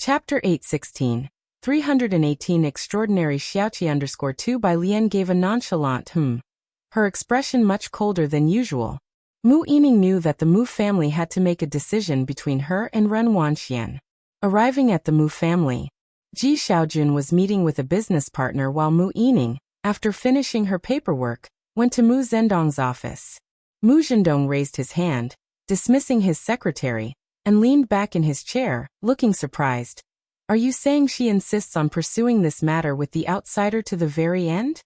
Chapter 816. 318 Extraordinary Xiaoqi_2 by Lian gave a nonchalant her expression much colder than usual. Mu Yining knew that the Mu family had to make a decision between her and Ren Wanxian. Arriving at the Mu family, Ji Xiaojun was meeting with a business partner while Mu Yining, after finishing her paperwork, went to Mu Zhendong's office. Mu Zhendong raised his hand, dismissing his secretary, and leaned back in his chair, looking surprised. Are you saying she insists on pursuing this matter with the outsider to the very end?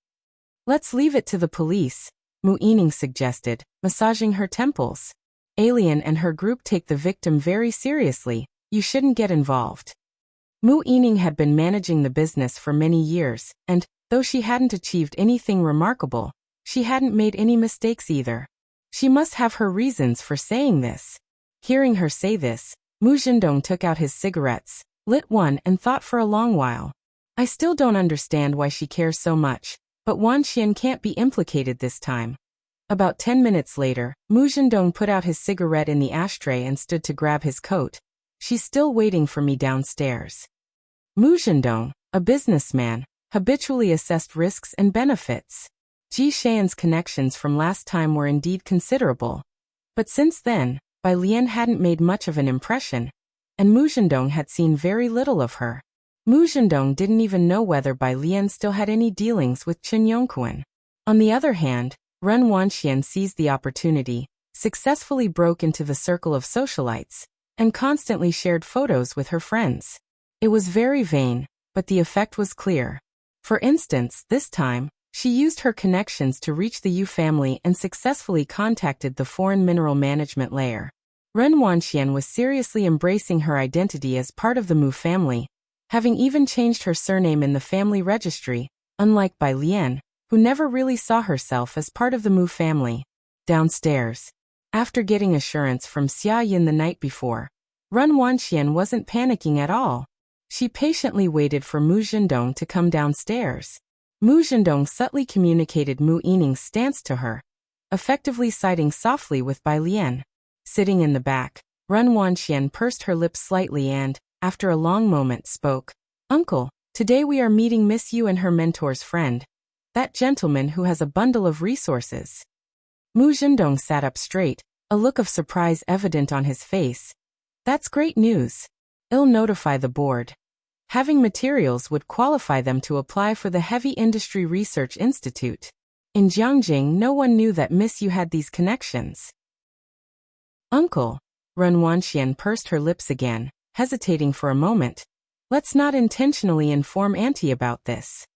Let's leave it to the police, Mu Yining suggested, massaging her temples. Alien and her group take the victim very seriously, you shouldn't get involved. Mu Yining had been managing the business for many years, and, though she hadn't achieved anything remarkable, she hadn't made any mistakes either. She must have her reasons for saying this. Hearing her say this, Mu Zhendong took out his cigarettes, lit one and thought for a long while. I still don't understand why she cares so much, but Wanxian can't be implicated this time. About 10 minutes later, Mu Zhendong put out his cigarette in the ashtray and stood to grab his coat. She's still waiting for me downstairs. Mu Zhendong, a businessman, habitually assessed risks and benefits. Ji Xian's connections from last time were indeed considerable. But since then, Bai Lian hadn't made much of an impression, and Mu Zhendong had seen very little of her. Mu Zhendong didn't even know whether Bai Lian still had any dealings with Chen Yongquan. On the other hand, Ren Wanxian seized the opportunity, successfully broke into the circle of socialites, and constantly shared photos with her friends. It was very vain, but the effect was clear. For instance, this time, she used her connections to reach the Yu family and successfully contacted the foreign mineral management layer. Ren Wanxian was seriously embracing her identity as part of the Mu family, having even changed her surname in the family registry, unlike Bai Lian, who never really saw herself as part of the Mu family. Downstairs, after getting assurance from Xia Yin the night before, Ren Wanxian wasn't panicking at all. She patiently waited for Mu Zhendong to come downstairs. Mu Zhendong subtly communicated Mu Yining's stance to her, effectively siding softly with Bai Lian. Sitting in the back, Ren Wanxian pursed her lips slightly and, after a long moment, spoke. Uncle, today we are meeting Miss Yu and her mentor's friend, that gentleman who has a bundle of resources. Mu Zhendong sat up straight, a look of surprise evident on his face. That's great news. I'll notify the board. Having materials would qualify them to apply for the Heavy Industry Research Institute. In Jiangjing, no one knew that Miss Yu had these connections. Uncle, Ren Wanxian pursed her lips again, hesitating for a moment. Let's not intentionally inform Auntie about this.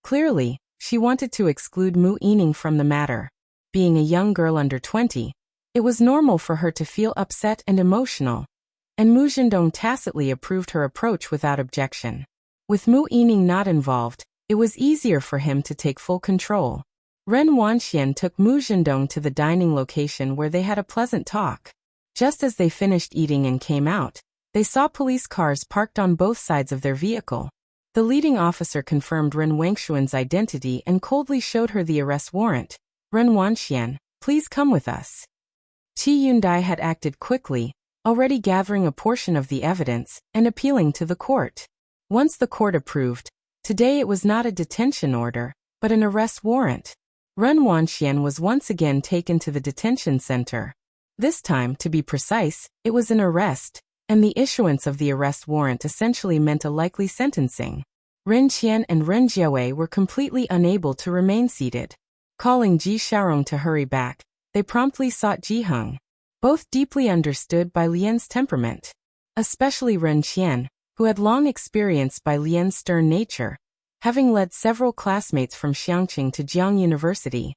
Clearly, she wanted to exclude Mu Yining from the matter. Being a young girl under 20, it was normal for her to feel upset and emotional, and Mu Zhendong tacitly approved her approach without objection. With Mu Yining not involved, it was easier for him to take full control. Ren Wanxian took Mu Zhendong to the dining location where they had a pleasant talk. Just as they finished eating and came out, they saw police cars parked on both sides of their vehicle. The leading officer confirmed Ren Wangshuan's identity and coldly showed her the arrest warrant. Ren Wanxian, please come with us. Qi Yundai had acted quickly, already gathering a portion of the evidence and appealing to the court. Once the court approved, today it was not a detention order, but an arrest warrant. Ren Wanxian was once again taken to the detention center. This time, to be precise, it was an arrest, and the issuance of the arrest warrant essentially meant a likely sentencing. Ren Qian and Ren Jiawei were completely unable to remain seated. Calling Ji Xiaorong to hurry back, they promptly sought Ji Heng. Both deeply understood Bai Lian's temperament, especially Ren Qian, who had long experienced Bai Lian's stern nature, having led several classmates from Xiangqing to Jiang University.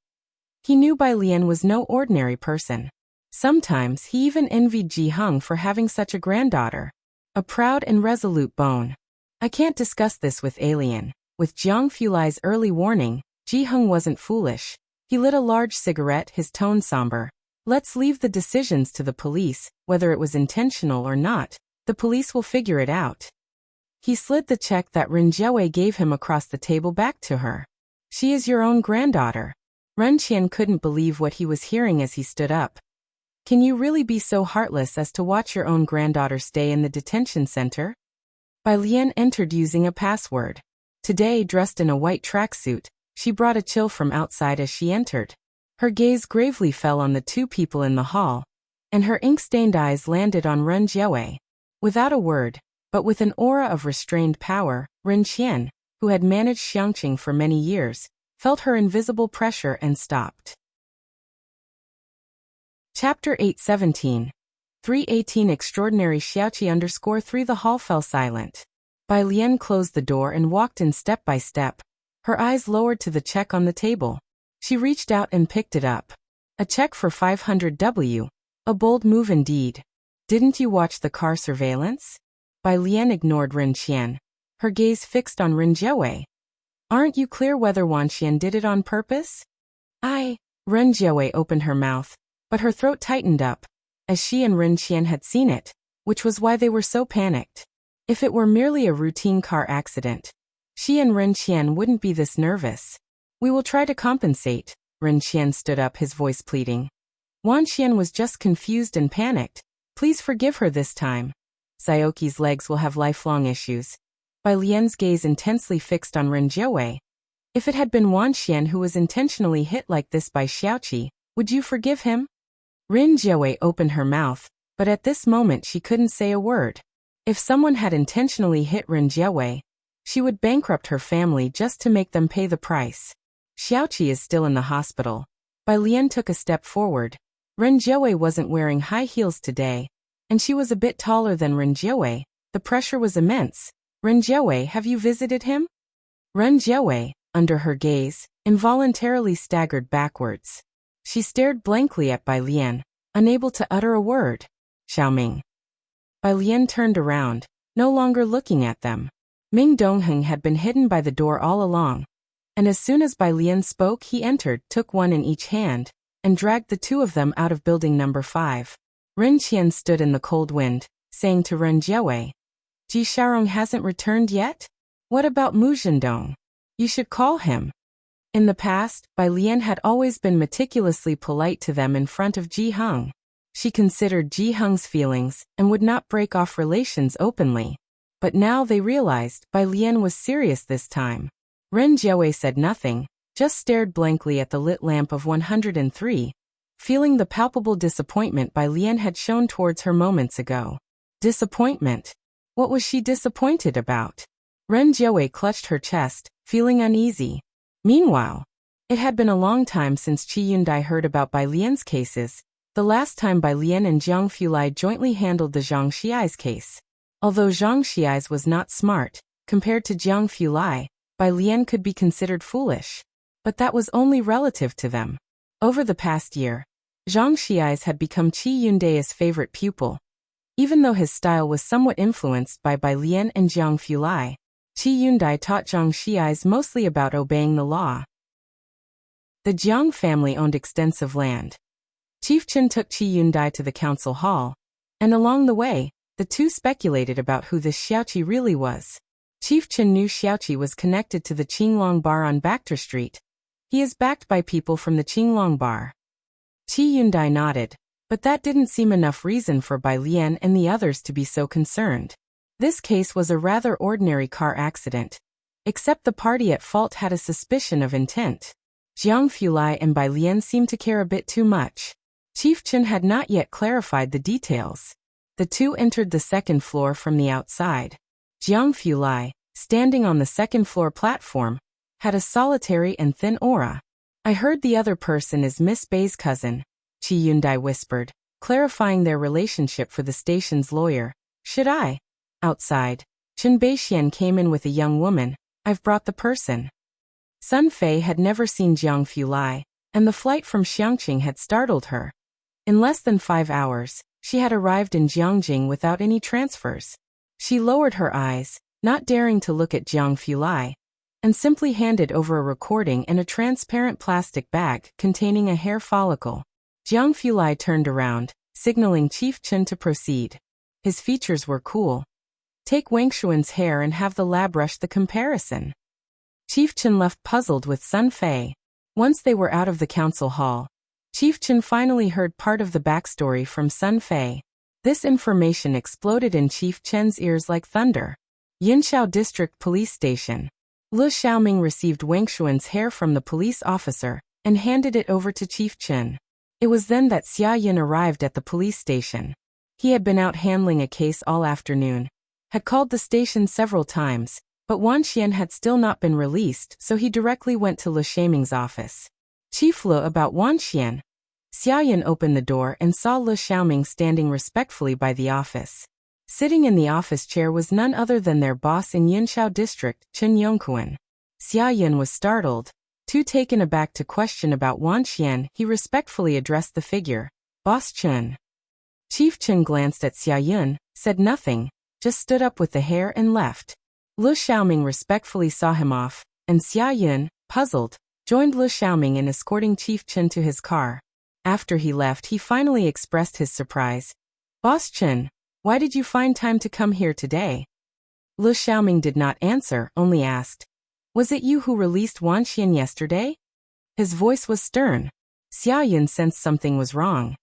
He knew Bai Lian was no ordinary person. Sometimes he even envied Ji Heng for having such a granddaughter, a proud and resolute bone. I can't discuss this with Alien. With Jiang Fulai's early warning, Ji Heng wasn't foolish. He lit a large cigarette, his tone somber. Let's leave the decisions to the police, whether it was intentional or not. The police will figure it out. He slid the check that Ren Jiawei gave him across the table back to her. She is your own granddaughter. Ren Qian couldn't believe what he was hearing as he stood up. Can you really be so heartless as to watch your own granddaughter stay in the detention center? Bai Lian entered using a password. Today, dressed in a white tracksuit, she brought a chill from outside as she entered. Her gaze gravely fell on the two people in the hall, and her ink-stained eyes landed on Ren Jiawei. Without a word, but with an aura of restrained power, Ren Qian, who had managed Xiangqing for many years, felt her invisible pressure and stopped. Chapter 817. 318 Extraordinary Xiaoqi_3 The hall fell silent. Bai Lian closed the door and walked in step by step, her eyes lowered to the check on the table. She reached out and picked it up. A check for 500 W. A bold move indeed. Didn't you watch the car surveillance? Bai Lian ignored Ren Qian, her gaze fixed on Ren Jiawei. Aren't you clear whether Wan Qian did it on purpose? Ren Jiawei opened her mouth, but her throat tightened up, as she and Ren Qian had seen it, which was why they were so panicked. If it were merely a routine car accident, she and Ren Qian wouldn't be this nervous. We will try to compensate. Ren Qian stood up, his voice pleading. Wan Qian was just confused and panicked. Please forgive her this time. Xiaoqi's legs will have lifelong issues. Bai Lian's gaze intensely fixed on Ren Jiawei. If it had been Wan Qian who was intentionally hit like this by Xiaoqi, would you forgive him? Ren Jiawei opened her mouth, but at this moment she couldn't say a word. If someone had intentionally hit Ren Jiawei, she would bankrupt her family just to make them pay the price. Xiaoqi is still in the hospital. Bai Lian took a step forward. Ren Jiawei wasn't wearing high heels today, and she was a bit taller than Ren Jiawei. The pressure was immense. Ren Jiawei, have you visited him? Ren Jiawei, under her gaze, involuntarily staggered backwards. She stared blankly at Bai Lian, unable to utter a word. Xiaoming. Bai Lian turned around, no longer looking at them. Ming Dongheng had been hidden by the door all along, and as soon as Bai Lian spoke he entered, took one in each hand, and dragged the two of them out of building number 5. Ren Qian stood in the cold wind, saying to Ren Jiawei, Ji Xiaorong hasn't returned yet? What about Mu Zhendong? You should call him. In the past, Bai Lian had always been meticulously polite to them in front of Ji Heng. She considered Ji Heng's feelings and would not break off relations openly. But now they realized Bai Lian was serious this time. Ren Jiawei said nothing, just stared blankly at the lit lamp of 103, feeling the palpable disappointment Bai Lian had shown towards her moments ago. Disappointment? What was she disappointed about? Ren Jiawei clutched her chest, feeling uneasy. Meanwhile, it had been a long time since Qi Yundai heard about Bai Lian's cases, the last time Bai Lian and Jiang Fulai jointly handled the Zhang Xiai's case. Although Zhang Xiai's was not smart, compared to Jiang Fulai, Bai Lian could be considered foolish. But that was only relative to them. Over the past year, Zhang Xiai's had become Qi Yundai's favorite pupil. Even though his style was somewhat influenced by Bai Lian and Jiang Fulai, Qi Yundai taught Zhang Xiai's mostly about obeying the law. The Jiang family owned extensive land. Chief Chen took Qi Yundai to the council hall, and along the way, the two speculated about who this Xiaoqi really was. Chief Chen knew Xiaoqi was connected to the Qinglong Bar on Bacter Street. He is backed by people from the Qinglong Bar. Qi Yundai nodded, but that didn't seem enough reason for Bai Lian and the others to be so concerned. This case was a rather ordinary car accident, except the party at fault had a suspicion of intent. Jiang Fulai and Bai Lian seemed to care a bit too much. Chief Chen had not yet clarified the details. The two entered the second floor from the outside. Jiang Fulai, standing on the second floor platform, had a solitary and thin aura. I heard the other person is Miss Bei's cousin, Qi Yundai whispered, clarifying their relationship for the station's lawyer. Should I? Outside, Chen Beixian came in with a young woman. I've brought the person. Sun Fei had never seen Jiang Fulai, and the flight from Xiangqing had startled her. In less than 5 hours, she had arrived in Jiangjing without any transfers. She lowered her eyes, not daring to look at Jiang Fulai, and simply handed over a recording and a transparent plastic bag containing a hair follicle. Jiang Fulai turned around, signaling Chief Chen to proceed. His features were cool. Take Wang Shuan's hair and have the lab rush the comparison. Chief Chen left puzzled with Sun Fei. Once they were out of the council hall, Chief Chen finally heard part of the backstory from Sun Fei. This information exploded in Chief Chen's ears like thunder. Yinxiao District Police Station. Lu Xiaoming received Wang Xuan's hair from the police officer and handed it over to Chief Chen. It was then that Xia Yin arrived at the police station. He had been out handling a case all afternoon, had called the station several times, but Wan Xian had still not been released, so he directly went to Lu Xiaoming's office. Chief Lu, about Wan Xian. Xia Yin opened the door and saw Lu Xiaoming standing respectfully by the office. Sitting in the office chair was none other than their boss in Yinxiao District, Chen Yongquan. Xia Yin was startled. Too taken aback to question about Wan Xian, he respectfully addressed the figure. Boss Chen. Chief Chen glanced at Xia Yin, said nothing, just stood up with the hair and left. Lu Xiaoming respectfully saw him off, and Xia Yin, puzzled, joined Lu Xiaoming in escorting Chief Chen to his car. After he left, he finally expressed his surprise. Boss Chen, why did you find time to come here today? Lu Xiaoming did not answer, only asked. Was it you who released Wan Xian yesterday? His voice was stern. Xia Yin sensed something was wrong.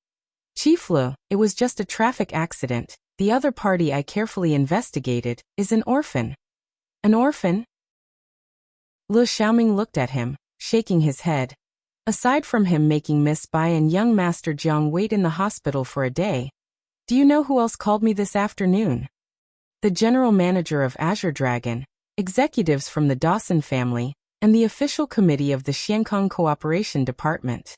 Chief Lu, it was just a traffic accident. The other party I carefully investigated is an orphan. An orphan? Lu Xiaoming looked at him, shaking his head. Aside from him making Miss Bai and young Master Jiang wait in the hospital for a day, do you know who else called me this afternoon? The general manager of Azure Dragon, executives from the Dawson family, and the official committee of the Xiankong Cooperation Department.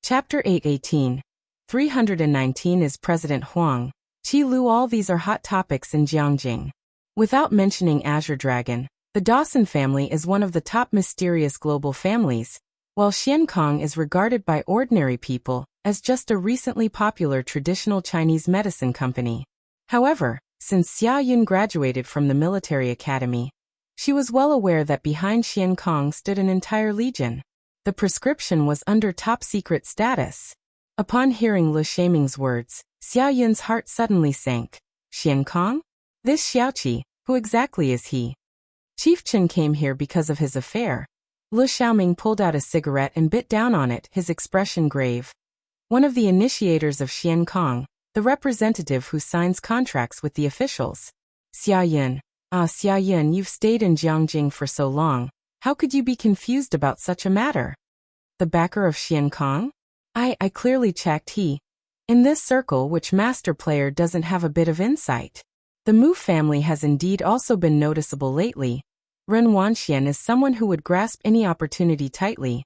Chapter 818. 319 is President Huang. Qi Lu. All these are hot topics in Jiangjing. Without mentioning Azure Dragon, the Dawson family is one of the top mysterious global families, while Xiankong is regarded by ordinary people as just a recently popular traditional Chinese medicine company. However, since Xia Yin graduated from the military academy, she was well aware that behind Xiankong stood an entire legion. The prescription was under top-secret status. Upon hearing Lu Xiaoming's words, Xia Yin's heart suddenly sank. Xiankong? This Xiaoqi, who exactly is he? Chief Chen came here because of his affair. Lu Xiaoming pulled out a cigarette and bit down on it, his expression grave. One of the initiators of Xiankong, the representative who signs contracts with the officials. Xia Yin. Ah, Xia Yin, you've stayed in Jiangjing for so long. How could you be confused about such a matter? The backer of Xiankong? I clearly checked he. In this circle, which master player doesn't have a bit of insight? The Mu family has indeed also been noticeable lately. Ren Wanxian is someone who would grasp any opportunity tightly.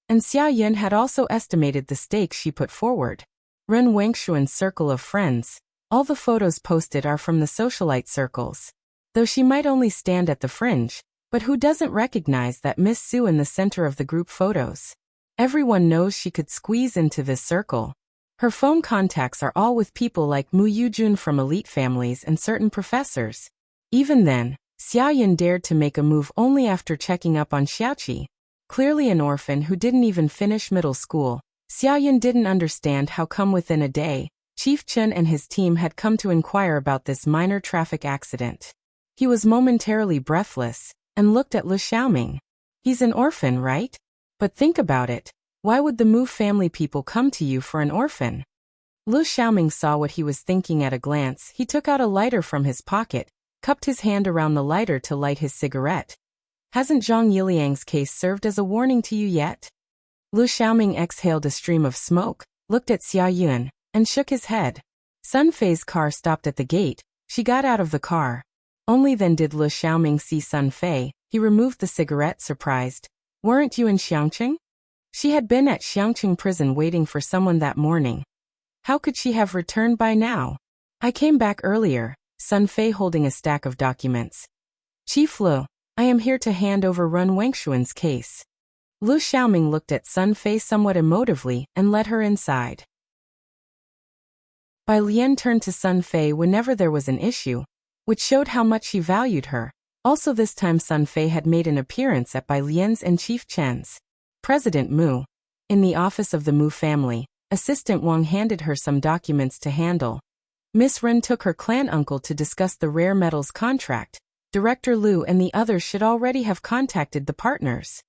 And Xia Yin had also estimated the stakes she put forward. Ren Wangshuan's circle of friends. All the photos posted are from the socialite circles. Though she might only stand at the fringe, but who doesn't recognize that Miss Su in the center of the group photos? Everyone knows she could squeeze into this circle. Her phone contacts are all with people like Mu Yujun from elite families and certain professors. Even then, Xia Yin dared to make a move only after checking up on Xiaoqi. Clearly an orphan who didn't even finish middle school, Xia Yin didn't understand how come within a day, Chief Chen and his team had come to inquire about this minor traffic accident. He was momentarily breathless, and looked at Lu Xiaoming. He's an orphan, right? But think about it. Why would the Mu family people come to you for an orphan? Lu Xiaoming saw what he was thinking at a glance. He took out a lighter from his pocket, cupped his hand around the lighter to light his cigarette. Hasn't Zhang Yiliang's case served as a warning to you yet? Lu Xiaoming exhaled a stream of smoke, looked at Xia Yun, and shook his head. Sun Fei's car stopped at the gate. She got out of the car. Only then did Lu Xiaoming see Sun Fei. He removed the cigarette, surprised. Weren't you in Xiangqing? She had been at Xiangqing prison waiting for someone that morning. How could she have returned by now? I came back earlier, Sun Fei holding a stack of documents. Chief Lu, I am here to hand over Ren Wangshuan's case. Lu Xiaoming looked at Sun Fei somewhat emotively and led her inside. Bai Lian turned to Sun Fei whenever there was an issue, which showed how much she valued her. Also this time Sun Fei had made an appearance at Bai Lian's and Chief Chen's. President Mu. In the office of the Mu family, Assistant Wang handed her some documents to handle. Miss Ren took her clan uncle to discuss the rare metals contract. Director Liu and the others should already have contacted the partners.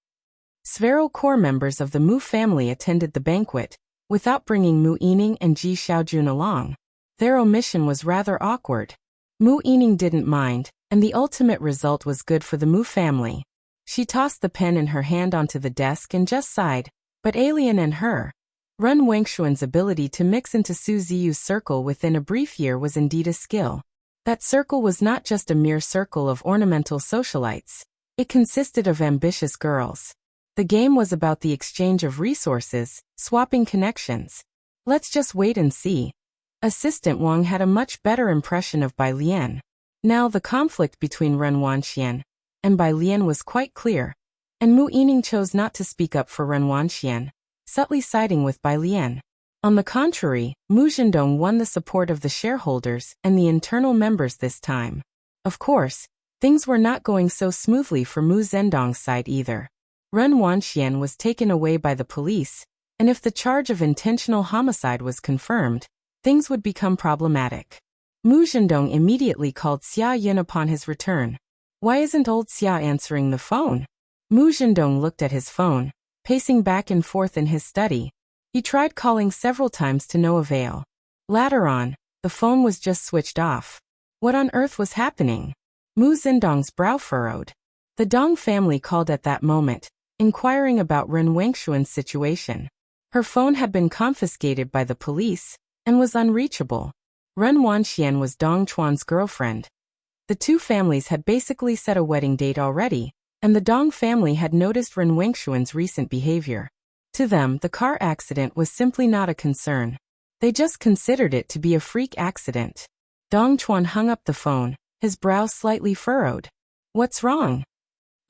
Several core members of the Mu family attended the banquet, without bringing Mu Yining and Ji Xiaojun along. Their omission was rather awkward. Mu Yining didn't mind, and the ultimate result was good for the Mu family. She tossed the pen in her hand onto the desk and just sighed, but alien and her. Ren Wengshuan's ability to mix into Su Ziyu's circle within a brief year was indeed a skill. That circle was not just a mere circle of ornamental socialites. It consisted of ambitious girls. The game was about the exchange of resources, swapping connections. Let's just wait and see. Assistant Wang had a much better impression of Bai Lian. Now the conflict between Ren Wanxian and Bai Lian was quite clear, and Mu Yining chose not to speak up for Ren Wanxian, subtly siding with Bai Lian. On the contrary, Mu Zhendong won the support of the shareholders and the internal members this time. Of course, things were not going so smoothly for Mu Zhendong's side either. Ren Wanxian was taken away by the police, and if the charge of intentional homicide was confirmed, things would become problematic. Mu Zhendong immediately called Xia Yin upon his return. Why isn't old Xia answering the phone? Mu Zhendong looked at his phone, pacing back and forth in his study. He tried calling several times to no avail. Later on, the phone was just switched off. What on earth was happening? Mu Zhendong's brow furrowed. The Dong family called at that moment, inquiring about Ren Wengshuan's situation. Her phone had been confiscated by the police and was unreachable. Ren Wanxian was Dong Chuan's girlfriend. The two families had basically set a wedding date already, and the Dong family had noticed Ren Wengshuan's recent behavior. To them, the car accident was simply not a concern. They just considered it to be a freak accident. Dong Chuan hung up the phone, his brow slightly furrowed. What's wrong?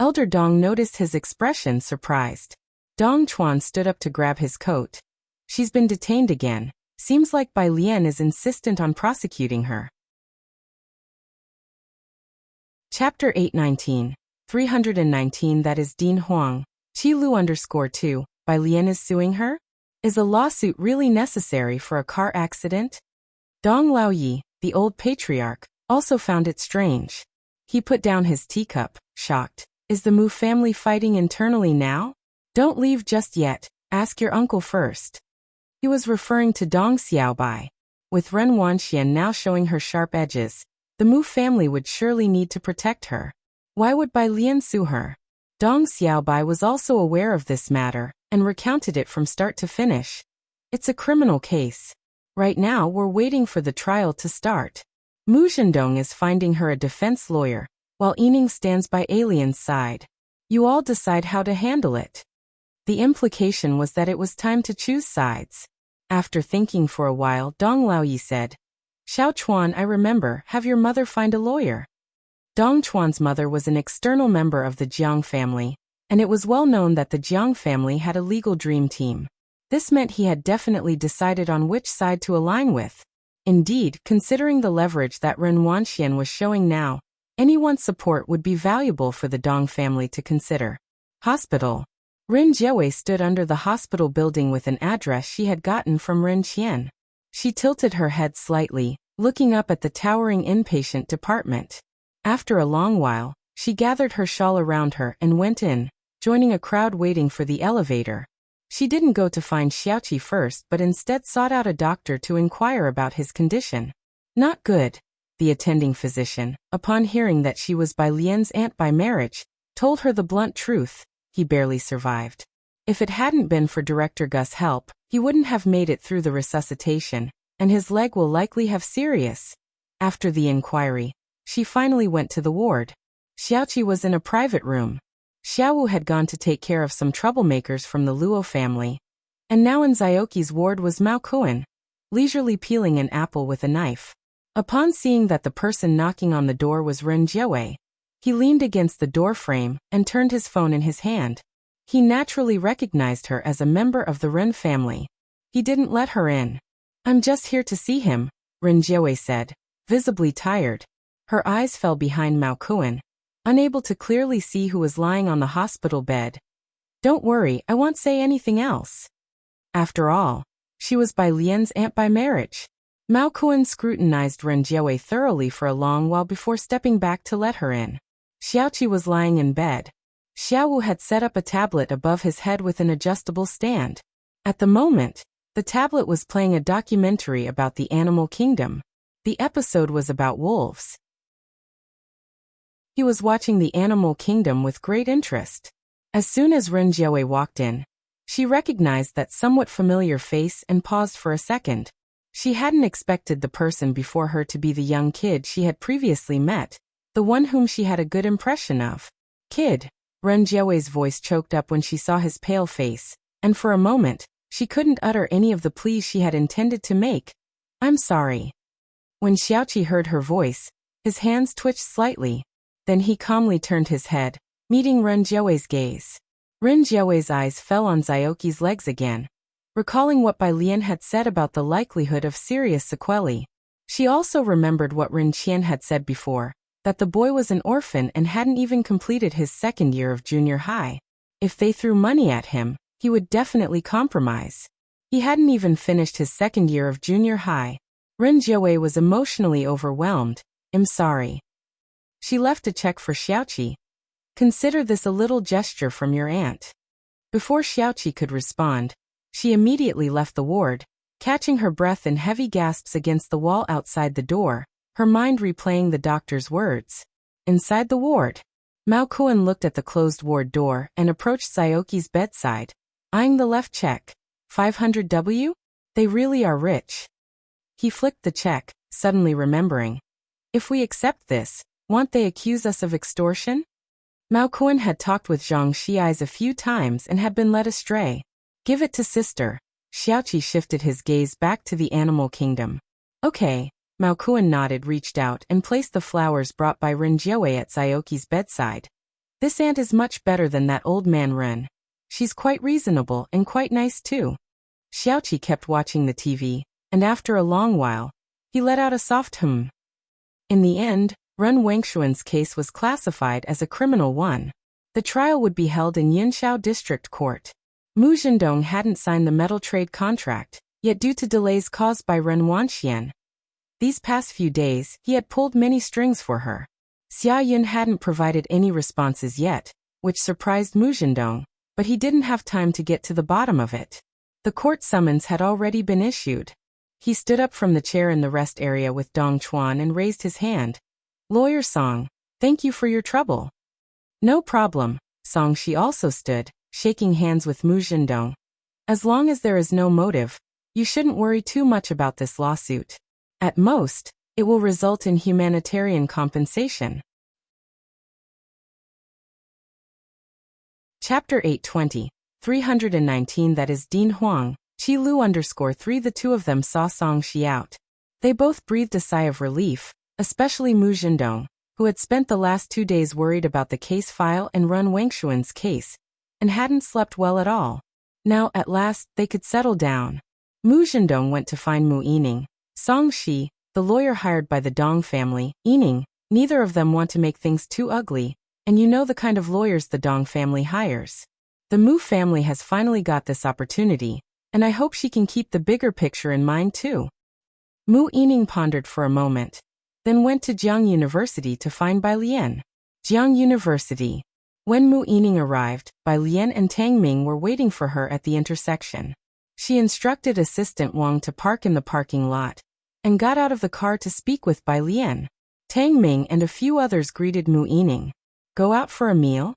Elder Dong noticed his expression, surprised. Dong Chuan stood up to grab his coat. She's been detained again. Seems like Bai Lian is insistent on prosecuting her. Chapter 819. 319 That is Dean Huang. Qilu_2. Bai Lian is suing her? Is a lawsuit really necessary for a car accident? Dong Laoyi, the old patriarch, also found it strange. He put down his teacup, shocked. Is the Mu family fighting internally now? Don't leave just yet, ask your uncle first. He was referring to Dong Xiaobai. With Ren Wanxian now showing her sharp edges, the Mu family would surely need to protect her. Why would Bai Lian sue her? Dong Xiaobai was also aware of this matter, and recounted it from start to finish. It's a criminal case. Right now we're waiting for the trial to start. Mu Zhendong is finding her a defense lawyer, while Yining stands by Alien's side. You all decide how to handle it. The implication was that it was time to choose sides. After thinking for a while, Dong Laoyi said, Xiao Chuan, I remember, have your mother find a lawyer. Dong Chuan's mother was an external member of the Jiang family, and it was well known that the Jiang family had a legal dream team. This meant he had definitely decided on which side to align with. Indeed, considering the leverage that Ren Wanxian was showing now, anyone's support would be valuable for the Dong family to consider. Hospital. Ren Jiawei stood under the hospital building with an address she had gotten from Ren Qian. She tilted her head slightly, looking up at the towering inpatient department. After a long while, she gathered her shawl around her and went in, joining a crowd waiting for the elevator. She didn't go to find Xiaoqi first but instead sought out a doctor to inquire about his condition. Not good. The attending physician, upon hearing that she was Bai Lian's aunt by marriage, told her the blunt truth. He barely survived. If it hadn't been for Director Gus' help, he wouldn't have made it through the resuscitation, and his leg will likely have serious. After the inquiry, she finally went to the ward. Xiaoqi was in a private room. Xiaowu had gone to take care of some troublemakers from the Luo family. And now in Zioki's ward was Mao Kuan, leisurely peeling an apple with a knife. Upon seeing that the person knocking on the door was Ren Jiawei, he leaned against the door frame and turned his phone in his hand. He naturally recognized her as a member of the Ren family. He didn't let her in. I'm just here to see him, Ren Jiawei said, visibly tired. Her eyes fell behind Mao Kuan, unable to clearly see who was lying on the hospital bed. Don't worry, I won't say anything else. After all, she was Bai Lian's aunt by marriage. Mao Kuan scrutinized Ren Jiawei thoroughly for a long while before stepping back to let her in. Xiaoqi was lying in bed. Xiaowu had set up a tablet above his head with an adjustable stand. At the moment, the tablet was playing a documentary about the animal kingdom. The episode was about wolves. He was watching the animal kingdom with great interest. As soon as Ren Jiawei walked in, she recognized that somewhat familiar face and paused for a second. She hadn't expected the person before her to be the young kid she had previously met, the one whom she had a good impression of. Kid. Ren Jiawei's voice choked up when she saw his pale face, and for a moment, she couldn't utter any of the pleas she had intended to make. I'm sorry. When Xiaoqi heard her voice, his hands twitched slightly. Then he calmly turned his head, meeting Ren Jiawei's gaze. Ren Jiawei's eyes fell on Xiaoqi's legs again, recalling what Bai Lian had said about the likelihood of serious sequelae. She also remembered what Ren Qian had said before, that the boy was an orphan and hadn't even completed his second year of junior high. If they threw money at him, he would definitely compromise. He hadn't even finished his second year of junior high. Ren Jiawei was emotionally overwhelmed. I'm sorry. She left a check for Xiaoqi. Consider this a little gesture from your aunt. Before Xiaoqi could respond, she immediately left the ward, catching her breath in heavy gasps against the wall outside the door, her mind replaying the doctor's words. Inside the ward, Mao Kuan looked at the closed ward door and approached Xiaoqi's bedside, eyeing the left check. 500W? They really are rich. He flicked the check, suddenly remembering. If we accept this, won't they accuse us of extortion? Mao Kuan had talked with Zhang Xiai's a few times and had been led astray. Give it to sister. Xiaoqi shifted his gaze back to the animal kingdom. Okay. Mao Kuan nodded, reached out, and placed the flowers brought by Ren Jiawei at Xiaoqi's bedside. This aunt is much better than that old man Ren. She's quite reasonable and quite nice too. Xiaoqi kept watching the TV, and after a long while, he let out a soft hum. In the end, Ren Wengshuan's case was classified as a criminal one. The trial would be held in Yinshao District Court. Mu Zhendong hadn't signed the metal trade contract, yet due to delays caused by Ren Wanxian, these past few days, he had pulled many strings for her. Xia Yun hadn't provided any responses yet, which surprised Mu Zhendong, but he didn't have time to get to the bottom of it. The court summons had already been issued. He stood up from the chair in the rest area with Dong Chuan and raised his hand. Lawyer Song, thank you for your trouble. No problem, Song. She also stood, shaking hands with Mu Zhendong. As long as there is no motive, you shouldn't worry too much about this lawsuit. At most, it will result in humanitarian compensation. Chapter 820, 319. That is Dean Huang, Qi Lu _3. The two of them saw Song Shi out. They both breathed a sigh of relief, especially Mu Zhendong, who had spent the last 2 days worried about the case file and Ren Wengshuan's case, and hadn't slept well at all. Now, at last, they could settle down. Mu Zhendong went to find Mu Yining. Song Shi, the lawyer hired by the Dong family. Yining, neither of them want to make things too ugly, and you know the kind of lawyers the Dong family hires. The Mu family has finally got this opportunity, and I hope she can keep the bigger picture in mind too. Mu Yining pondered for a moment, then went to Jiang University to find Bai Lian. Jiang University. When Mu Yining arrived, Bai Lian and Tang Ming were waiting for her at the intersection. She instructed assistant Wang to park in the parking lot, and got out of the car to speak with Bai Lian. Tang Ming and a few others greeted Mu Yining. Go out for a meal?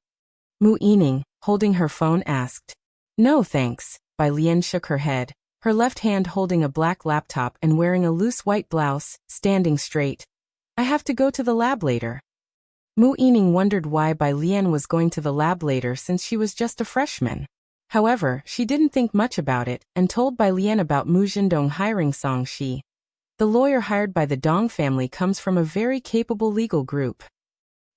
Mu Yining, holding her phone, asked. No thanks. Bai Lian shook her head, her left hand holding a black laptop and wearing a loose white blouse, standing straight. I have to go to the lab later. Mu Yining wondered why Bai Lian was going to the lab later since she was just a freshman. However, she didn't think much about it and told Bai Lian about Mu Zhendong hiring Song Shi. The lawyer hired by the Dong family comes from a very capable legal group.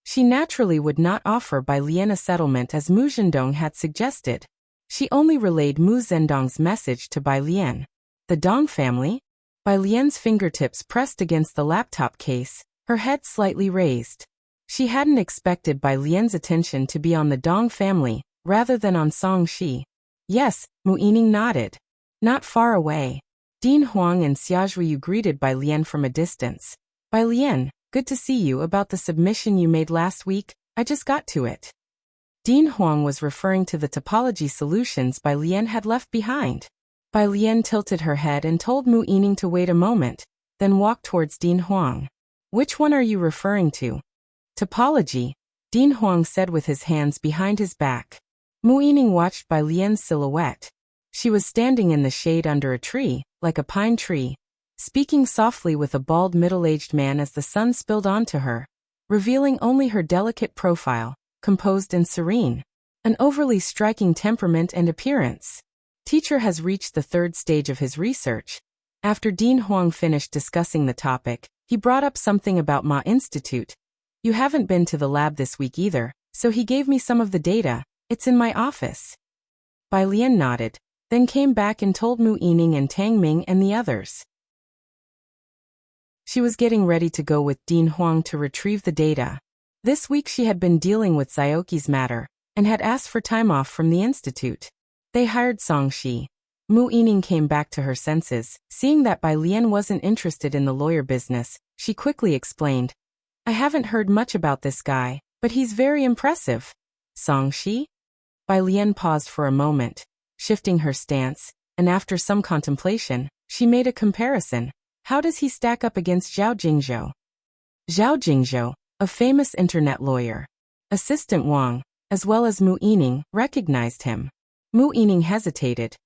She naturally would not offer Bai Lian a settlement as Mu Zhendong had suggested. She only relayed Mu Zhendong's message to Bai Lian. The Dong family? Bai Lian's fingertips pressed against the laptop case, her head slightly raised. She hadn't expected Bai Lian's attention to be on the Dong family, rather than on Song Shi. Yes, Mu Yining nodded. Not far away. Dean Huang and Xia Zhuyu greeted Bai Lian from a distance. Bai Lian, good to see you. About the submission you made last week, I just got to it. Dean Huang was referring to the topology solutions Bai Lian had left behind. Bai Lian tilted her head and told Mu Yining to wait a moment, then walked towards Dean Huang. Which one are you referring to? Topology, Dean Huang said with his hands behind his back. Mu Yining watched Bai Lian's silhouette. She was standing in the shade under a tree, like a pine tree, speaking softly with a bald middle-aged man as the sun spilled onto her, revealing only her delicate profile, composed and serene. An overly striking temperament and appearance. Teacher has reached the third stage of his research. After Dean Huang finished discussing the topic, he brought up something about Ma Institute. You haven't been to the lab this week either, so he gave me some of the data. It's in my office. Bai Lian nodded, then came back and told Mu Yining and Tang Ming and the others. She was getting ready to go with Dean Huang to retrieve the data. This week she had been dealing with Xiaoqi's matter, and had asked for time off from the institute. They hired Song Shi. Mu Yining came back to her senses, seeing that Bai Lian wasn't interested in the lawyer business. She quickly explained, I haven't heard much about this guy, but he's very impressive. Song Shi? Bai Lian paused for a moment, shifting her stance, and after some contemplation, she made a comparison. How does he stack up against Zhao Jingzhou? Zhao Jingzhou, a famous internet lawyer. Assistant Wang, as well as Mu Yining, recognized him. Mu Yining hesitated.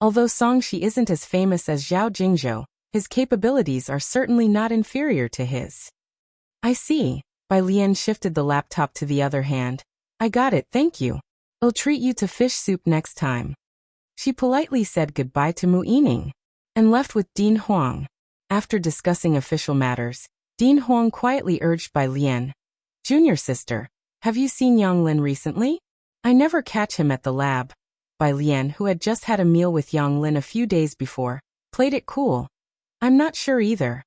Although Song Shi isn't as famous as Zhao Jingzhou, his capabilities are certainly not inferior to his. I see. Bai Lian shifted the laptop to the other hand. I got it, thank you. I'll treat you to fish soup next time. She politely said goodbye to Mu Yining, and left with Dean Huang. After discussing official matters, Dean Huang quietly urged Bai Lian, Junior sister, have you seen Yang Lin recently? I never catch him at the lab. Bai Lian, who had just had a meal with Yang Lin a few days before, played it cool. I'm not sure either.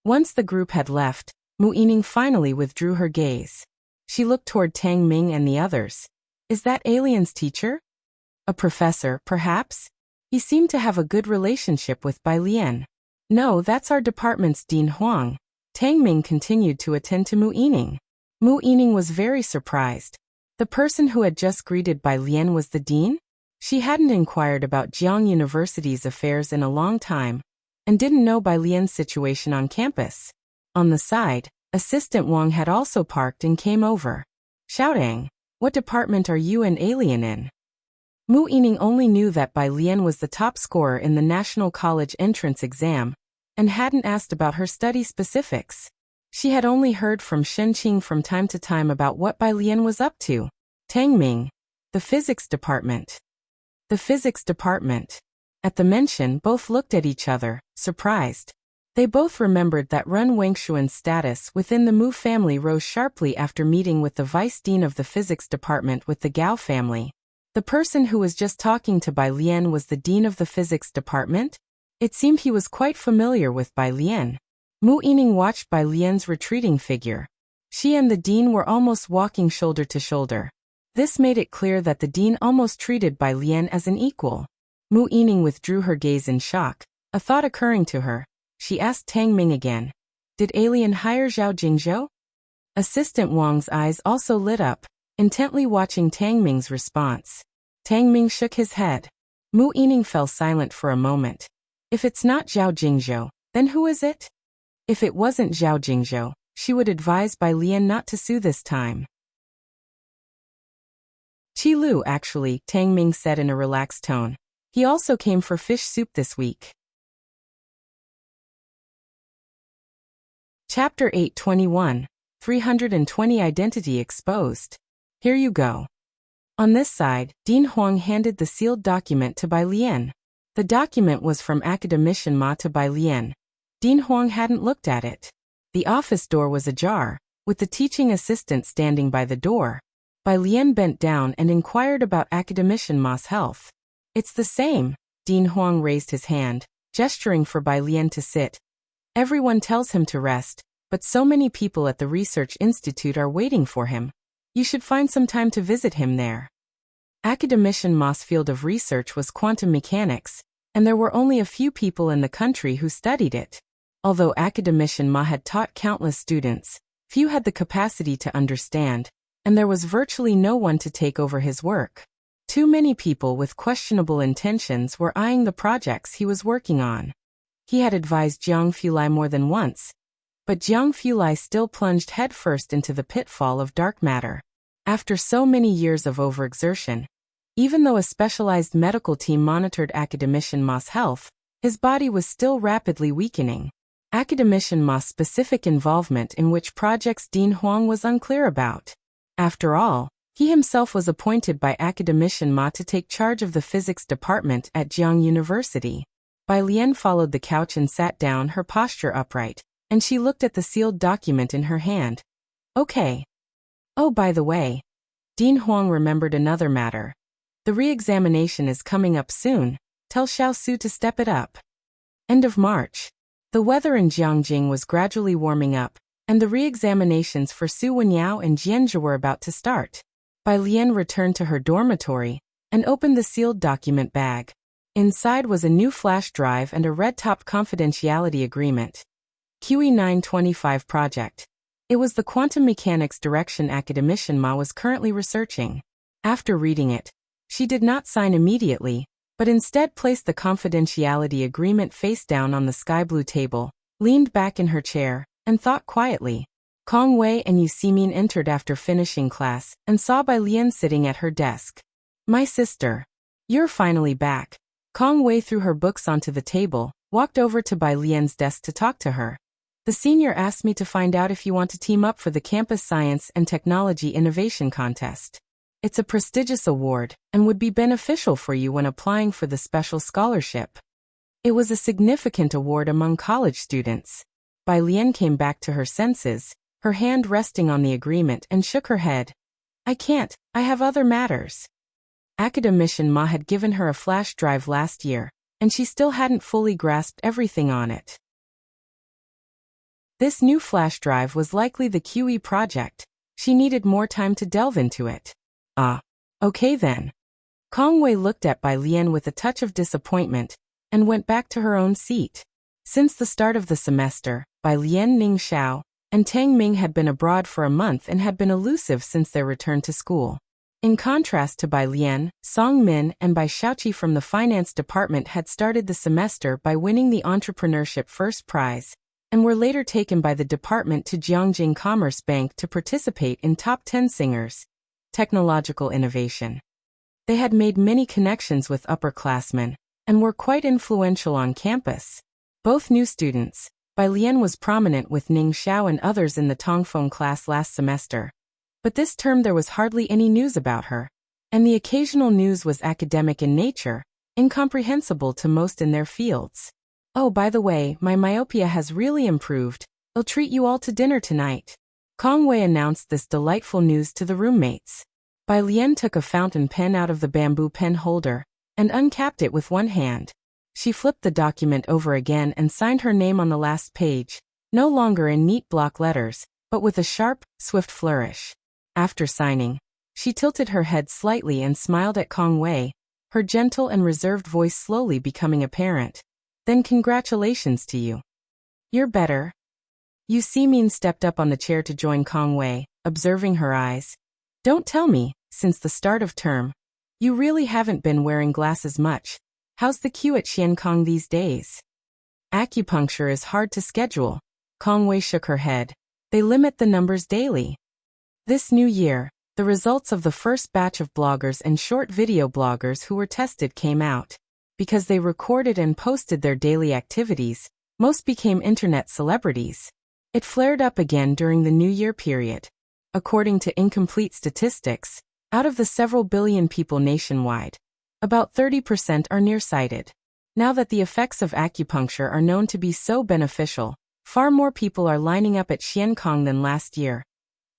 Once the group had left, Mu Yining finally withdrew her gaze. She looked toward Tang Ming and the others. Is that Alien's teacher? A professor, perhaps? He seemed to have a good relationship with Bai Lian. No, that's our department's Dean Huang. Tang Ming continued to attend to Mu Yining. Mu Yining was very surprised. The person who had just greeted Bai Lian was the dean? She hadn't inquired about Jiang University's affairs in a long time, and didn't know Bai Lian's situation on campus. On the side, Assistant Wang had also parked and came over. Shouting, what department are you and Alien in? Mu Yining only knew that Bai Lian was the top scorer in the National College entrance exam, and hadn't asked about her study specifics. She had only heard from Shen Qing from time to time about what Bai Lian was up to. Tang Ming, the physics department. The physics department. At the mention, both looked at each other, surprised. They both remembered that Ren Wengshuan's status within the Mu family rose sharply after meeting with the vice dean of the physics department with the Gao family. The person who was just talking to Bai Lian was the dean of the physics department? It seemed he was quite familiar with Bai Lian. Mu Yining watched Bai Lian's retreating figure. She and the dean were almost walking shoulder to shoulder. This made it clear that the dean almost treated Bai Lian as an equal. Mu Yining withdrew her gaze in shock, a thought occurring to her. She asked Tang Ming again, did Alien hire Zhao Jingzhou? Assistant Wang's eyes also lit up, intently watching Tang Ming's response. Tang Ming shook his head. Mu Yining fell silent for a moment. If it's not Zhao Jingzhou, then who is it? If it wasn't Zhao Jingzhou, she would advise Bai Lian not to sue this time. Qi Lu actually, Tang Ming said in a relaxed tone. He also came for fish soup this week. Chapter 821, 320 Identity Exposed. Here you go. On this side, Dean Huang handed the sealed document to Bai Lian. The document was from Academician Ma to Bai Lian. Dean Huang hadn't looked at it. The office door was ajar, with the teaching assistant standing by the door. Bai Lian bent down and inquired about Academician Ma's health. It's the same. Dean Huang raised his hand, gesturing for Bai Lian to sit. Everyone tells him to rest, but so many people at the research institute are waiting for him. You should find some time to visit him there. Academician Ma's field of research was quantum mechanics, and there were only a few people in the country who studied it. Although Academician Ma had taught countless students, few had the capacity to understand, and there was virtually no one to take over his work. Too many people with questionable intentions were eyeing the projects he was working on. He had advised Jiang Fulai more than once, but Jiang Fulai still plunged headfirst into the pitfall of dark matter. After so many years of overexertion, even though a specialized medical team monitored Academician Ma's health, his body was still rapidly weakening. Academician Ma's specific involvement in which projects Dean Huang was unclear about. After all, he himself was appointed by Academician Ma to take charge of the physics department at Jiang University. Bai Lian followed the couch and sat down, her posture upright, and she looked at the sealed document in her hand. Okay. Oh, by the way, Dean Huang remembered another matter. The re-examination is coming up soon. Tell Xiao Su to step it up. End of March. The weather in Jiangjing was gradually warming up, and the re-examinations for Su Wenyao and Jianzhe were about to start. Bai Lian returned to her dormitory and opened the sealed document bag. Inside was a new flash drive and a red-top confidentiality agreement. QE 925 project. It was the quantum mechanics direction Academician Ma was currently researching. After reading it, she did not sign immediately, but instead placed the confidentiality agreement face down on the sky blue table, leaned back in her chair, and thought quietly. Kong Wei and Yu Simin entered after finishing class and saw Bai Lian sitting at her desk. My sister. You're finally back. Kong Wei threw her books onto the table, walked over to Bai Lian's desk to talk to her. The senior asked me to find out if you want to team up for the Campus Science and Technology Innovation Contest. It's a prestigious award and would be beneficial for you when applying for the special scholarship. It was a significant award among college students. Bai Lian came back to her senses, her hand resting on the agreement, and shook her head. I can't, I have other matters. Academician Ma had given her a flash drive last year, and she still hadn't fully grasped everything on it. This new flash drive was likely the QE project. She needed more time to delve into it. Okay then. Kong Wei looked at Bai Lian with a touch of disappointment, and went back to her own seat. Since the start of the semester, Bai Lian, Ning Xiao, and Tang Ming had been abroad for a month and had been elusive since their return to school. In contrast to Bai Lian, Song Min and Bai Xiaoqi from the finance department had started the semester by winning the entrepreneurship first prize, and were later taken by the department to Jiangjing Commerce Bank to participate in top 10 singers. Technological innovation. They had made many connections with upperclassmen, and were quite influential on campus. Both new students. Bai Lian was prominent with Ning Xiao and others in the Tongfeng class last semester. But this term there was hardly any news about her, and the occasional news was academic in nature, incomprehensible to most in their fields. Oh, by the way, my myopia has really improved. I'll treat you all to dinner tonight. Kong Wei announced this delightful news to the roommates. Bai Lian took a fountain pen out of the bamboo pen holder, and uncapped it with one hand. She flipped the document over again and signed her name on the last page, no longer in neat block letters, but with a sharp, swift flourish. After signing, she tilted her head slightly and smiled at Kong Wei, her gentle and reserved voice slowly becoming apparent. Then congratulations to you. You're better. Yu Simin stepped up on the chair to join Kong Wei, observing her eyes. Don't tell me, since the start of term, you really haven't been wearing glasses much. How's the queue at Xiankong these days? Acupuncture is hard to schedule. Kong Wei shook her head. They limit the numbers daily. This new year, the results of the first batch of bloggers and short video bloggers who were tested came out. Because they recorded and posted their daily activities, most became internet celebrities. It flared up again during the New Year period. According to incomplete statistics, out of the several billion people nationwide, about 30% are nearsighted. Now that the effects of acupuncture are known to be so beneficial, far more people are lining up at Xiankong than last year.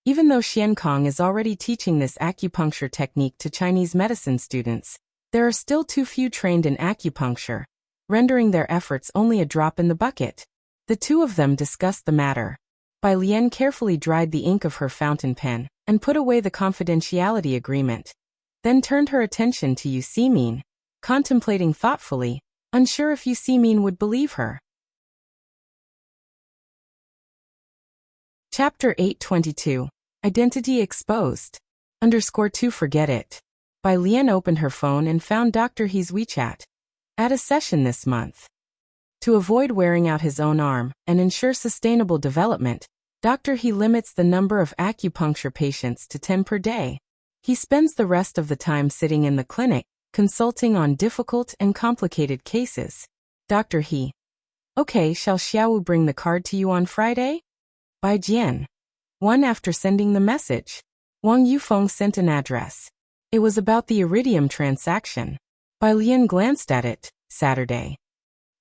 Even though Xiankong is already teaching this acupuncture technique to Chinese medicine students, there are still too few trained in acupuncture, rendering their efforts only a drop in the bucket. The two of them discussed the matter. Bai Lian carefully dried the ink of her fountain pen and put away the confidentiality agreement, then turned her attention to Yu Simin, contemplating thoughtfully, unsure if Yu Simin would believe her. Chapter 822. Identity Exposed. _2 Forget it. Bai Lian opened her phone and found Dr. He's WeChat. At a session this month. To avoid wearing out his own arm and ensure sustainable development, Dr. He limits the number of acupuncture patients to 10 per day. He spends the rest of the time sitting in the clinic, consulting on difficult and complicated cases. Dr. He. Okay, shall Xiaowu bring the card to you on Friday? By Jian. 1. After sending the message, Wang Yufeng sent an address. It was about the iridium transaction. Bai Lian glanced at it. Saturday.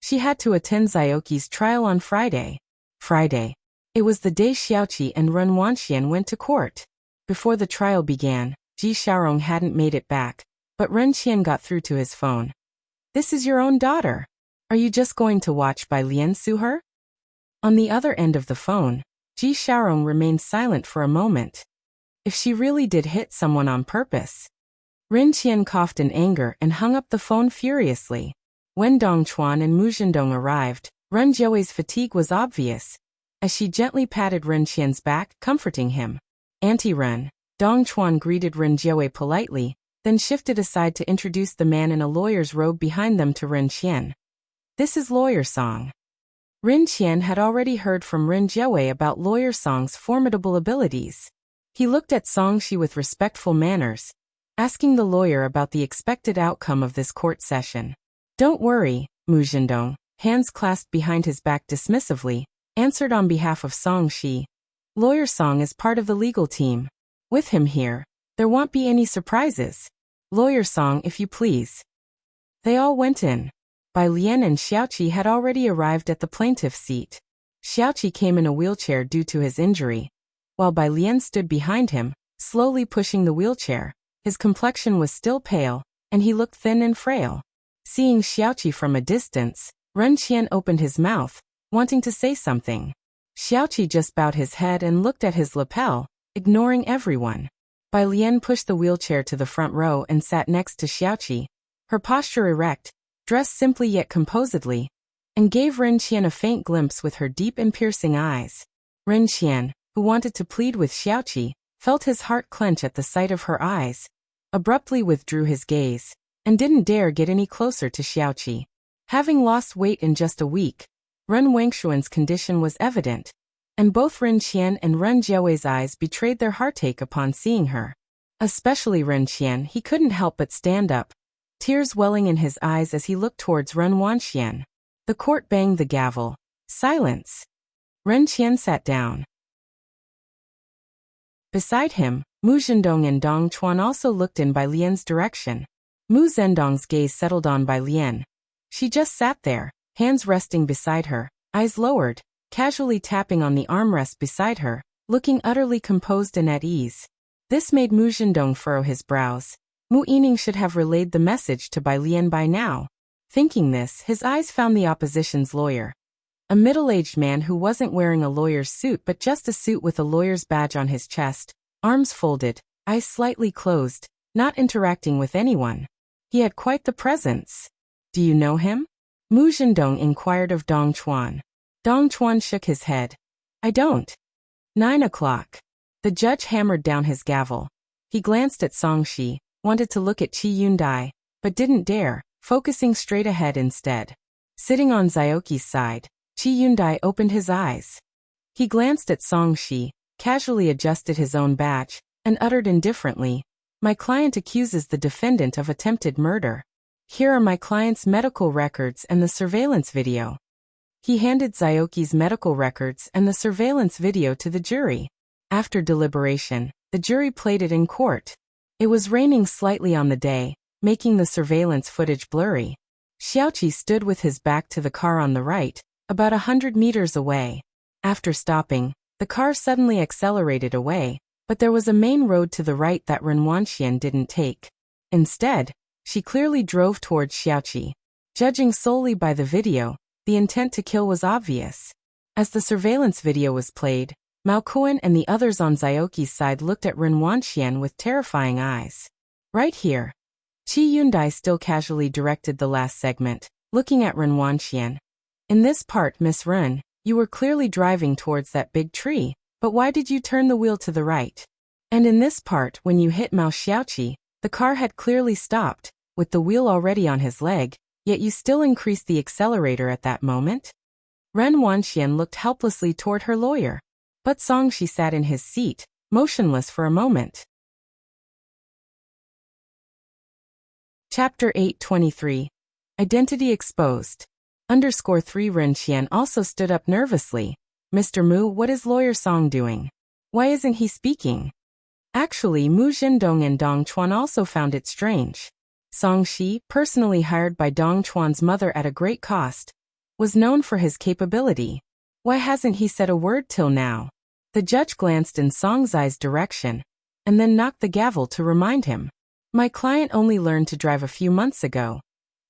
She had to attend Xiaoqi's trial on Friday. Friday. It was the day Xiaoqi and Ren Wanxian went to court. Before the trial began, Ji Xiaorong hadn't made it back, but Ren Qian got through to his phone. This is your own daughter. Are you just going to watch Bai Lian sue her? On the other end of the phone, Ji Xiaorong remained silent for a moment. If she really did hit someone on purpose. Ren Qian coughed in anger and hung up the phone furiously. When Dong Chuan and Mu Zhendong arrived, Ren Jiuwei's fatigue was obvious, as she gently patted Ren Qian's back, comforting him. Auntie Ren. Dong Chuan greeted Ren Jiuwei politely, then shifted aside to introduce the man in a lawyer's robe behind them to Ren Qian. This is Lawyer Song. Ren Qian had already heard from Ren Jiuwei about Lawyer Song's formidable abilities. He looked at Song Shi with respectful manners, asking the lawyer about the expected outcome of this court session. Don't worry, Mu Zhendong, hands clasped behind his back dismissively, answered on behalf of Song Shi. Lawyer Song is part of the legal team. With him here, there won't be any surprises. Lawyer Song, if you please. They all went in. Bai Lian and Xiaoqi had already arrived at the plaintiff's seat. Xiaoqi came in a wheelchair due to his injury, while Bai Lian stood behind him, slowly pushing the wheelchair. His complexion was still pale, and he looked thin and frail. Seeing Xiaoqi from a distance, Ren Qian opened his mouth, wanting to say something. Xiaoqi just bowed his head and looked at his lapel, ignoring everyone. Bai Lian pushed the wheelchair to the front row and sat next to Xiaoqi, her posture erect, dressed simply yet composedly, and gave Ren Qian a faint glimpse with her deep and piercing eyes. Ren Qian, who wanted to plead with Xiaoqi, felt his heart clench at the sight of her eyes, abruptly withdrew his gaze, and didn't dare get any closer to Xiaoqi. Having lost weight in just a week, Ren Wangshuan's condition was evident, and both Ren Qian and Ren Jiuwei's eyes betrayed their heartache upon seeing her. Especially Ren Qian, he couldn't help but stand up, tears welling in his eyes as he looked towards Ren Wanxian. The court banged the gavel. Silence. Ren Qian sat down. Beside him, Mu Zhendong and Dong Chuan also looked in Bai Lian's direction. Mu Zhendong's gaze settled on Bai Lian. She just sat there, hands resting beside her, eyes lowered, casually tapping on the armrest beside her, looking utterly composed and at ease. This made Mu Zhendong furrow his brows. Mu Yining should have relayed the message to Bai Lian by now. Thinking this, his eyes found the opposition's lawyer. A middle-aged man who wasn't wearing a lawyer's suit but just a suit with a lawyer's badge on his chest, arms folded, eyes slightly closed, not interacting with anyone. He had quite the presence. Do you know him? Mu Zhendong inquired of Dong Chuan. Dong Chuan shook his head. I don't. 9 o'clock. The judge hammered down his gavel. He glanced at Song Shi, wanted to look at Qi Yundai, but didn't dare, focusing straight ahead instead. Sitting on Xiaoqi's side, Qi Yundai opened his eyes. He glanced at Song Shi, casually adjusted his own badge, and uttered indifferently, my client accuses the defendant of attempted murder. Here are my client's medical records and the surveillance video. He handed Xiaoqi's medical records and the surveillance video to the jury. After deliberation, the jury played it in court. It was raining slightly on the day, making the surveillance footage blurry. Xiaoqi stood with his back to the car on the right, about 100 meters away. After stopping, the car suddenly accelerated away, but there was a main road to the right that Ren Wanxian didn't take. Instead, she clearly drove towards Xiaoqi. Judging solely by the video, the intent to kill was obvious. As the surveillance video was played, Mao Kuan and the others on Xiaoqi's side looked at Ren Wanxian with terrifying eyes. Right here. Qi Yundai still casually directed the last segment, looking at Ren Wanxian. In this part, Miss Ren, you were clearly driving towards that big tree, but why did you turn the wheel to the right? And in this part, when you hit Mao Xiaoqi, the car had clearly stopped, with the wheel already on his leg, Yet you still increased the accelerator at that moment? Ren Wanxian looked helplessly toward her lawyer. But Songshi sat in his seat, motionless for a moment. Chapter 823. Identity Exposed. _3 Ren Qian also stood up nervously. Mr. Mu, what is Lawyer Song doing? Why isn't he speaking? Actually, Mu Zhendong and Dong Chuan also found it strange. Song Shi, personally hired by Dong Chuan's mother at a great cost, was known for his capability. Why hasn't he said a word till now? The judge glanced in Song Zai's direction, and then knocked the gavel to remind him. My client only learned to drive a few months ago.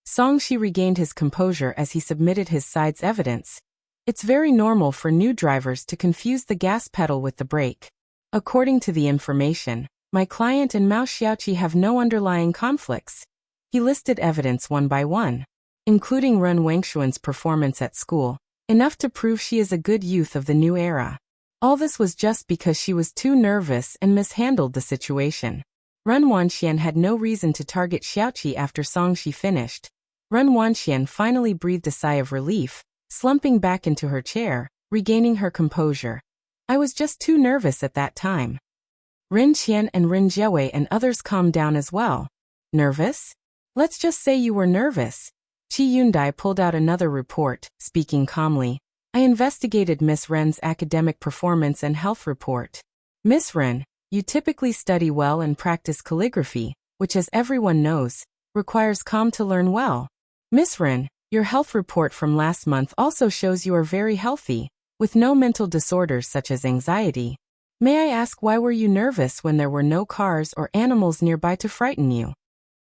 Song Shi regained his composure as he submitted his side's evidence. It's very normal for new drivers to confuse the gas pedal with the brake. According to the information, my client and Mao Xiaoqi have no underlying conflicts. He listed evidence one by one, including Ren Wangshuan's performance at school, enough to prove she is a good youth of the new era. All this was just because she was too nervous and mishandled the situation. Ren Wanxian had no reason to target Xiaoqi after Song Shi finished. Ren Wanxian finally breathed a sigh of relief, slumping back into her chair, regaining her composure. I was just too nervous at that time. Rin Qian and Rin Jiawei and others calmed down as well. Nervous? Let's just say you were nervous. Qi Yundai pulled out another report, speaking calmly. I investigated Miss Ren's academic performance and health report. Miss Ren, you typically study well and practice calligraphy, which as everyone knows, requires calm to learn well. Miss Ren, your health report from last month also shows you are very healthy, with no mental disorders such as anxiety. May I ask why were you nervous when there were no cars or animals nearby to frighten you?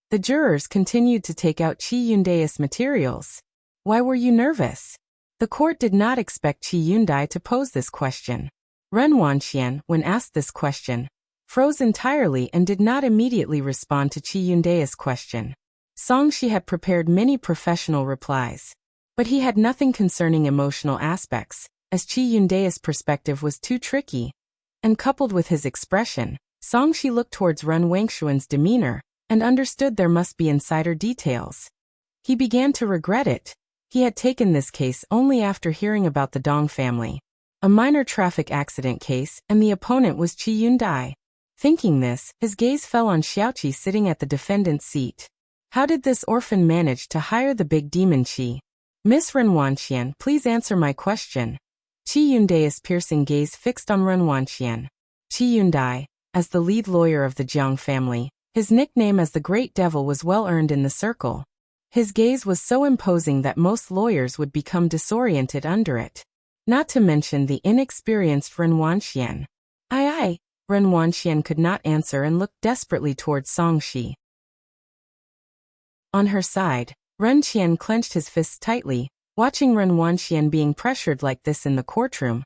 The jurors continued to take out Qi Yundai's materials. Why were you nervous? The court did not expect Qi Yundai to pose this question. Ren Wanxian, when asked this question, froze entirely and did not immediately respond to Qi Yundai's question. Song Shi had prepared many professional replies, but he had nothing concerning emotional aspects, as Qi Yundai's perspective was too tricky. And coupled with his expression, Song Shi looked towards Ren Wangshuan's demeanor, and understood there must be insider details. He began to regret it. He had taken this case only after hearing about the Dong family. A minor traffic accident case, and the opponent was Qi Yundai. Thinking this, his gaze fell on Xiaoqi sitting at the defendant's seat. How did this orphan manage to hire the big demon Qi? Miss Ren Wanxian, please answer my question. Qi Yundai's piercing gaze fixed on Ren Wanxian. Qi Yundai, as the lead lawyer of the Jiang family, his nickname as the Great Devil was well earned in the circle. His gaze was so imposing that most lawyers would become disoriented under it. Not to mention the inexperienced Ren Wanxian. Aye. Ren Wanxian could not answer and looked desperately towards Song Shi. On her side, Ren Qian clenched his fists tightly, watching Ren Wanxian being pressured like this in the courtroom.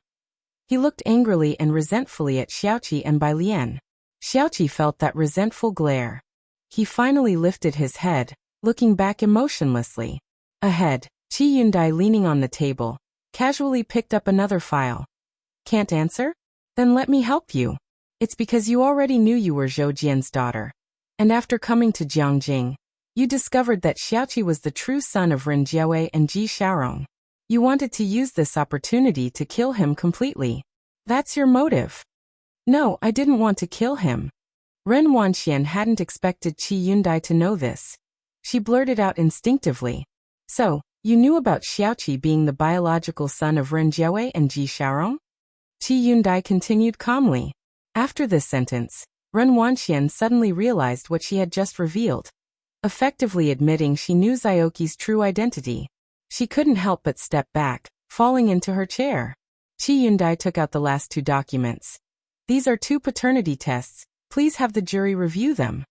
He looked angrily and resentfully at Xiaoqi and Bai Lian. Xiaoqi felt that resentful glare. He finally lifted his head, looking back emotionlessly. Ahead, Qi Yundai, leaning on the table, casually picked up another file. Can't answer? Then let me help you. It's because you already knew you were Zhou Jian's daughter. And after coming to Jiangjing, you discovered that Xiaoqi was the true son of Ren Jiawei and Ji Xiaorong. You wanted to use this opportunity to kill him completely. That's your motive. No, I didn't want to kill him. Ren Wanxian hadn't expected Qi Yundai to know this. She blurted out instinctively. So, you knew about Xiaoqi being the biological son of Ren Jiawei and Ji Xiaorong? Qi Yundai continued calmly. After this sentence, Ren Wanxian suddenly realized what she had just revealed, effectively admitting she knew Xiaoqi's true identity. She couldn't help but step back, falling into her chair. Qi Yundai took out the last two documents. These are 2 paternity tests, please have the jury review them.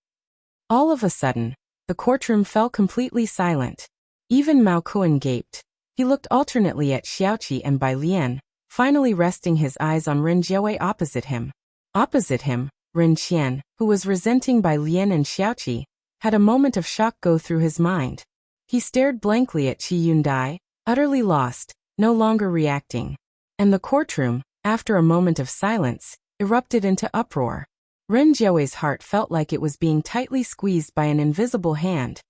All of a sudden, the courtroom fell completely silent. Even Mao Kuan gaped. He looked alternately at Xiaoqi and Bai Lian, finally resting his eyes on Ren Jiawei opposite him. Opposite him, Ren Qian, who was resenting Bai Lian and Xiaoqi, had a moment of shock go through his mind. He stared blankly at Qi Yundai, utterly lost, no longer reacting. And the courtroom, after a moment of silence, erupted into uproar. Ren Jiawei's heart felt like it was being tightly squeezed by an invisible hand.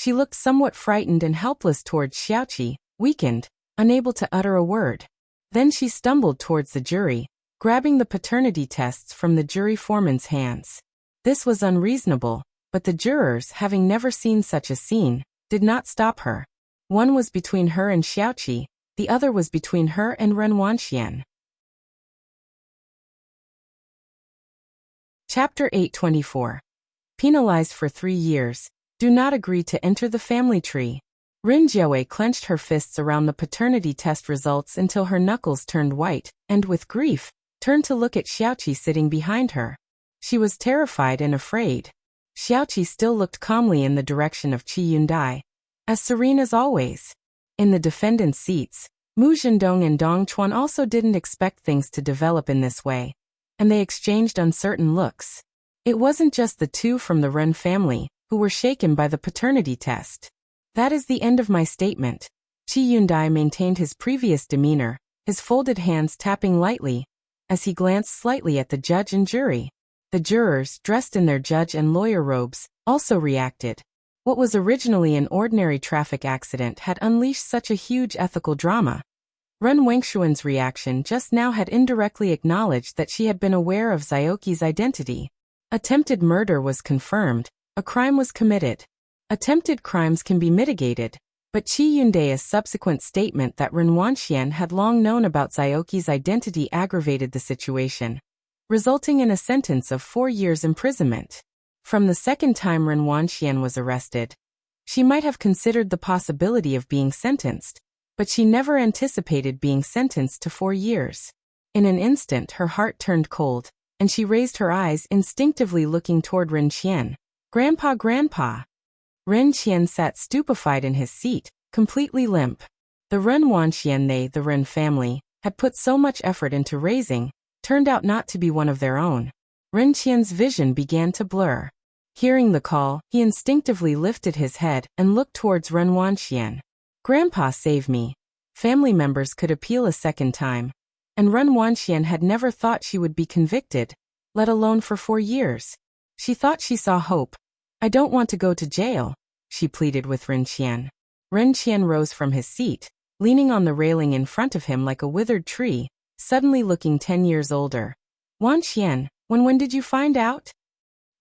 She looked somewhat frightened and helpless towards Xiaoqi, weakened, unable to utter a word. Then she stumbled towards the jury, grabbing the paternity tests from the jury foreman's hands. This was unreasonable, but the jurors, having never seen such a scene, did not stop her. One was between her and Xiaoqi, the other was between her and Ren Wanxian. Chapter 824. Penalized for 3 years. Do not agree to enter the family tree. Rin Jiawei clenched her fists around the paternity test results until her knuckles turned white, and with grief, turned to look at Xiaoqi sitting behind her. She was terrified and afraid. Xiaoqi still looked calmly in the direction of Qi Yundai, as serene as always. In the defendant's seats, Mu Zhendong and Dong Chuan also didn't expect things to develop in this way, and they exchanged uncertain looks. It wasn't just the two from the Ren family who were shaken by the paternity test. That is the end of my statement. Qi Yundai maintained his previous demeanor, his folded hands tapping lightly, as he glanced slightly at the judge and jury. The jurors, dressed in their judge and lawyer robes, also reacted. What was originally an ordinary traffic accident had unleashed such a huge ethical drama. Ren Wengshuan's reaction just now had indirectly acknowledged that she had been aware of Xiaoqi's identity. Attempted murder was confirmed, a crime was committed. Attempted crimes can be mitigated, but Qi Yundai's subsequent statement that Ren Wanxian had long known about Xiaoqi's identity aggravated the situation, resulting in a sentence of 4 years imprisonment. From the second time Ren Wanxian was arrested, she might have considered the possibility of being sentenced, but she never anticipated being sentenced to 4 years. In an instant her heart turned cold, and she raised her eyes instinctively looking toward Ren Qian. Grandpa, Grandpa! Ren Qian sat stupefied in his seat, completely limp. The Ren Wanxian the Ren family, had put so much effort into raising, turned out not to be one of their own. Ren Qian's vision began to blur. Hearing the call, he instinctively lifted his head and looked towards Ren Wanxian. Grandpa, save me. Family members could appeal a second time, and Ren Wanxian had never thought she would be convicted, let alone for 4 years. She thought she saw hope. I don't want to go to jail, she pleaded with Ren Qian. Ren Qian rose from his seat, leaning on the railing in front of him like a withered tree, suddenly looking 10 years older. Wanxian, when did you find out?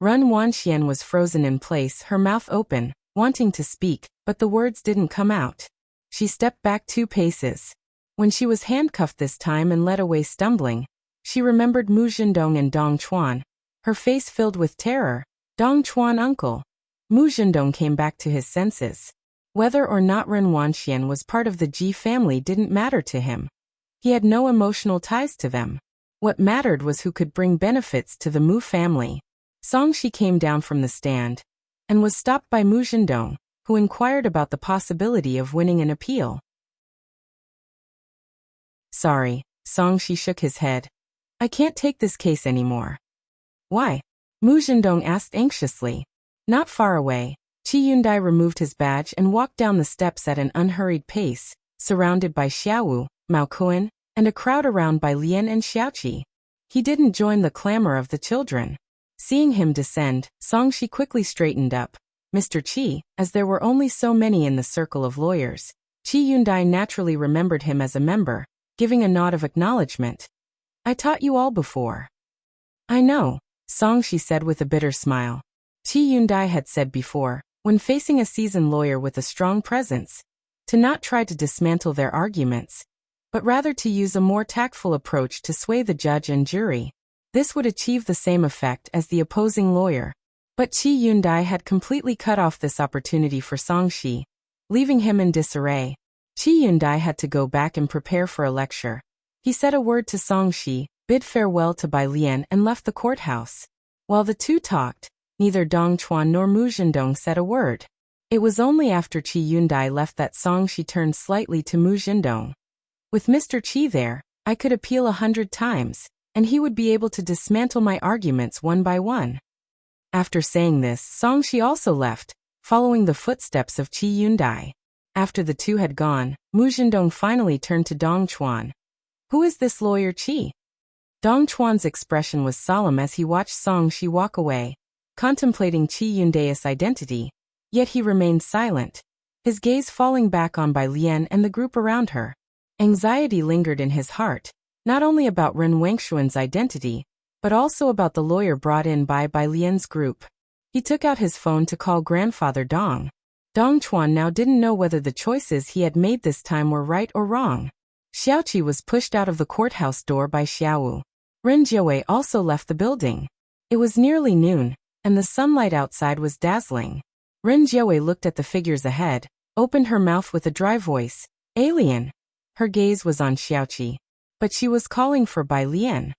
Ren Wanxian was frozen in place, her mouth open, wanting to speak, but the words didn't come out. She stepped back 2 paces. When she was handcuffed this time and led away stumbling, she remembered Mu Zhendong and Dong Chuan. Her face filled with terror. Dong Chuan, uncle. Mu Zhendong came back to his senses. Whether or not Ren Wanxian was part of the Ji family didn't matter to him. He had no emotional ties to them. What mattered was who could bring benefits to the Mu family. Songshi came down from the stand, and was stopped by Mu Zhendong, who inquired about the possibility of winning an appeal. Sorry, Songshi shook his head. I can't take this case anymore. Why? Mu Zhendong asked anxiously. Not far away, Qi Yundai removed his badge and walked down the steps at an unhurried pace, surrounded by Xiaowu, Mao Kuan, and a crowd around by Lian and Xiaoqi. He didn't join the clamor of the children. Seeing him descend, Songshi quickly straightened up. Mr. Qi, as there were only so many in the circle of lawyers, Qi Yundai naturally remembered him as a member, giving a nod of acknowledgement. I taught you all before. I know, Songshi said with a bitter smile. Qi Yundai had said before, when facing a seasoned lawyer with a strong presence, to not try to dismantle their arguments, but rather to use a more tactful approach to sway the judge and jury. This would achieve the same effect as the opposing lawyer. But Qi Yundai had completely cut off this opportunity for Songshi, leaving him in disarray. Qi Yundai had to go back and prepare for a lecture. He said a word to Songshi, bid farewell to Bai Lian and left the courthouse. While the two talked, neither Dong Chuan nor Mu Zhendong said a word. It was only after Qi Yundai left that Songshi turned slightly to Mu Zhendong. With Mr. Qi there, I could appeal 100 times, and he would be able to dismantle my arguments one by one. After saying this, Songshi also left, following the footsteps of Qi Yundai. After the two had gone, Mu Zhendong finally turned to Dong Chuan. Who is this lawyer Qi? Dong Chuan's expression was solemn as he watched Songshi walk away, contemplating Qi Yundai's identity. Yet he remained silent, his gaze falling back on Bai Lian and the group around her. Anxiety lingered in his heart, not only about Ren Wangshuan's identity, but also about the lawyer brought in by Bai Lian's group. He took out his phone to call grandfather Dong. Dong Chuan now didn't know whether the choices he had made this time were right or wrong. Xiaoqi was pushed out of the courthouse door by Xiaowu. Ren Jiawei also left the building. It was nearly noon, and the sunlight outside was dazzling. Ren Jiawei looked at the figures ahead, opened her mouth with a dry voice. Alien. Her gaze was on Xiaoqi. But she was calling for Bai Lian.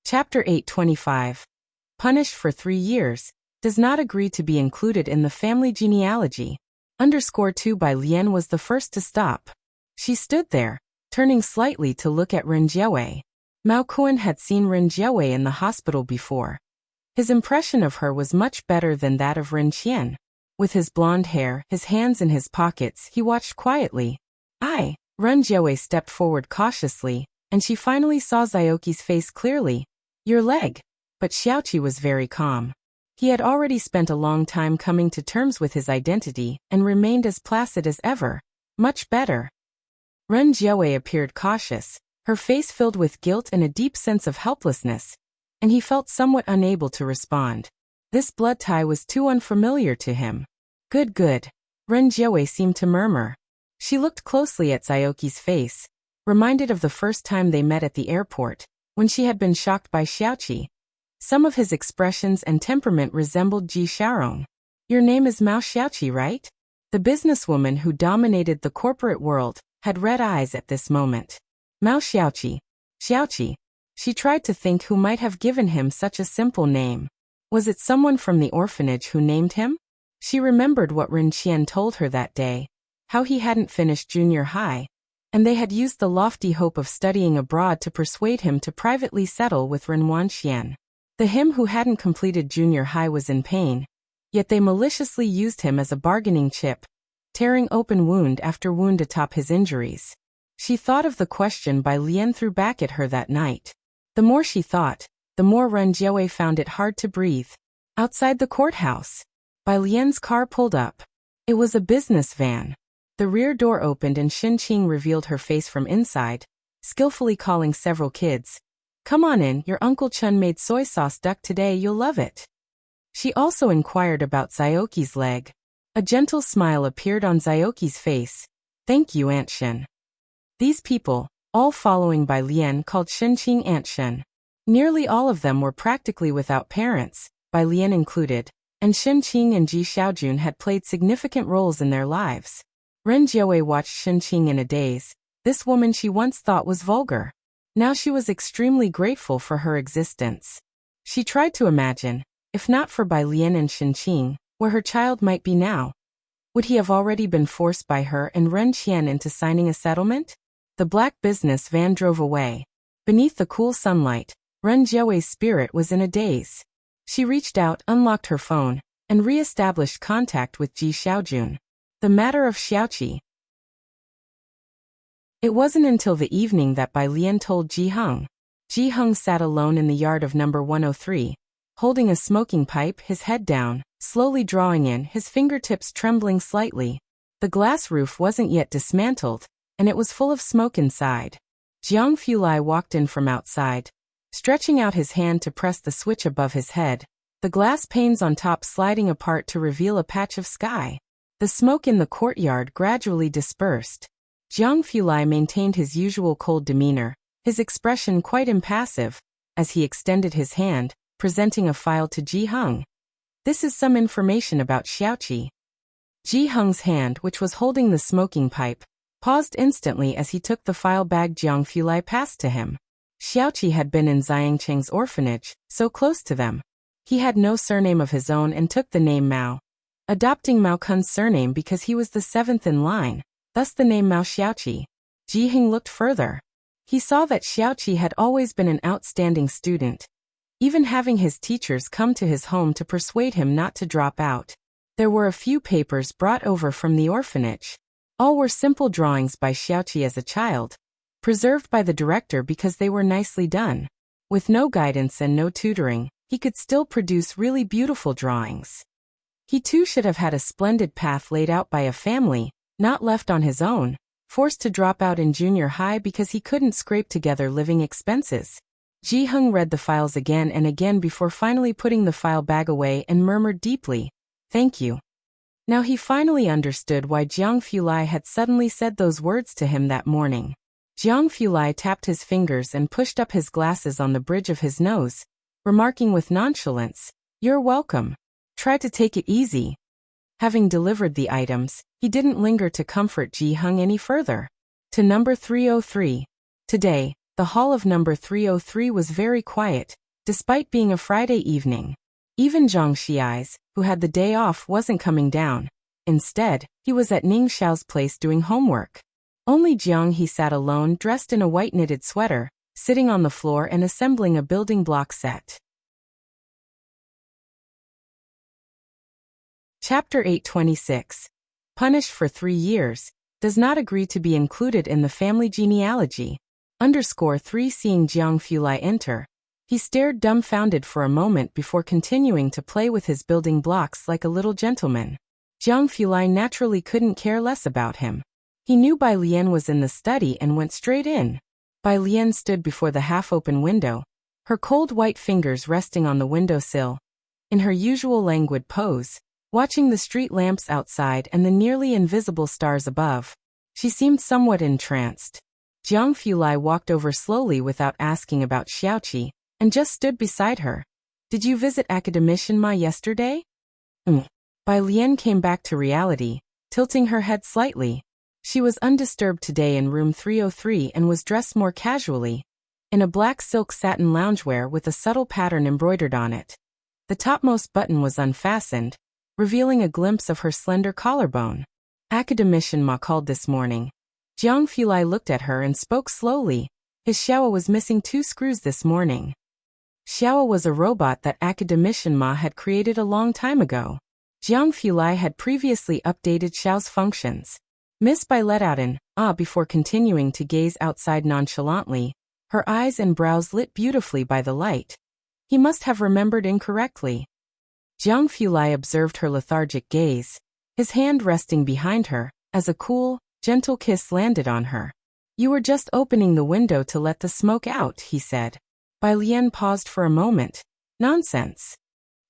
Chapter 825. Punished for 3 years, does not agree to be included in the family genealogy. _2 Bai Lian was the first to stop. She stood there, turning slightly to look at Ren Jiawei. Mao Kuan had seen Ren Jiawei in the hospital before. His impression of her was much better than that of Ren Qian. With his blonde hair, his hands in his pockets, he watched quietly. Ren Jiawei stepped forward cautiously, and she finally saw Xiaoqi's face clearly. Your leg. But Xiaoqi was very calm. He had already spent a long time coming to terms with his identity and remained as placid as ever. Much better. Ren Jiawei appeared cautious, her face filled with guilt and a deep sense of helplessness, and he felt somewhat unable to respond. This blood tie was too unfamiliar to him. Good. Ren Jiawei seemed to murmur. She looked closely at Xiaoqi's face, reminded of the first time they met at the airport, when she had been shocked by Xiaoqi. Some of his expressions and temperament resembled Ji Xiaorong. Your name is Mao Xiaoqi, right? The businesswoman who dominated the corporate world had red eyes at this moment. Mao Xiaoqi. Xiaoqi. She tried to think who might have given him such a simple name. Was it someone from the orphanage who named him? She remembered what Ren Qian told her that day, how he hadn't finished junior high, and they had used the lofty hope of studying abroad to persuade him to privately settle with Ren Wanxian. The him who hadn't completed junior high was in pain, yet they maliciously used him as a bargaining chip, tearing open wound after wound atop his injuries. She thought of the question Bai Lian threw back at her that night. The more she thought, the more Ren Jiawei found it hard to breathe. Outside the courthouse, Bai Lian's car pulled up. It was a business van. The rear door opened and Xin Qing revealed her face from inside, skillfully calling several kids. Come on in, your Uncle Chun made soy sauce duck today, you'll love it. She also inquired about Xiaoqi's leg. A gentle smile appeared on Xiaoqi's face. Thank you, Aunt Shen. These people, all following Bai Lian, called Xin Qing Aunt Shen. Nearly all of them were practically without parents, Bai Lian included, and Xin Qing and Ji Xiaojun had played significant roles in their lives. Ren Jiawei watched Xin Qing in a daze. This woman she once thought was vulgar. Now she was extremely grateful for her existence. She tried to imagine, if not for Bai Lian and Xin Qing, where her child might be now. Would he have already been forced by her and Ren Qian into signing a settlement? The black business van drove away. Beneath the cool sunlight, Ren Jiawei's spirit was in a daze. She reached out, unlocked her phone, and re-established contact with Ji Xiaojun. The matter of Xiaoqi. It wasn't until the evening that Bai Lian told Ji Heng. Ji Heng sat alone in the yard of number 103, holding a smoking pipe, his head down, slowly drawing in, his fingertips trembling slightly. The glass roof wasn't yet dismantled, and it was full of smoke inside. Jiang Fulai walked in from outside, stretching out his hand to press the switch above his head, the glass panes on top sliding apart to reveal a patch of sky. The smoke in the courtyard gradually dispersed. Jiang Fulai maintained his usual cold demeanor, his expression quite impassive, as he extended his hand, presenting a file to Ji Heng. This is some information about Xiaoqi. Ji Heng's hand, which was holding the smoking pipe, paused instantly as he took the file bag Jiang Fulai passed to him. Xiaoqi had been in Xiangcheng's orphanage, so close to them. He had no surname of his own and took the name Mao, adopting Mao Kun's surname because he was the 7th in line, thus the name Mao Xiaoqi. Ji Heng looked further. He saw that Xiaoqi had always been an outstanding student, even having his teachers come to his home to persuade him not to drop out. There were a few papers brought over from the orphanage. All were simple drawings by Xiaoqi as a child, preserved by the director because they were nicely done. With no guidance and no tutoring, he could still produce really beautiful drawings. He too should have had a splendid path laid out by a family, not left on his own, forced to drop out in junior high because he couldn't scrape together living expenses. Ji Hung read the files again and again before finally putting the file bag away and murmured deeply, "Thank you." Now he finally understood why Jiang Fulai had suddenly said those words to him that morning. Jiang Fulai tapped his fingers and pushed up his glasses on the bridge of his nose, remarking with nonchalance, "You're welcome. Try to take it easy." Having delivered the items, he didn't linger to comfort Ji Hung any further. To number 303. Today, the hall of number 303 was very quiet, despite being a Friday evening. Even Zhang Xiai's, who had the day off, wasn't coming down. Instead, he was at Ning Xiao's place doing homework. Only Jiang He sat alone, dressed in a white knitted sweater, sitting on the floor and assembling a building block set. Chapter 826. Punished for 3 years, does not agree to be included in the family genealogy. _3 Seeing Jiang Fulai enter, he stared dumbfounded for a moment before continuing to play with his building blocks like a little gentleman. Jiang Fulai naturally couldn't care less about him. He knew Bai Lian was in the study and went straight in. Bai Lian stood before the half-open window, her cold white fingers resting on the windowsill, in her usual languid pose, watching the street lamps outside and the nearly invisible stars above. She seemed somewhat entranced. Jiang Fulai walked over slowly without asking about Xiaoqi, and just stood beside her. "Did you visit Academician Ma yesterday?" Bai Lian came back to reality, tilting her head slightly. She was undisturbed today in room 303 and was dressed more casually, in a black silk satin loungewear with a subtle pattern embroidered on it. The topmost button was unfastened, revealing a glimpse of her slender collarbone. "Academician Ma called this morning." Jiang Fulai looked at her and spoke slowly. His Xiao was missing 2 screws this morning. Xiao was a robot that Academician Ma had created a long time ago. Jiang Fulai had previously updated Xiao's functions. Miss Bai let out an "ah" before continuing to gaze outside nonchalantly, her eyes and brows lit beautifully by the light. He must have remembered incorrectly. Jiang Fulai observed her lethargic gaze, his hand resting behind her, as a cool, gentle kiss landed on her. "You were just opening the window to let the smoke out," he said. Bai Lian paused for a moment. "Nonsense."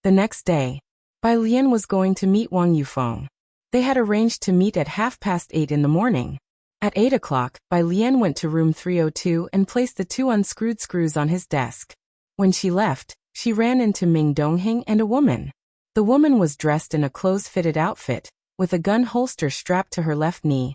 The next day, Bai Lian was going to meet Wang Yufeng. They had arranged to meet at 8:30 in the morning. At 8 o'clock, Bai Lian went to room 302 and placed the 2 unscrewed screws on his desk. When she left, she ran into Ming Dongheng and a woman. The woman was dressed in a clothes-fitted outfit, with a gun holster strapped to her left knee.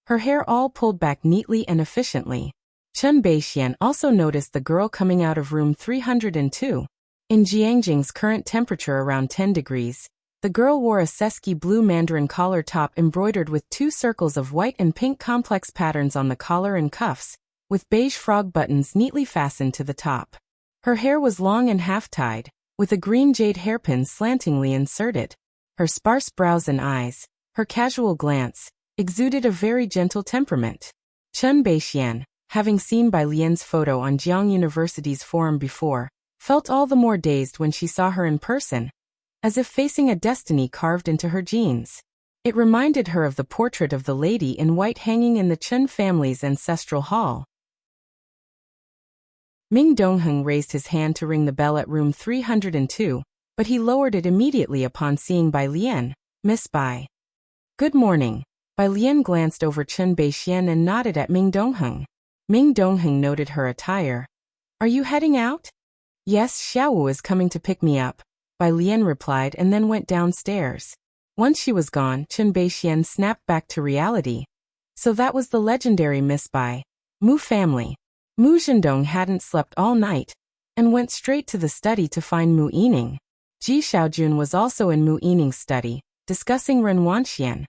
Her hair all pulled back neatly and efficiently. Chen Beixian also noticed the girl coming out of room 302. In Jiangjing's current temperature around 10 degrees, the girl wore a sesky blue mandarin collar top embroidered with 2 circles of white and pink complex patterns on the collar and cuffs, with beige frog buttons neatly fastened to the top. Her hair was long and half-tied, with a green jade hairpin slantingly inserted. Her sparse brows and eyes, her casual glance, exuded a very gentle temperament. Chen Beixian, having seen Bai Lian's photo on Jiang University's forum before, felt all the more dazed when she saw her in person, as if facing a destiny carved into her genes. It reminded her of the portrait of the lady in white hanging in the Chen family's ancestral hall. Ming Dongheng raised his hand to ring the bell at room 302, but he lowered it immediately upon seeing Bai Lian. "Miss Bai." "Good morning." Bai Lian glanced over Chen Beixian and nodded at Ming Dongheng. Ming Dongheng noted her attire. "Are you heading out?" "Yes, Xiaowu is coming to pick me up," Bai Lian replied and then went downstairs. Once she was gone, Chen Beixian snapped back to reality. So that was the legendary Miss Bai. Mu family. Mu Zhendong hadn't slept all night, and went straight to the study to find Mu Yining. Ji Xiaojun was also in Mu Yining's study, discussing Ren Wanxian.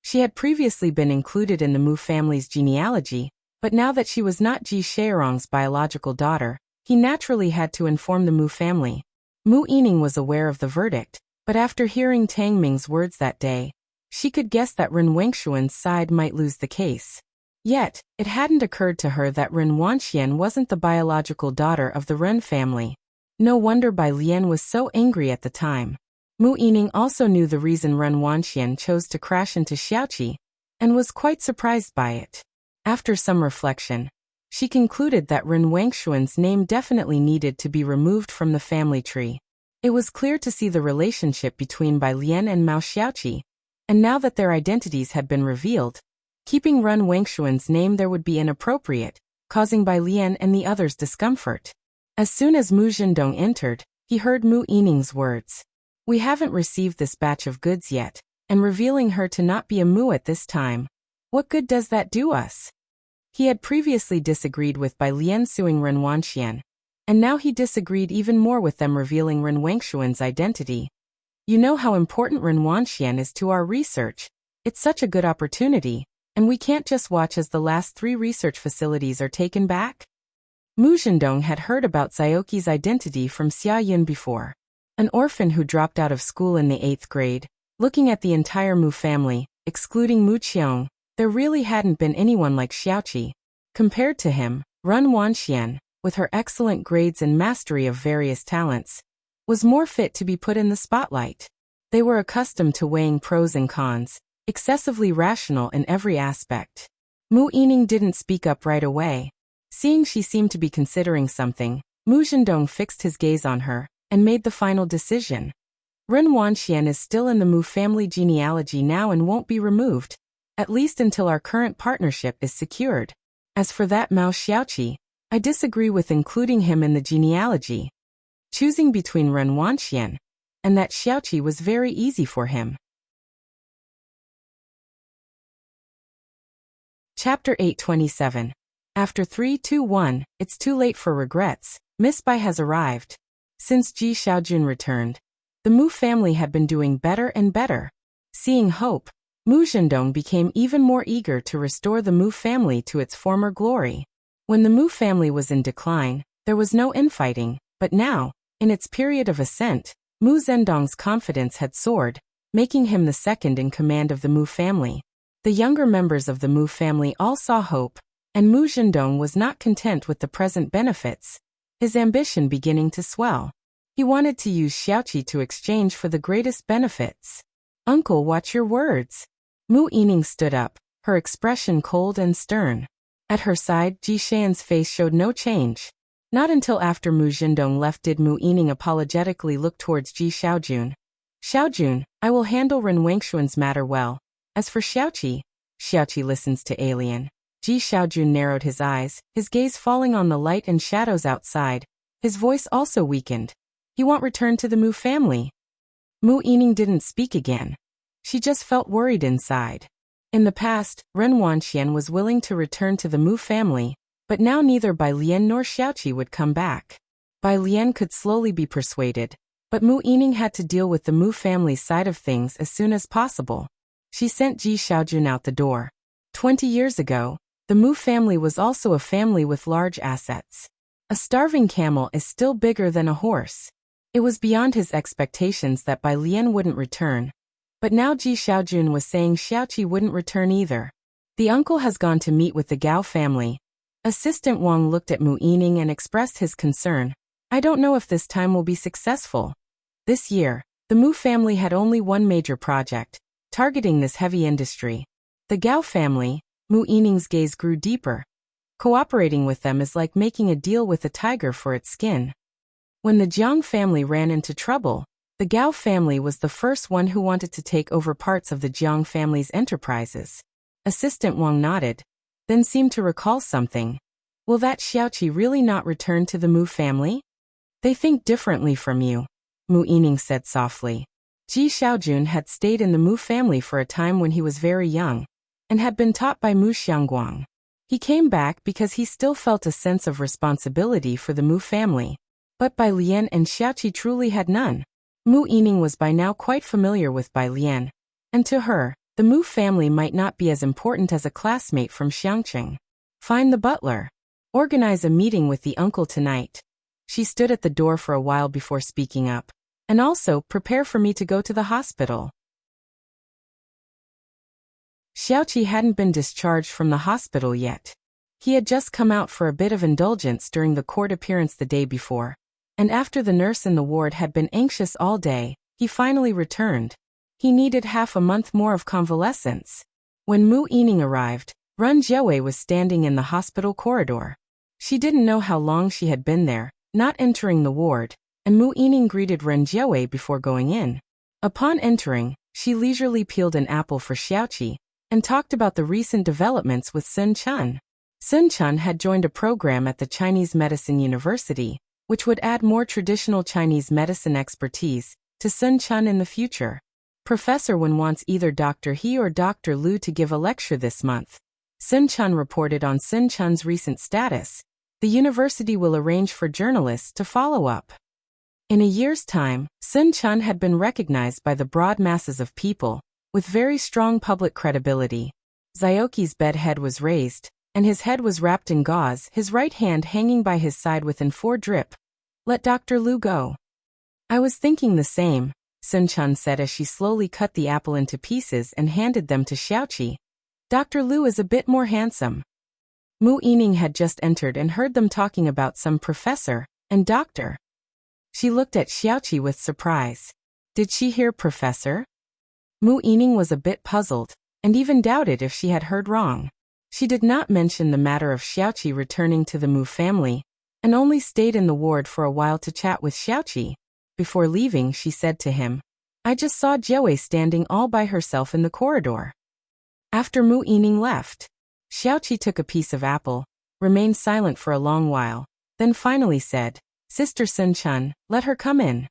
She had previously been included in the Mu family's genealogy, but now that she was not Ji Shaorong's biological daughter, he naturally had to inform the Mu family. Mu Yining was aware of the verdict, but after hearing Tang Ming's words that day, she could guess that Ren Wengshuan's side might lose the case. Yet, it hadn't occurred to her that Ren Wanxian wasn't the biological daughter of the Ren family. No wonder Bai Lian was so angry at the time. Mu Yining also knew the reason Ren Wanxian chose to crash into Xiaoqi, and was quite surprised by it. After some reflection, she concluded that Ren Wangshuan's name definitely needed to be removed from the family tree. It was clear to see the relationship between Bai Lian and Mao Xiaoqi, and now that their identities had been revealed, keeping Ren Wangshuan's name there would be inappropriate, causing Bai Lian and the others discomfort. As soon as Mu Zhendong entered, he heard Mu Yining's words. We haven't received this batch of goods yet, and revealing her to not be a Mu at this time. What good does that do us? He had previously disagreed with Bai Lian suing Ren Wanxian, and now he disagreed even more with them revealing Ren Wangshuan's identity. You know how important Ren Wanxian is to our research. It's such a good opportunity, and we can't just watch as the last 3 research facilities are taken back. Mu Zhendong had heard about Xiaoqi's identity from Xia Yun before. An orphan who dropped out of school in the 8th grade, looking at the entire Mu family, excluding Mu Qiong, there really hadn't been anyone like Xiaoqi. Compared to him, Ren Wanxian, with her excellent grades and mastery of various talents, was more fit to be put in the spotlight. They were accustomed to weighing pros and cons, excessively rational in every aspect. Mu Yining didn't speak up right away. Seeing she seemed to be considering something, Mu Zhendong fixed his gaze on her, and made the final decision. Ren Wanxian is still in the Mu family genealogy now and won't be removed, at least until our current partnership is secured. As for that Mao Xiaoqi, I disagree with including him in the genealogy. Choosing between Ren Wanxian and that Xiaoqi was very easy for him. Chapter 827. After 3, 2, 1, it's too late for regrets. Miss Bai has arrived. Since Ji Xiaojun returned, the Mu family had been doing better and better. Seeing hope, Mu Zhendong became even more eager to restore the Mu family to its former glory. When the Mu family was in decline, there was no infighting, but now, in its period of ascent, Mu Zhendong's confidence had soared, making him the second in command of the Mu family. The younger members of the Mu family all saw hope, and Mu Zhendong was not content with the present benefits, his ambition beginning to swell. He wanted to use Xiaoqi to exchange for the greatest benefits. Uncle, watch your words. Mu Yining stood up, her expression cold and stern. At her side, Ji Xian's face showed no change. Not until after Mu Zhendong left did Mu Yining apologetically look towards Ji Xiaojun. Xiaojun, I will handle Ren Wangshuan's matter well. As for Xiaoqi listens to alien. Ji Xiaojun narrowed his eyes, his gaze falling on the light and shadows outside. His voice also weakened. He won't return to the Mu family. Mu Yining didn't speak again. She just felt worried inside. In the past, Ren Wanxian was willing to return to the Mu family, but now neither Bai Lian nor Xiaoqi would come back. Bai Lian could slowly be persuaded, but Mu Yining had to deal with the Mu family's side of things as soon as possible. She sent Ji Xiaojun out the door. 20 years ago, the Mu family was also a family with large assets. A starving camel is still bigger than a horse. It was beyond his expectations that Bai Lian wouldn't return. But now Ji Xiaojun was saying Xiaoqi wouldn't return either. The uncle has gone to meet with the Gao family. Assistant Wang looked at Mu Yining and expressed his concern. I don't know if this time will be successful. This year, the Mu family had only one major project, targeting this heavy industry. The Gao family, Mu Yining's gaze grew deeper. Cooperating with them is like making a deal with a tiger for its skin. When the Jiang family ran into trouble, the Gao family was the first one who wanted to take over parts of the Jiang family's enterprises. Assistant Wang nodded, then seemed to recall something. Will that Xiaoqi really not return to the Mu family? They think differently from you, Mu Yining said softly. Ji Xiaojun had stayed in the Mu family for a time when he was very young, and had been taught by Mu Xiangguang. He came back because he still felt a sense of responsibility for the Mu family. But Bai Lian and Xiaoqi truly had none. Mu Yining was by now quite familiar with Bai Lian, and to her, the Mu family might not be as important as a classmate from Xiangqing. Find the butler. Organize a meeting with the uncle tonight. She stood at the door for a while before speaking up. And also, prepare for me to go to the hospital. Xiaoqi hadn't been discharged from the hospital yet. He had just come out for a bit of indulgence during the court appearance the day before. and after the nurse in the ward had been anxious all day, he finally returned. He needed half a month more of convalescence. When Mu Yining arrived, Ren Jiawei was standing in the hospital corridor. She didn't know how long she had been there, not entering the ward, and Mu Yining greeted Ren Jiawei before going in. Upon entering, she leisurely peeled an apple for Xiaoqi and talked about the recent developments with Sun Chun. Sun Chun had joined a program at the Chinese Medicine University, which would add more traditional Chinese medicine expertise to Sun Chun in the future. Professor Wen wants either Dr. He or Dr. Lu to give a lecture this month. Sun Chun reported on Sun Chun's recent status. The university will arrange for journalists to follow up. In a year's time, Sun Chun had been recognized by the broad masses of people, with very strong public credibility. Xiaoqi's bed head was raised, and his head was wrapped in gauze, his right hand hanging by his side within 4 drip. Let Dr. Lu go. I was thinking the same, Sun Chun said as she slowly cut the apple into pieces and handed them to Xiaoqi. Dr. Lu is a bit more handsome. Mu Yining had just entered and heard them talking about some professor and doctor. She looked at Xiaoqi with surprise. Did she hear professor? Mu Yining was a bit puzzled, and even doubted if she had heard wrong. She did not mention the matter of Xiaoqi returning to the Mu family, and only stayed in the ward for a while to chat with Xiaoqi. Before leaving, she said to him, I just saw Jiawei standing all by herself in the corridor. After Mu Yining left, Xiaoqi took a piece of apple, remained silent for a long while, then finally said, Sister Sun Chun, let her come in.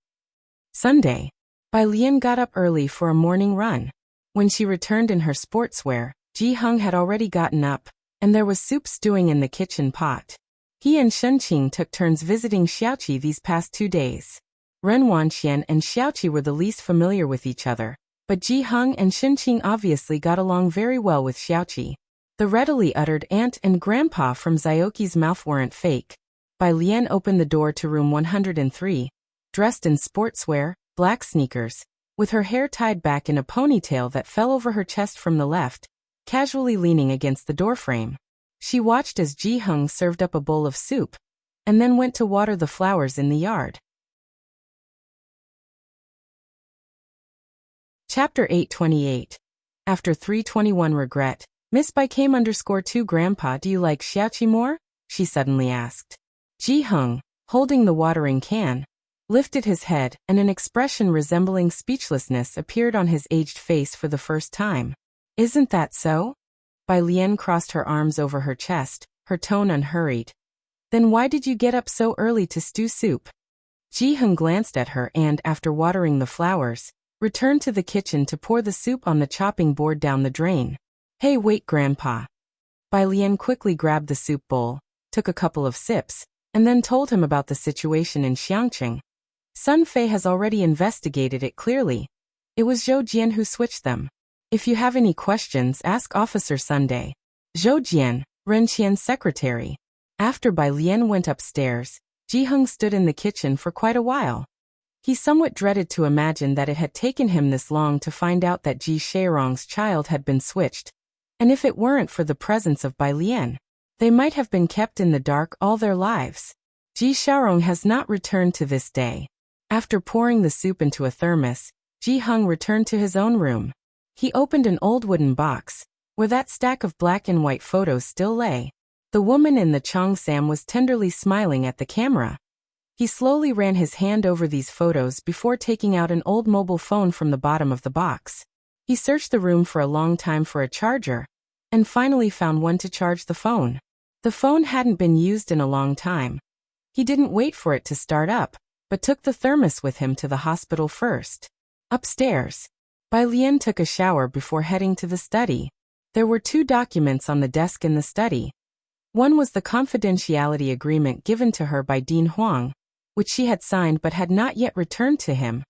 Sunday. Bai Lian got up early for a morning run. When she returned in her sportswear, Ji Heng had already gotten up, and there was soup stewing in the kitchen pot. He and Shenqing took turns visiting Xiaoqi these past 2 days. Ren Wanqian and Xiaoqi were the least familiar with each other, but Ji Heng and Shenqing obviously got along very well with Xiaoqi. The readily uttered aunt and grandpa from Xiaoqi's mouth weren't fake. Bai Lian opened the door to room 103, dressed in sportswear, black sneakers, with her hair tied back in a ponytail that fell over her chest from the left, casually leaning against the doorframe. She watched as Ji Heng served up a bowl of soup, and then went to water the flowers in the yard. Chapter 828. After 321 regret, Miss Bai came _2 Grandpa, do you like Xiaoqi more? She suddenly asked. Ji Heng, holding the watering can, lifted his head, and an expression resembling speechlessness appeared on his aged face for the first time. Isn't that so? Bai Lian crossed her arms over her chest, her tone unhurried. Then why did you get up so early to stew soup? Ji Heng glanced at her and, after watering the flowers, returned to the kitchen to pour the soup on the chopping board down the drain. Hey, wait, Grandpa. Bai Lian quickly grabbed the soup bowl, took a couple of sips, and then told him about the situation in Xiangqing. Sun Fei has already investigated it clearly. It was Zhou Jian who switched them. If you have any questions, ask Officer Sunday. Zhou Jian, Ren Qian's secretary. After Bai Lian went upstairs, Ji Heng stood in the kitchen for quite a while. He somewhat dreaded to imagine that it had taken him this long to find out that Ji Shairong's child had been switched, and if it weren't for the presence of Bai Lian, they might have been kept in the dark all their lives. Ji Shairong has not returned to this day. After pouring the soup into a thermos, Ji Heng returned to his own room. He opened an old wooden box, where that stack of black and white photos still lay. The woman in the cheongsam was tenderly smiling at the camera. He slowly ran his hand over these photos before taking out an old mobile phone from the bottom of the box. He searched the room for a long time for a charger, and finally found one to charge the phone. The phone hadn't been used in a long time. He didn't wait for it to start up, but took the thermos with him to the hospital first. Upstairs, Bai Lian took a shower before heading to the study. There were 2 documents on the desk in the study. One was the confidentiality agreement given to her by Dean Huang, which she had signed but had not yet returned to him,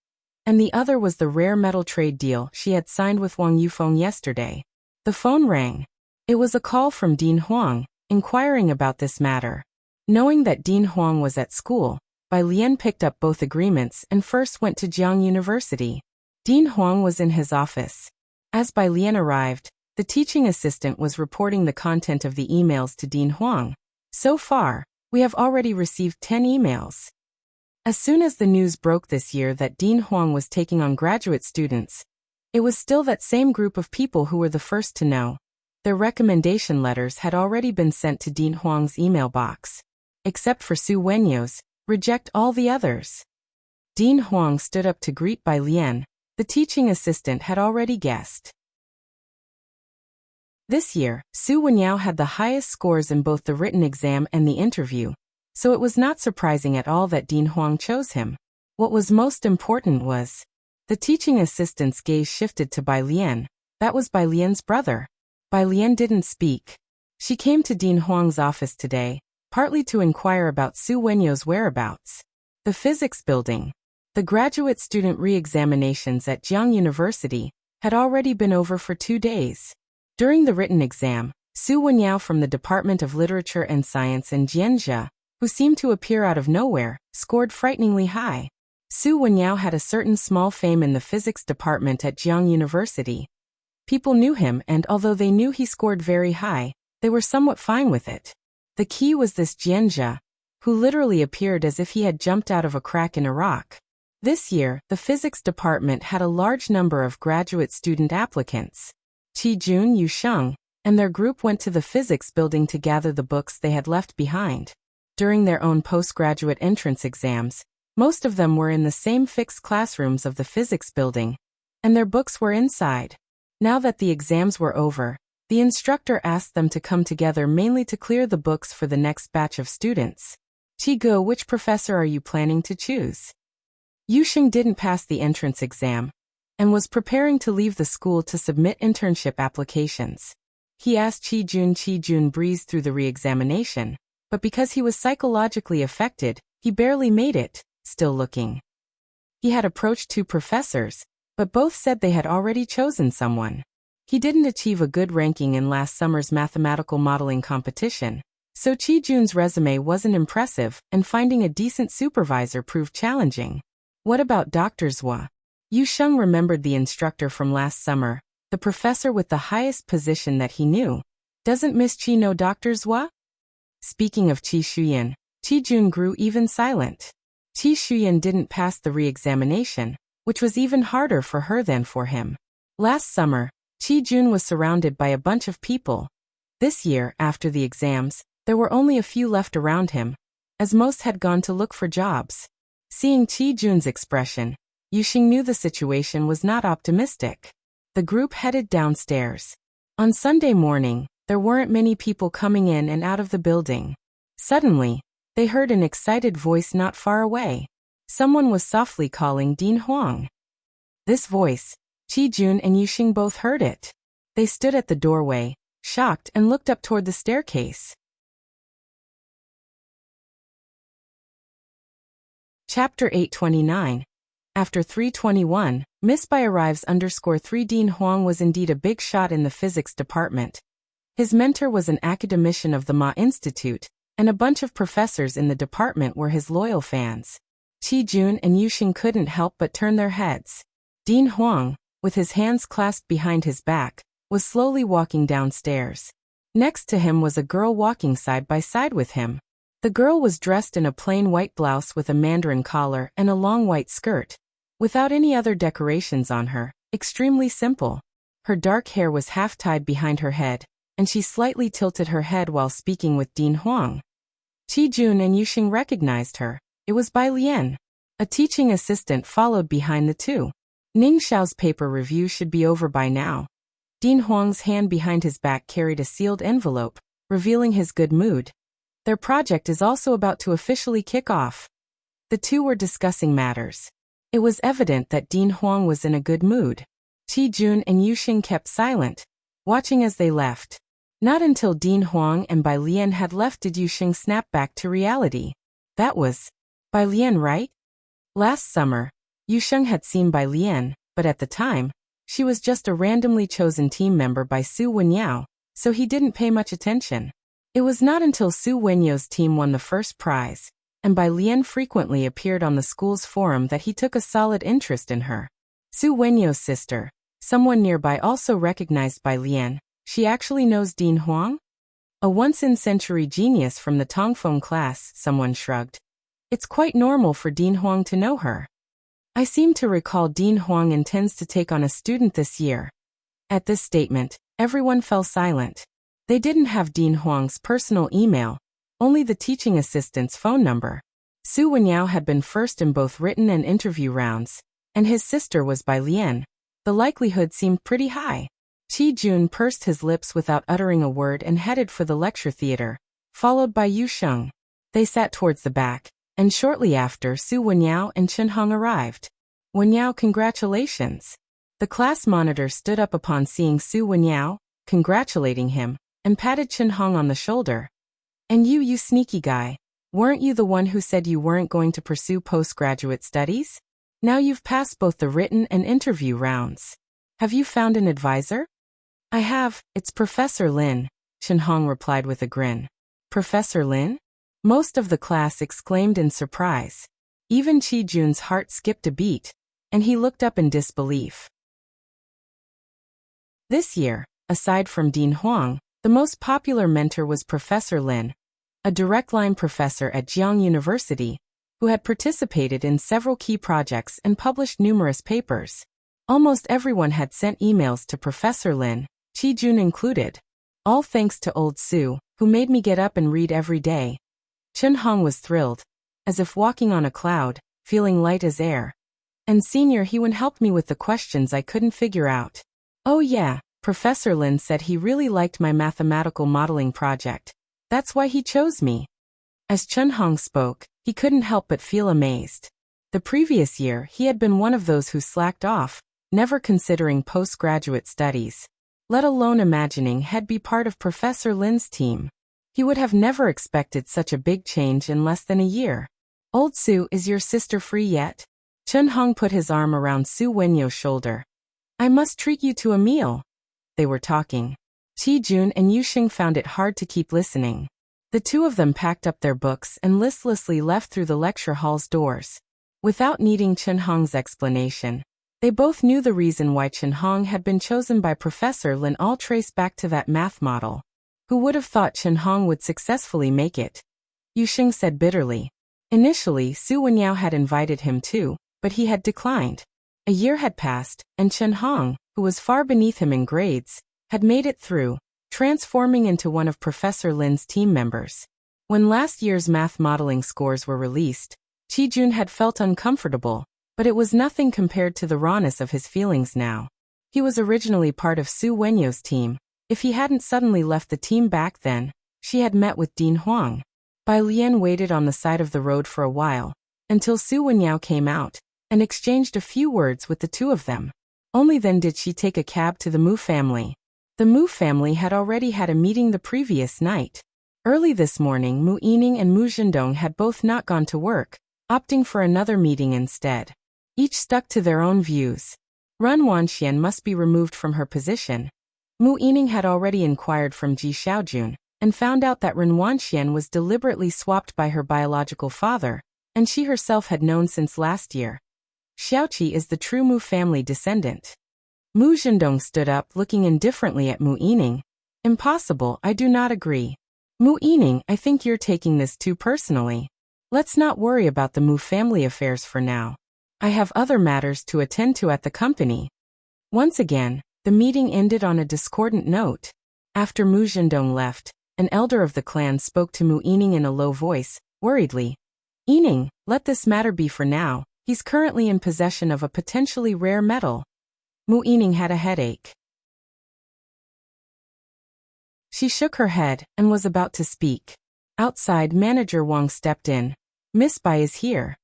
and the other was the rare metal trade deal she had signed with Wang Yufeng yesterday. The phone rang. It was a call from Dean Huang, inquiring about this matter. Knowing that Dean Huang was at school, Bai Lian picked up both agreements and first went to Jiang University. Dean Huang was in his office. As Bai Lian arrived, the teaching assistant was reporting the content of the emails to Dean Huang. So far, we have already received 10 emails. As soon as the news broke this year that Dean Huang was taking on graduate students, it was still that same group of people who were the first to know. Their recommendation letters had already been sent to Dean Huang's email box. Except for Su Wenyo's, reject all the others. Dean Huang stood up to greet Bai Lian. The teaching assistant had already guessed. This year, Su Wenyao had the highest scores in both the written exam and the interview, so it was not surprising at all that Dean Huang chose him. What was most important was, the teaching assistant's gaze shifted to Bai Lian. That was Bai Lian's brother. Bai Lian didn't speak. She came to Dean Huang's office today, partly to inquire about Su Wenyo's whereabouts. The physics building. The graduate student re-examinations at Jiang University had already been over for 2 days. During the written exam, Su Wenyao from the Department of Literature and Science in Jianzhe, who seemed to appear out of nowhere, scored frighteningly high. Su Wenyao had a certain small fame in the physics department at Jiang University. People knew him, and although they knew he scored very high, they were somewhat fine with it. The key was this Jianzhe, who literally appeared as if he had jumped out of a crack in a rock. This year, the physics department had a large number of graduate student applicants. Qi Jun, Yu Sheng, and their group went to the physics building to gather the books they had left behind. During their own postgraduate entrance exams, most of them were in the same fixed classrooms of the physics building, and their books were inside. Now that the exams were over, the instructor asked them to come together mainly to clear the books for the next batch of students. Qi Go, which professor are you planning to choose? Yu Sheng didn't pass the entrance exam, and was preparing to leave the school to submit internship applications. He asked Qi Jun. Qi Jun breezed through the re-examination, but because he was psychologically affected, he barely made it, still looking. He had approached 2 professors, but both said they had already chosen someone. He didn't achieve a good ranking in last summer's mathematical modeling competition, so Qi Jun's resume wasn't impressive, and finding a decent supervisor proved challenging. What about Dr. Zhua? Yu Sheng remembered the instructor from last summer, the professor with the highest position that he knew. Doesn't Miss Qi know Dr. Zhua? Speaking of Qi Shuyan, Qi Jun grew even silent. Qi Shuyan didn't pass the re-examination, which was even harder for her than for him. Last summer, Qi Jun was surrounded by a bunch of people. This year, after the exams, there were only a few left around him, as most had gone to look for jobs. Seeing Qi Jun's expression, Yu Xing knew the situation was not optimistic. The group headed downstairs. On Sunday morning, there weren't many people coming in and out of the building. Suddenly, they heard an excited voice not far away. Someone was softly calling Dean Huang. This voice, Qi Jun and Yu Xing both heard it. They stood at the doorway, shocked, and looked up toward the staircase. Chapter 829. After 321, Miss Bai arrives _3 Dean Huang was indeed a big shot in the physics department. His mentor was an academician of the Ma Institute, and a bunch of professors in the department were his loyal fans. Qi Jun and Yu Xing couldn't help but turn their heads. Dean Huang, with his hands clasped behind his back, was slowly walking downstairs. Next to him was a girl walking side by side with him. The girl was dressed in a plain white blouse with a mandarin collar and a long white skirt, without any other decorations on her, extremely simple. Her dark hair was half tied behind her head, and she slightly tilted her head while speaking with Dean Huang. Qi Jun and Yu Xing recognized her. It was Bai Lian. A teaching assistant followed behind the two. Ning Xiao's paper review should be over by now. Dean Huang's hand behind his back carried a sealed envelope, revealing his good mood. Their project is also about to officially kick off. The two were discussing matters. It was evident that Dean Huang was in a good mood. Qi Jun and Yu Xing kept silent, watching as they left. Not until Dean Huang and Bai Lian had left did Yu Xing snap back to reality. That was Bai Lian, right? Last summer, Yu Sheng had seen Bai Lian, but at the time, she was just a randomly chosen team member by Su Wenyao, so he didn't pay much attention. It was not until Su Wenyo's team won the first prize, and Bai Lian frequently appeared on the school's forum that he took a solid interest in her. Su Wenyo's sister, someone nearby, also recognized Bai Lian. She actually knows Dean Huang? A once-in-century genius from the Tongfeng class, someone shrugged. It's quite normal for Dean Huang to know her. I seem to recall Dean Huang intends to take on a student this year. At this statement, everyone fell silent. They didn't have Dean Huang's personal email, only the teaching assistant's phone number. Su Wenyao had been first in both written and interview rounds, and his sister was by Lian. The likelihood seemed pretty high. Qi Jun pursed his lips without uttering a word and headed for the lecture theater, followed by Yu Sheng. They sat towards the back, and shortly after Su Wenyao and Chen Hong arrived. Wenyao, congratulations. The class monitor stood up upon seeing Su Wenyao, congratulating him, and patted Chen Hong on the shoulder. And you sneaky guy, weren't you the one who said you weren't going to pursue postgraduate studies? Now you've passed both the written and interview rounds. Have you found an advisor? I have, it's Professor Lin, Chen Hong replied with a grin. Professor Lin? Most of the class exclaimed in surprise. Even Qi Jun's heart skipped a beat, and he looked up in disbelief. This year, aside from Dean Huang, the most popular mentor was Professor Lin, a direct-line professor at Jiang University, who had participated in several key projects and published numerous papers. Almost everyone had sent emails to Professor Lin, Qi Jun included. All thanks to old Su, who made me get up and read every day. Chen Hong was thrilled, as if walking on a cloud, feeling light as air. And Senior Hewen helped me with the questions I couldn't figure out. Oh yeah, Professor Lin said he really liked my mathematical modeling project. That's why he chose me. As Chen Hong spoke, he couldn't help but feel amazed. The previous year, he had been one of those who slacked off, never considering postgraduate studies, let alone imagining he'd be part of Professor Lin's team. He would have never expected such a big change in less than a year. Old Su, is your sister free yet? Chen Hong put his arm around Su Wenyao's shoulder. I must treat you to a meal. They were talking. Qi Jun and Yu Xing found it hard to keep listening. The two of them packed up their books and listlessly left through the lecture hall's doors. Without needing Chen Hong's explanation, they both knew the reason why Chen Hong had been chosen by Professor Lin all traced back to that math model. Who would have thought Chen Hong would successfully make it? Yu Xing said bitterly. Initially, Su Wenyao had invited him too, but he had declined. A year had passed, and Chen Hong, who was far beneath him in grades, had made it through, transforming into one of Professor Lin's team members. When last year's math modeling scores were released, Qi Jun had felt uncomfortable, but it was nothing compared to the rawness of his feelings now. He was originally part of Su Wenyao's team. If he hadn't suddenly left the team back then, she had met with Dean Huang. Bai Lian waited on the side of the road for a while, until Su Wenyao came out, and exchanged a few words with the two of them. Only then did she take a cab to the Mu family. The Mu family had already had a meeting the previous night. Early this morning, Mu Yining and Mu Zhendong had both not gone to work, opting for another meeting instead. Each stuck to their own views. Ren Wanxian must be removed from her position. Mu Yining had already inquired from Ji Xiaojun, and found out that Ren Wanxian was deliberately swapped by her biological father, and she herself had known since last year. Xiaoqi is the true Mu family descendant. Mu Zhendong stood up, looking indifferently at Mu Yining. Impossible, I do not agree. Mu Yining, I think you're taking this too personally. Let's not worry about the Mu family affairs for now. I have other matters to attend to at the company. Once again, the meeting ended on a discordant note. After Mu Zhendong left, an elder of the clan spoke to Mu Yining in a low voice, worriedly. Yining, let this matter be for now. He's currently in possession of a potentially rare metal. Mu Yining had a headache. She shook her head and was about to speak. Outside, Manager Wang stepped in. Miss Bai is here.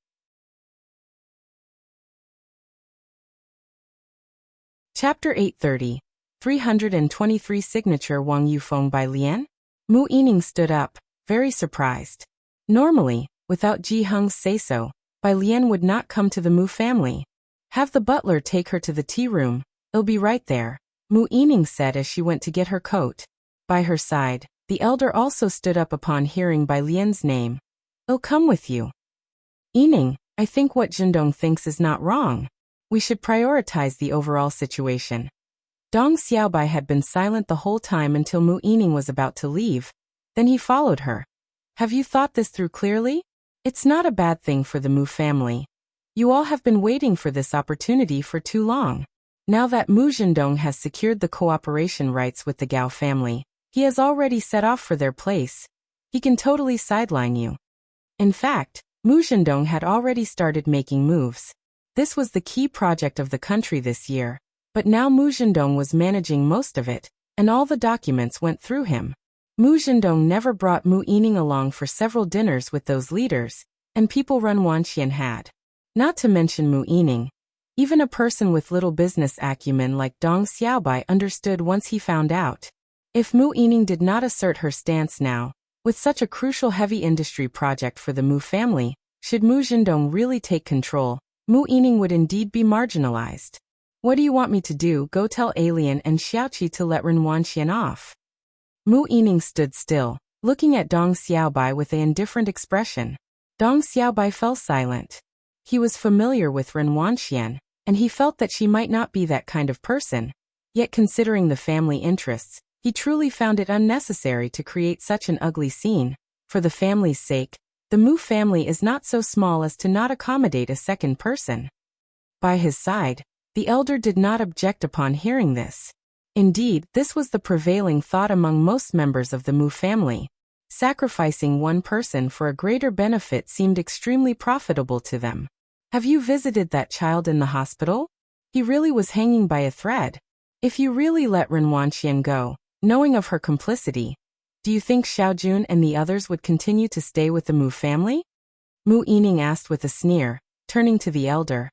Chapter 830. 323 Signature Wang Yufeng by Lian? Mu Yining stood up, very surprised. Normally, without Ji Heng's say-so, Bai Lian would not come to the Mu family. Have the butler take her to the tea room, it'll be right there, Mu Yining said as she went to get her coat. By her side, the elder also stood up upon hearing Bai Lian's name. I'll come with you. Yining, I think what Zhendong thinks is not wrong. We should prioritize the overall situation. Dong Xiaobai had been silent the whole time until Mu Yining was about to leave. Then he followed her. Have you thought this through clearly? It's not a bad thing for the Mu family. You all have been waiting for this opportunity for too long. Now that Mu Zhendong has secured the cooperation rights with the Gao family, he has already set off for their place. He can totally sideline you. In fact, Mu Zhendong had already started making moves. This was the key project of the country this year, but now Mu Zhendong was managing most of it, and all the documents went through him. Mu Zhendong never brought Mu Yining along for several dinners with those leaders, and people Ren Wanxian had. Not to mention Mu Yining. Even a person with little business acumen like Dong Xiaobai understood once he found out. If Mu Yining did not assert her stance now, with such a crucial heavy industry project for the Mu family, should Mu Zhendong really take control, Mu Yining would indeed be marginalized. What do you want me to do? Go tell Alien and Xiaoqi to let Ren Wanxian off. Mu Yining stood still, looking at Dong Xiaobai with an indifferent expression. Dong Xiaobai fell silent. He was familiar with Ren Wanxian, and he felt that she might not be that kind of person. Yet considering the family interests, he truly found it unnecessary to create such an ugly scene. For the family's sake, the Mu family is not so small as to not accommodate a second person. By his side, the elder did not object upon hearing this. Indeed, this was the prevailing thought among most members of the Mu family. Sacrificing one person for a greater benefit seemed extremely profitable to them. Have you visited that child in the hospital? He really was hanging by a thread. If you really let Ren Wanxian go, knowing of her complicity, do you think Xiaojun and the others would continue to stay with the Mu family? Mu Yining asked with a sneer, turning to the elder.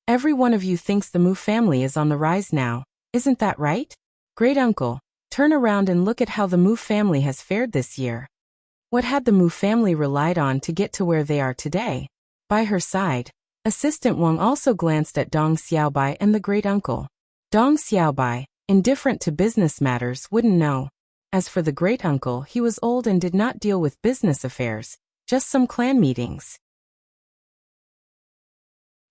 Every one of you thinks the Mu family is on the rise now, isn't that right? Great uncle, turn around and look at how the Mu family has fared this year. What had the Mu family relied on to get to where they are today? By her side, Assistant Wang also glanced at Dong Xiaobai and the great uncle. Dong Xiaobai, indifferent to business matters, wouldn't know. As for the great uncle, he was old and did not deal with business affairs, just some clan meetings.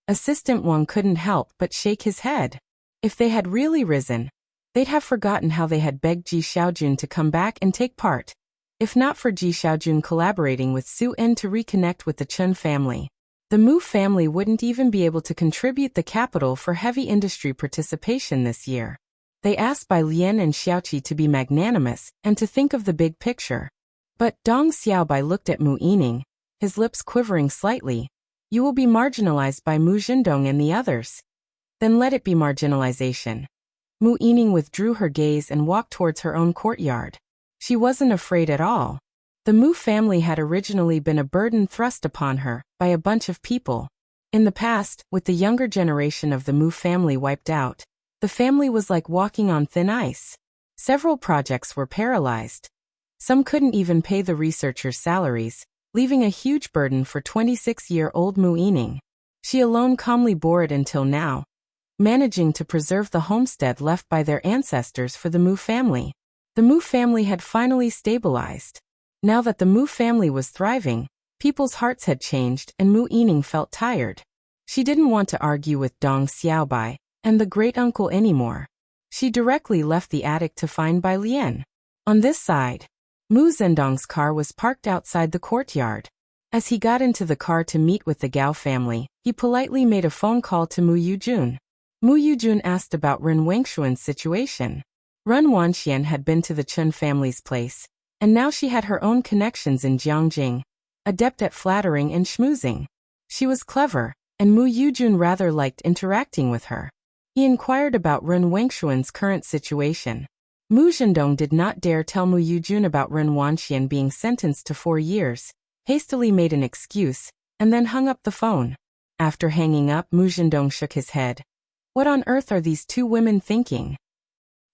Assistant Wang couldn't help but shake his head. If they had really risen, they'd have forgotten how they had begged Ji Xiaojun to come back and take part. If not for Ji Xiaojun collaborating with Su En to reconnect with the Chun family, the Mu family wouldn't even be able to contribute the capital for heavy industry participation this year. They asked Bai Lian and Xiaoqi to be magnanimous and to think of the big picture. But Dong Xiaobai looked at Mu Yining, his lips quivering slightly. You will be marginalized by Mu Zhendong and the others. Then let it be marginalization. Mu Yining withdrew her gaze and walked towards her own courtyard. She wasn't afraid at all. The Mu family had originally been a burden thrust upon her by a bunch of people. In the past, with the younger generation of the Mu family wiped out, the family was like walking on thin ice. Several projects were paralyzed. Some couldn't even pay the researchers' salaries, leaving a huge burden for 26-year-old Mu Yining. She alone calmly bore it until now, managing to preserve the homestead left by their ancestors for the Mu family. The Mu family had finally stabilized. Now that the Mu family was thriving, people's hearts had changed and Mu Yining felt tired. She didn't want to argue with Dong Xiaobai and the great uncle anymore. She directly left the attic to find Bai Lian. On this side, Mu Zhendong's car was parked outside the courtyard. As he got into the car to meet with the Gao family, he politely made a phone call to Mu Yujun. Mu Yujun asked about Ren Wangshuan's situation. Ren Wanxian had been to the Chun family's place, and now she had her own connections in Jiangjing, adept at flattering and schmoozing. She was clever, and Mu Yujun rather liked interacting with her. He inquired about Ren Wangshuan's current situation. Mu Zhendong did not dare tell Mu Yujun about Ren Wanxian being sentenced to 4 years, hastily made an excuse, and then hung up the phone. After hanging up, Mu Zhendong shook his head. What on earth are these two women thinking?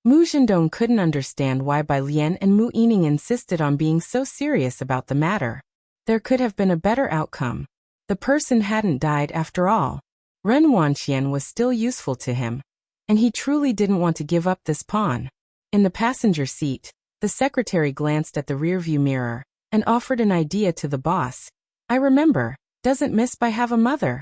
Mu Zhendong couldn't understand why Bai Lian and Mu Yining insisted on being so serious about the matter. There could have been a better outcome. The person hadn't died after all. Ren Wanxian was still useful to him, and he truly didn't want to give up this pawn. In the passenger seat, the secretary glanced at the rearview mirror and offered an idea to the boss. I remember, doesn't Miss Bai have a mother?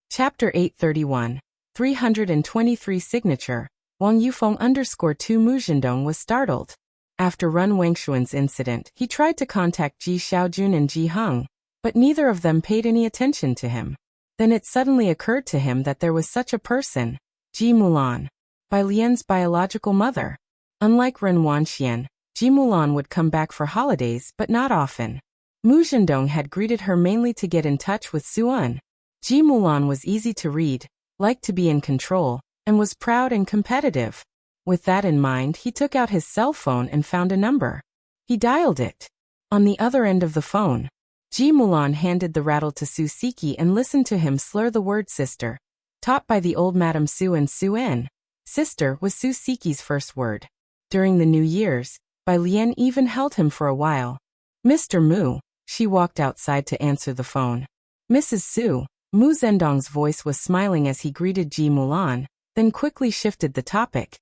Chapter 831, 323 Signature. Wang Yufeng _2 Mu Zhendong was startled. After Run Wangshuan's incident, he tried to contact Ji Xiaojun and Ji Heng, but neither of them paid any attention to him. Then it suddenly occurred to him that there was such a person, Ji Mulan, Bai Lian's biological mother. Unlike Ren Wanxian, Ji Mulan would come back for holidays but not often. Mu Zhendong had greeted her mainly to get in touch with Suan. Ji Mulan was easy to read, liked to be in control, and was proud and competitive. With that in mind, he took out his cell phone and found a number. He dialed it. On the other end of the phone, Ji Mulan handed the rattle to Su Siki and listened to him slur the word sister. Taught by the old Madame Su and Su-en, sister was Su Siki's first word. During the New Year's, Bai Lian even held him for a while. Mr. Mu, she walked outside to answer the phone. Mrs. Su, Mu Zhendong's voice was smiling as he greeted Ji Mulan, then quickly shifted the topic.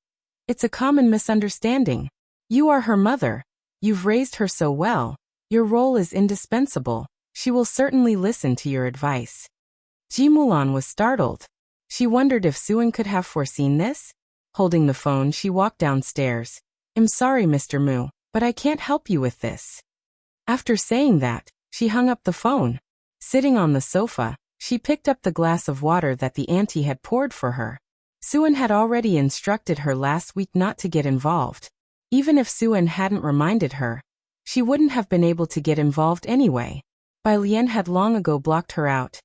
It's a common misunderstanding. You are her mother. You've raised her so well. Your role is indispensable. She will certainly listen to your advice. Ji Mulan was startled. She wondered if Suan could have foreseen this. Holding the phone, she walked downstairs. I'm sorry, Mr. Mu, but I can't help you with this. After saying that, she hung up the phone. Sitting on the sofa, she picked up the glass of water that the auntie had poured for her. Suan had already instructed her last week not to get involved. Even if Suan hadn't reminded her, she wouldn't have been able to get involved anyway. Bai Lian had long ago blocked her out.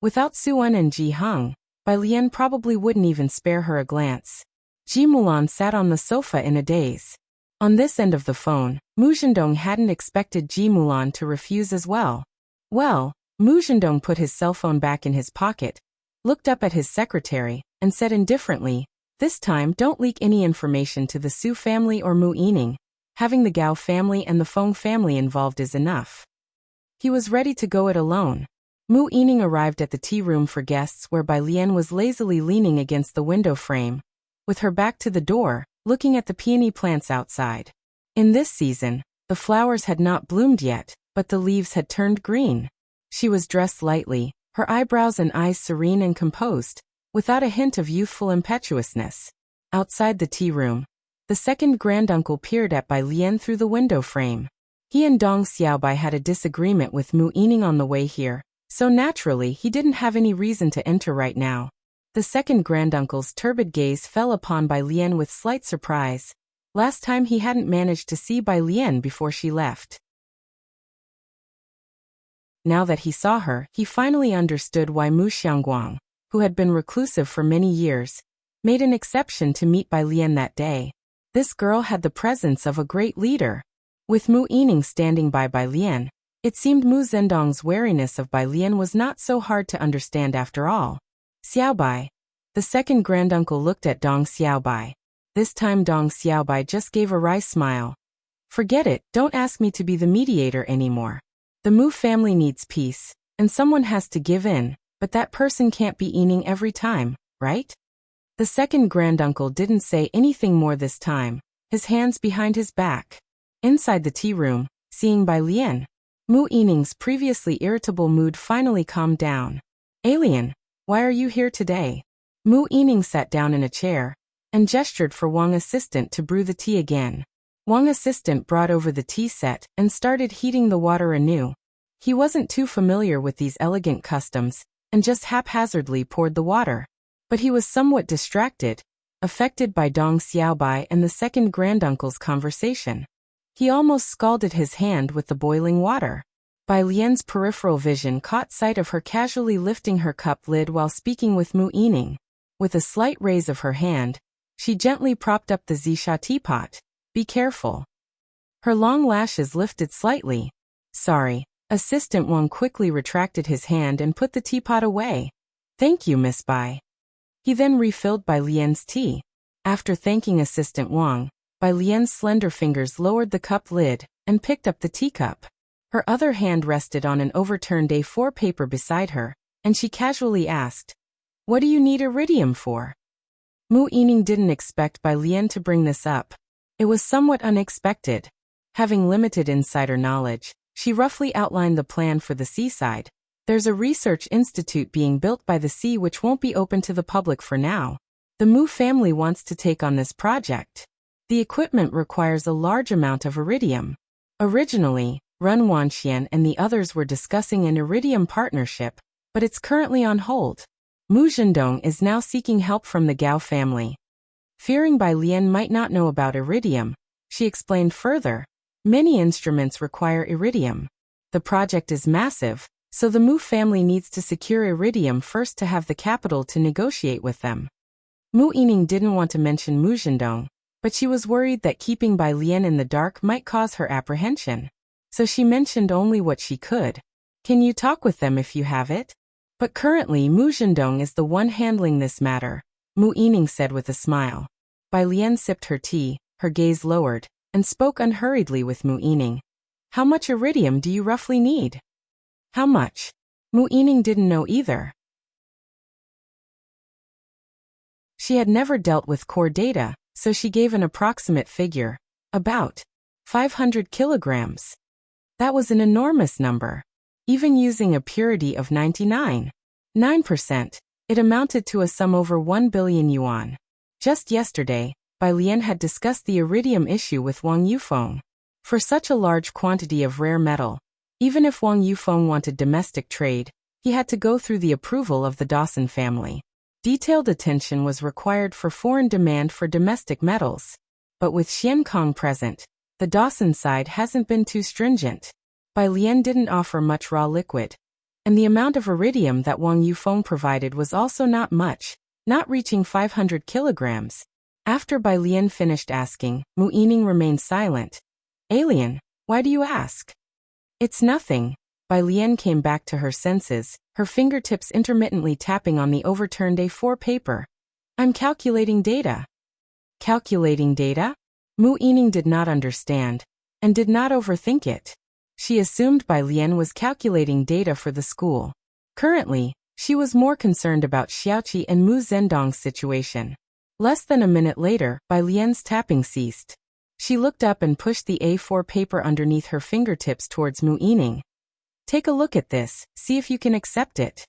Without Suan and Ji Heng, Bai Lian probably wouldn't even spare her a glance. Ji Mulan sat on the sofa in a daze. On this end of the phone, Mu Zhendong hadn't expected Ji Mulan to refuse as well. Well, Mu Zhendong put his cell phone back in his pocket, looked up at his secretary, and said indifferently, "This time don't leak any information to the Su family or Mu Yining. Having the Gao family and the Feng family involved is enough." He was ready to go it alone. Mu Yining arrived at the tea room for guests where Bai Lian was lazily leaning against the window frame, with her back to the door, looking at the peony plants outside. In this season, the flowers had not bloomed yet, but the leaves had turned green. She was dressed lightly, her eyebrows and eyes serene and composed, without a hint of youthful impetuousness. Outside the tea room, the second granduncle peered at Bai Lian through the window frame. He and Dong Xiaobai had a disagreement with Mu Yining on the way here, so naturally he didn't have any reason to enter right now. The second granduncle's turbid gaze fell upon Bai Lian with slight surprise. Last time he hadn't managed to see Bai Lian before she left. Now that he saw her, he finally understood why Mu Xiangguang, who had been reclusive for many years, made an exception to meet Bai Lian that day. This girl had the presence of a great leader. With Mu Yining standing by Bai Lian, it seemed Mu Zhendong's wariness of Bai Lian was not so hard to understand after all. Xiaobai. The second granduncle looked at Dong Xiaobai. This time Dong Xiaobai just gave a wry smile. Forget it, don't ask me to be the mediator anymore. The Mu family needs peace, and someone has to give in, but that person can't be Yining every time, right? The second granduncle didn't say anything more this time, his hands behind his back. Inside the tea room, seeing Bai Lian, Mu Yining's previously irritable mood finally calmed down. Alien, why are you here today? Mu Yining sat down in a chair and gestured for Wang assistant to brew the tea again. Wang assistant brought over the tea set and started heating the water anew. He wasn't too familiar with these elegant customs and just haphazardly poured the water. But he was somewhat distracted, affected by Dong Xiaobai and the second granduncle's conversation. He almost scalded his hand with the boiling water. Bai Lian's peripheral vision caught sight of her casually lifting her cup lid while speaking with Mu Yining. With a slight raise of her hand, she gently propped up the Zisha teapot. Be careful. Her long lashes lifted slightly. Sorry. Assistant Wang quickly retracted his hand and put the teapot away. Thank you, Miss Bai. He then refilled Bai Lian's tea. After thanking Assistant Wang, Bai Lian's slender fingers lowered the cup lid and picked up the teacup. Her other hand rested on an overturned A4 paper beside her, and she casually asked, "What do you need iridium for?" Mu Yining didn't expect Bai Lian to bring this up. It was somewhat unexpected. Having limited insider knowledge, she roughly outlined the plan for the seaside. There's a research institute being built by the sea which won't be open to the public for now. The Mu family wants to take on this project. The equipment requires a large amount of iridium. Originally, Ren Wanxian and the others were discussing an iridium partnership, but it's currently on hold. Mu Zhendong is now seeking help from the Gao family. Fearing Bai Lian might not know about iridium, she explained further, many instruments require iridium. The project is massive, so the Mu family needs to secure iridium first to have the capital to negotiate with them. Mu Yining didn't want to mention Mu Zhendong, but she was worried that keeping Bai Lian in the dark might cause her apprehension. So she mentioned only what she could. Can you talk with them if you have it? But currently Mu Zhendong is the one handling this matter, Mu Yining said with a smile. Bai Lian sipped her tea, her gaze lowered, and spoke unhurriedly with Mu Yining. How much iridium do you roughly need? How much? Mu Yining didn't know either. She had never dealt with core data, so she gave an approximate figure. About 500 kilograms. That was an enormous number. Even using a purity of 99.9%, it amounted to a sum over 1 billion yuan. Just yesterday, Bai Lian had discussed the iridium issue with Wang Yufeng. For such a large quantity of rare metal, even if Wang Yufeng wanted domestic trade, he had to go through the approval of the Dawson family. Detailed attention was required for foreign demand for domestic metals. But with Xian Kong present, the Dawson side hasn't been too stringent. Bai Lian didn't offer much raw liquid, and the amount of iridium that Wang Yufeng provided was also not much, not reaching 500 kilograms. After Bai Lian finished asking, Mu Yining remained silent. Alien, why do you ask? It's nothing. Bai Lian came back to her senses, her fingertips intermittently tapping on the overturned A4 paper. I'm calculating data. Calculating data? Mu Yining did not understand, and did not overthink it. She assumed Bai Lian was calculating data for the school. Currently, she was more concerned about Xiaoqi and Mu Zhendong's situation. Less than a minute later, Bai Lian's tapping ceased. She looked up and pushed the A4 paper underneath her fingertips towards Mu Yining. Take a look at this, see if you can accept it.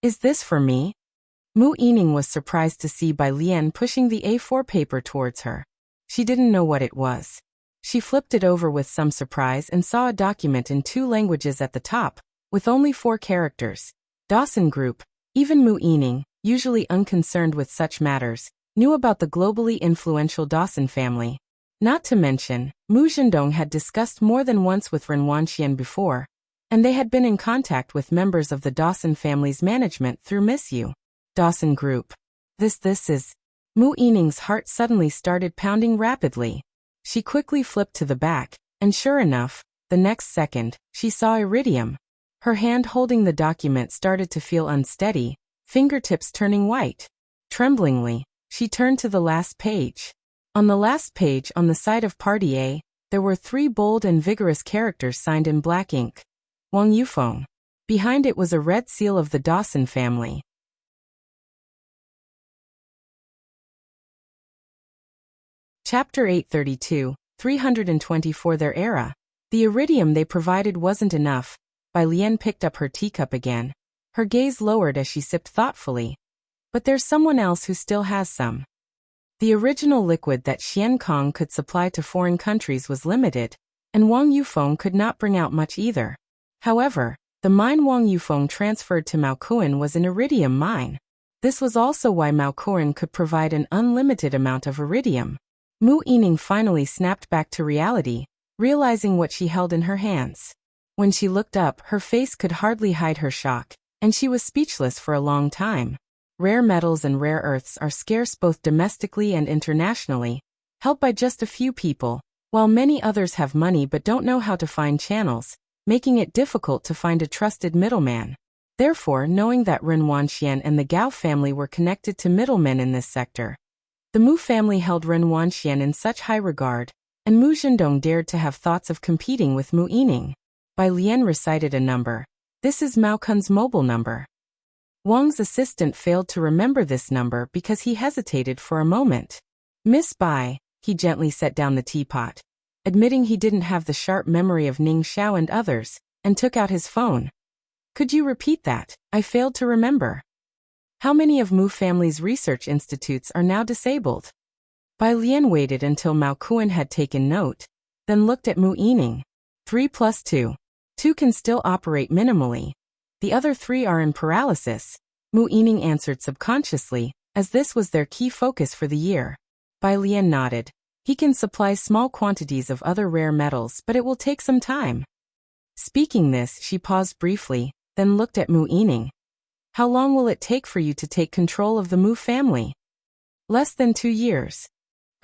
Is this for me? Mu Yining was surprised to see Bai Lian pushing the A4 paper towards her. She didn't know what it was. She flipped it over with some surprise and saw a document in 2 languages at the top, with only 4 characters. Dawson Group. Even Mu Yining, usually unconcerned with such matters, knew about the globally influential Dawson family. Not to mention, Mu Zhendong had discussed more than once with Ren Wanxian before, and they had been in contact with members of the Dawson family's management through Miss Yu. Dawson Group. This is... Mu Yining's heart suddenly started pounding rapidly. She quickly flipped to the back, and sure enough, the next second, she saw iridium. Her hand holding the document started to feel unsteady, fingertips turning white. Tremblingly, she turned to the last page. On the last page on the side of Party A, there were 3 bold and vigorous characters signed in black ink. Wang Yufeng. Behind it was a red seal of the Dawson family. Chapter 832, 324 Their era. The iridium they provided wasn't enough. Bai Lian picked up her teacup again. Her gaze lowered as she sipped thoughtfully. But there's someone else who still has some. The original liquid that Xian Kong could supply to foreign countries was limited, and Wang Yufeng could not bring out much either. However, the mine Wang Yufeng transferred to Mao Kuan was an iridium mine. This was also why Mao Kuan could provide an unlimited amount of iridium. Mu Yining finally snapped back to reality, realizing what she held in her hands. When she looked up, her face could hardly hide her shock, and she was speechless for a long time. Rare metals and rare earths are scarce both domestically and internationally, held by just a few people, while many others have money but don't know how to find channels, making it difficult to find a trusted middleman. Therefore, knowing that Ren Wanxian and the Gao family were connected to middlemen in this sector, the Mu family held Ren Wanxian in such high regard, and Mu Zhendong dared to have thoughts of competing with Mu Yining. Bai Lian recited a number. This is Mao Kun's mobile number. Wang's assistant failed to remember this number because he hesitated for a moment. Miss Bai, he gently set down the teapot, admitting he didn't have the sharp memory of Ning Xiao and others, and took out his phone. Could you repeat that? I failed to remember. How many of Mu family's research institutes are now disabled? Bai Lian waited until Mao Kuan had taken note, then looked at Mu Yining. 3 plus 2. 2 can still operate minimally. The other 3 are in paralysis, Mu Yining answered subconsciously, as this was their key focus for the year. Bai Lian nodded. He can supply small quantities of other rare metals, but it will take some time. Speaking this, she paused briefly, then looked at Mu Yining. How long will it take for you to take control of the Mu family? Less than 2 years.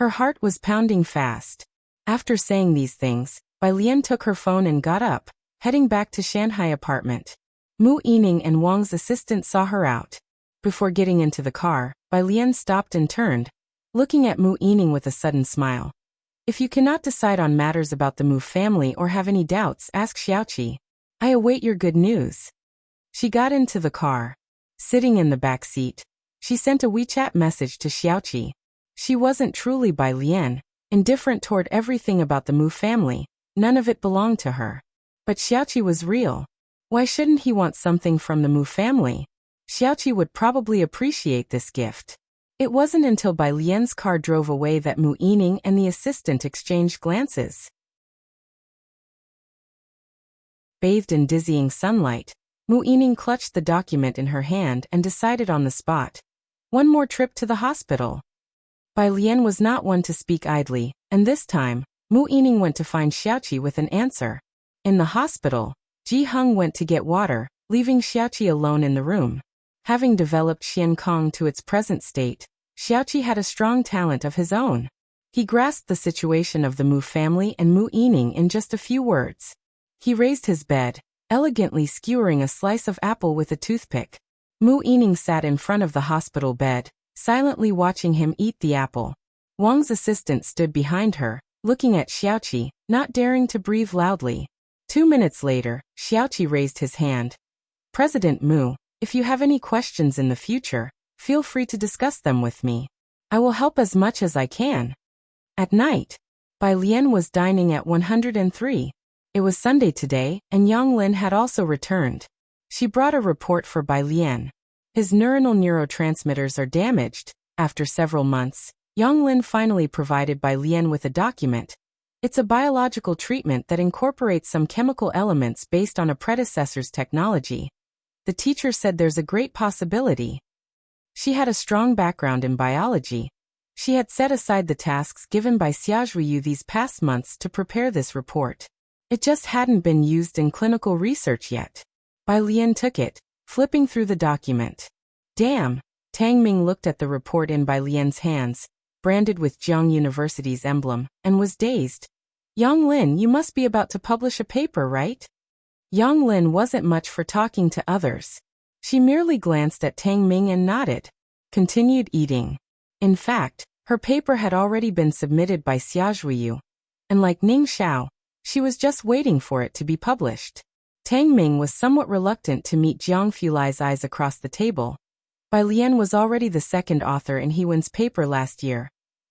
Her heart was pounding fast. After saying these things, Bai Lian took her phone and got up, heading back to Shanghai apartment. Mu Yining and Wang's assistant saw her out. Before getting into the car, Bai Lian stopped and turned, looking at Mu Yining with a sudden smile. If you cannot decide on matters about the Mu family or have any doubts, ask Xiaoqi. I await your good news. She got into the car. Sitting in the back seat, she sent a WeChat message to Xiaoqi. She wasn't truly Bai Lian, indifferent toward everything about the Mu family. None of it belonged to her. But Xiaoqi was real. Why shouldn't he want something from the Mu family? Xiaoqi would probably appreciate this gift. It wasn't until Bai Lian's car drove away that Mu Yining and the assistant exchanged glances. Bathed in dizzying sunlight, Mu Yining clutched the document in her hand and decided on the spot. One more trip to the hospital. Bai Lian was not one to speak idly, and this time, Mu Yining went to find Xiaoqi with an answer. In the hospital, Ji Heng went to get water, leaving Xiaoqi alone in the room. Having developed Xian Kong to its present state, Xiaoqi had a strong talent of his own. He grasped the situation of the Mu family and Mu Yining in just a few words. He raised his bed, elegantly skewering a slice of apple with a toothpick. Mu Yining sat in front of the hospital bed, silently watching him eat the apple. Wang's assistant stood behind her, looking at Xiaoqi, not daring to breathe loudly. 2 minutes later, Xiaoqi raised his hand. President Mu, if you have any questions in the future, feel free to discuss them with me. I will help as much as I can. At night, Bai Lian was dining at 103. It was Sunday today, and Yang Lin had also returned. She brought a report for Bai Lian. His neurotransmitters are damaged. After several months, Yang Lin finally provided Bai Lian with a document. It's a biological treatment that incorporates some chemical elements based on a predecessor's technology. The teacher said there's a great possibility. She had a strong background in biology. She had set aside the tasks given by Xiaozhuiyu these past months to prepare this report. It just hadn't been used in clinical research yet. Bai Lian took it, flipping through the document. Damn! Tang Ming looked at the report in Bai Lian's hands, branded with Jiang University's emblem, and was dazed. Yang Lin, you must be about to publish a paper, right? Yang Lin wasn't much for talking to others. She merely glanced at Tang Ming and nodded. Continued eating. In fact, her paper had already been submitted by Xiaozhuiyu. And like Ning Xiao, she was just waiting for it to be published. Tang Ming was somewhat reluctant to meet Jiang Fulai's eyes across the table. Bai Lian was already the second author in Hewen's paper last year,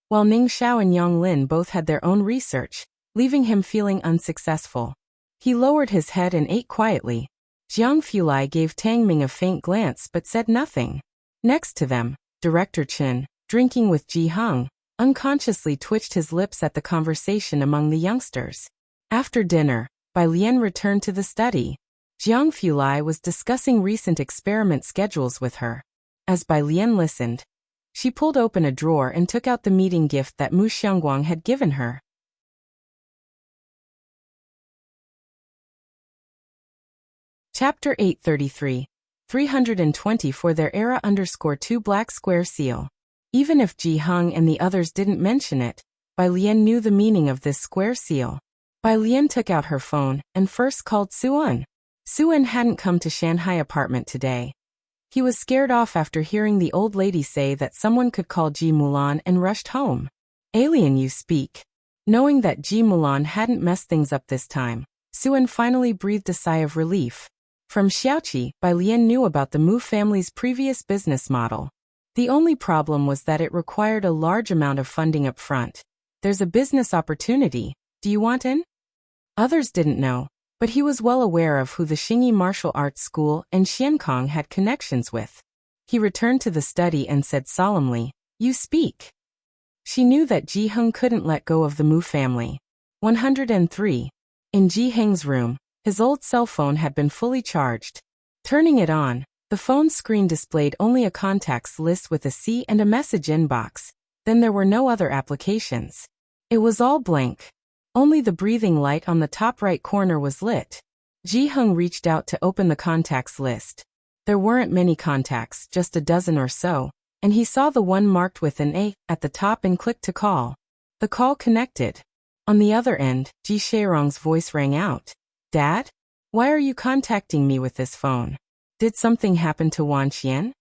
while Ning Xiao and Yang Lin both had their own research, leaving him feeling unsuccessful. He lowered his head and ate quietly. Jiang Fulai gave Tang Ming a faint glance but said nothing. Next to them, Director Chen, drinking with Ji Heng, unconsciously twitched his lips at the conversation among the youngsters. After dinner, Bai Lian returned to the study. Jiang Fulai was discussing recent experiment schedules with her. As Bai Lian listened, she pulled open a drawer and took out the meeting gift that Mu Xiangguang had given her. Chapter 833. 320 for their era _2 black square seal. Even if Ji Heng and the others didn't mention it, Bai Lian knew the meaning of this square seal. Bai Lian took out her phone and first called Suan. Suan hadn't come to Shanghai apartment today. He was scared off after hearing the old lady say that someone could call Ji Mulan and rushed home. Alien you speak. Knowing that Ji Mulan hadn't messed things up this time, Suan finally breathed a sigh of relief. From Xiaoqi, Bai Lian knew about the Mu family's previous business model. The only problem was that it required a large amount of funding up front. There's a business opportunity. Do you want in? Others didn't know, but he was well aware of who the Xingyi Martial Arts School and Xiankong had connections with. He returned to the study and said solemnly, "You speak." She knew that Ji Heng couldn't let go of the Mu family. 103. In Ji Heng's room, his old cell phone had been fully charged. Turning it on, the phone's screen displayed only a contacts list with a C and a message inbox. Then there were no other applications. It was all blank. Only the breathing light on the top right corner was lit. Ji Heng reached out to open the contacts list. There weren't many contacts, just a dozen or so, and he saw the one marked with an A at the top and clicked to call. The call connected. On the other end, Ji Shairong's voice rang out. Dad? Why are you contacting me with this phone? Did something happen to Wan Qian?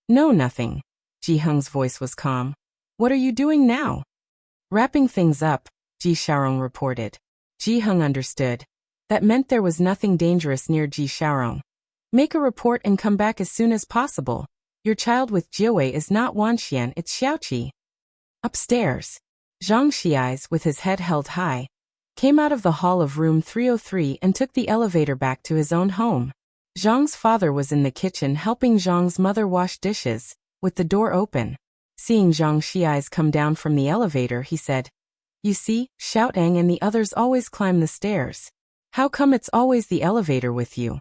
No, nothing. Ji Heng's voice was calm. What are you doing now? Wrapping things up, Ji Shairong reported. Ji Heng understood. That meant there was nothing dangerous near Ji Shairong. Make a report and come back as soon as possible. Your child with Jiawei is not Wan Qian, it's Xiaoqi. Upstairs, Zhang Xiais, with his head held high, came out of the hall of room 303 and took the elevator back to his own home. Zhang's father was in the kitchen helping Zhang's mother wash dishes, with the door open. Seeing Zhang Xiais come down from the elevator, he said, You see, Xiaotang and the others always climb the stairs. How come it's always the elevator with you?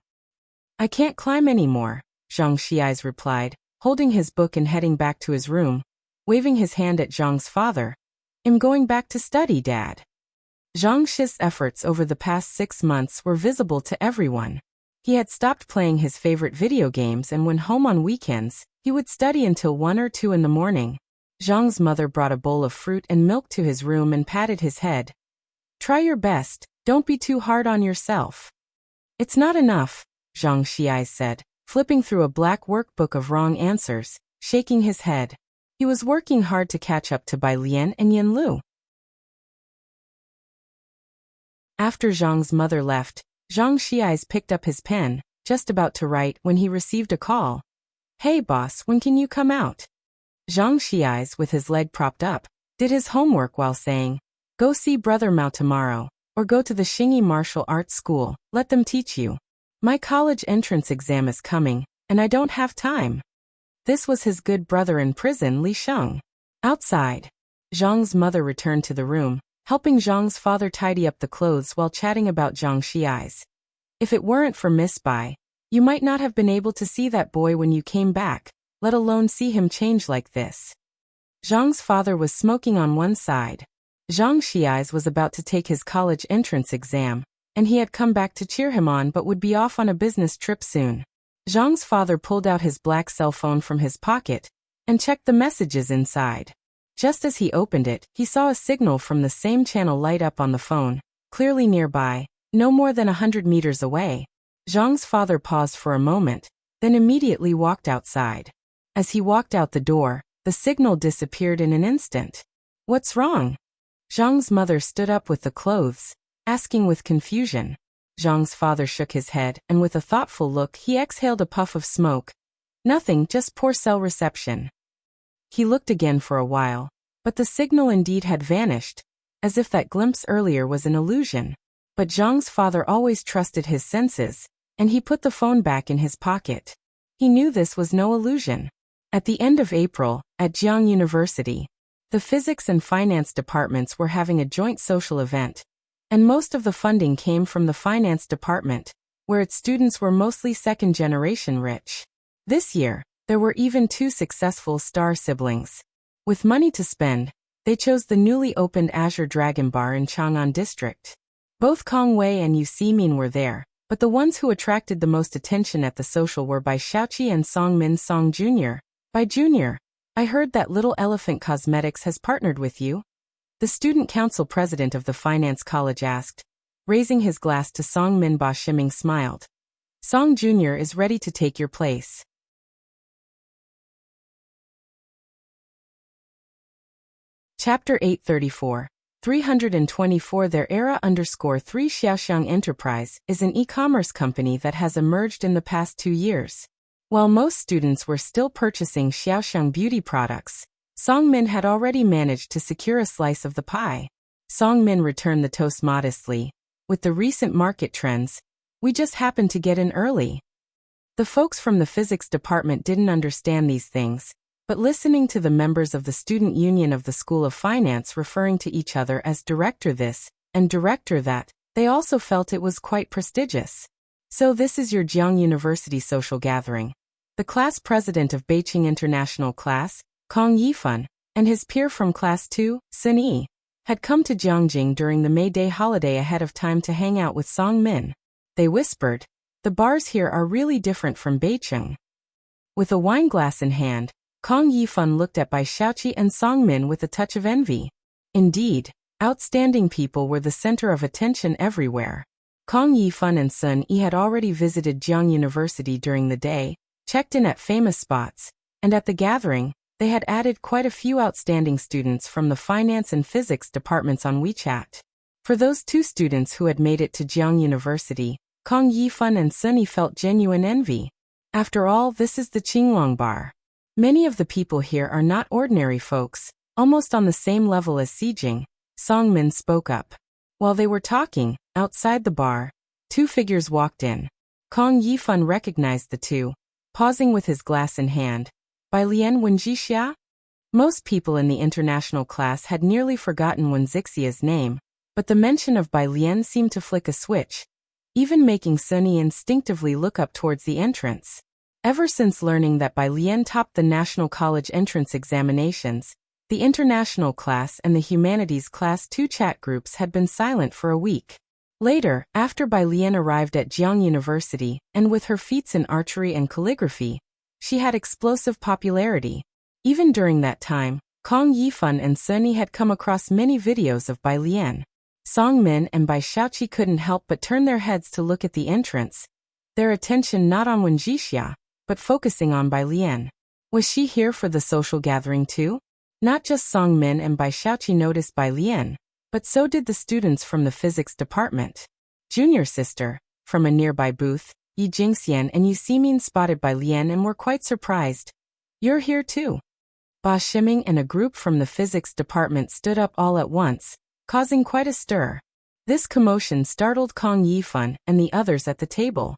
I can't climb anymore, Zhang Xiais replied, holding his book and heading back to his room, waving his hand at Zhang's father. I'm going back to study, Dad. Zhang Shi's efforts over the past 6 months were visible to everyone. He had stopped playing his favorite video games, and when home on weekends, he would study until 1 or 2 in the morning. Zhang's mother brought a bowl of fruit and milk to his room and patted his head. Try your best, don't be too hard on yourself. It's not enough, Zhang Xiais said, flipping through a black workbook of wrong answers, shaking his head. He was working hard to catch up to Bai Lian and Yin Lu. After Zhang's mother left, Zhang Xiais picked up his pen, just about to write when he received a call. Hey boss, when can you come out? Zhang Xiais, with his leg propped up, did his homework while saying, Go see Brother Mao tomorrow, or go to the Xingyi Martial Arts School, let them teach you. My college entrance exam is coming, and I don't have time. This was his good brother in prison, Li Sheng. Outside, Zhang's mother returned to the room, helping Zhang's father tidy up the clothes while chatting about Zhang Xiais. If it weren't for Miss Bai, you might not have been able to see that boy when you came back, let alone see him change like this. Zhang's father was smoking on one side. Zhang Xiais was about to take his college entrance exam, and he had come back to cheer him on but would be off on a business trip soon. Zhang's father pulled out his black cell phone from his pocket and checked the messages inside. Just as he opened it, he saw a signal from the same channel light up on the phone, clearly nearby, no more than 100 meters away. Zhang's father paused for a moment, then immediately walked outside. As he walked out the door, the signal disappeared in an instant. What's wrong? Zhang's mother stood up with the clothes, asking with confusion. Zhang's father shook his head, and with a thoughtful look he exhaled a puff of smoke. Nothing, just poor cell reception. He looked again for a while, but the signal indeed had vanished, as if that glimpse earlier was an illusion. But Zhang's father always trusted his senses, and he put the phone back in his pocket. He knew this was no illusion. At the end of April, at Jiang University, the physics and finance departments were having a joint social event, and most of the funding came from the finance department, where its students were mostly second-generation rich. This year, there were even 2 successful star siblings. With money to spend, they chose the newly opened Azure Dragon Bar in Chang'an District. Both Kong Wei and Yu Ximin were there, but the ones who attracted the most attention at the social were Bai Xiaoqi and Song Min Song Jr. Bai Jr., I heard that Little Elephant Cosmetics has partnered with you? The student council president of the finance college asked. Raising his glass to Song Min, Ba Shiming smiled. Song Jr. is ready to take your place. Chapter 834. 324 Their Era _3 Xiaoxiang Enterprise is an e-commerce company that has emerged in the past 2 years. While most students were still purchasing Xiaoxiang beauty products, Song Min had already managed to secure a slice of the pie. Song Min returned the toast modestly. With the recent market trends, we just happened to get in early. The folks from the physics department didn't understand these things, But listening to the members of the student union of the School of Finance referring to each other as director this and director that, they also felt it was quite prestigious. So this is your Jiang University social gathering. The class president of Beijing International Class, Kong Yifan, and his peer from Class 2, Sun Yi, had come to Jiangjing during the May Day holiday ahead of time to hang out with Song Min. They whispered, "The bars here are really different from Beijing." With a wine glass in hand, Kong Yifan looked at Bai Xiaoqi and Song Min with a touch of envy. Indeed, outstanding people were the center of attention everywhere. Kong Yifan and Sun Yi had already visited Jiang University during the day, checked in at famous spots, and at the gathering, they had added quite a few outstanding students from the finance and physics departments on WeChat. For those two students who had made it to Jiang University, Kong Yifan and Sun Yi felt genuine envy. After all, this is the Qinglong Bar. Many of the people here are not ordinary folks, almost on the same level as Xijing. Song Min spoke up. While they were talking, outside the bar, two figures walked in. Kong Yifan recognized the two, pausing with his glass in hand. Bai Lian Wenjixia? Most people in the international class had nearly forgotten Wenxixia's name, but the mention of Bai Lian seemed to flick a switch, even making Sun Yi instinctively look up towards the entrance. Ever since learning that Bai Lian topped the National College entrance examinations, the international class and the humanities class 2 chat groups had been silent for a week. Later, after Bai Lian arrived at Jiang University, and with her feats in archery and calligraphy, she had explosive popularity. Even during that time, Kong Yifan and Sun Yi had come across many videos of Bai Lian. Song Min and Bai Xiaoqi couldn't help but turn their heads to look at the entrance, their attention not on Wenjixia, but focusing on Bai Lian. Was she here for the social gathering too? Not just Song Min and Bai Xiaoqi noticed Bai Lian, but so did the students from the physics department. Junior sister, from a nearby booth, Yi Jingxian and Yu Ximin spotted Bai Lian and were quite surprised. "You're here too." Ba Shiming and a group from the physics department stood up all at once, causing quite a stir. This commotion startled Kong Yifan and the others at the table.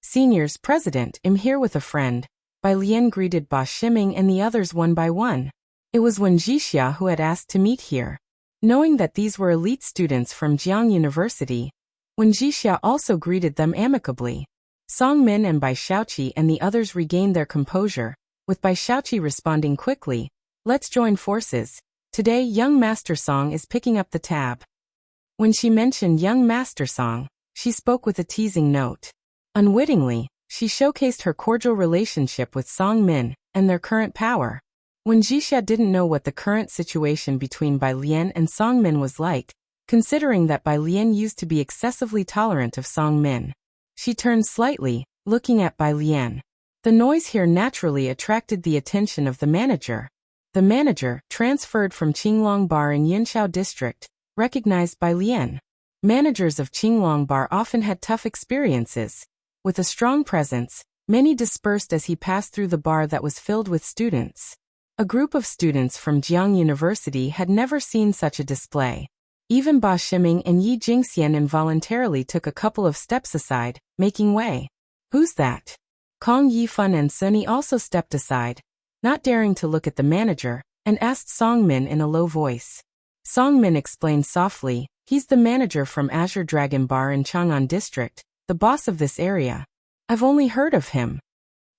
"Seniors, President, I'm here with a friend." Bai Lian greeted Ba Shiming and the others one by one. It was Wenjixia who had asked to meet here. Knowing that these were elite students from Jiang University, Wenjixia also greeted them amicably. Song Min and Bai Xiaoqi and the others regained their composure, with Bai Xiaoqi responding quickly, "Let's join forces. Today young Master Song is picking up the tab." When she mentioned young Master Song, she spoke with a teasing note. Unwittingly, she showcased her cordial relationship with Song Min and their current power. Wenjixia didn't know what the current situation between Bai Lian and Song Min was like, considering that Bai Lian used to be excessively tolerant of Song Min. She turned slightly, looking at Bai Lian. The noise here naturally attracted the attention of the manager. The manager, transferred from Qinglong Bar in Yunxiao District, recognized Bai Lian. Managers of Qinglong Bar often had tough experiences. With a strong presence, many dispersed as he passed through the bar that was filled with students. A group of students from Jiang University had never seen such a display. Even Ba Shiming and Yi Jingxian involuntarily took a couple of steps aside, making way. "Who's that?" Kong Yifan and Sun Yi also stepped aside, not daring to look at the manager, and asked Song Min in a low voice. Song Min explained softly, "He's the manager from Azure Dragon Bar in Chang'an District, the boss of this area. I've only heard of him."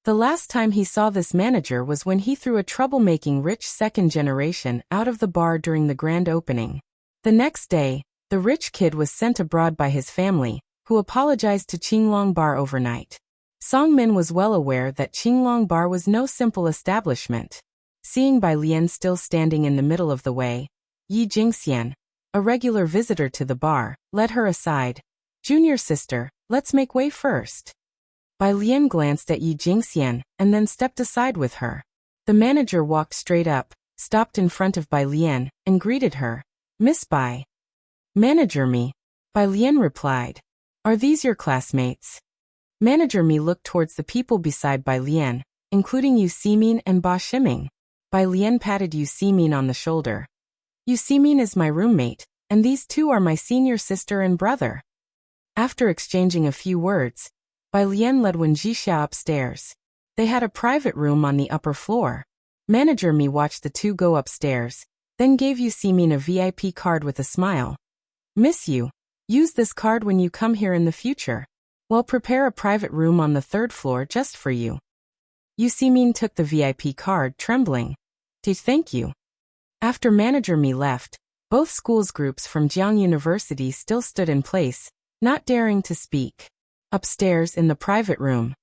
The last time he saw this manager was when he threw a troublemaking rich second generation out of the bar during the grand opening. The next day, the rich kid was sent abroad by his family, who apologized to Qinglong Bar overnight. Song Min was well aware that Qinglong Bar was no simple establishment. Seeing Bai Lian still standing in the middle of the way, Yi Jingxian, a regular visitor to the bar, led her aside. "Junior sister, let's make way first." Bai Lian glanced at Yi Jingxian and then stepped aside with her. The manager walked straight up, stopped in front of Bai Lian, and greeted her. "Miss Bai." "Manager Mi," Bai Lian replied. "Are these your classmates?" Manager Mi looked towards the people beside Bai Lian, including Yu Ximin and Ba Shiming. Bai Lian patted Yu Ximin on the shoulder. "Yu Ximin is my roommate, and these two are my senior sister and brother." After exchanging a few words, Bai Lian led Wenjixia upstairs. They had a private room on the upper floor. Manager Mi watched the two go upstairs, then gave Yu Simin a VIP card with a smile. Miss you. Use this card when you come here in the future. We'll prepare a private room on the third floor just for you. Yu Simin took the VIP card, trembling. Thank you. After Manager Mi left, both schools groups from Jiang University still stood in place, not daring to speak. Upstairs in the private room,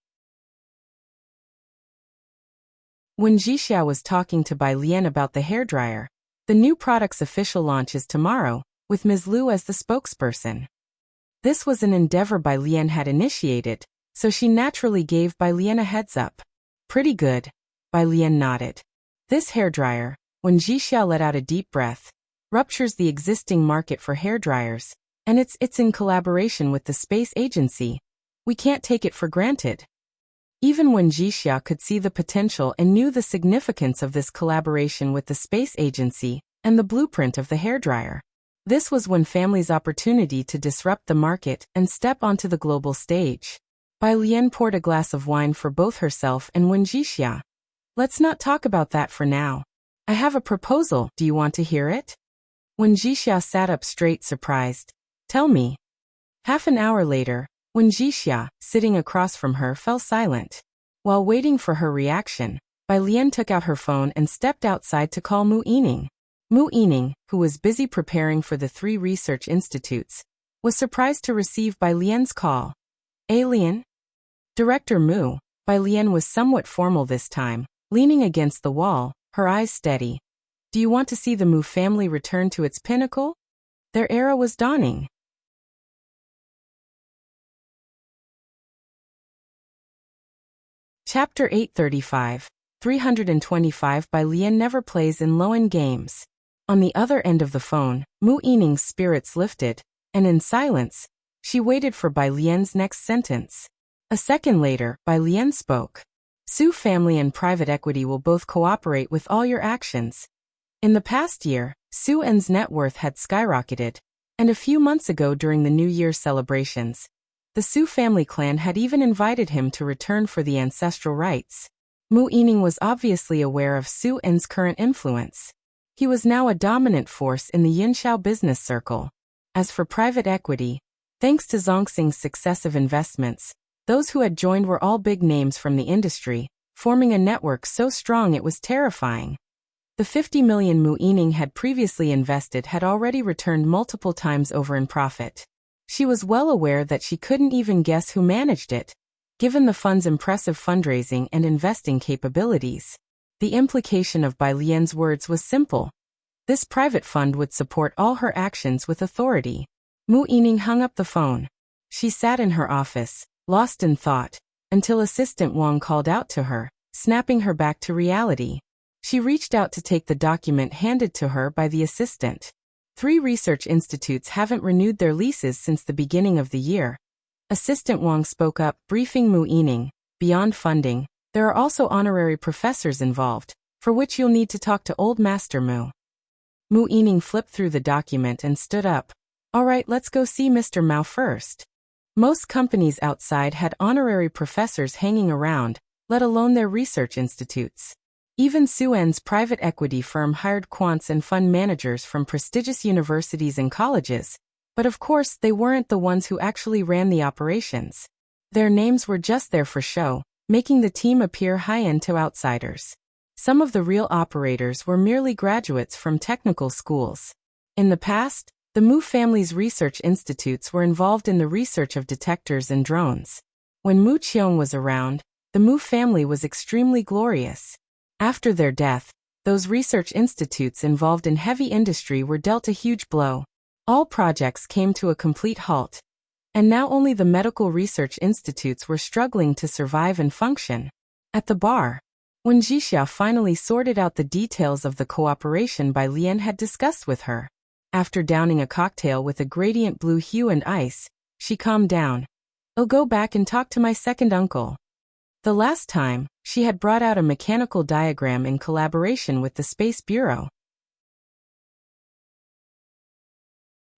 when Wuxia was talking to Bai Lian about the hairdryer, the new product's official launch is tomorrow, with Ms. Liu as the spokesperson. This was an endeavor Bai Lian had initiated, so she naturally gave Bai Lian a heads up. Pretty good, Bai Lian nodded. This hairdryer, when Wuxia let out a deep breath, ruptures the existing market for hairdryers, and it's in collaboration with the space agency. We can't take it for granted. Even when Wuxia could see the potential and knew the significance of this collaboration with the space agency and the blueprint of the hairdryer, this was Wen Family's opportunity to disrupt the market and step onto the global stage. Bai Lian poured a glass of wine for both herself and Wen Wuxia. Let's not talk about that for now. I have a proposal, do you want to hear it? Wen Wuxia sat up straight, surprised. Tell me. Half an hour later, Wen Wuxia, sitting across from her, fell silent. While waiting for her reaction, Bai Lian took out her phone and stepped outside to call Mu Yining. Mu Yining, who was busy preparing for the 3 research institutes, was surprised to receive Bai Lian's call. Lian? Director Mu. Bai Lian was somewhat formal this time, leaning against the wall, her eyes steady. Do you want to see the Mu family return to its pinnacle? Their era was dawning. Chapter 835, 325 Bai Lian never plays in low-end games. On the other end of the phone, Mu Yining's spirits lifted, and in silence, she waited for Bai Lian's next sentence. A second later, Bai Lian spoke. Su family and private equity will both cooperate with all your actions. In the past year, Su En's net worth had skyrocketed, and a few months ago during the New Year's celebrations, the Su family clan had even invited him to return for the ancestral rites. Mu Yining was obviously aware of Su En's current influence. He was now a dominant force in the Yinxiao business circle. As for private equity, thanks to Zongxing's successive investments, those who had joined were all big names from the industry, forming a network so strong it was terrifying. The 50 million Mu Yining had previously invested had already returned multiple times over in profit. She was well aware that she couldn't even guess who managed it, given the fund's impressive fundraising and investing capabilities. The implication of Bai Lian's words was simple. This private fund would support all her actions with authority. Mu Yining hung up the phone. She sat in her office, lost in thought, until Assistant Wang called out to her, snapping her back to reality. She reached out to take the document handed to her by the assistant. 3 research institutes haven't renewed their leases since the beginning of the year. Assistant Wang spoke up, briefing Mu Yining. Beyond funding, there are also honorary professors involved, for which you'll need to talk to Old Master Mu. Mu Yining flipped through the document and stood up. All right, let's go see Mr. Mao first. Most companies outside had honorary professors hanging around, let alone their research institutes. Even Su En's private equity firm hired quants and fund managers from prestigious universities and colleges, but of course they weren't the ones who actually ran the operations. Their names were just there for show, making the team appear high-end to outsiders. Some of the real operators were merely graduates from technical schools. In the past, the Mu family's research institutes were involved in the research of detectors and drones. When Mu Qiong was around, the Mu family was extremely glorious. After their death, those research institutes involved in heavy industry were dealt a huge blow. All projects came to a complete halt. And now only the medical research institutes were struggling to survive and function. At the bar, when Wuxia finally sorted out the details of the cooperation Bai Lian had discussed with her, after downing a cocktail with a gradient blue hue and ice, she calmed down. I'll go back and talk to my second uncle. The last time, she had brought out a mechanical diagram in collaboration with the Space Bureau.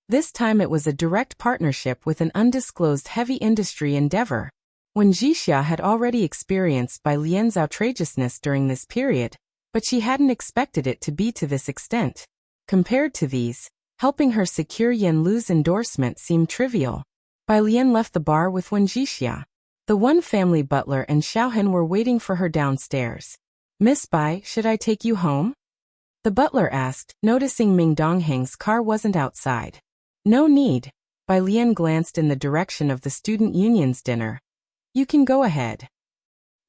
This time it was a direct partnership with an undisclosed heavy industry endeavor. Wen Jixia had already experienced Bai Lian's outrageousness during this period, but she hadn't expected it to be to this extent. Compared to these, helping her secure Yan Lu's endorsement seemed trivial. Bai Lian left the bar with Wen Jixia. The one family butler and Xiaohen were waiting for her downstairs. "Miss Bai, should I take you home?" The butler asked, noticing Ming Dongheng's car wasn't outside. "No need." Bai Lian glanced in the direction of the student union's dinner. "You can go ahead."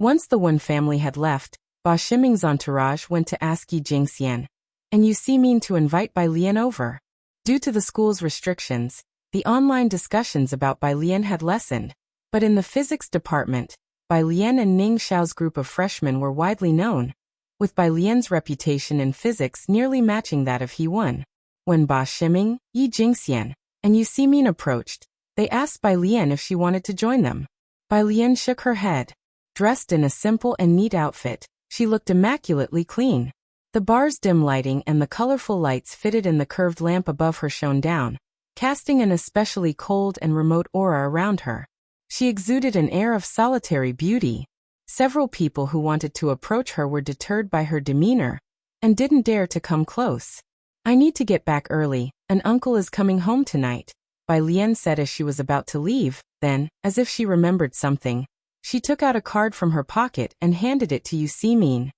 Once the Wen family had left, Ba Ximing's entourage went to ask Yi Jingxian, and you see mean to invite Bai Lian over. Due to the school's restrictions, the online discussions about Bai Lian had lessened, but in the physics department, Bai Lian and Ning Xiao's group of freshmen were widely known, with Bai Lian's reputation in physics nearly matching that of He Wen. When Ba Ximing, Yi Jingxian, and Yu Ximin approached, they asked Bai Lian if she wanted to join them. Bai Lian shook her head. Dressed in a simple and neat outfit, she looked immaculately clean. The bar's dim lighting and the colorful lights fitted in the curved lamp above her shone down, casting an especially cold and remote aura around her. She exuded an air of solitary beauty. Several people who wanted to approach her were deterred by her demeanor, and didn't dare to come close. "I need to get back early, an uncle is coming home tonight," Bai Lian said as she was about to leave. Then, as if she remembered something, she took out a card from her pocket and handed it to Yu Ximin.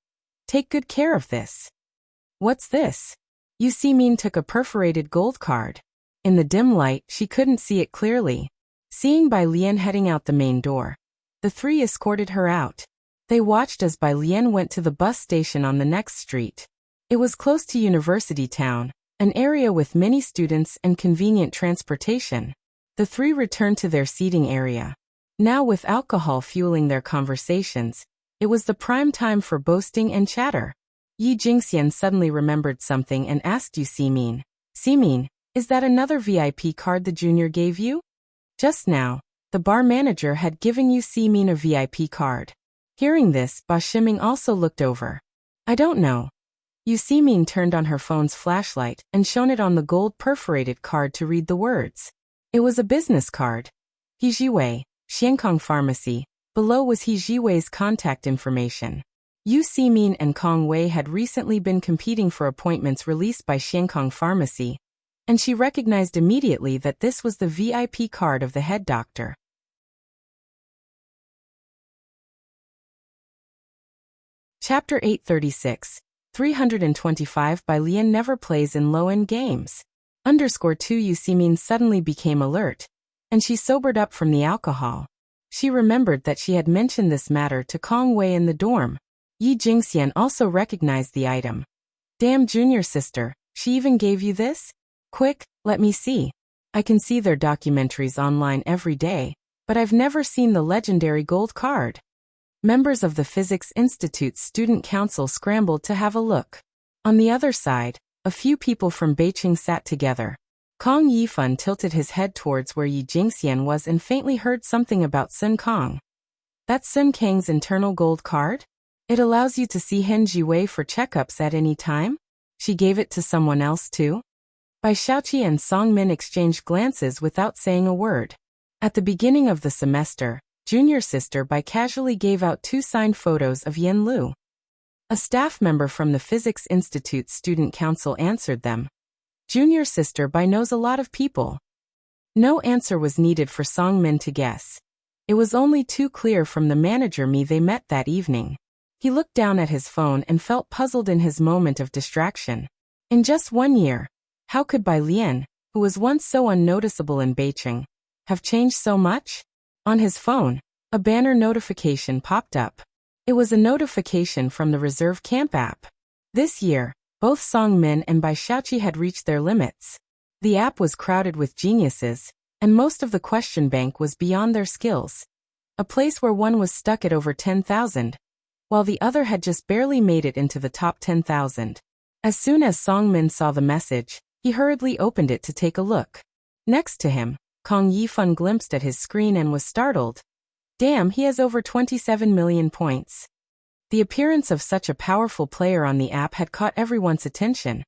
"Take good care of this." "What's this?" Yu Ximin took a perforated gold card. In the dim light, she couldn't see it clearly. Seeing Bai Lian heading out the main door, the three escorted her out. They watched as Bai Lian went to the bus station on the next street. It was close to University Town, an area with many students and convenient transportation. The three returned to their seating area. Now with alcohol fueling their conversations, it was the prime time for boasting and chatter. Yi Jingxian suddenly remembered something and asked Yu Ximin, "Ximin, is that another VIP card the junior gave you?" Just now, the bar manager had given Yu Ximin a VIP card. Hearing this, Ba Ximing also looked over. "I don't know." Yu Ximin turned on her phone's flashlight and shone it on the gold perforated card to read the words. It was a business card. He Jiwei, Xiankong Pharmacy. Below was He Jiwei's contact information. Yu Ximin and Kong Wei had recently been competing for appointments released by Xiankong Pharmacy, and she recognized immediately that this was the VIP card of the head doctor. Chapter 836, 325 Bai Lian never plays in low-end games. _2 Yu Ximin suddenly became alert, and she sobered up from the alcohol. She remembered that she had mentioned this matter to Kong Wei in the dorm. Yi Jingxian also recognized the item. "Damn junior sister, she even gave you this? Quick, let me see. I can see their documentaries online every day, but I've never seen the legendary gold card." Members of the Physics Institute's student council scrambled to have a look. On the other side, a few people from Beijing sat together. Kong Yifan tilted his head towards where Yi Jingxian was and faintly heard something about Sun Kong. "That's Sun Kang's internal gold card? It allows you to see Hen Jiwei for checkups at any time? She gave it to someone else too?" Bai Xiaoqi and Song Min exchanged glances without saying a word. At the beginning of the semester, junior sister Bai casually gave out 2 signed photos of Yan Lu. A staff member from the Physics Institute's student council answered them. Junior sister Bai knows a lot of people. No answer was needed for Song Min to guess. It was only too clear from the manager they met that evening. He looked down at his phone and felt puzzled in his moment of distraction. In just 1 year, how could Bai Lian, who was once so unnoticeable in Beijing, have changed so much? On his phone, a banner notification popped up. It was a notification from the Reserve Camp app. This year, both Song Min and Bai Xiaoqi had reached their limits. The app was crowded with geniuses, and most of the question bank was beyond their skills. A place where one was stuck at over 10,000, while the other had just barely made it into the top 10,000. As soon as Song Min saw the message, he hurriedly opened it to take a look. Next to him, Kong Yifan glimpsed at his screen and was startled. Damn, he has over 27 million points. The appearance of such a powerful player on the app had caught everyone's attention,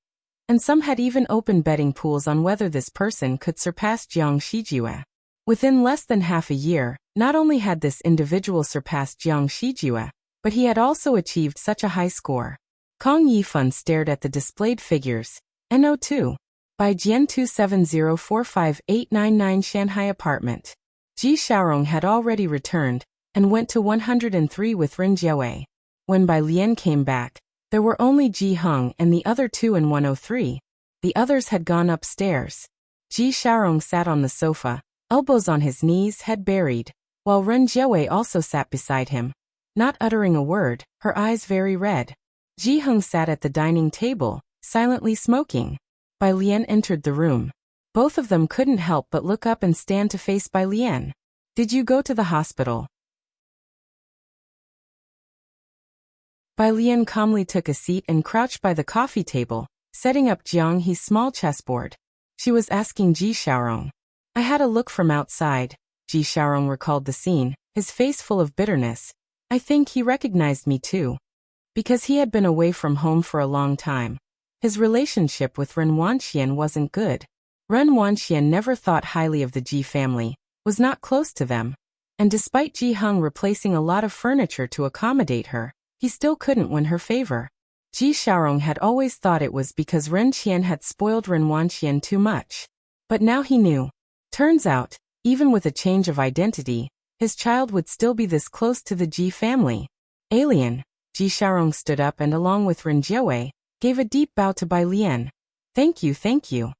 and some had even opened betting pools on whether this person could surpass Jiang Shijue. Within less than half a year, not only had this individual surpassed Jiang Shijue, but he had also achieved such a high score. Kang Yifan stared at the displayed figures. NO2. By Jian 27045-899 Shanghai apartment. Ji Xiaorong had already returned, and went to 103 with Ren Jiawei. When Bai Lian came back, there were only Ji Heng and the other two in 103. The others had gone upstairs. Ji Xiaorong sat on the sofa, elbows on his knees, head buried, while Ren Jiawei also sat beside him. Not uttering a word, her eyes very red. Ji Heng sat at the dining table, silently smoking. Bai Lian entered the room. Both of them couldn't help but look up and stand to face Bai Lian. Did you go to the hospital? Bai Lian calmly took a seat and crouched by the coffee table, setting up Jiang He's small chessboard. She was asking Ji Xiaorong. I had a look from outside. Ji Xiaorong recalled the scene, his face full of bitterness. I think he recognized me too. Because he had been away from home for a long time. His relationship with Ren Wanxian wasn't good. Ren Wanxian never thought highly of the Ji family, was not close to them. And despite Ji Heng replacing a lot of furniture to accommodate her, he still couldn't win her favor. Ji Xiaorong had always thought it was because Ren Qian had spoiled Ren Wanxian too much. But now he knew. Turns out, even with a change of identity, his child would still be this close to the Ji family. Alien. Ji Xiaorong stood up and along with Ren Jiawei, gave a deep bow to Bai Lian. Thank you, thank you.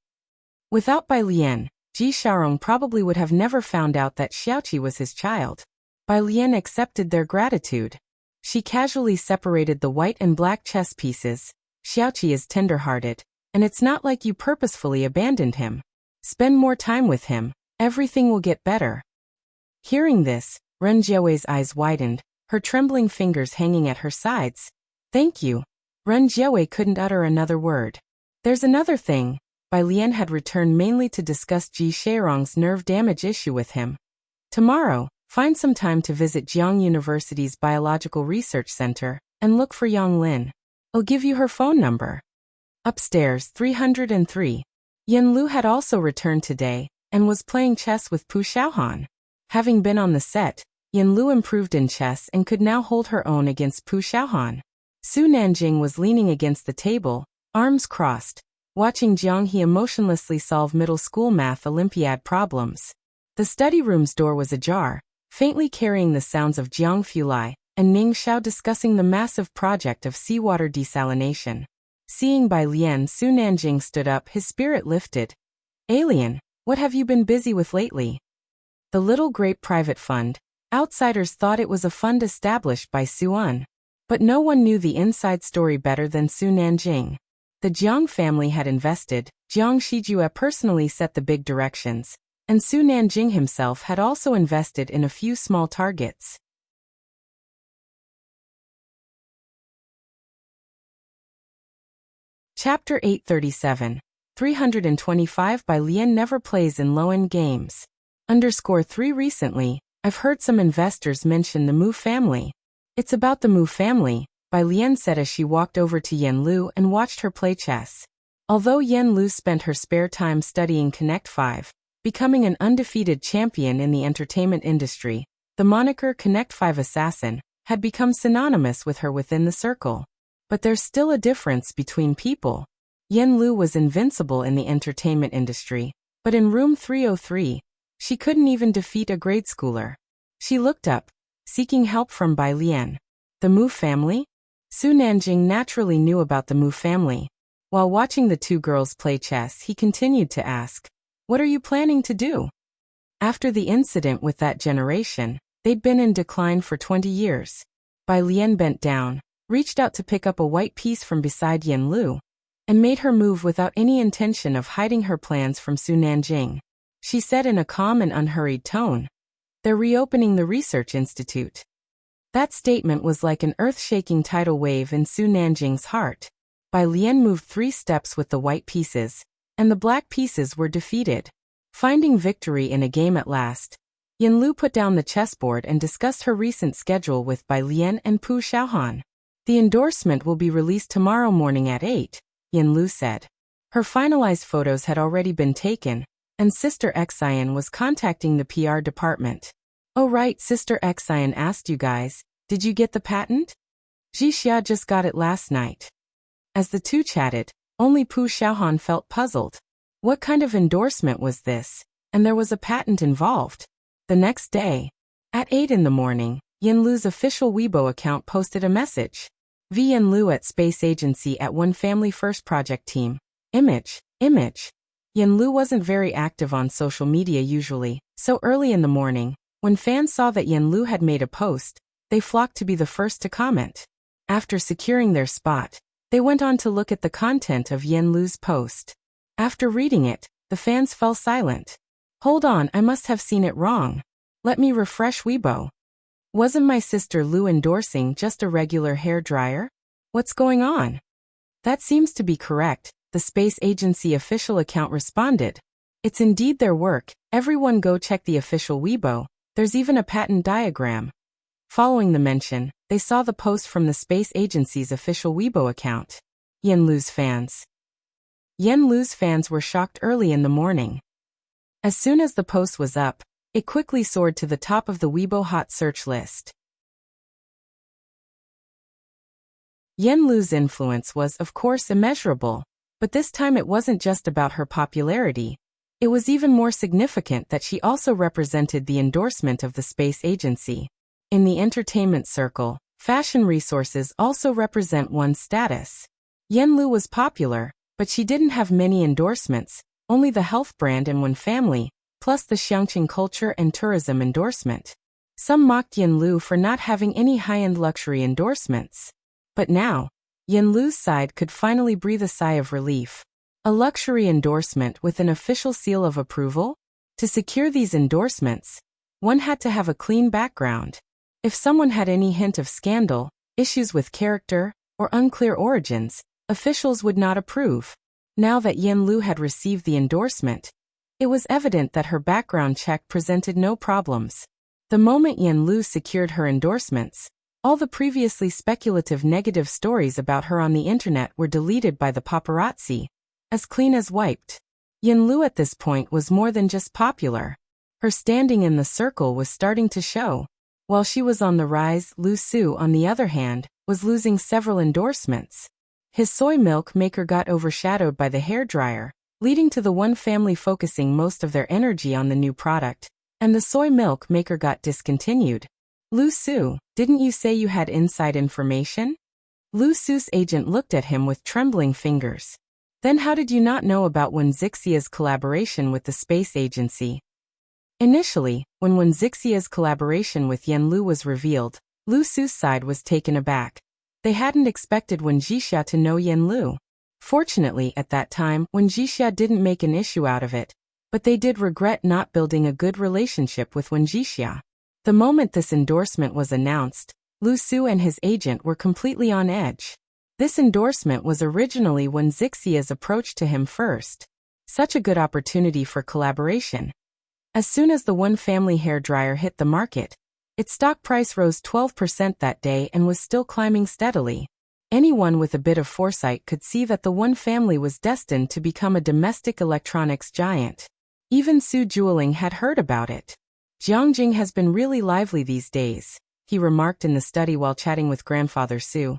Without Bai Lian, Ji Xiaorong probably would have never found out that Xiaoqi was his child. Bai Lian accepted their gratitude. She casually separated the white and black chess pieces. Xiaoqi is tender-hearted, and it's not like you purposefully abandoned him. Spend more time with him, everything will get better. Hearing this, Ren Jiawei's eyes widened, her trembling fingers hanging at her sides. Thank you. Ren Jiawei couldn't utter another word. There's another thing. Bai Lian had returned mainly to discuss Ji Xiaorong's nerve damage issue with him. Tomorrow, find some time to visit Jiang University's Biological Research Center, and look for Yang Lin. I'll give you her phone number. Upstairs, 303. Yen Lu had also returned today, and was playing chess with Pu Xiaohan. Having been on the set, Yen Lu improved in chess and could now hold her own against Pu Xiaohan. Su Nanjing was leaning against the table, arms crossed, watching Jiang He emotionlessly solve middle school math Olympiad problems. The study room's door was ajar, faintly carrying the sounds of Jiang Fulai and Ning Xiao discussing the massive project of seawater desalination. Seeing Bai Lian, Su Nanjing stood up, his spirit lifted. Alien, what have you been busy with lately? The Little Grape Private Fund. Outsiders thought it was a fund established by Su Un. But no one knew the inside story better than Su Nanjing. The Jiang family had invested, Jiang Shijue personally set the big directions, and Su Nanjing himself had also invested in a few small targets. Chapter 837. 325 Bai Lian never plays in low-end games. _3 Recently, I've heard some investors mention the Mu family. It's about the Mu family, Bai Lian said as she walked over to Yen Lu and watched her play chess. Although Yen Lu spent her spare time studying Connect 5, becoming an undefeated champion in the entertainment industry, the moniker Connect 5 Assassin had become synonymous with her within the circle. But there's still a difference between people. Yen Lu was invincible in the entertainment industry, but in room 303, she couldn't even defeat a grade schooler. She looked up, seeking help from Bai Lian. The Mu family? Su Nanjing naturally knew about the Mu family. While watching the two girls play chess, he continued to ask, "What are you planning to do?" After the incident with that generation, they'd been in decline for 20 years. Bai Lian bent down, reached out to pick up a white piece from beside Yen Lu, and made her move without any intention of hiding her plans from Su Nanjing. She said in a calm and unhurried tone, "They're reopening the research institute." That statement was like an earth-shaking tidal wave in Su Nanjing's heart. Bai Lian moved 3 steps with the white pieces, and the black pieces were defeated. Finding victory in a game at last, Yen Lu put down the chessboard and discussed her recent schedule with Bai Lian and Pu Xiaohan. The endorsement will be released tomorrow morning at 8, Yen Lu said. Her finalized photos had already been taken, and Sister Xian was contacting the PR department. "Oh right, Sister Xian asked you guys, did you get the patent? Wuxia just got it last night." As the two chatted, only Pu Xiaohan felt puzzled. What kind of endorsement was this? And there was a patent involved. The next day, at 8 in the morning, Yanlu's official Weibo account posted a message. V. Yanlu at Space Agency at One Family First Project Team. Image. Yanlu wasn't very active on social media usually, so early in the morning, when fans saw that Yanlu had made a post, they flocked to be the first to comment. After securing their spot, they went on to look at the content of Yanlu's post. After reading it, the fans fell silent. "Hold on, I must have seen it wrong. Let me refresh Weibo. Wasn't my sister Lu endorsing just a regular hair dryer? What's going on?" "That seems to be correct," the Space Agency official account responded. "It's indeed their work, everyone go check the official Weibo, there's even a patent diagram." Following the mention, they saw the post from the Space Agency's official Weibo account. Yanlu's fans were shocked early in the morning. As soon as the post was up, it quickly soared to the top of the Weibo hot search list. Yanlu's influence was, of course, immeasurable, but this time it wasn't just about her popularity. It was even more significant that she also represented the endorsement of the space agency. In the entertainment circle, fashion resources also represent one's status. Yanlu was popular, but she didn't have many endorsements, only the health brand and One Family, plus the Xiangqing culture and tourism endorsement. Some mocked Yanlu for not having any high-end luxury endorsements. But now, Yanlu's side could finally breathe a sigh of relief. A luxury endorsement with an official seal of approval? To secure these endorsements, one had to have a clean background. If someone had any hint of scandal, issues with character, or unclear origins, officials would not approve. Now that Yanlu had received the endorsement, it was evident that her background check presented no problems. The moment Yanlu secured her endorsements, all the previously speculative negative stories about her on the internet were deleted by the paparazzi, as clean as wiped. Yanlu at this point was more than just popular. Her standing in the circle was starting to show. While she was on the rise, Lu Su, on the other hand, was losing several endorsements. His soy milk maker got overshadowed by the hairdryer, leading to the One Family focusing most of their energy on the new product, and the soy milk maker got discontinued. "Lu Su, didn't you say you had inside information?" Lu Su's agent looked at him with trembling fingers. "Then how did you not know about Wuxia's collaboration with the space agency?" Initially, when Wuxia's collaboration with Yanlu was revealed, Lu Su's side was taken aback. They hadn't expected Wuxia to know Yanlu. Fortunately, at that time, Wuxia didn't make an issue out of it, but they did regret not building a good relationship with Wuxia. The moment this endorsement was announced, Lu Su and his agent were completely on edge. This endorsement was originally Wuxia's approach to him first. Such a good opportunity for collaboration. As soon as the One Family hairdryer hit the market, its stock price rose 12% that day and was still climbing steadily. Anyone with a bit of foresight could see that the One Family was destined to become a domestic electronics giant. Even Su Jueling had heard about it. "Jiangjing has been really lively these days," he remarked in the study while chatting with grandfather Su.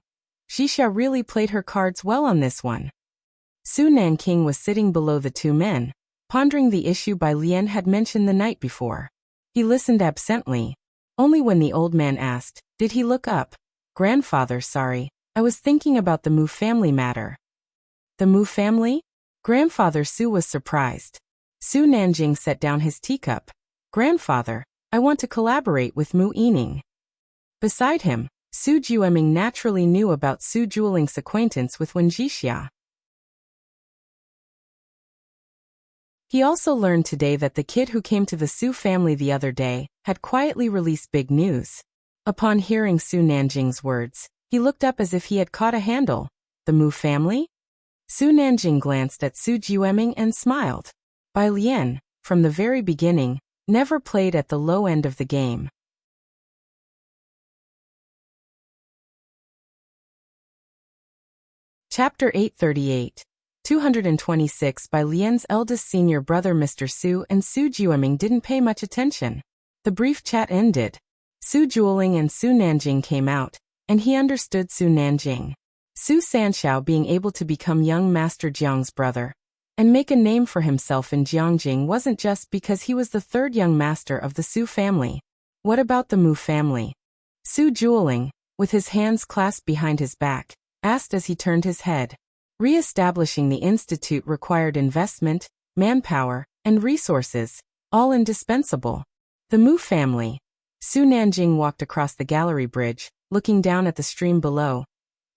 "Xixia really played her cards well on this one." Su Nanking was sitting below the two men, pondering the issue Bai Lian had mentioned the night before. He listened absently. Only when the old man asked, "Did he look up?" "Grandfather, sorry, I was thinking about the Mu family matter." "The Mu family?" Grandfather Su was surprised. Su Nanjing set down his teacup. "Grandfather, I want to collaborate with Mu Yining." Beside him, Su Jueming naturally knew about Su Jueling's acquaintance with Wuxia. He also learned today that the kid who came to the Su family the other day had quietly released big news. Upon hearing Su Nanjing's words, he looked up as if he had caught a handle. "The Mu family?" Su Nanjing glanced at Su Jueming and smiled. Bai Lian, from the very beginning, never played at the low end of the game. Chapter 838. 226 by Lian's eldest senior brother Mr. Su and Su Jueming didn't pay much attention. The brief chat ended. Su Jueling and Su Nanjing came out, and he understood Su Nanjing. Su Sanxiao being able to become young Master Jiang's brother and make a name for himself in Jiangjing wasn't just because he was the third young master of the Su family. What about the Mu family? Su Jueling, with his hands clasped behind his back, asked as he turned his head. Re-establishing the institute required investment, manpower, and resources, all indispensable. The Mu family. Su Nanjing walked across the gallery bridge, looking down at the stream below.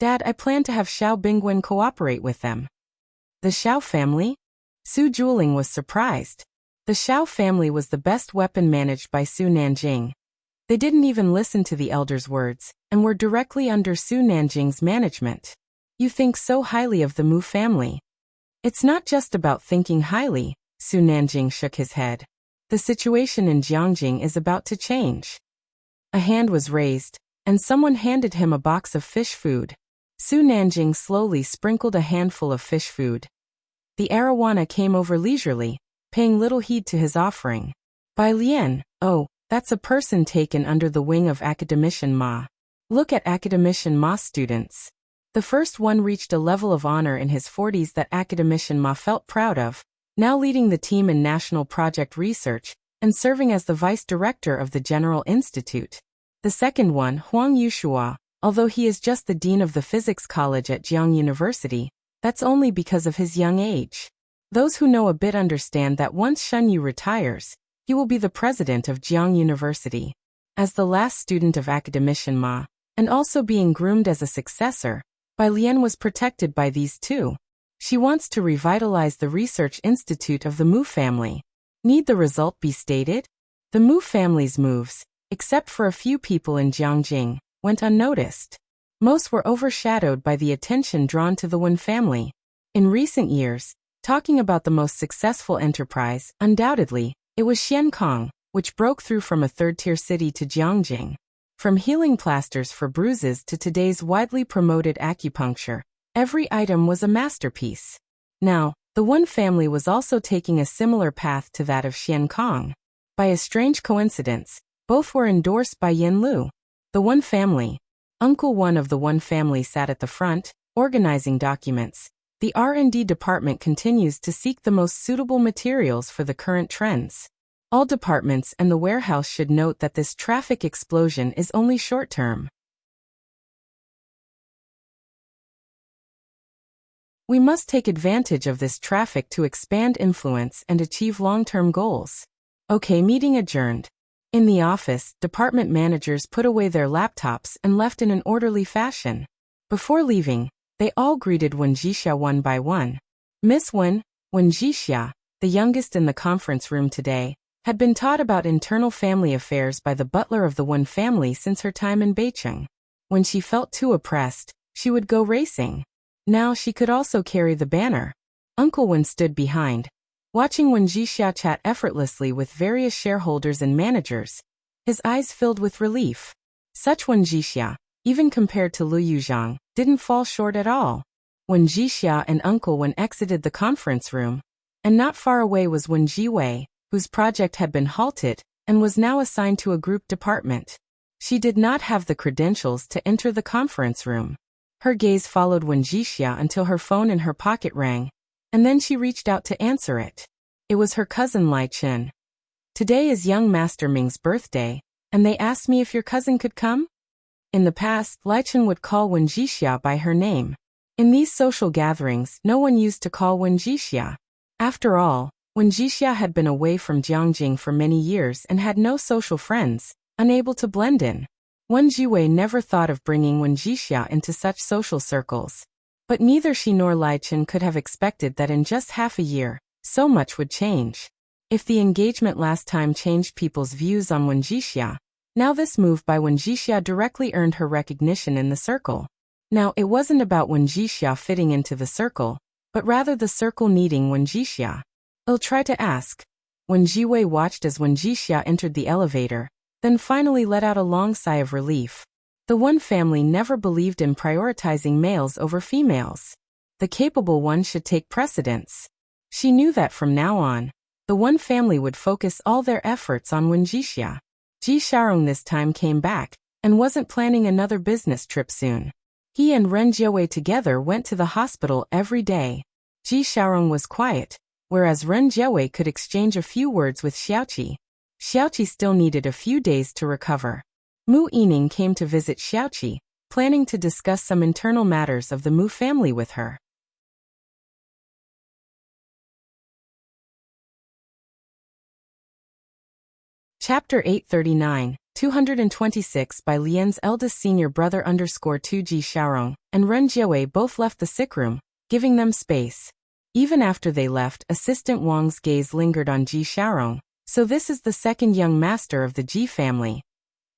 Dad, I plan to have Xiao Bingwen cooperate with them. The Xiao family? Su Jueling was surprised. The Xiao family was the best weapon managed by Su Nanjing. They didn't even listen to the elder's words, and were directly under Su Nanjing's management. You think so highly of the Mu family. It's not just about thinking highly, Su Nanjing shook his head. The situation in Jiangjing is about to change. A hand was raised, and someone handed him a box of fish food. Su Nanjing slowly sprinkled a handful of fish food. The arowana came over leisurely, paying little heed to his offering. By Lian, oh, that's a person taken under the wing of Academician Ma. Look at Academician Ma's students. The first one reached a level of honor in his 40s that Academician Ma felt proud of, now leading the team in national project research and serving as the vice director of the General Institute. The second one, Huang Yushua, although he is just the dean of the physics college at Jiang University, that's only because of his young age. Those who know a bit understand that once Shen Yu retires, he will be the president of Jiang University. As the last student of Academician Ma, and also being groomed as a successor, Bai Lian was protected by these two. She wants to revitalize the research institute of the Mu family. Need the result be stated? The Mu family's moves, except for a few people in Jiangjing, went unnoticed. Most were overshadowed by the attention drawn to the Wen family. In recent years, talking about the most successful enterprise, undoubtedly, it was Xiankong, which broke through from a third-tier city to Jiangjing. From healing plasters for bruises to today's widely promoted acupuncture, every item was a masterpiece. Now, the Wen family was also taking a similar path to that of Xiankong. By a strange coincidence, both were endorsed by Yin Lu. The Wen family. Uncle One of the Wen family sat at the front, organizing documents. The R&D department continues to seek the most suitable materials for the current trends. All departments and the warehouse should note that this traffic explosion is only short-term. We must take advantage of this traffic to expand influence and achieve long-term goals. Okay, meeting adjourned. In the office, department managers put away their laptops and left in an orderly fashion. Before leaving, they all greeted Wen Jixia one by one. Miss Wen Jixia, the youngest in the conference room today, had been taught about internal family affairs by the butler of the Wen family since her time in Beicheng. When she felt too oppressed, she would go racing. Now she could also carry the banner. Uncle Wen stood behind, watching Wen Jixia chat effortlessly with various shareholders and managers. His eyes filled with relief. Such Wen Jixia, even compared to Lu Yuzhang, didn't fall short at all. Wen Jixia and Uncle Wen exited the conference room, and not far away was Wen Jiwei, whose project had been halted and was now assigned to a group department. She did not have the credentials to enter the conference room. Her gaze followed Wen Jixia until her phone in her pocket rang, and then she reached out to answer it. It was her cousin Lai Chen. Today is young Master Ming's birthday, and they asked me if your cousin could come? In the past, Lai Chen would call Wen Jixia by her name. In these social gatherings, no one used to call Wen Jixia. After all, Wen Jixia had been away from Jiangjing for many years and had no social friends, unable to blend in. Wen Jiwei never thought of bringing Wen Jixia into such social circles. But neither she nor Lai Chen could have expected that in just half a year, so much would change. If the engagement last time changed people's views on Wen Jixia, now this move by Wen Jixia directly earned her recognition in the circle. Now it wasn't about Wen Jixia fitting into the circle, but rather the circle needing Wen Jixia. I'll try to ask. Wen Jiwei watched as Wen Jixia entered the elevator, then finally let out a long sigh of relief. The Wen family never believed in prioritizing males over females. The capable one should take precedence. She knew that from now on, the one family would focus all their efforts on Wuxia. Ji Xiaorong this time came back, and wasn't planning another business trip soon. He and Ren Jiawei together went to the hospital every day. Ji Xiaorong was quiet, whereas Ren Jiawei could exchange a few words with Xiaoqi. Xiaoqi still needed a few days to recover. Mu Yining came to visit Xiaoqi, planning to discuss some internal matters of the Mu family with her. Chapter 839, 226 by Lian's eldest senior brother _2 Ji Xiaorong and Ren Jiawei both left the sick room, giving them space. Even after they left, Assistant Wang's gaze lingered on Ji Xiaorong. So this is the second young master of the Ji family.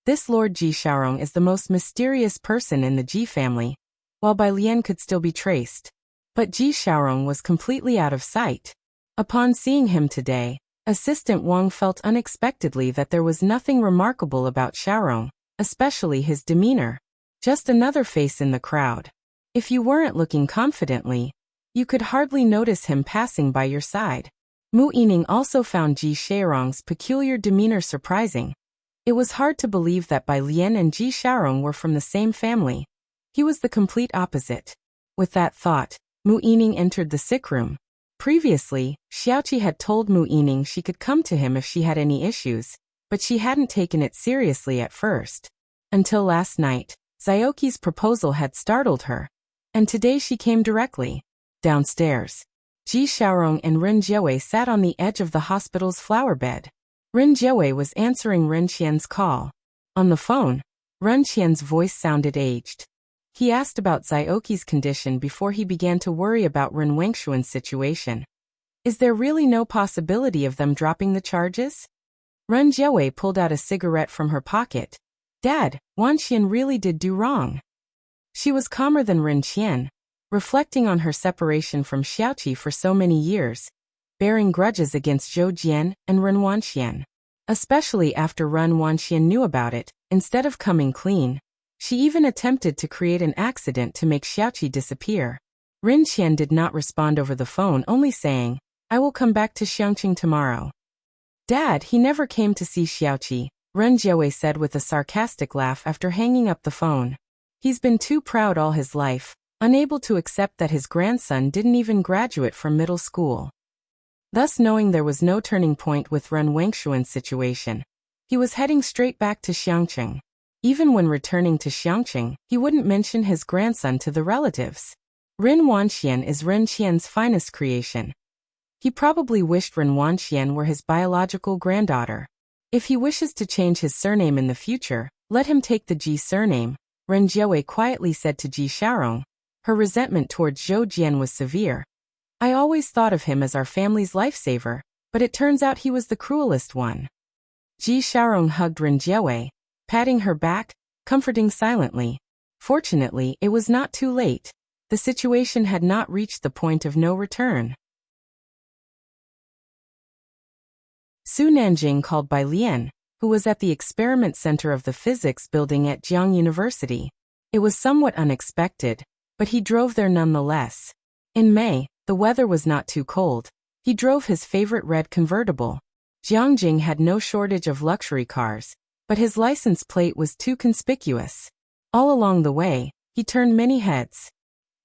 This Lord Ji Xiaorong is the most mysterious person in the Ji family, while Bai Lian could still be traced. But Ji Xiaorong was completely out of sight. Upon seeing him today, Assistant Wang felt unexpectedly that there was nothing remarkable about Xiaorong, especially his demeanor. Just another face in the crowd. If you weren't looking confidently, you could hardly notice him passing by your side. Mu Yining also found Ji Xiaorong's peculiar demeanor surprising. It was hard to believe that Bai Lian and Ji Xiaorong were from the same family. He was the complete opposite. With that thought, Mu Yining entered the sick room. Previously, Xiaoqi had told Mu Yining she could come to him if she had any issues, but she hadn't taken it seriously at first. Until last night, Xiaoqi's proposal had startled her, and today she came directly. Downstairs, Ji Xiaorong and Ren Jiawei sat on the edge of the hospital's flower bed. Ren Jiawei was answering Ren Qian's call. On the phone, Ren Qian's voice sounded aged. He asked about Xiaoqi's condition before he began to worry about Ren Wengshuan's situation. Is there really no possibility of them dropping the charges? Ren Jiawei pulled out a cigarette from her pocket. Dad, Wanxian really did do wrong. She was calmer than Ren Qian, reflecting on her separation from Xiaoqi for so many years, bearing grudges against Zhou Jian and Ren Wanxian. Especially after Ren Wanxian knew about it, instead of coming clean, she even attempted to create an accident to make Xiaoqi disappear. Ren Qian did not respond over the phone, only saying, I will come back to Xiangqing tomorrow. Dad, he never came to see Xiaoqi, Ren Jiawei said with a sarcastic laugh after hanging up the phone. He's been too proud all his life, unable to accept that his grandson didn't even graduate from middle school. Thus, knowing there was no turning point with Ren Wengshuan's situation, he was heading straight back to Xiangqing. Even when returning to Xiangqing, he wouldn't mention his grandson to the relatives. Ren Wanxian is Ren Qian's finest creation. He probably wished Ren Wanxian were his biological granddaughter. If he wishes to change his surname in the future, let him take the Ji surname, Ren Jiawei quietly said to Ji Xiaorong. Her resentment towards Zhou Jian was severe. I always thought of him as our family's lifesaver, but it turns out he was the cruelest one. Ji Xiaorong hugged Ren Jiawei, patting her back, comforting silently. Fortunately, it was not too late. The situation had not reached the point of no return. Su Nanjing called Bai Lian, who was at the experiment center of the physics building at Jiang University. It was somewhat unexpected, but he drove there nonetheless. In May, the weather was not too cold. He drove his favorite red convertible. Jiangjing had no shortage of luxury cars, but his license plate was too conspicuous. All along the way, he turned many heads.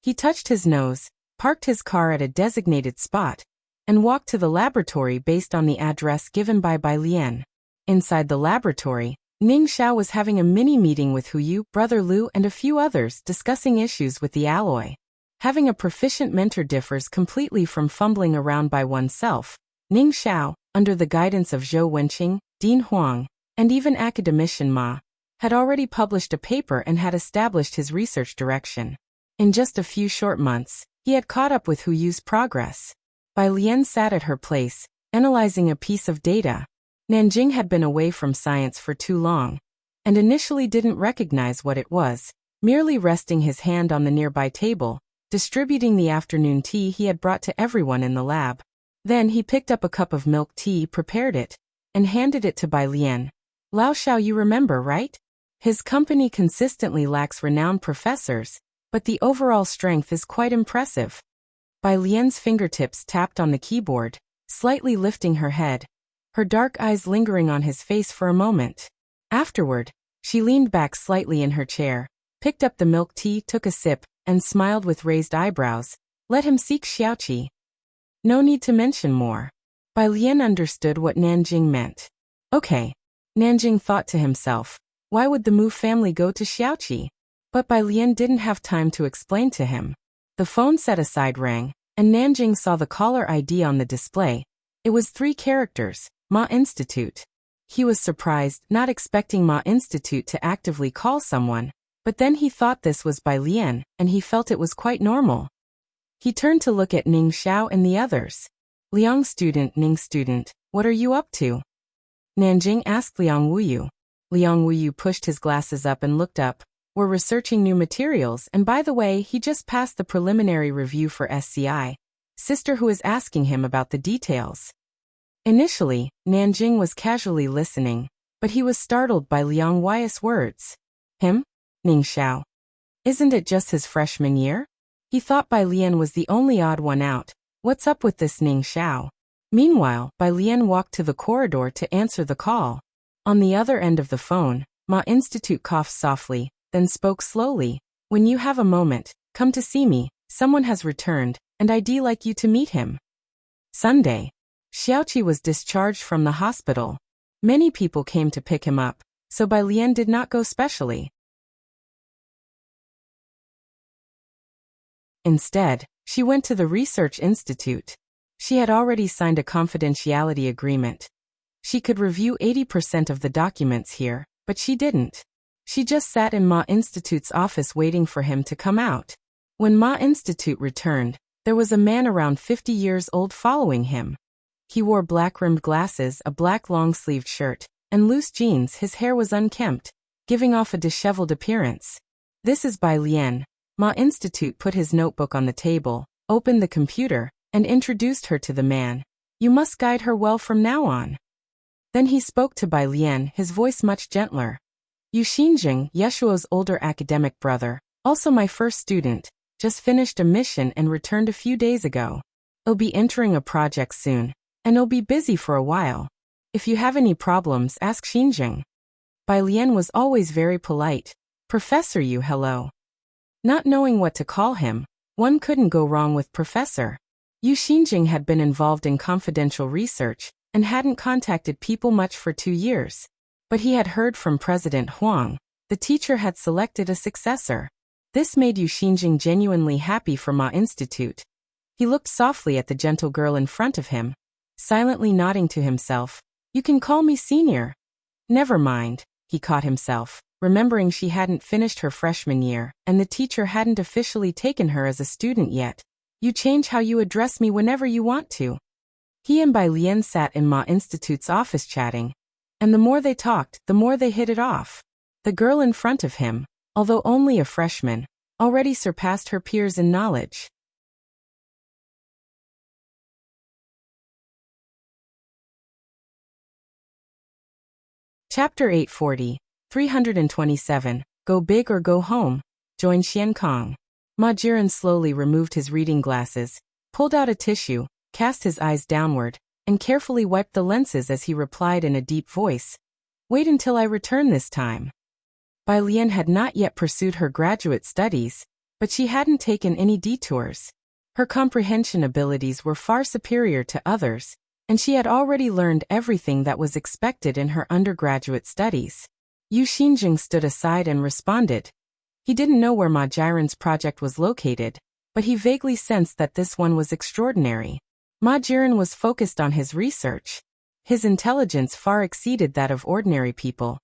He touched his nose, parked his car at a designated spot, and walked to the laboratory based on the address given by Bai Lian. Inside the laboratory, Ning Xiao was having a mini-meeting with Hu Yu, Brother Lu and a few others discussing issues with the alloy. Having a proficient mentor differs completely from fumbling around by oneself. Ning Xiao, under the guidance of Zhou Wenqing, Dean Huang, and even academician Ma, had already published a paper and had established his research direction. In just a few short months, he had caught up with Hu Yu's progress. Bai Lian sat at her place, analyzing a piece of data. Nanjing had been away from science for too long, and initially didn't recognize what it was, merely resting his hand on the nearby table, distributing the afternoon tea he had brought to everyone in the lab. Then he picked up a cup of milk tea, prepared it, and handed it to Bai Lian. Lao Shao, you remember, right? His company consistently lacks renowned professors, but the overall strength is quite impressive. Bai Lian's fingertips tapped on the keyboard, slightly lifting her head, her dark eyes lingering on his face for a moment. Afterward, she leaned back slightly in her chair, picked up the milk tea, took a sip, and smiled with raised eyebrows. Let him seek Xiaoqi. No need to mention more. Bai Lian understood what Nanjing meant. Okay. Nanjing thought to himself, why would the Mu family go to Xiaoqi? But Bai Lian didn't have time to explain to him. The phone set aside rang, and Nanjing saw the caller ID on the display. It was 3 characters, Ma Institute. He was surprised, not expecting Ma Institute to actively call someone, but then he thought this was Bai Lian, and he felt it was quite normal. He turned to look at Ning Xiao and the others. Liang student, Ning student, what are you up to? Nanjing asked Liang Wuyu. Liang Wuyu pushed his glasses up and looked up. We're researching new materials, and by the way, he just passed the preliminary review for SCI. Sister who is asking him about the details. Initially, Nanjing was casually listening, but he was startled by Liang Wu's words. Him? Ning Xiao. Isn't it just his freshman year? He thought Bai Lian was the only odd one out. What's up with this Ning Xiao? Meanwhile, Bai Lian walked to the corridor to answer the call. On the other end of the phone, Ma Institute coughed softly, then spoke slowly. When you have a moment, come to see me. Someone has returned, and I'd like you to meet him. Sunday. Xiaoqi was discharged from the hospital. Many people came to pick him up, so Bai Lian did not go specially. Instead, she went to the research institute. She had already signed a confidentiality agreement. She could review 80% of the documents here, but she didn't. She just sat in Ma Institute's office waiting for him to come out. When Ma Institute returned, there was a man around 50 years old following him. He wore black-rimmed glasses, a black long-sleeved shirt, and loose jeans. His hair was unkempt, giving off a disheveled appearance. This is Bai Lian. Ma Institute put his notebook on the table, opened the computer, and introduced her to the man. You must guide her well from now on. Then he spoke to Bai Lian, his voice much gentler. Yu Xinjing, Yeshuo's older academic brother, also my first student, just finished a mission and returned a few days ago. He'll be entering a project soon, and he'll be busy for a while. If you have any problems, ask Xinjing. Bai Lian was always very polite. Professor Yu, hello. Not knowing what to call him, one couldn't go wrong with Professor. Yu Xinjing had been involved in confidential research and hadn't contacted people much for 2 years. But he had heard from President Huang. The teacher had selected a successor. This made Yu Xinjing genuinely happy for Ma Institute. He looked softly at the gentle girl in front of him, silently nodding to himself. You can call me senior. Never mind, he caught himself, remembering she hadn't finished her freshman year, and the teacher hadn't officially taken her as a student yet. You change how you address me whenever you want to. He and Bai Lian sat in Ma Institute's office chatting, and the more they talked, the more they hit it off. The girl in front of him, although only a freshman, already surpassed her peers in knowledge. Chapter 840, 327, Go Big or Go Home, join Xian Kong. Ma Jiren slowly removed his reading glasses, pulled out a tissue, cast his eyes downward, and carefully wiped the lenses as he replied in a deep voice. Wait until I return this time. Bai Lian had not yet pursued her graduate studies, but she hadn't taken any detours. Her comprehension abilities were far superior to others, and she had already learned everything that was expected in her undergraduate studies. Yu Xinjing stood aside and responded. He didn't know where Ma Jiren's project was located, but he vaguely sensed that this one was extraordinary. Ma Jiren was focused on his research. His intelligence far exceeded that of ordinary people,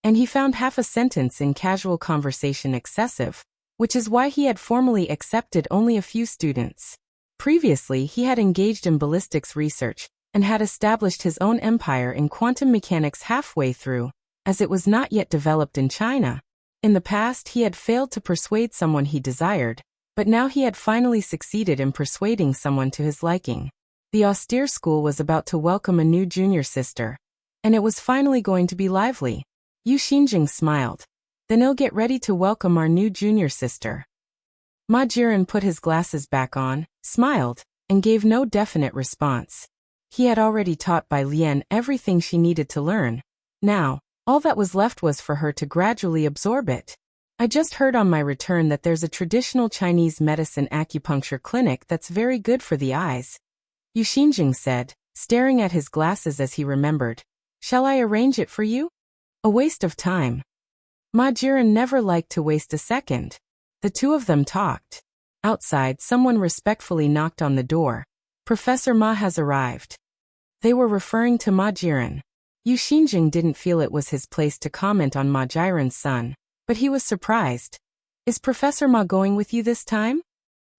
and he found half a sentence in casual conversation excessive, which is why he had formally accepted only a few students. Previously, he had engaged in ballistics research and had established his own empire in quantum mechanics halfway through, as it was not yet developed in China. In the past, he had failed to persuade someone he desired, but now he had finally succeeded in persuading someone to his liking. The austere school was about to welcome a new junior sister, and it was finally going to be lively. Yu Xinjing smiled. Then he'll get ready to welcome our new junior sister. Ma Jiren put his glasses back on, smiled, and gave no definite response. He had already taught Bai Lian everything she needed to learn. Now, all that was left was for her to gradually absorb it. I just heard on my return that there's a traditional Chinese medicine acupuncture clinic that's very good for the eyes. Yu Xinjing said, staring at his glasses as he remembered. Shall I arrange it for you? A waste of time. Ma Jiren never liked to waste a second. The two of them talked. Outside, someone respectfully knocked on the door. Professor Ma has arrived. They were referring to Ma Jiren. Yu Xinjing didn't feel it was his place to comment on Ma Jiren's son, but he was surprised. Is Professor Ma going with you this time?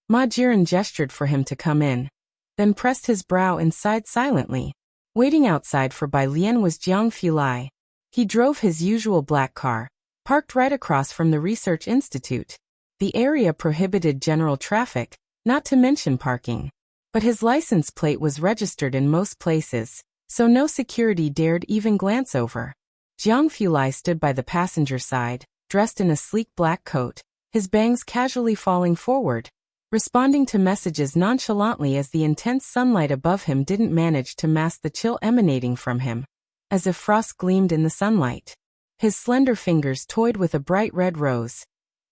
Ma Jiren gestured for him to come in, then pressed his brow and sighed silently. Waiting outside for Bai Lian was Jiang Fulai. He drove his usual black car, parked right across from the Research Institute. The area prohibited general traffic, not to mention parking. But his license plate was registered in most places, so no security dared even glance over. Jiang Fulai stood by the passenger side, dressed in a sleek black coat, his bangs casually falling forward, responding to messages nonchalantly as the intense sunlight above him didn't manage to mask the chill emanating from him, as if frost gleamed in the sunlight. His slender fingers toyed with a bright red rose,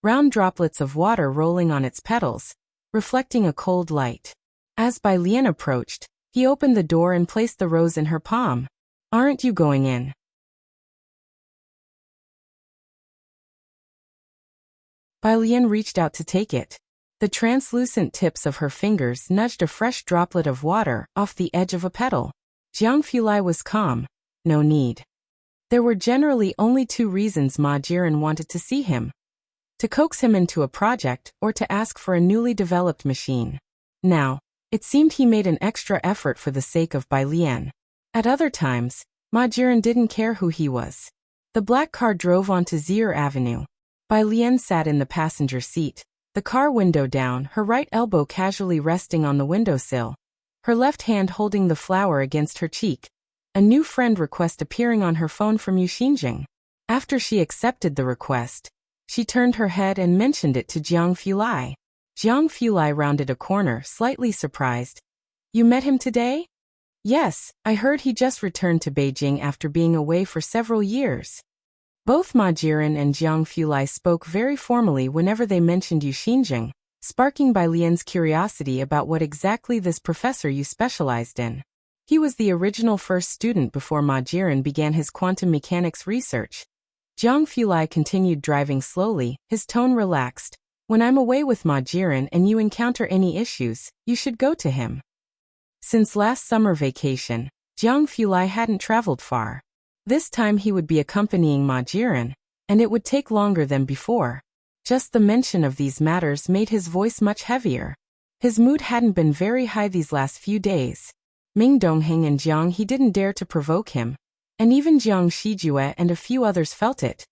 round droplets of water rolling on its petals, reflecting a cold light. As Bai Lian approached, he opened the door and placed the rose in her palm. Aren't you going in? Bai Lian reached out to take it. The translucent tips of her fingers nudged a fresh droplet of water off the edge of a petal. Jiang Fulai was calm. No need. There were generally only two reasons Ma Jiren wanted to see him: to coax him into a project or to ask for a newly developed machine. Now, it seemed he made an extra effort for the sake of Bai Lian. At other times, Ma Jiren didn't care who he was. The black car drove onto Zier Avenue. Bai Lian sat in the passenger seat, the car window down, her right elbow casually resting on the windowsill, her left hand holding the flower against her cheek. A new friend request appearing on her phone from Yu Xinjing. After she accepted the request, she turned her head and mentioned it to Jiang Fulai. Jiang Fulai rounded a corner, slightly surprised. You met him today? Yes, I heard he just returned to Beijing after being away for several years. Both Ma Jiren and Jiang Fulai spoke very formally whenever they mentioned Yu Xinjing, sparking Bai Lian's curiosity about what exactly this professor Yu specialized in. He was the original first student before Ma Jiren began his quantum mechanics research. Jiang Fulai continued driving slowly, his tone relaxed. When I'm away with Ma Jiren and you encounter any issues, you should go to him. Since last summer vacation, Jiang Fulai hadn't traveled far. This time he would be accompanying Ma Jiren, and it would take longer than before. Just the mention of these matters made his voice much heavier. His mood hadn't been very high these last few days. Ming Dongheng and Jiang He didn't dare to provoke him, and even Jiang Shijue and a few others felt it.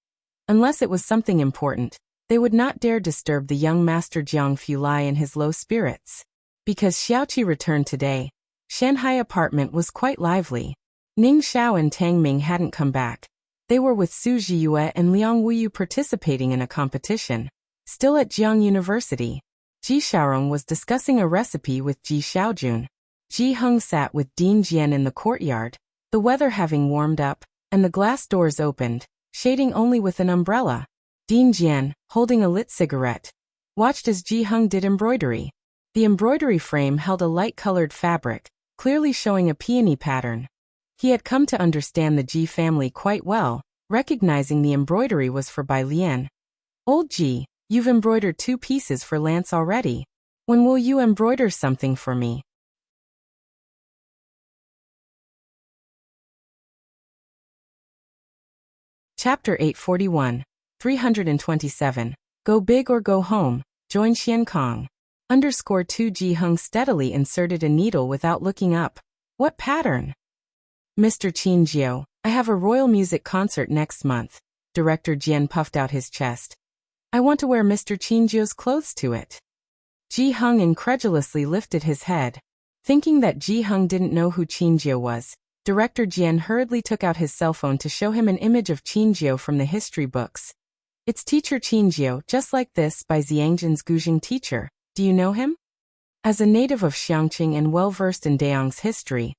Unless it was something important, they would not dare disturb the young master Jiang Fulai in his low spirits. Because Xiaoqi returned today, Shanghai apartment was quite lively. Ning Xiao and Tang Ming hadn't come back. They were with Su Jiyue and Liang Wuyu participating in a competition. Still at Jiang University, Ji Xiaorong was discussing a recipe with Ji Xiaojun. Ji Heng sat with Dean Jian in the courtyard, the weather having warmed up, and the glass doors opened, shading only with an umbrella. Dean Jian, holding a lit cigarette, watched as Ji Heng did embroidery. The embroidery frame held a light-colored fabric, clearly showing a peony pattern. He had come to understand the Ji family quite well, recognizing the embroidery was for Bai Lian. Old Ji, you've embroidered 2 pieces for Lance already. When will you embroider something for me? Chapter 841, 327. Go big or go home. Join Xian Kong. _2 Ji Heng steadily inserted a needle without looking up. What pattern? Mr. Qin Jiao, I have a royal music concert next month. Director Jian puffed out his chest. I want to wear Mr. Qin Jiao's clothes to it. Ji Heng incredulously lifted his head. Thinking that Ji Heng didn't know who Qin Jiao was, Director Jian hurriedly took out his cell phone to show him an image of Qin Jiao from the history books. It's teacher Qinjiu, just like this, by Xiangjin's Guzheng teacher. Do you know him? As a native of Xiangqing and well-versed in Daong's history,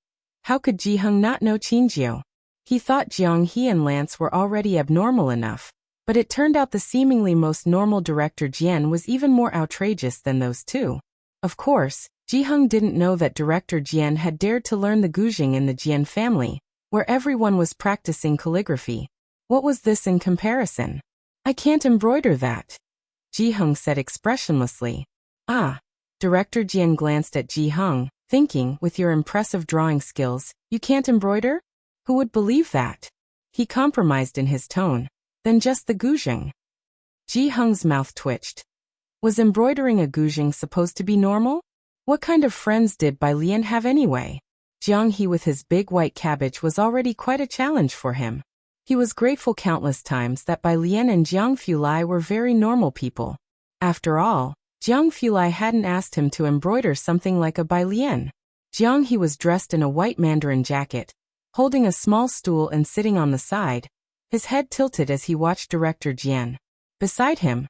how could Jiheng not know Qinjiu? He thought Jiang He and Lance were already abnormal enough, but it turned out the seemingly most normal director Jian was even more outrageous than those two. Of course, Jiheng didn't know that director Jian had dared to learn the Guzheng in the Jian family, where everyone was practicing calligraphy. What was this in comparison? I can't embroider that, Jiheng said expressionlessly. Ah. Director Jian glanced at Jiheng, thinking, with your impressive drawing skills, you can't embroider? Who would believe that? He compromised in his tone. Then just the Guzheng. Jiheng's mouth twitched. Was embroidering a Guzheng supposed to be normal? What kind of friends did Bai Lian have anyway? Jiang He with his big white cabbage was already quite a challenge for him. He was grateful countless times that Bai Lian and Jiang Fulai were very normal people. After all, Jiang Fulai hadn't asked him to embroider something like a Bai Lian. Jiang He was dressed in a white mandarin jacket, holding a small stool and sitting on the side, his head tilted as he watched director Jian. Beside him,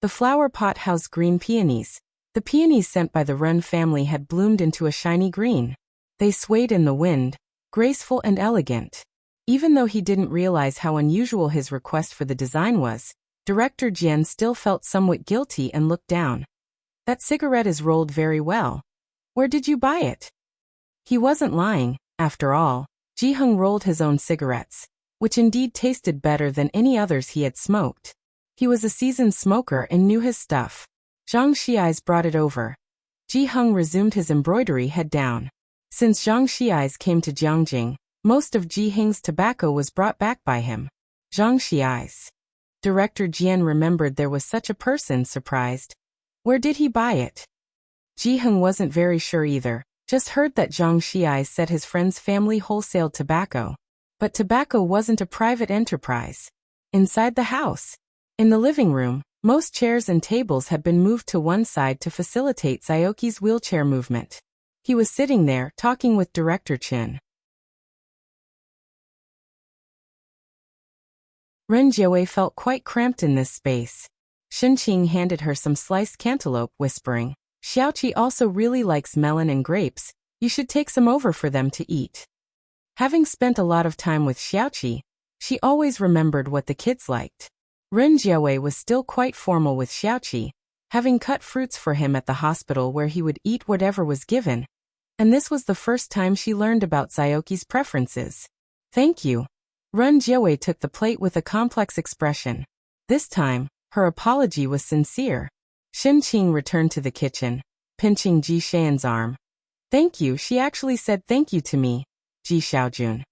the flower pot housed green peonies. The peonies sent by the Ren family had bloomed into a shiny green. They swayed in the wind, graceful and elegant. Even though he didn't realize how unusual his request for the design was, Director Jian still felt somewhat guilty and looked down. That cigarette is rolled very well. Where did you buy it? He wasn't lying, after all. Jiheng rolled his own cigarettes, which indeed tasted better than any others he had smoked. He was a seasoned smoker and knew his stuff. Zhang Xiai's brought it over. Jiheng resumed his embroidery head down. Since Zhang Xiai's came to Jiangjing, most of Jiheng's tobacco was brought back by him. Zhang Xiai's. Director Jian remembered there was such a person, surprised. Where did he buy it? Jiheng wasn't very sure either, just heard that Zhang Xiai said his friend's family wholesaled tobacco. But tobacco wasn't a private enterprise. Inside the house, in the living room, most chairs and tables had been moved to one side to facilitate Sayoki's wheelchair movement. He was sitting there, talking with Director Chen. Ren Jiawei felt quite cramped in this space. Shen Qing handed her some sliced cantaloupe, whispering, Xiaoqi also really likes melon and grapes, you should take some over for them to eat. Having spent a lot of time with Xiaoqi, she always remembered what the kids liked. Ren Jiawei was still quite formal with Xiaoqi, having cut fruits for him at the hospital where he would eat whatever was given, and this was the first time she learned about Sayoki's preferences. Thank you. Ren Jiawei took the plate with a complex expression. This time, her apology was sincere. Shen Qing returned to the kitchen, pinching Ji Xian's arm. Thank you, she actually said thank you to me, Ji Xiaojun.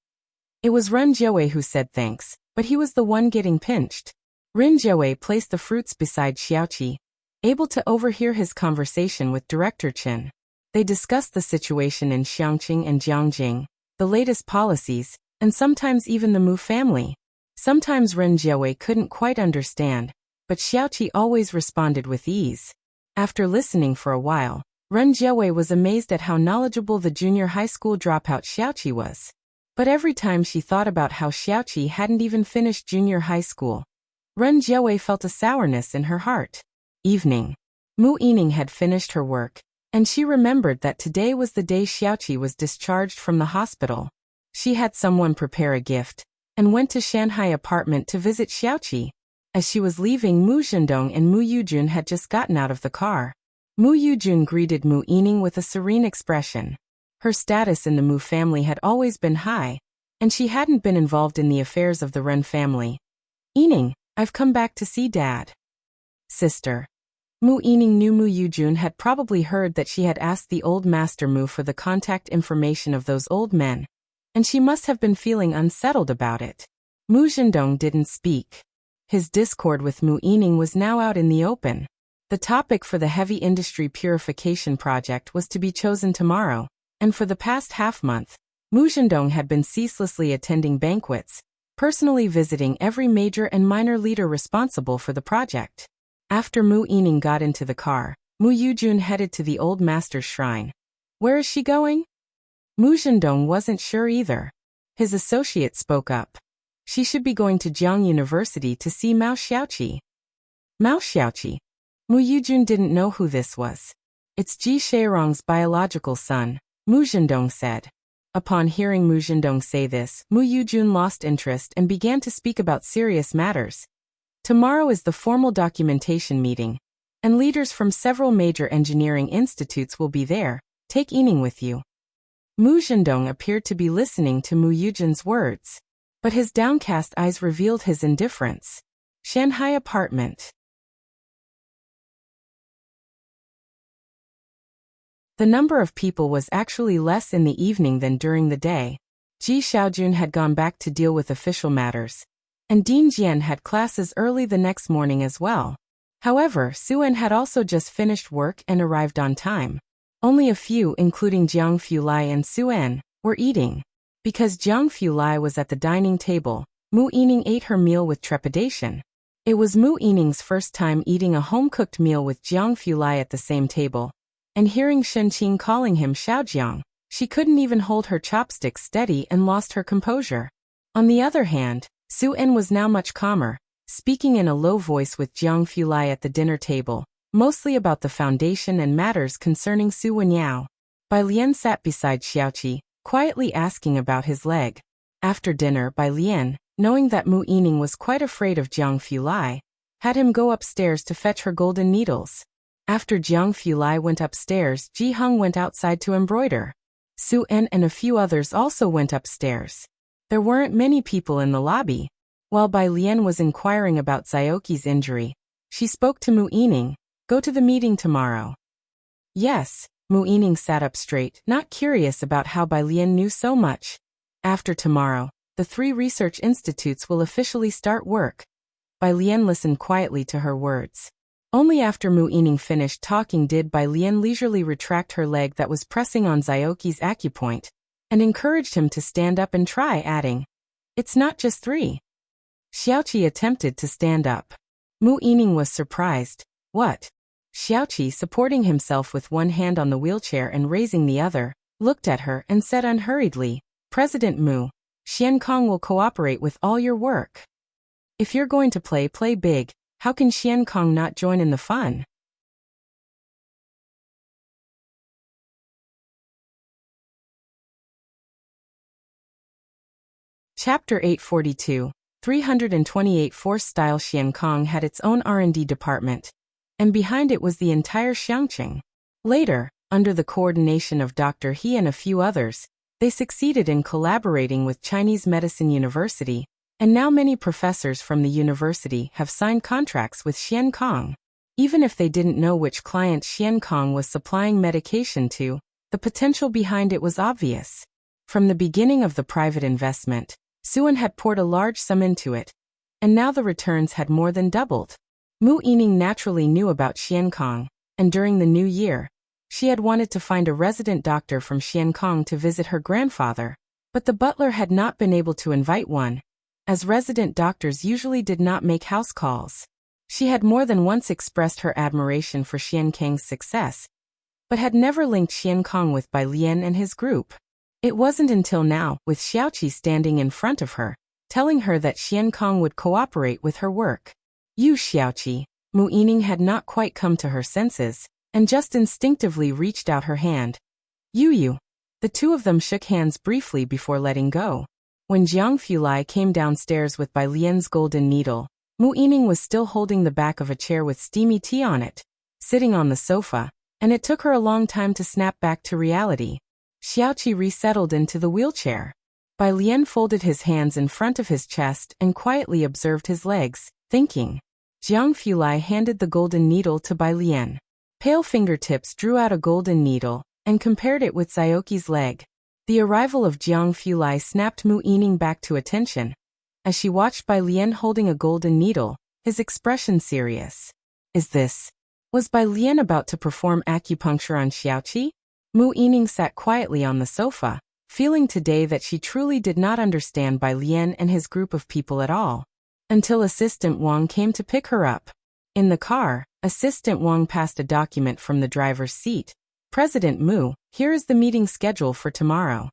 It was Ren Jiawei who said thanks, but he was the one getting pinched. Ren Jiawei placed the fruits beside Xiaoqi, able to overhear his conversation with Director Chen. They discussed the situation in Xiangqing and Jiangjing, the latest policies, and sometimes even the Mu family. Sometimes Ren Jiawei couldn't quite understand, but Xiaoqi always responded with ease. After listening for a while, Ren Jiawei was amazed at how knowledgeable the junior high school dropout Xiaoqi was. But every time she thought about how Xiaoqi hadn't even finished junior high school, Ren Jiawei felt a sourness in her heart. Evening. Mu Yining had finished her work, and she remembered that today was the day Xiaoqi was discharged from the hospital. She had someone prepare a gift, and went to Shanghai apartment to visit Xiaoqi. As she was leaving, Mu Zhendong and Mu Yujun had just gotten out of the car. Mu Yujun greeted Mu Yining with a serene expression. Her status in the Mu family had always been high, and she hadn't been involved in the affairs of the Ren family. Yining, I've come back to see Dad. Sister. Mu Yining knew Mu Yujun had probably heard that she had asked the old master Mu for the contact information of those old men, and she must have been feeling unsettled about it. Mu Zhendong didn't speak. His discord with Mu Yining was now out in the open. The topic for the heavy industry purification project was to be chosen tomorrow, and for the past half-month, Mu Zhendong had been ceaselessly attending banquets, personally visiting every major and minor leader responsible for the project. After Mu Yining got into the car, Mu Yujun headed to the old master's shrine. Where is she going? Mu Zhendong wasn't sure either. His associate spoke up. She should be going to Jiang University to see Mao Xiaoqi. Mao Xiaoqi. Mu Yujun didn't know who this was. It's Ji Sheirong's biological son, Mu Zhendong said. Upon hearing Mu Zhendong say this, Mu Yujun lost interest and began to speak about serious matters. Tomorrow is the formal documentation meeting, and leaders from several major engineering institutes will be there. Take Yining with you. Mu Zhendong appeared to be listening to Mu Yujun's words, but his downcast eyes revealed his indifference. Shanghai apartment. The number of people was actually less in the evening than during the day. Ji Xiaojun had gone back to deal with official matters, and Ding Jian had classes early the next morning as well. However, Suen had also just finished work and arrived on time. Only a few, including Jiang Fulai and Suen, were eating. Because Jiang Fulai was at the dining table, Mu Yining ate her meal with trepidation. It was Mu Yining's first time eating a home-cooked meal with Jiang Fulai at the same table, and hearing Shen Qing calling him Xiaojiang, she couldn't even hold her chopsticks steady and lost her composure. On the other hand, Su En was now much calmer, speaking in a low voice with Jiang Fulai at the dinner table, mostly about the foundation and matters concerning Su Wenyao. Bai Lian sat beside Xiaoqi, quietly asking about his leg. After dinner, Bai Lian, knowing that Mu Yining was quite afraid of Jiang Fulai, had him go upstairs to fetch her golden needles. After Jiang Fulai went upstairs, Ji Heng went outside to embroider. Su En and a few others also went upstairs. There weren't many people in the lobby. While Bai Lian was inquiring about Xiaoqi's injury, she spoke to Mu Yining. Go to the meeting tomorrow. Yes, Mu Yining sat up straight, not curious about how Bai Lian knew so much. After tomorrow, the 3 research institutes will officially start work. Bai Lian listened quietly to her words. Only after Mu Yining finished talking did Bai Lian leisurely retract her leg that was pressing on Xiaoqi's acupoint, and encouraged him to stand up and try, adding, "It's not just 3. Xiaoqi attempted to stand up. Mu Yining was surprised. What? Xiaoqi, supporting himself with one hand on the wheelchair and raising the other, looked at her and said unhurriedly, "President Mu, Xian Kong will cooperate with all your work. If you're going to play big. How can Xian Kong not join in the fun?" Chapter 842, 328 Force-style Xian Kong had its own R&D department, and behind it was the entire Xiangqing. Later, under the coordination of Dr. He and a few others, they succeeded in collaborating with Chinese Medicine University, and now many professors from the university have signed contracts with Xian Kong. Even if they didn't know which client Xian Kong was supplying medication to, the potential behind it was obvious. From the beginning of the private investment, Suen had poured a large sum into it, and now the returns had more than doubled. Mu Yining naturally knew about Xian Kong, and during the new year, she had wanted to find a resident doctor from Xian Kong to visit her grandfather, but the butler had not been able to invite one, as resident doctors usually did not make house calls. She had more than once expressed her admiration for Xian Kang's success, but had never linked Xian Kong with Bai Lian and his group. It wasn't until now, with Xiaoqi standing in front of her, telling her that Xian Kong would cooperate with her work. "You Xiaoqi." Mu Yining had not quite come to her senses, and just instinctively reached out her hand. You. The two of them shook hands briefly before letting go. When Jiang Fulai came downstairs with Bai Lian's golden needle, Mu Yining was still holding the back of a chair with steamy tea on it, sitting on the sofa, and it took her a long time to snap back to reality. Xiaoqi resettled into the wheelchair. Bai Lian folded his hands in front of his chest and quietly observed his legs, thinking. Jiang Fulai handed the golden needle to Bai Lian. Pale fingertips drew out a golden needle and compared it with Xiaoqi's leg. The arrival of Jiang Fulai snapped Mu Yining back to attention. As she watched Bai Lian holding a golden needle, his expression serious. Was Bai Lian about to perform acupuncture on Xiaoqi? Mu Yining sat quietly on the sofa, feeling today that she truly did not understand Bai Lian and his group of people at all. Until Assistant Wang came to pick her up. In the car, Assistant Wang passed a document from the driver's seat. "President Mu, here is the meeting schedule for tomorrow."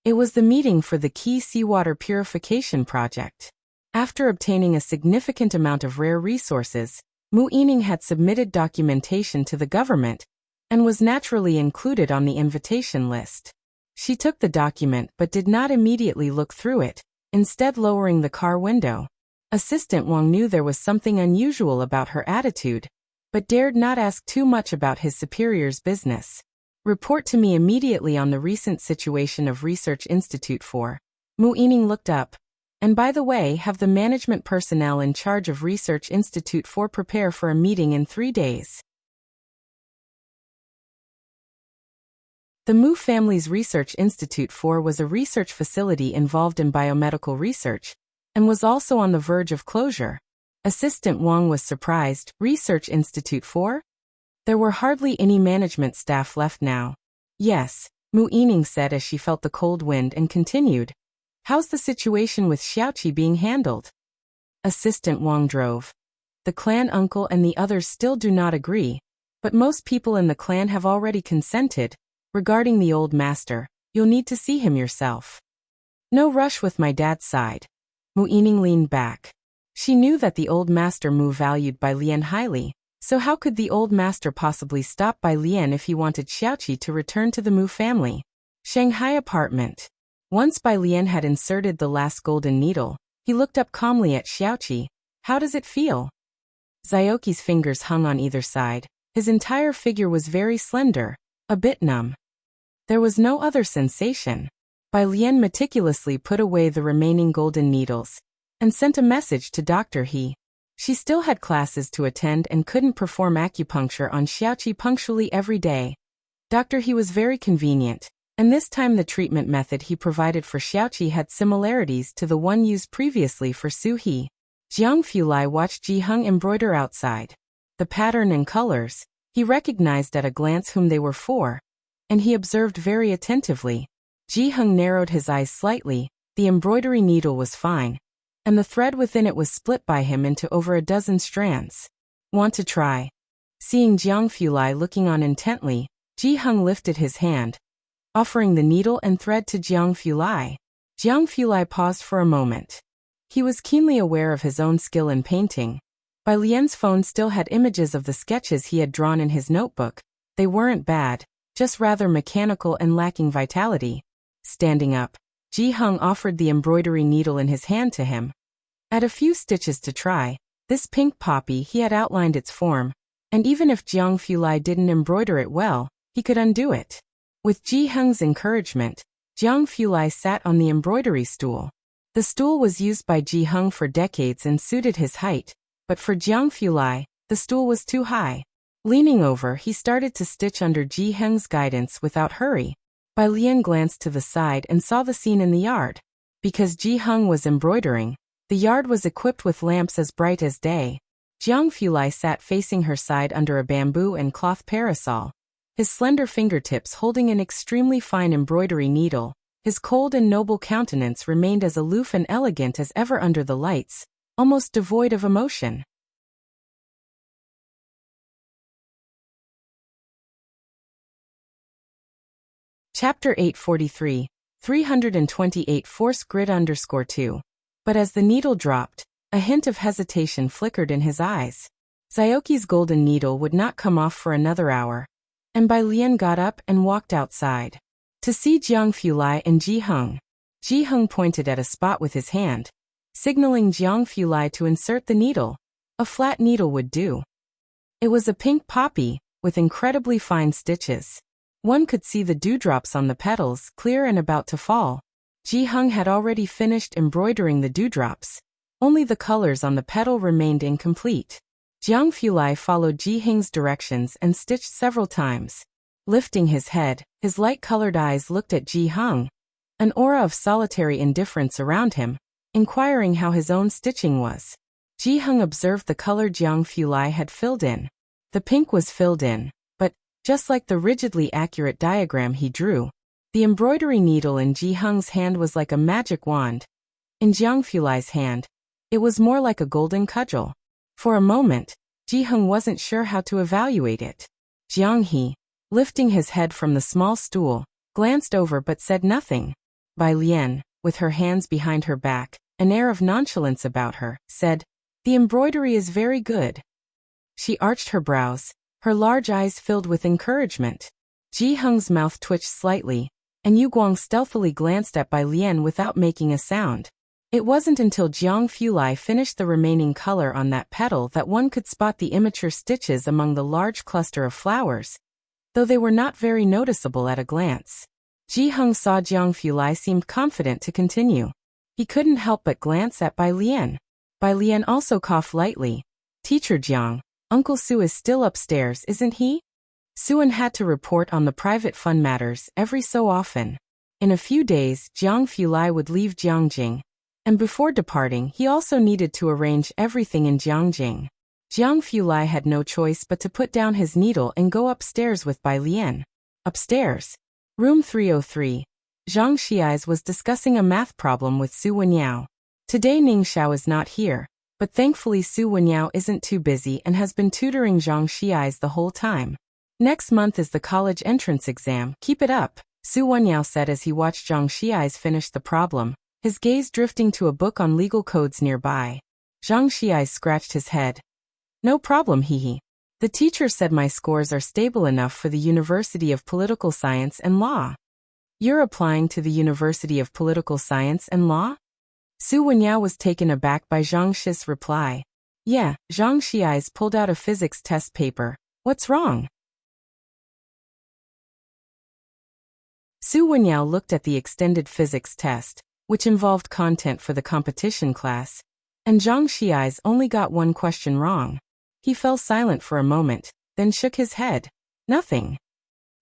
It was the meeting for the key seawater purification project. After obtaining a significant amount of rare resources, Mu Yining had submitted documentation to the government and was naturally included on the invitation list. She took the document but did not immediately look through it, instead lowering the car window. Assistant Wang knew there was something unusual about her attitude, but dared not ask too much about his superior's business. Report to me immediately on the recent situation of Research Institute 4. Mu Yining looked up. And by the way, have the management personnel in charge of Research Institute 4 prepare for a meeting in 3 days. The Mu family's Research Institute 4 was a research facility involved in biomedical research, and was also on the verge of closure. Assistant Wang was surprised. Research Institute 4? There were hardly any management staff left now. Yes, Mu Yining said as she felt the cold wind and continued. How's the situation with Xiaoqi being handled? Assistant Wang drove. The clan uncle and the others still do not agree, but most people in the clan have already consented. Regarding the old master, you'll need to see him yourself. No rush with my dad's side. Mu Yining leaned back. She knew that the old master Mu valued Bai Lian highly, so how could the old master possibly stop Bai Lian if he wanted Xiaoqi to return to the Mu family? Shanghai apartment. Once Bai Lian had inserted the last golden needle, he looked up calmly at Xiaoqi. How does it feel? Xiaoqi's fingers hung on either side. His entire figure was very slender, a bit numb. There was no other sensation. Bai Lian meticulously put away the remaining golden needles and sent a message to Dr. He. She still had classes to attend and couldn't perform acupuncture on Xiaoqi punctually every day. Dr. He was very convenient, and this time the treatment method he provided for Xiaoqi had similarities to the one used previously for Su He. Jiang Fulai watched Ji Heng embroider outside. The pattern and colors, he recognized at a glance whom they were for, and he observed very attentively. Ji Heng narrowed his eyes slightly. The embroidery needle was fine, and the thread within it was split by him into over a dozen strands. Want to try? Seeing Jiang Fulai looking on intently, Ji Heng lifted his hand, offering the needle and thread to Jiang Fulai. Jiang Fulai paused for a moment. He was keenly aware of his own skill in painting. Bai Lian's phone still had images of the sketches he had drawn in his notebook. They weren't bad, just rather mechanical and lacking vitality. Standing up, Ji Heng offered the embroidery needle in his hand to him. Add a few stitches to try. This pink poppy, he had outlined its form, and even if Jiang Fulai didn't embroider it well, he could undo it. With Ji Heng's encouragement, Jiang Fulai sat on the embroidery stool. The stool was used by Ji Heng for decades and suited his height, but for Jiang Fulai, the stool was too high. Leaning over, he started to stitch under Ji Heng's guidance without hurry. Bai Lian glanced to the side and saw the scene in the yard. Because Ji Heng was embroidering, the yard was equipped with lamps as bright as day. Jiang Fulai sat facing her side under a bamboo and cloth parasol, his slender fingertips holding an extremely fine embroidery needle. His cold and noble countenance remained as aloof and elegant as ever under the lights, almost devoid of emotion. Chapter 843, 328 Force Grid _2. But as the needle dropped, a hint of hesitation flickered in his eyes. Xiaoqi's golden needle would not come off for another hour, and Bai Lian got up and walked outside. To see Jiang Fulai and Ji Heng. Ji Heng pointed at a spot with his hand, signaling Jiang Fulai to insert the needle. A flat needle would do. It was a pink poppy, with incredibly fine stitches. One could see the dewdrops on the petals, clear and about to fall. Ji Heng had already finished embroidering the dewdrops. Only the colors on the petal remained incomplete. Jiang Fulai followed Ji Heng's directions and stitched several times. Lifting his head, his light-colored eyes looked at Ji Heng, an aura of solitary indifference around him, inquiring how his own stitching was. Ji Heng observed the color Jiang Fulai had filled in. The pink was filled in, but, just like the rigidly accurate diagram he drew, the embroidery needle in Ji Heng's hand was like a magic wand. In Jiang Fulai's hand, it was more like a golden cudgel. For a moment, Ji Heng wasn't sure how to evaluate it. Jiang He, lifting his head from the small stool, glanced over but said nothing. Bai Lian, with her hands behind her back, an air of nonchalance about her, said, "The embroidery is very good." She arched her brows, her large eyes filled with encouragement. Ji Heng's mouth twitched slightly, and Yu Guang stealthily glanced at Bai Lian without making a sound. It wasn't until Jiang Fulai finished the remaining color on that petal that one could spot the immature stitches among the large cluster of flowers, though they were not very noticeable at a glance. Ji Heng saw Jiang Fulai seemed confident to continue. He couldn't help but glance at Bai Lian. Bai Lian also coughed lightly. "Teacher Jiang, Uncle Su is still upstairs, isn't he?" Suan had to report on the private fund matters every so often. In a few days, Jiang Fulai would leave Jiangjing, and before departing he also needed to arrange everything in Jiangjing. Jiang Fulai had no choice but to put down his needle and go upstairs with Bai Lian. Upstairs. Room 303. Zhang Xiais was discussing a math problem with Su Wenyao. Today Ning Xiao is not here, but thankfully Su Wenyao isn't too busy and has been tutoring Zhang Xiais the whole time. "Next month is the college entrance exam, keep it up," Su Wenyao said as he watched Zhang Xiais finish the problem, his gaze drifting to a book on legal codes nearby. Zhang Xiais scratched his head. "No problem, hee. The teacher said my scores are stable enough for the University of Political Science and Law." "You're applying to the University of Political Science and Law?" Su Wenyao was taken aback by Zhang Shi's reply. "Yeah." Zhang Xiais pulled out a physics test paper. "What's wrong?" Su Wenyao looked at the extended physics test, which involved content for the competition class, and Zhang Xiais only got one question wrong. He fell silent for a moment, then shook his head. "Nothing.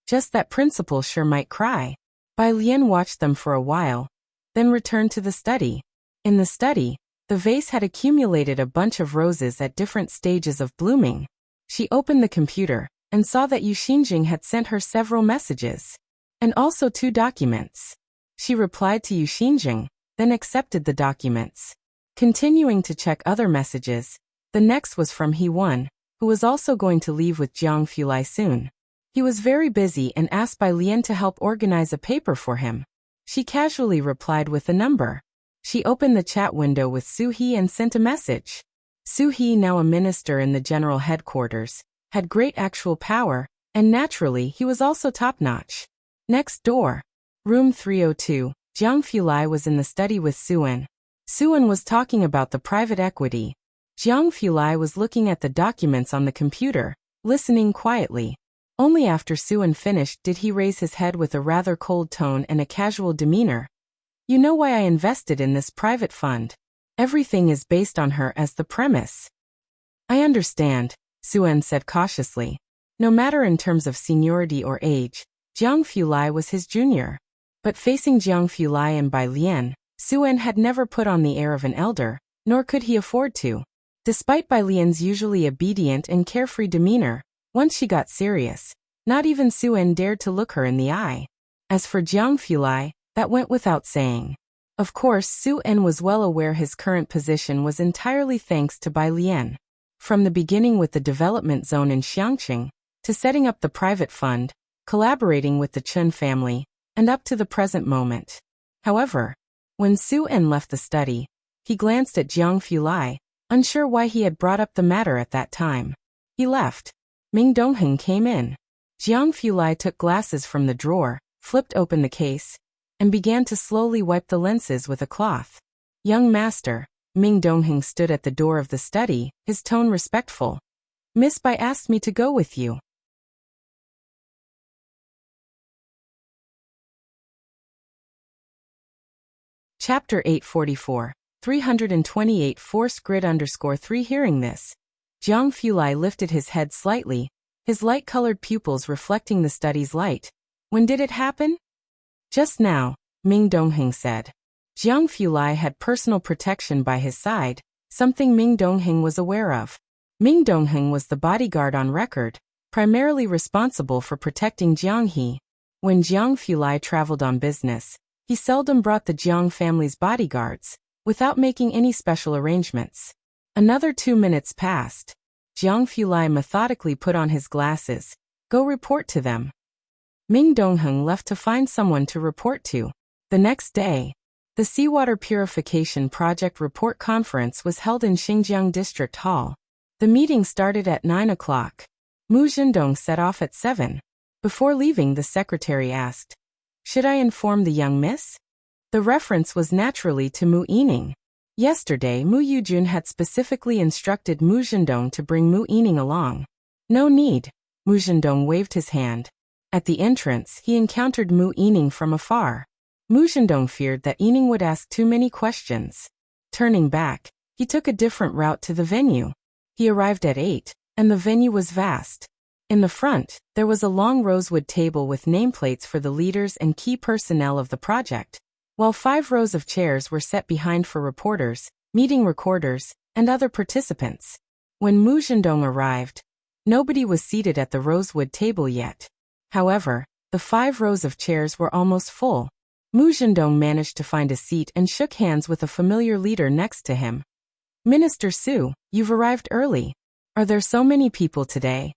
Just that principal sure might cry." Bai Lian watched them for a while, then returned to the study. In the study, the vase had accumulated a bunch of roses at different stages of blooming. She opened the computer and saw that Yu Xinjing had sent her several messages, and also 2 documents. She replied to Yu Xinjing, then accepted the documents. Continuing to check other messages, the next was from He Wan, who was also going to leave with Jiang Fulai soon. He was very busy and asked Bai Lian to help organize a paper for him. She casually replied with a number. She opened the chat window with Su He and sent a message. Su He, now a minister in the general headquarters, had great actual power, and naturally he was also top-notch. Next door. Room 302. Jiang Fulai was in the study with Suan. Suan was talking about the private equity. Jiang Fulai was looking at the documents on the computer, listening quietly. Only after Suan finished did he raise his head with a rather cold tone and a casual demeanor. "You know why I invested in this private fund. Everything is based on her as the premise." "I understand," Suan said cautiously. No matter in terms of seniority or age, Jiang Fulai was his junior. But facing Jiang Fulai and Bai Lian, Suan had never put on the air of an elder, nor could he afford to. Despite Bai Lian's usually obedient and carefree demeanor, once she got serious, not even Suan dared to look her in the eye. As for Jiang Fulai, that went without saying. Of course, Suan was well aware his current position was entirely thanks to Bai Lian. From the beginning with the development zone in Xiangqing, to setting up the private fund, collaborating with the Chen family, and up to the present moment. However, when Suan left the study, he glanced at Jiang Fulai, unsure why he had brought up the matter at that time. He left. Ming Dongheng came in. Jiang Fulai took glasses from the drawer, flipped open the case, and began to slowly wipe the lenses with a cloth. "Young master," Ming Dongheng stood at the door of the study, his tone respectful. "Miss Bai asked me to go with you." Chapter 844. 328 Force Grid _3. Hearing this, Jiang Fulai lifted his head slightly, his light-colored pupils reflecting the study's light. "When did it happen?" "Just now," Ming Dongheng said. Jiang Fulai had personal protection by his side, something Ming Dongheng was aware of. Ming Dongheng was the bodyguard on record, primarily responsible for protecting Jiang He. When Jiang Fulai traveled on business, he seldom brought the Jiang family's bodyguards, without making any special arrangements. Another 2 minutes passed. Jiang Fulai methodically put on his glasses. "Go report to them." Ming Dongheng left to find someone to report to. The next day, the Seawater Purification Project Report Conference was held in Xinjiang District Hall. The meeting started at 9 o'clock. Mu Zhendong set off at 7. Before leaving, the secretary asked, "Should I inform the young miss?" The reference was naturally to Mu Yining. Yesterday, Mu Yujun had specifically instructed Mu Zhendong to bring Mu Yining along. No need. Mu Zhendong waved his hand. At the entrance, he encountered Mu Yining from afar. Mu Zhendong feared that Yining would ask too many questions. Turning back, he took a different route to the venue. He arrived at 8, and the venue was vast. In the front, there was a long rosewood table with nameplates for the leaders and key personnel of the project, while 5 rows of chairs were set behind for reporters, meeting recorders, and other participants. When Mu Zhendong arrived, nobody was seated at the rosewood table yet. However, the 5 rows of chairs were almost full. Mu Zhendong managed to find a seat and shook hands with a familiar leader next to him. "Minister Su, you've arrived early. Are there so many people today?"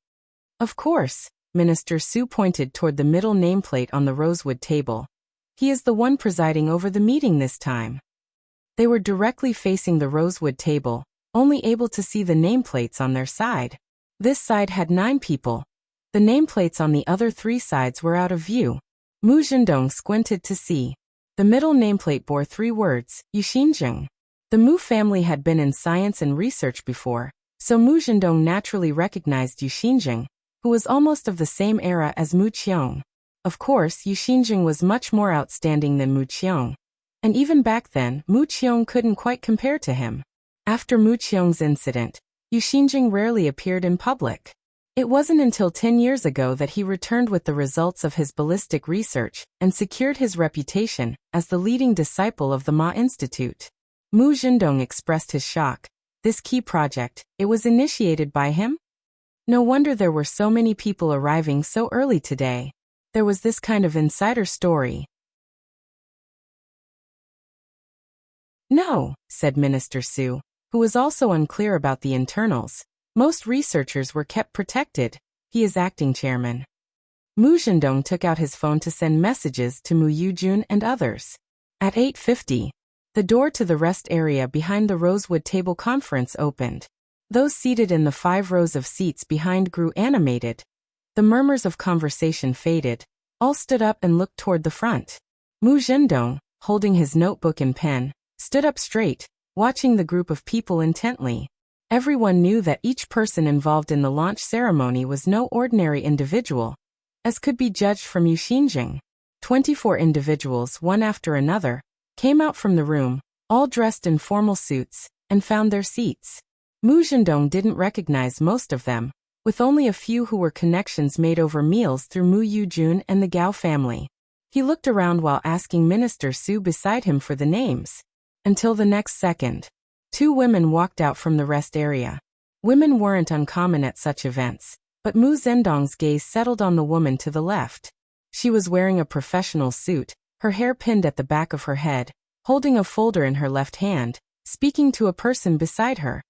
"Of course." Minister Su pointed toward the middle nameplate on the rosewood table. "He is the one presiding over the meeting this time." They were directly facing the rosewood table, only able to see the nameplates on their side. This side had 9 people. The nameplates on the other 3 sides were out of view. Mu Zhendong squinted to see. The middle nameplate bore 3 words, Yuxinzheng. The Mu family had been in science and research before, so Mu Zhendong naturally recognized Yuxinzheng, who was almost of the same era as Mu Qiong. Of course, Yuxinzheng was much more outstanding than Mu Qiong. And even back then, Mu Qiong couldn't quite compare to him. After Mu Qiong's incident, Yuxinzheng rarely appeared in public. It wasn't until 10 years ago that he returned with the results of his ballistic research and secured his reputation as the leading disciple of the Ma Institute. Mu Zhendong expressed his shock. This key project, it was initiated by him? No wonder there were so many people arriving so early today. There was this kind of insider story. "No," said Minister Su, who was also unclear about the internals. "Most researchers were kept protected. He is acting chairman." Mu Zhendong took out his phone to send messages to Mu Yujun and others. At 8:50, the door to the rest area behind the rosewood table conference opened. Those seated in the 5 rows of seats behind grew animated. The murmurs of conversation faded. All stood up and looked toward the front. Mu Zhendong, holding his notebook and pen, stood up straight, watching the group of people intently. Everyone knew that each person involved in the launch ceremony was no ordinary individual, as could be judged from Yuxinzheng. 24 individuals, one after another, came out from the room, all dressed in formal suits, and found their seats. Mu Zhendong didn't recognize most of them, with only a few who were connections made over meals through Mu Yujun and the Gao family. He looked around while asking Minister Su beside him for the names. Until the next second, 2 women walked out from the rest area. Women weren't uncommon at such events, but Mu Zhendong's gaze settled on the woman to the left. She was wearing a professional suit, her hair pinned at the back of her head, holding a folder in her left hand, speaking to a person beside her.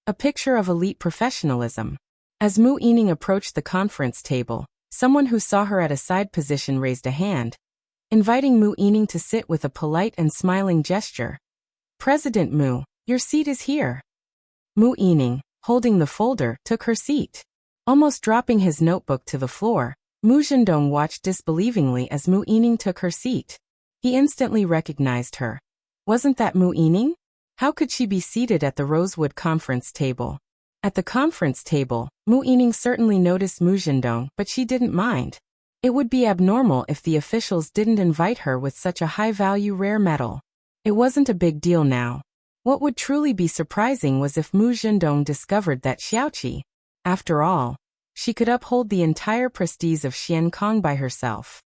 A picture of elite professionalism. As Mu Yining approached the conference table, someone who saw her at a side position raised a hand, inviting Mu Yining to sit with a polite and smiling gesture. "President Mu, your seat is here." Mu Yining, holding the folder, took her seat. Almost dropping his notebook to the floor, Mu Zhendong watched disbelievingly as Mu Yining took her seat. He instantly recognized her. Wasn't that Mu Yining? How could she be seated at the rosewood conference table? At the conference table, Mu Yining certainly noticed Mu Zhendong, but she didn't mind. It would be abnormal if the officials didn't invite her with such a high-value rare metal. It wasn't a big deal now. What would truly be surprising was if Mu Zhendong discovered that Xiaoqi, after all, she could uphold the entire prestige of Xian Kong by herself.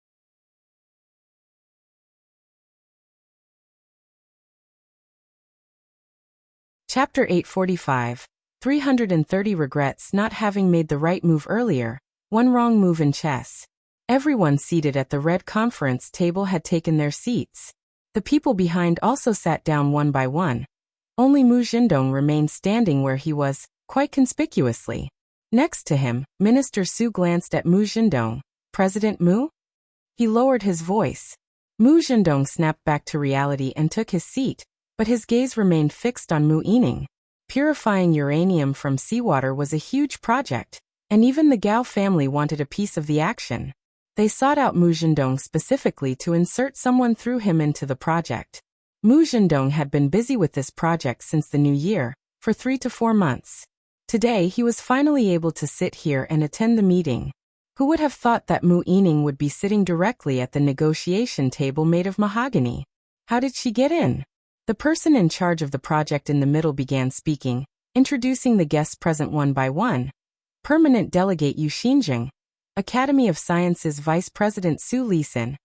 Chapter 845. 330 Regrets not having made the right move earlier, one wrong move in chess. Everyone seated at the red conference table had taken their seats. The people behind also sat down one by one. Only Mu Zhendong remained standing where he was, quite conspicuously. Next to him, Minister Su glanced at Mu Zhendong. "President Mu?" He lowered his voice. Mu Zhendong snapped back to reality and took his seat, but his gaze remained fixed on Mu Yining. Purifying uranium from seawater was a huge project, and even the Gao family wanted a piece of the action. They sought out Mu Zhendong specifically to insert someone through him into the project. Mu Zhendong had been busy with this project since the new year, for 3 to 4 months. Today he was finally able to sit here and attend the meeting. Who would have thought that Mu Yining would be sitting directly at the negotiation table made of mahogany? How did she get in? The person in charge of the project in the middle began speaking, introducing the guests present one by one. Permanent Delegate Yu Xinjing, Academy of Sciences Vice President Su Lisin,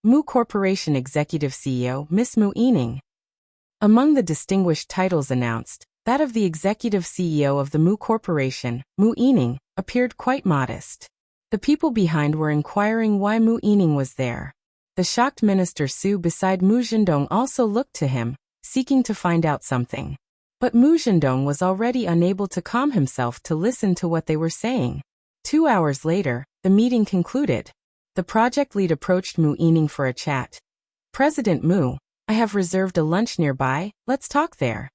Mu Corporation Executive CEO Miss Mu Yining. Among the distinguished titles announced, that of the Executive CEO of the Mu Corporation, Mu Yining, appeared quite modest. The people behind were inquiring why Mu Yining was there. The shocked Minister Su beside Mu Zhendong also looked to him, seeking to find out something. But Mu Zhendong was already unable to calm himself to listen to what they were saying. 2 hours later, the meeting concluded. The project lead approached Mu Yining for a chat. President Mu, I have reserved a lunch nearby, let's talk there.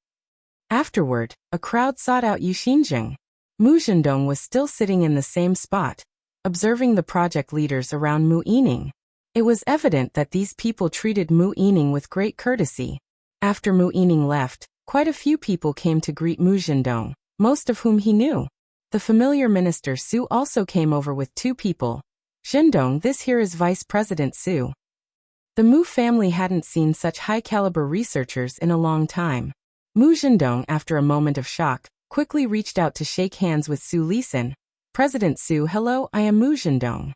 Afterward, a crowd sought out Yu Xinjing. Mu Zhendong was still sitting in the same spot, observing the project leaders around Mu Yining. It was evident that these people treated Mu Yining with great courtesy. After Mu Yining left, quite a few people came to greet Mu Zhendong, most of whom he knew. The familiar Minister Su also came over with 2 people. Zhendong, this here is Vice President Su. The Mu family hadn't seen such high-caliber researchers in a long time. Mu Zhendong, after a moment of shock, quickly reached out to shake hands with Su Lisin. President Su, hello, I am Mu Zhendong.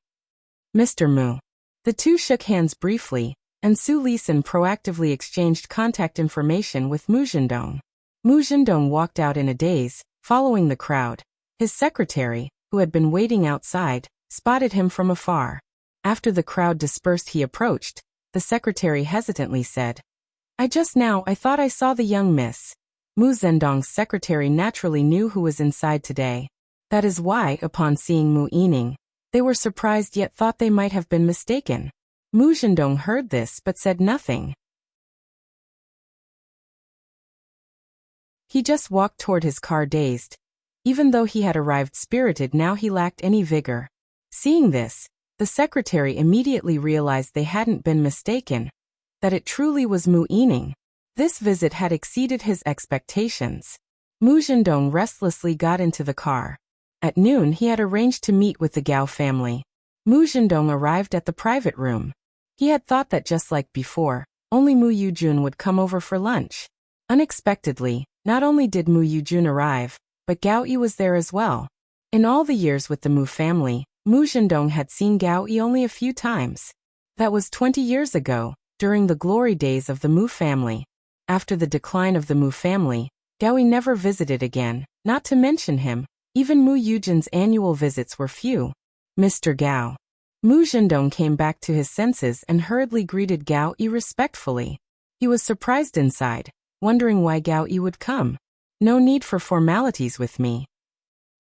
Mr. Mu. The two shook hands briefly, and Su Lisin proactively exchanged contact information with Mu Zhendong. Mu Zhendong walked out in a daze, following the crowd. His secretary, who had been waiting outside, spotted him from afar. After the crowd dispersed, he approached. The secretary hesitantly said, I thought I saw the young miss. Mu Zhendong's secretary naturally knew who was inside today. That is why, upon seeing Mu Yining, they were surprised yet thought they might have been mistaken. Mu Zhendong heard this but said nothing. He just walked toward his car dazed. Even though he had arrived spirited, now he lacked any vigor. Seeing this, the secretary immediately realized they hadn't been mistaken, that it truly was Mu Yining. This visit had exceeded his expectations. Mu Zhendong restlessly got into the car. At noon he had arranged to meet with the Gao family. Mu Zhendong arrived at the private room. He had thought that just like before, only Mu Yujun would come over for lunch. Unexpectedly, not only did Mu Yujun arrive, but Gao Yi was there as well. In all the years with the Mu family, Mu Zhendong had seen Gao Yi only a few times. That was 20 years ago, during the glory days of the Mu family. After the decline of the Mu family, Gao Yi never visited again, not to mention him. Even Mu Yujun's annual visits were few. Mr. Gao. Mu Zhendong came back to his senses and hurriedly greeted Gao Yi respectfully. He was surprised inside, wondering why Gao Yi would come. No need for formalities with me.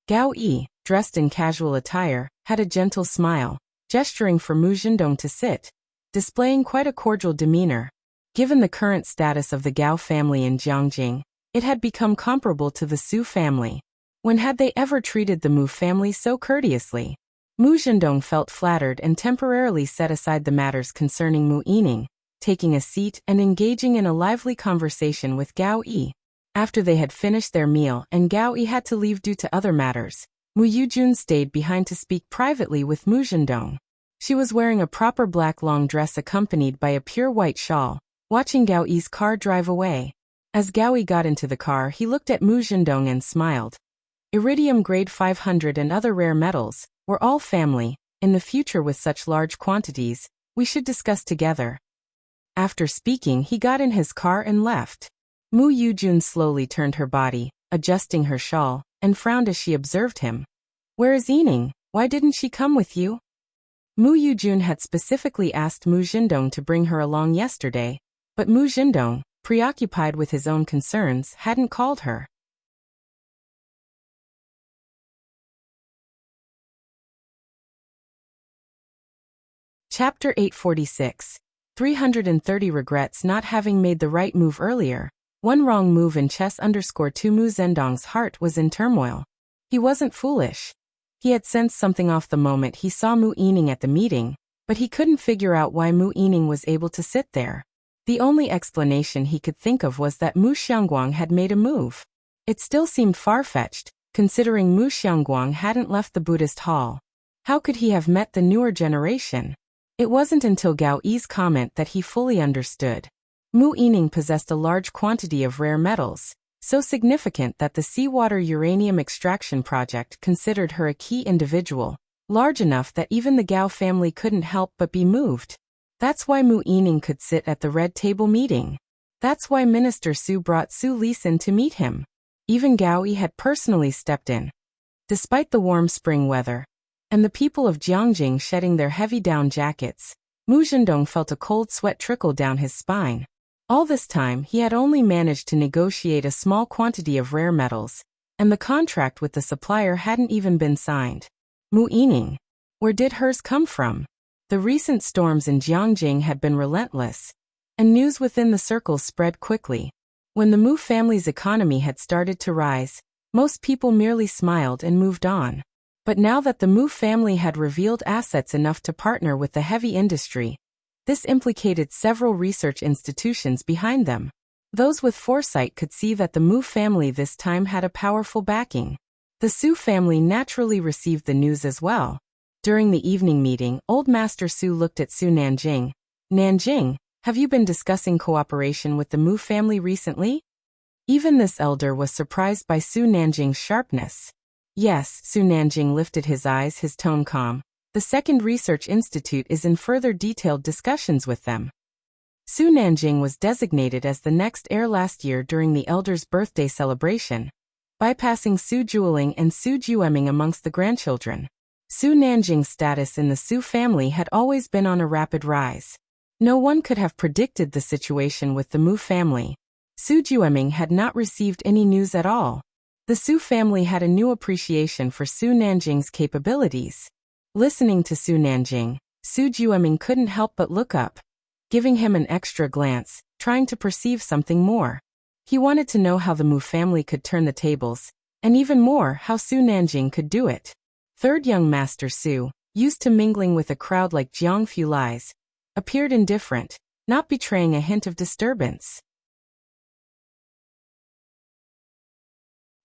Gao Yi, dressed in casual attire, had a gentle smile, gesturing for Mu Zhendong to sit, displaying quite a cordial demeanor. Given the current status of the Gao family in Jiangjing, it had become comparable to the Su family. When had they ever treated the Mu family so courteously? Mu Zhendong felt flattered and temporarily set aside the matters concerning Mu Yining, taking a seat and engaging in a lively conversation with Gao Yi. After they had finished their meal and Gao Yi had to leave due to other matters, Mu Yujun stayed behind to speak privately with Mu Zhendong. She was wearing a proper black long dress accompanied by a pure white shawl, watching Gao Yi's car drive away. As Gao Yi got into the car, he looked at Mu Zhendong and smiled. Iridium grade 500 and other rare metals, we're all family. In the future with such large quantities, we should discuss together. After speaking, he got in his car and left. Mu Yujun slowly turned her body, adjusting her shawl, and frowned as she observed him. Where is Yining? Why didn't she come with you? Mu Yujun had specifically asked Mu Zhendong to bring her along yesterday, but Mu Zhendong, preoccupied with his own concerns, hadn't called her. Chapter 846. 330 Regrets not having made the right move earlier. One wrong move in chess_2 Mu Zhendong's heart was in turmoil. He wasn't foolish. He had sensed something off the moment he saw Mu Yining at the meeting, but he couldn't figure out why Mu Yining was able to sit there. The only explanation he could think of was that Mu Xiangguang had made a move. It still seemed far-fetched, considering Mu Xiangguang hadn't left the Buddhist hall. How could he have met the newer generation? It wasn't until Gao Yi's comment that he fully understood. Mu Yining possessed a large quantity of rare metals, so significant that the seawater uranium extraction project considered her a key individual, large enough that even the Gao family couldn't help but be moved. That's why Mu Yining could sit at the Red Table meeting. That's why Minister Su brought Su Lisin to meet him. Even Gao Yi had personally stepped in. Despite the warm spring weather, and the people of Jiangjing shedding their heavy down jackets, Mu Zhendong felt a cold sweat trickle down his spine. All this time he had only managed to negotiate a small quantity of rare metals, and the contract with the supplier hadn't even been signed. Mu Yining. Where did hers come from? The recent storms in Jiangjing had been relentless, and news within the circles spread quickly. When the Mu family's economy had started to rise, most people merely smiled and moved on. But now that the Mu family had revealed assets enough to partner with the heavy industry, this implicated several research institutions behind them. Those with foresight could see that the Mu family this time had a powerful backing. The Su family naturally received the news as well. During the evening meeting, Old Master Su looked at Su Nanjing. Nanjing, have you been discussing cooperation with the Mu family recently? Even this elder was surprised by Su Nanjing's sharpness. Yes, Su Nanjing lifted his eyes, his tone calm. The Second Research Institute is in further detailed discussions with them. Su Nanjing was designated as the next heir last year during the elder's birthday celebration, bypassing Su Jueling and Su Jueming amongst the grandchildren. Su Nanjing's status in the Su family had always been on a rapid rise. No one could have predicted the situation with the Mu family. Su Jueming had not received any news at all. The Su family had a new appreciation for Su Nanjing's capabilities. Listening to Su Nanjing, Su Jueming couldn't help but look up, giving him an extra glance, trying to perceive something more. He wanted to know how the Mu family could turn the tables, and even more how Su Nanjing could do it. Third young Master Su, used to mingling with a crowd like Jiang Fulai's, appeared indifferent, not betraying a hint of disturbance.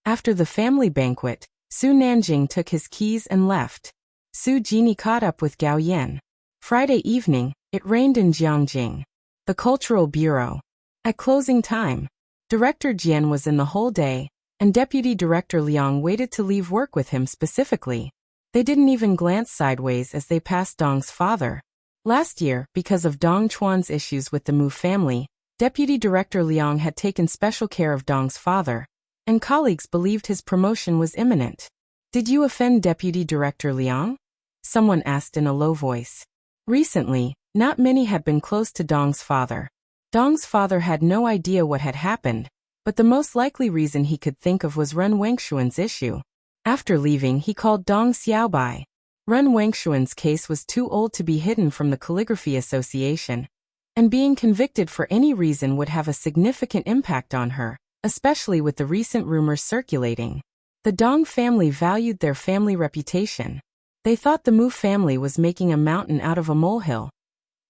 After the family banquet, Su Nanjing took his keys and left. Su Jini caught up with Gao Yan. Friday evening, it rained in Jiangjing. The Cultural Bureau. At closing time, Director Jian was in the whole day, and Deputy Director Liang waited to leave work with him specifically. They didn't even glance sideways as they passed Dong's father. Last year, because of Dong Chuan's issues with the Mu family, Deputy Director Liang had taken special care of Dong's father, and colleagues believed his promotion was imminent. Did you offend Deputy Director Liang? Someone asked in a low voice. Recently, not many had been close to Dong's father. Dong's father had no idea what had happened, but the most likely reason he could think of was Ren Wengshuan's issue. After leaving, he called Dong Xiaobai. Ren Wengshuan's case was too old to be hidden from the Calligraphy Association, and being convicted for any reason would have a significant impact on her, especially with the recent rumors circulating. The Dong family valued their family reputation. They thought the Mu family was making a mountain out of a molehill,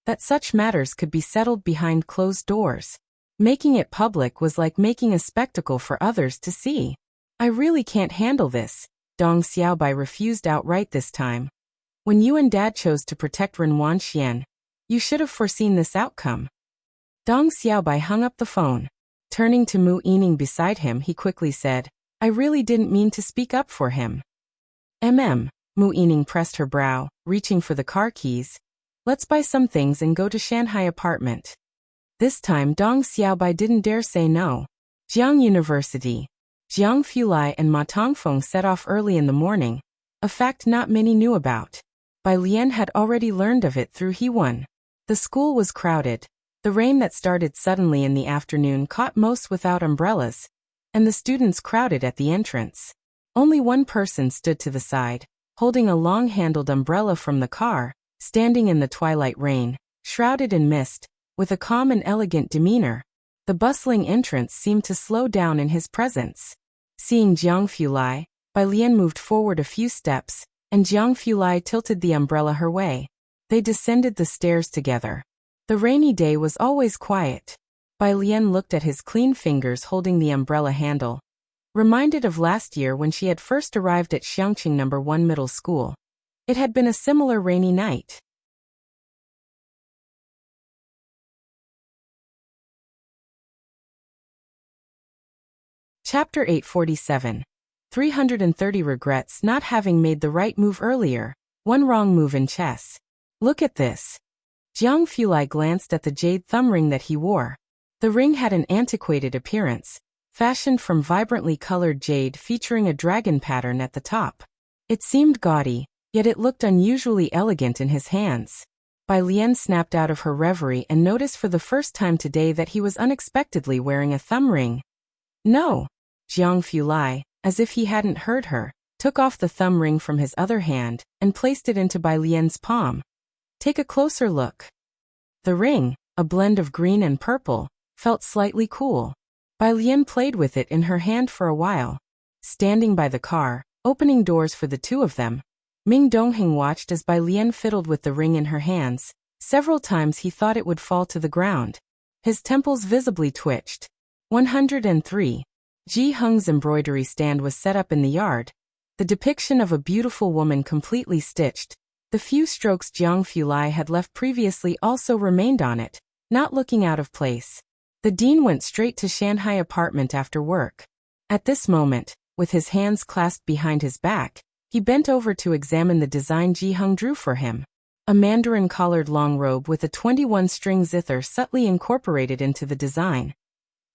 that such matters could be settled behind closed doors. Making it public was like making a spectacle for others to see. I really can't handle this, Dong Xiaobai refused outright this time. When you and Dad chose to protect Ren Wanxian, you should have foreseen this outcome. Dong Xiaobai hung up the phone. Turning to Mu Yining beside him, he quickly said, I really didn't mean to speak up for him. Mu Yining pressed her brow, reaching for the car keys. Let's buy some things and go to Shanghai apartment. This time Dong Xiaobai didn't dare say no. Jiang University. Jiang Fulai and Ma Tongfeng set off early in the morning, a fact not many knew about. Bai Lian had already learned of it through Hewan. The school was crowded. The rain that started suddenly in the afternoon caught most without umbrellas, and the students crowded at the entrance. Only one person stood to the side, holding a long-handled umbrella from the car, standing in the twilight rain, shrouded in mist, with a calm and elegant demeanor. The bustling entrance seemed to slow down in his presence. Seeing Jiang Fulai, Bai Lian moved forward a few steps, and Jiang Fulai tilted the umbrella her way. They descended the stairs together. The rainy day was always quiet. Bai Lian looked at his clean fingers holding the umbrella handle, reminded of last year when she had first arrived at Xiangqing No. 1 Middle School. It had been a similar rainy night. Chapter 847. 330 Regrets not having made the right move earlier. One wrong move in chess. Look at this. Jiang Fulai glanced at the jade thumb ring that he wore. The ring had an antiquated appearance, fashioned from vibrantly colored jade featuring a dragon pattern at the top. It seemed gaudy, yet it looked unusually elegant in his hands. Bai Lian snapped out of her reverie and noticed for the first time today that he was unexpectedly wearing a thumb ring. No! Jiang Fulai, as if he hadn't heard her, took off the thumb ring from his other hand and placed it into Bai Lian's palm. Take a closer look. The ring, a blend of green and purple, felt slightly cool. Bai Lian played with it in her hand for a while. Standing by the car, opening doors for the two of them, Ming Dongheng watched as Bai Lian fiddled with the ring in her hands. Several times he thought it would fall to the ground. His temples visibly twitched. 103. Ji Heng's embroidery stand was set up in the yard. The depiction of a beautiful woman completely stitched. The few strokes Jiang Fulai had left previously also remained on it, not looking out of place. The dean went straight to Shanghai apartment after work. At this moment, with his hands clasped behind his back, he bent over to examine the design Ji Heng drew for him. A mandarin-collared long robe with a 21-string zither subtly incorporated into the design.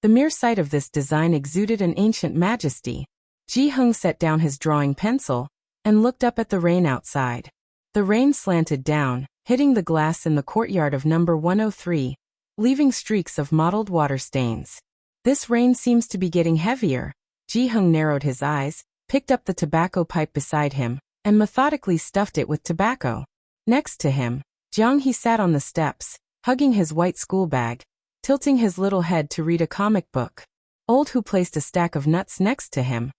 The mere sight of this design exuded an ancient majesty. Ji Heng set down his drawing pencil and looked up at the rain outside. The rain slanted down, hitting the glass in the courtyard of number 103, leaving streaks of mottled water stains. This rain seems to be getting heavier. Ji Heng narrowed his eyes, picked up the tobacco pipe beside him, and methodically stuffed it with tobacco. Next to him, Jiang He sat on the steps, hugging his white school bag, tilting his little head to read a comic book. Old Hu placed a stack of nuts next to him,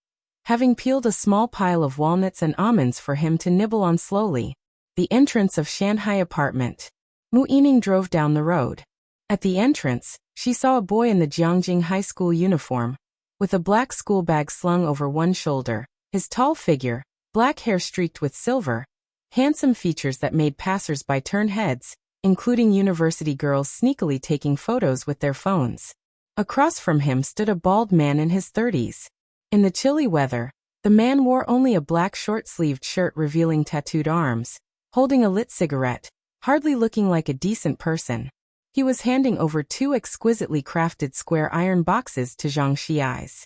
having peeled a small pile of walnuts and almonds for him to nibble on slowly. The entrance of Shanghai apartment. Mu Yining drove down the road. At the entrance, she saw a boy in the Jiangjing High School uniform, with a black school bag slung over one shoulder. His tall figure, black hair streaked with silver, handsome features that made passers-by turn heads, including university girls sneakily taking photos with their phones. Across from him stood a bald man in his 30s. In the chilly weather, the man wore only a black short-sleeved shirt revealing tattooed arms, holding a lit cigarette, hardly looking like a decent person. He was handing over two exquisitely crafted square iron boxes to Zhang Xiai's.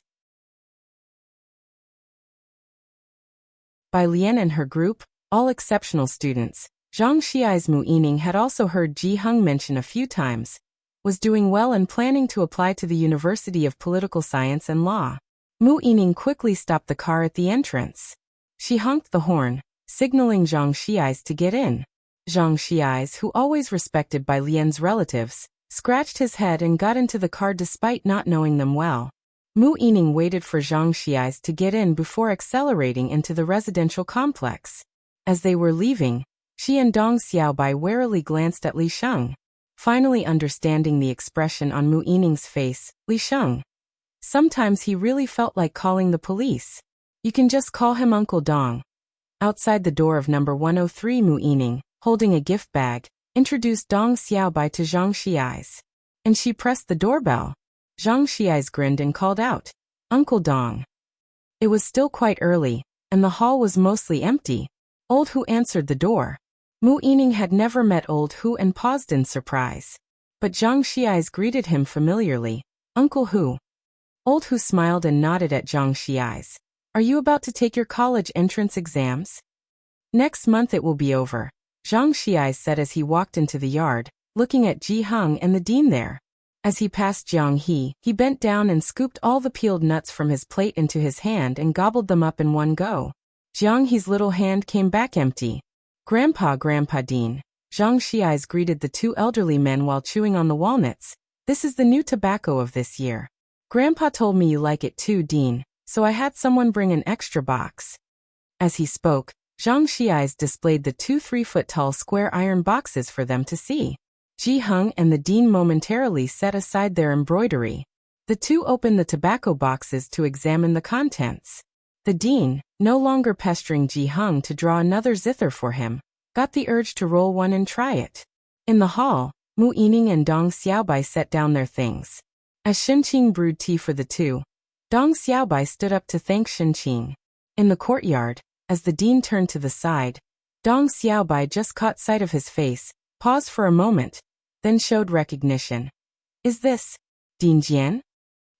Bai Lian and her group, all exceptional students, Zhang Xiai's Mu Yining had also heard Ji Heng mention a few times, was doing well and planning to apply to the University of Political Science and Law. Mu Yining quickly stopped the car at the entrance. She honked the horn, signaling Zhang Xiai's to get in. Zhang Xiai's, who always respected Bai Lian's relatives, scratched his head and got into the car despite not knowing them well. Mu Yining waited for Zhang Xiai's to get in before accelerating into the residential complex. As they were leaving, she and Dong Xiaobai warily glanced at Li Sheng. Finally understanding the expression on Mu Yining's face, Li Sheng. Sometimes he really felt like calling the police. You can just call him Uncle Dong. Outside the door of number 103, Mu Yining, holding a gift bag, introduced Dong Xiaobai to Zhang Xiai's. And she pressed the doorbell. Zhang Xiai's grinned and called out, Uncle Dong. It was still quite early, and the hall was mostly empty. Old Hu answered the door. Mu Yining had never met Old Hu and paused in surprise. But Zhang Xiai's greeted him familiarly, Uncle Hu. Old Hu smiled and nodded at Zhang Xiai's. Are you about to take your college entrance exams? Next month it will be over, Zhang Xiai said as he walked into the yard, looking at Ji Heng and the dean there. As he passed Jiang he bent down and scooped all the peeled nuts from his plate into his hand and gobbled them up in one go. Jiang He's little hand came back empty. Grandpa Dean. Zhang Xiai's greeted the two elderly men while chewing on the walnuts. This is the new tobacco of this year. Grandpa told me you like it too, Dean, so I had someone bring an extra box. As he spoke, Zhang Xi's displayed the 2 3-foot-tall square iron boxes for them to see. Ji Hung and the dean momentarily set aside their embroidery. The two opened the tobacco boxes to examine the contents. The dean, no longer pestering Ji Hung to draw another zither for him, got the urge to roll one and try it. In the hall, Mu Yining and Dong Xiaobai set down their things. As Shenqing brewed tea for the two, Dong Xiaobai stood up to thank Shenqing. In the courtyard, as the dean turned to the side, Dong Xiaobai just caught sight of his face, paused for a moment, then showed recognition. Is this Dean Jian?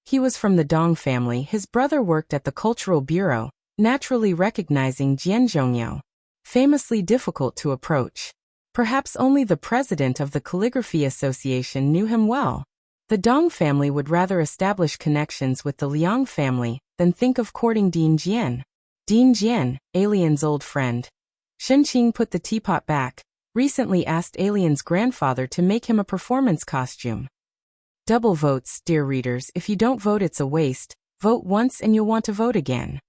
He was from the Dong family. His brother worked at the Cultural Bureau, naturally recognizing Jian Zhongyao. Famously difficult to approach. Perhaps only the president of the Calligraphy Association knew him well. The Dong family would rather establish connections with the Liang family than think of courting Dean Jian. Dean Jian, Alien's old friend. Shenqing put the teapot back, recently asked Alien's grandfather to make him a performance costume. Double votes, dear readers. If you don't vote, it's a waste. Vote once and you'll want to vote again.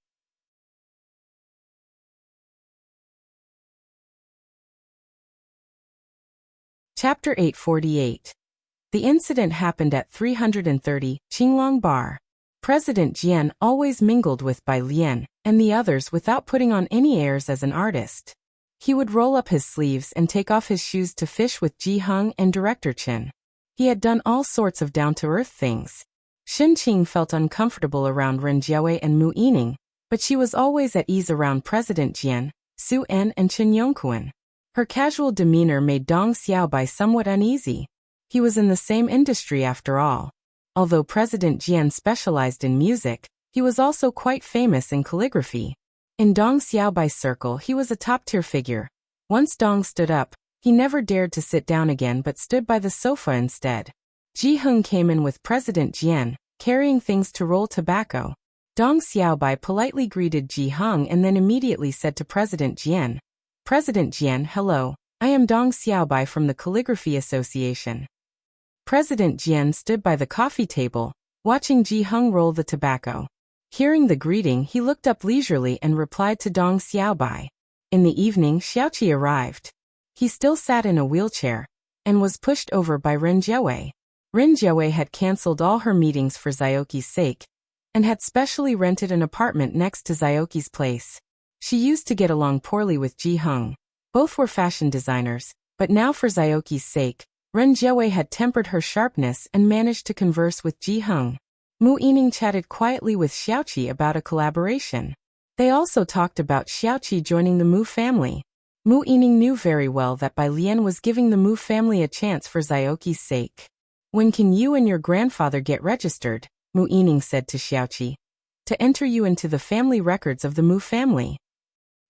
Chapter 848. The incident happened at 330 Qinglong Bar. President Jian always mingled with Bai Lian and the others without putting on any airs as an artist. He would roll up his sleeves and take off his shoes to fish with Ji Hung and Director Chen. He had done all sorts of down-to-earth things. Shenqing felt uncomfortable around Ren Jiawei and Mu Yining, but she was always at ease around President Jian, Su En and Chen Yongquan. Her casual demeanor made Dong Xiaobai somewhat uneasy. He was in the same industry after all. Although President Jian specialized in music, he was also quite famous in calligraphy. In Dong Xiaobai's circle, he was a top-tier figure. Once Dong stood up, he never dared to sit down again but stood by the sofa instead. Ji Hung came in with President Jian, carrying things to roll tobacco. Dong Xiaobai politely greeted Ji Hung and then immediately said to President Jian, President Jian, hello, I am Dong Xiaobai from the Calligraphy Association. President Jian stood by the coffee table, watching Ji Hung roll the tobacco. Hearing the greeting, he looked up leisurely and replied to Dong Xiaobai. In the evening, Xiaoqi arrived. He still sat in a wheelchair and was pushed over by Ren Jiawei. Ren Jiawei had cancelled all her meetings for Xiaoqi's sake and had specially rented an apartment next to Xiaoqi's place. She used to get along poorly with Ji Hung. Both were fashion designers, but now for Xiaoqi's sake, Ren Jiawei had tempered her sharpness and managed to converse with Ji Hung. Mu Yining chatted quietly with Xiaoqi about a collaboration. They also talked about Xiaoqi joining the Mu family. Mu Yining knew very well that Bai Lian was giving the Mu family a chance for Xiaoqi's sake. When can you and your grandfather get registered? Mu Yining said to Xiaoqi. To enter you into the family records of the Mu family.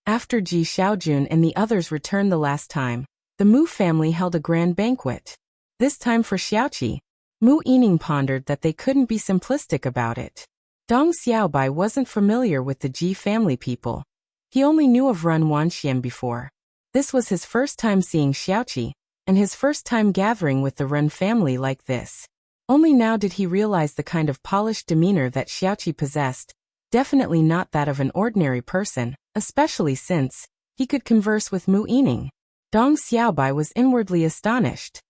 After Ji Xiaojun and the others returned the last time, the Mu family held a grand banquet. This time for Xiaoqi. Mu Yining pondered that they couldn't be simplistic about it. Dong Xiaobai wasn't familiar with the Ji family people. He only knew of Ren Wanxian before. This was his first time seeing Xiaoqi, and his first time gathering with the Ren family like this. Only now did he realize the kind of polished demeanor that Xiaoqi possessed, definitely not that of an ordinary person, especially since he could converse with Mu Yining. Dong Xiaobai was inwardly astonished.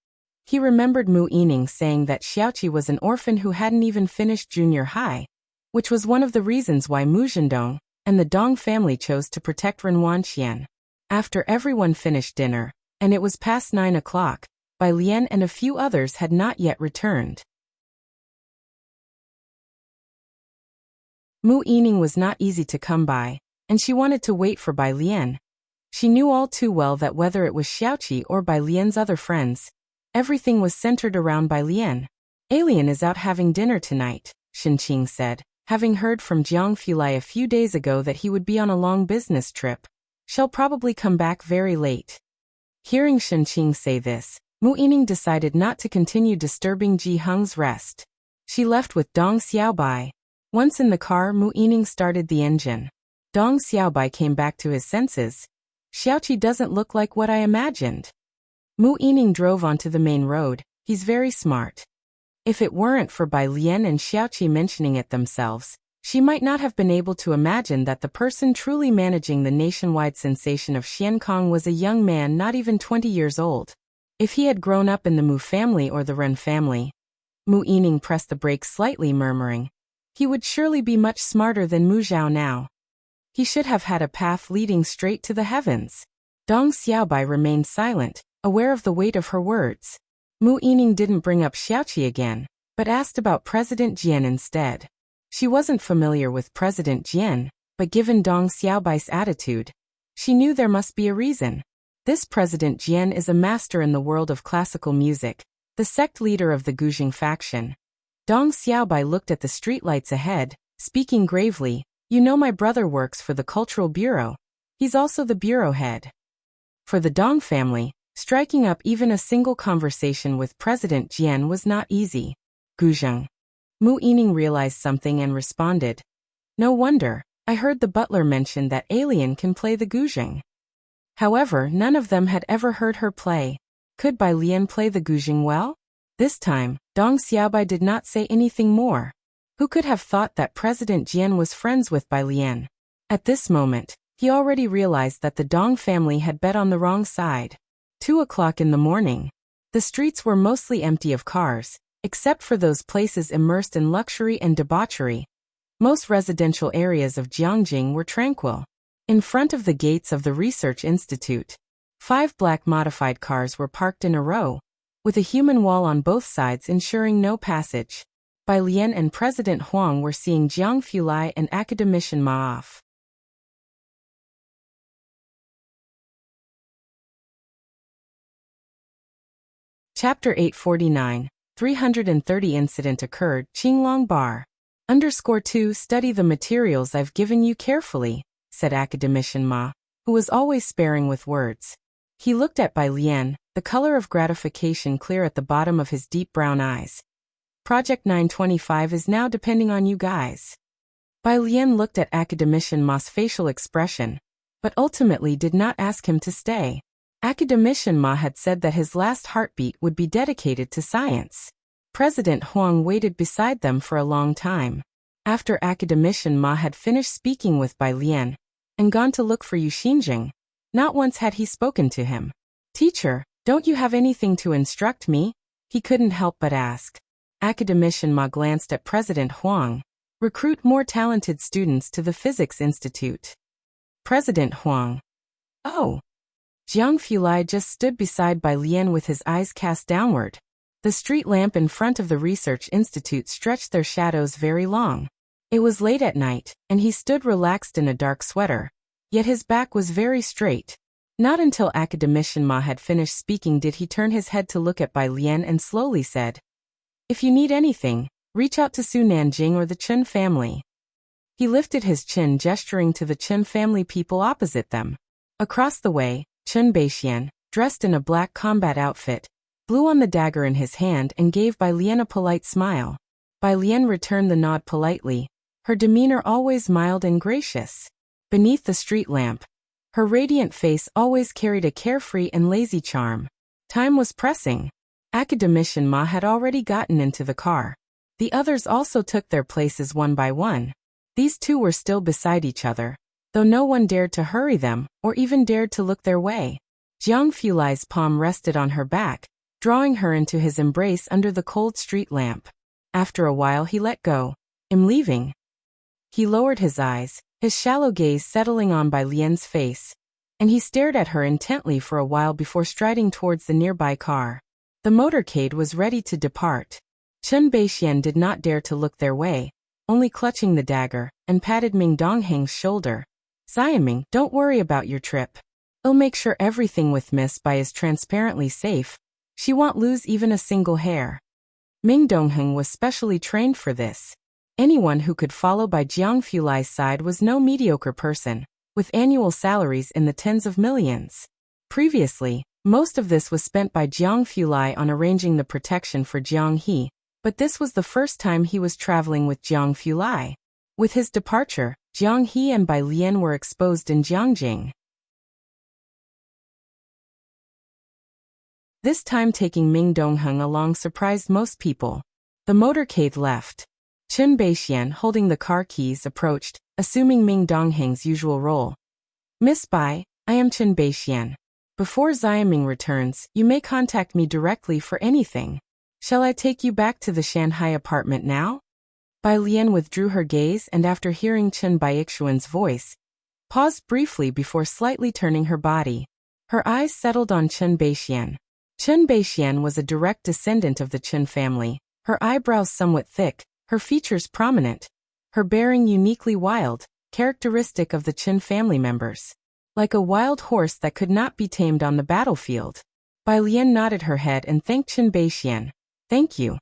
He remembered Mu Yining saying that Xiaoqi was an orphan who hadn't even finished junior high, which was one of the reasons why Mu Zhendong and the Dong family chose to protect Ren Wanxian. After everyone finished dinner, and it was past 9 o'clock, Bai Lian and a few others had not yet returned. Mu Yining was not easy to come by, and she wanted to wait for Bai Lian. She knew all too well that whether it was Xiaoqi or Bai Lian's other friends, everything was centered around Bai Lian. Alien is out having dinner tonight, Shenqing said, having heard from Jiang Fulai a few days ago that he would be on a long business trip. She'll probably come back very late. Hearing Shenqing say this, Mu Yining decided not to continue disturbing Ji Hung's rest. She left with Dong Xiaobai. Once in the car, Mu Yining started the engine. Dong Xiaobai came back to his senses. Xiaoqi doesn't look like what I imagined. Mu Yining drove onto the main road. He's very smart. If it weren't for Bai Lian and Xiaoqi mentioning it themselves, she might not have been able to imagine that the person truly managing the nationwide sensation of Xiankong was a young man not even 20 years old. If he had grown up in the Mu family or the Ren family, Mu Yining pressed the brakes slightly, murmuring, he would surely be much smarter than Mu Zhao now. He should have had a path leading straight to the heavens. Dong Xiaobai remained silent, aware of the weight of her words. Mu Yining didn't bring up Xiaoqi again, but asked about President Jian instead. She wasn't familiar with President Jian, but given Dong Xiaobai's attitude, she knew there must be a reason. This President Jian is a master in the world of classical music, the sect leader of the Guzheng faction. Dong Xiaobai looked at the streetlights ahead, speaking gravely, you know my brother works for the Cultural Bureau. He's also the bureau head. For the Dong family, striking up even a single conversation with President Jian was not easy. Guzheng. Mu Yining realized something and responded. No wonder, I heard the butler mention that alien can play the guzheng. However, none of them had ever heard her play. Could Bai Lian play the guzheng well? This time, Dong Xiaobai did not say anything more. Who could have thought that President Jian was friends with Bai Lian? At this moment, he already realized that the Dong family had bet on the wrong side. 2 o'clock in the morning. The streets were mostly empty of cars, except for those places immersed in luxury and debauchery. Most residential areas of Jiangjing were tranquil. In front of the gates of the Research Institute, 5 black modified cars were parked in a row, with a human wall on both sides ensuring no passage. Bai Lian and President Huang were seeing Jiang Fulai and Academician Ma off. Chapter 849. 330 incident occurred, Qinglong Bar. _2 Study the materials I've given you carefully, said Academician Ma, who was always sparing with words. He looked at Bai Lian, the color of gratification clear at the bottom of his deep brown eyes. Project 925 is now depending on you guys. Bai Lian looked at Academician Ma's facial expression, but ultimately did not ask him to stay. Academician Ma had said that his last heartbeat would be dedicated to science. President Huang waited beside them for a long time. After Academician Ma had finished speaking with Bai Lian and gone to look for Yu Xinjing, not once had he spoken to him. Teacher, don't you have anything to instruct me? He couldn't help but ask. Academician Ma glanced at President Huang. Recruit more talented students to the Physics Institute. President Huang. Oh. Jiang Fulai just stood beside Bai Lian with his eyes cast downward. The street lamp in front of the Research Institute stretched their shadows very long. It was late at night, and he stood relaxed in a dark sweater. Yet his back was very straight. Not until Academician Ma had finished speaking did he turn his head to look at Bai Lian and slowly said, if you need anything, reach out to Su Nanjing or the Chen family. He lifted his chin, gesturing to the Chen family people opposite them. Across the way, Chen Beixian, dressed in a black combat outfit, blew on the dagger in his hand and gave Bai Lian a polite smile. Bai Lian returned the nod politely, her demeanor always mild and gracious. Beneath the street lamp, her radiant face always carried a carefree and lazy charm. Time was pressing. Academician Ma had already gotten into the car. The others also took their places one by one. These two were still beside each other, though no one dared to hurry them or even dared to look their way. Jiang Fulai's palm rested on her back, drawing her into his embrace under the cold street lamp. After a while he let go. I'm leaving. He lowered his eyes, his shallow gaze settling on Bai Lian's face, and he stared at her intently for a while before striding towards the nearby car. The motorcade was ready to depart. Chen Beixian did not dare to look their way, only clutching the dagger, and patted Ming Dongheng's shoulder. Xiaming, don't worry about your trip. I'll make sure everything with Miss Bai is transparently safe. She won't lose even a single hair. Ming Dongheng was specially trained for this. Anyone who could follow by Jiang Fulai's side was no mediocre person, with annual salaries in the tens of millions. Previously, most of this was spent by Jiang Fulai on arranging the protection for Jiang He, but this was the first time he was traveling with Jiang Fulai. With his departure, Jiang He and Bai Lian were exposed in Jiangjing. This time taking Ming Dongheng along surprised most people. The motorcade left. Chen Beixian, holding the car keys, approached, assuming Ming Dongheng's usual role. Miss Bai, I am Chen Beixian. Before Xiaming returns, you may contact me directly for anything. Shall I take you back to the Shanghai apartment now? Bai Lian withdrew her gaze and after hearing Chen Baixuan's voice, paused briefly before slightly turning her body. Her eyes settled on Chen Beixian. Chen Beixian was a direct descendant of the Chen family, her eyebrows somewhat thick, her features prominent, her bearing uniquely wild, characteristic of the Chen family members. Like a wild horse that could not be tamed on the battlefield. Bai Lian nodded her head and thanked Chen Beixian. Thank you.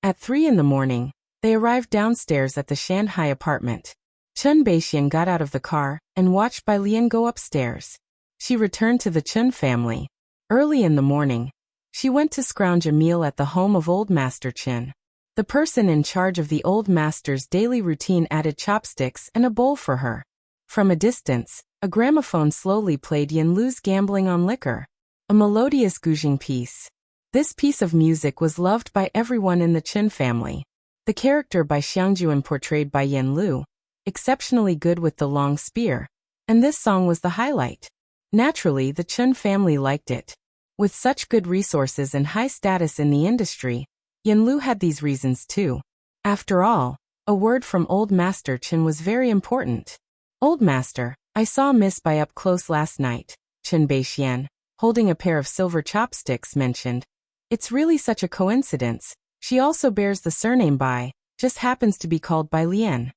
At 3 a.m, they arrived downstairs at the Shanghai apartment. Chen Beixian got out of the car and watched Bai Lian go upstairs. She returned to the Chen family. Early in the morning, she went to scrounge a meal at the home of Old Master Chen. The person in charge of the Old Master's daily routine added chopsticks and a bowl for her. From a distance, a gramophone slowly played Yan Lu's Gambling on Liquor, a melodious guzheng piece. This piece of music was loved by everyone in the Chen family. The character by Xiangjuan portrayed by Yan Lu, exceptionally good with the long spear, and this song was the highlight. Naturally, the Chen family liked it. With such good resources and high status in the industry, Yan Lu had these reasons too. After all, a word from Old Master Chen was very important. Old Master, I saw Miss Bai up close last night, Chen Beixian, holding a pair of silver chopsticks, mentioned. It's really such a coincidence. She also bears the surname Bai, just happens to be called Bai Lian.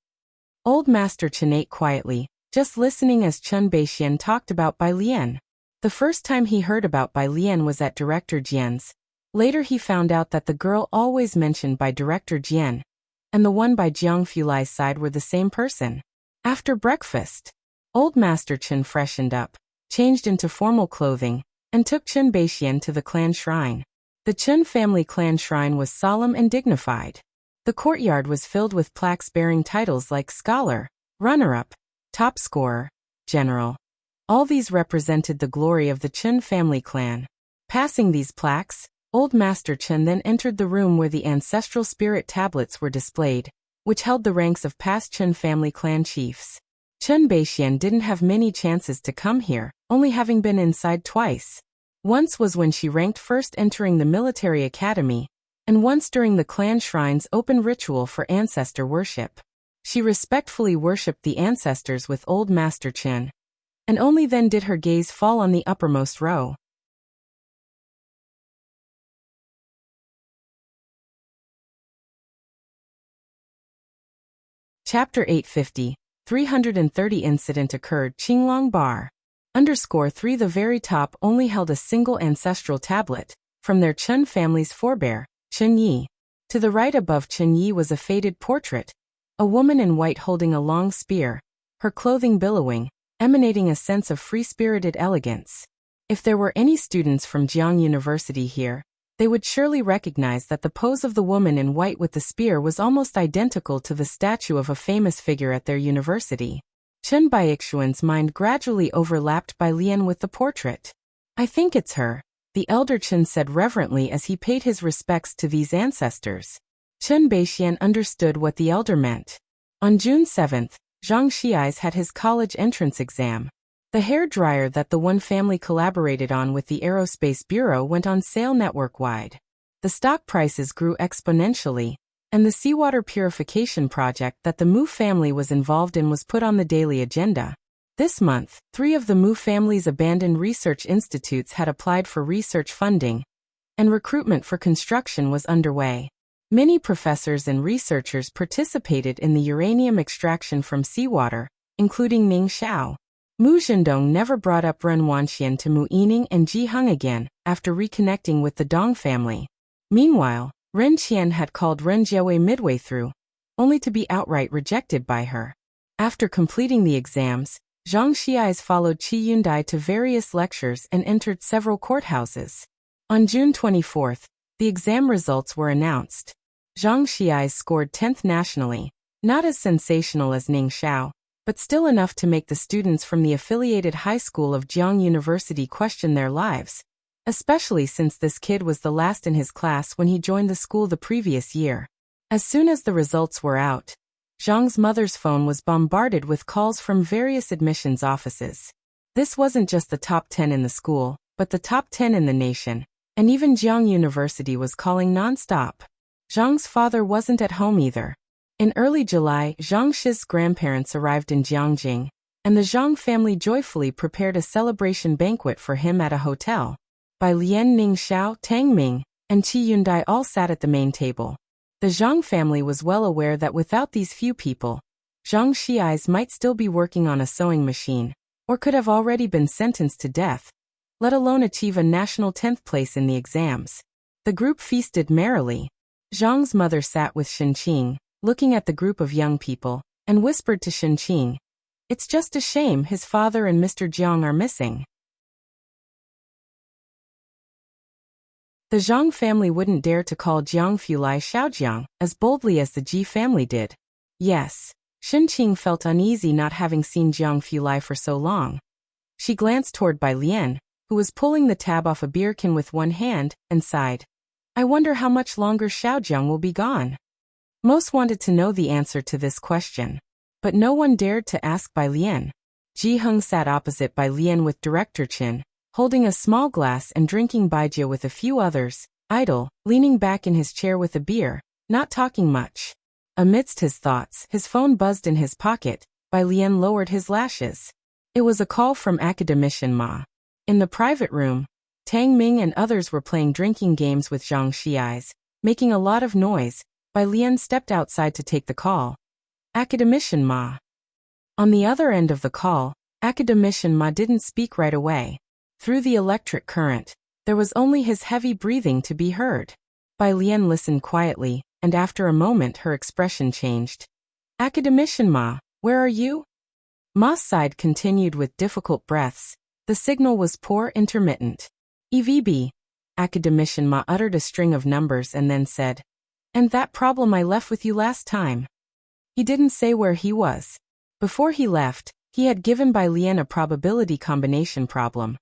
Old Master Chen ate quietly, just listening as Chen Beixian talked about Bai Lian. The first time he heard about Bai Lian was at Director Jian's. Later he found out that the girl always mentioned by Director Jian and the one by Jiang Fulai's side were the same person. After breakfast, Old Master Chen freshened up, changed into formal clothing, and took Chen Beixian to the clan shrine. The Chen family clan shrine was solemn and dignified. The courtyard was filled with plaques bearing titles like Scholar, Runner-up, Top Scorer, General. All these represented the glory of the Chen family clan. Passing these plaques, Old Master Chen then entered the room where the ancestral spirit tablets were displayed, which held the ranks of past Chen family clan chiefs. Chen Beixian didn't have many chances to come here, only having been inside twice. Once was when she ranked first entering the military academy, and once during the clan shrine's open ritual for ancestor worship. She respectfully worshipped the ancestors with Old Master Chen, and only then did her gaze fall on the uppermost row. Chapter 850, 330 Incident occurred Qinglong Bar. _3 The very top only held a single ancestral tablet, from their Chen family's forebear, Chen Yi. To the right above Chen Yi was a faded portrait, a woman in white holding a long spear, her clothing billowing, emanating a sense of free-spirited elegance. If there were any students from Jiang University here, they would surely recognize that the pose of the woman in white with the spear was almost identical to the statue of a famous figure at their university. Chen Baixuan's mind gradually overlapped Bai Lian with the portrait. I think it's her, the elder Chen said reverently as he paid his respects to these ancestors. Chen Beixian understood what the elder meant. On June 7th, Zhang Xiais had his college entrance exam. The hair dryer that the One family collaborated on with the Aerospace Bureau went on sale network-wide. The stock prices grew exponentially, and the seawater purification project that the Mu family was involved in was put on the daily agenda. This month, 3 of the Mu family's abandoned research institutes had applied for research funding, and recruitment for construction was underway. Many professors and researchers participated in the uranium extraction from seawater, including Ning Xiao. Mu Zhendong never brought up Ren Wanxian to Mu Yining and Ji Heng again, after reconnecting with the Dong family. Meanwhile, Ren Qian had called Ren Jiawei midway through, only to be outright rejected by her. After completing the exams, Zhang Xiais followed Qi Yundai to various lectures and entered several courthouses. On June 24th, the exam results were announced. Zhang Xiais scored 10th nationally, not as sensational as Ning Xiao, but still enough to make the students from the affiliated high school of Jiang University question their lives. especially since this kid was the last in his class when he joined the school the previous year. As soon as the results were out, Zhang's mother's phone was bombarded with calls from various admissions offices. This wasn't just the top 10 in the school, but the top 10 in the nation, and even Jiang University was calling non-stop. Zhang's father wasn't at home either. In early July, Zhang Shi's grandparents arrived in Jiangjing, and the Zhang family joyfully prepared a celebration banquet for him at a hotel. Bai Lian, Ning Xiao, Tang Ming, and Qi Yundai all sat at the main table. The Zhang family was well aware that without these few people, Zhang Shi's might still be working on a sewing machine, or could have already been sentenced to death, let alone achieve a national 10th place in the exams. The group feasted merrily. Zhang's mother sat with Shenqing, looking at the group of young people, and whispered to Shenqing, "It's just a shame his father and Mr. Jiang are missing." The Zhang family wouldn't dare to call Jiang Fulai Xiaojiang as boldly as the Ji family did. Yes, Shenqing felt uneasy not having seen Jiang Fulai for so long. She glanced toward Bai Lian, who was pulling the tab off a beer can with one hand, and sighed. "I wonder how much longer Xiaojiang will be gone." Most wanted to know the answer to this question, but no one dared to ask Bai Lian. Ji Heng sat opposite Bai Lian with Director Qin, holding a small glass and drinking baijia with a few others, idle, leaning back in his chair with a beer, not talking much. Amidst his thoughts, his phone buzzed in his pocket. Bai Lian lowered his lashes. It was a call from academician Ma. In the private room, Tang Ming and others were playing drinking games with Zhang Shi's, making a lot of noise. Bai Lian stepped outside to take the call. Academician Ma. On the other end of the call, academician Ma didn't speak right away. Through the electric current, there was only his heavy breathing to be heard. Bai Lian listened quietly, and after a moment her expression changed. "Academician Ma, where are you?" Ma's side continued with difficult breaths. The signal was poor, intermittent. "EVB." Academician Ma uttered a string of numbers and then said, "And that problem I left with you last time." He didn't say where he was. Before he left, he had given Bai Lian a probability combination problem.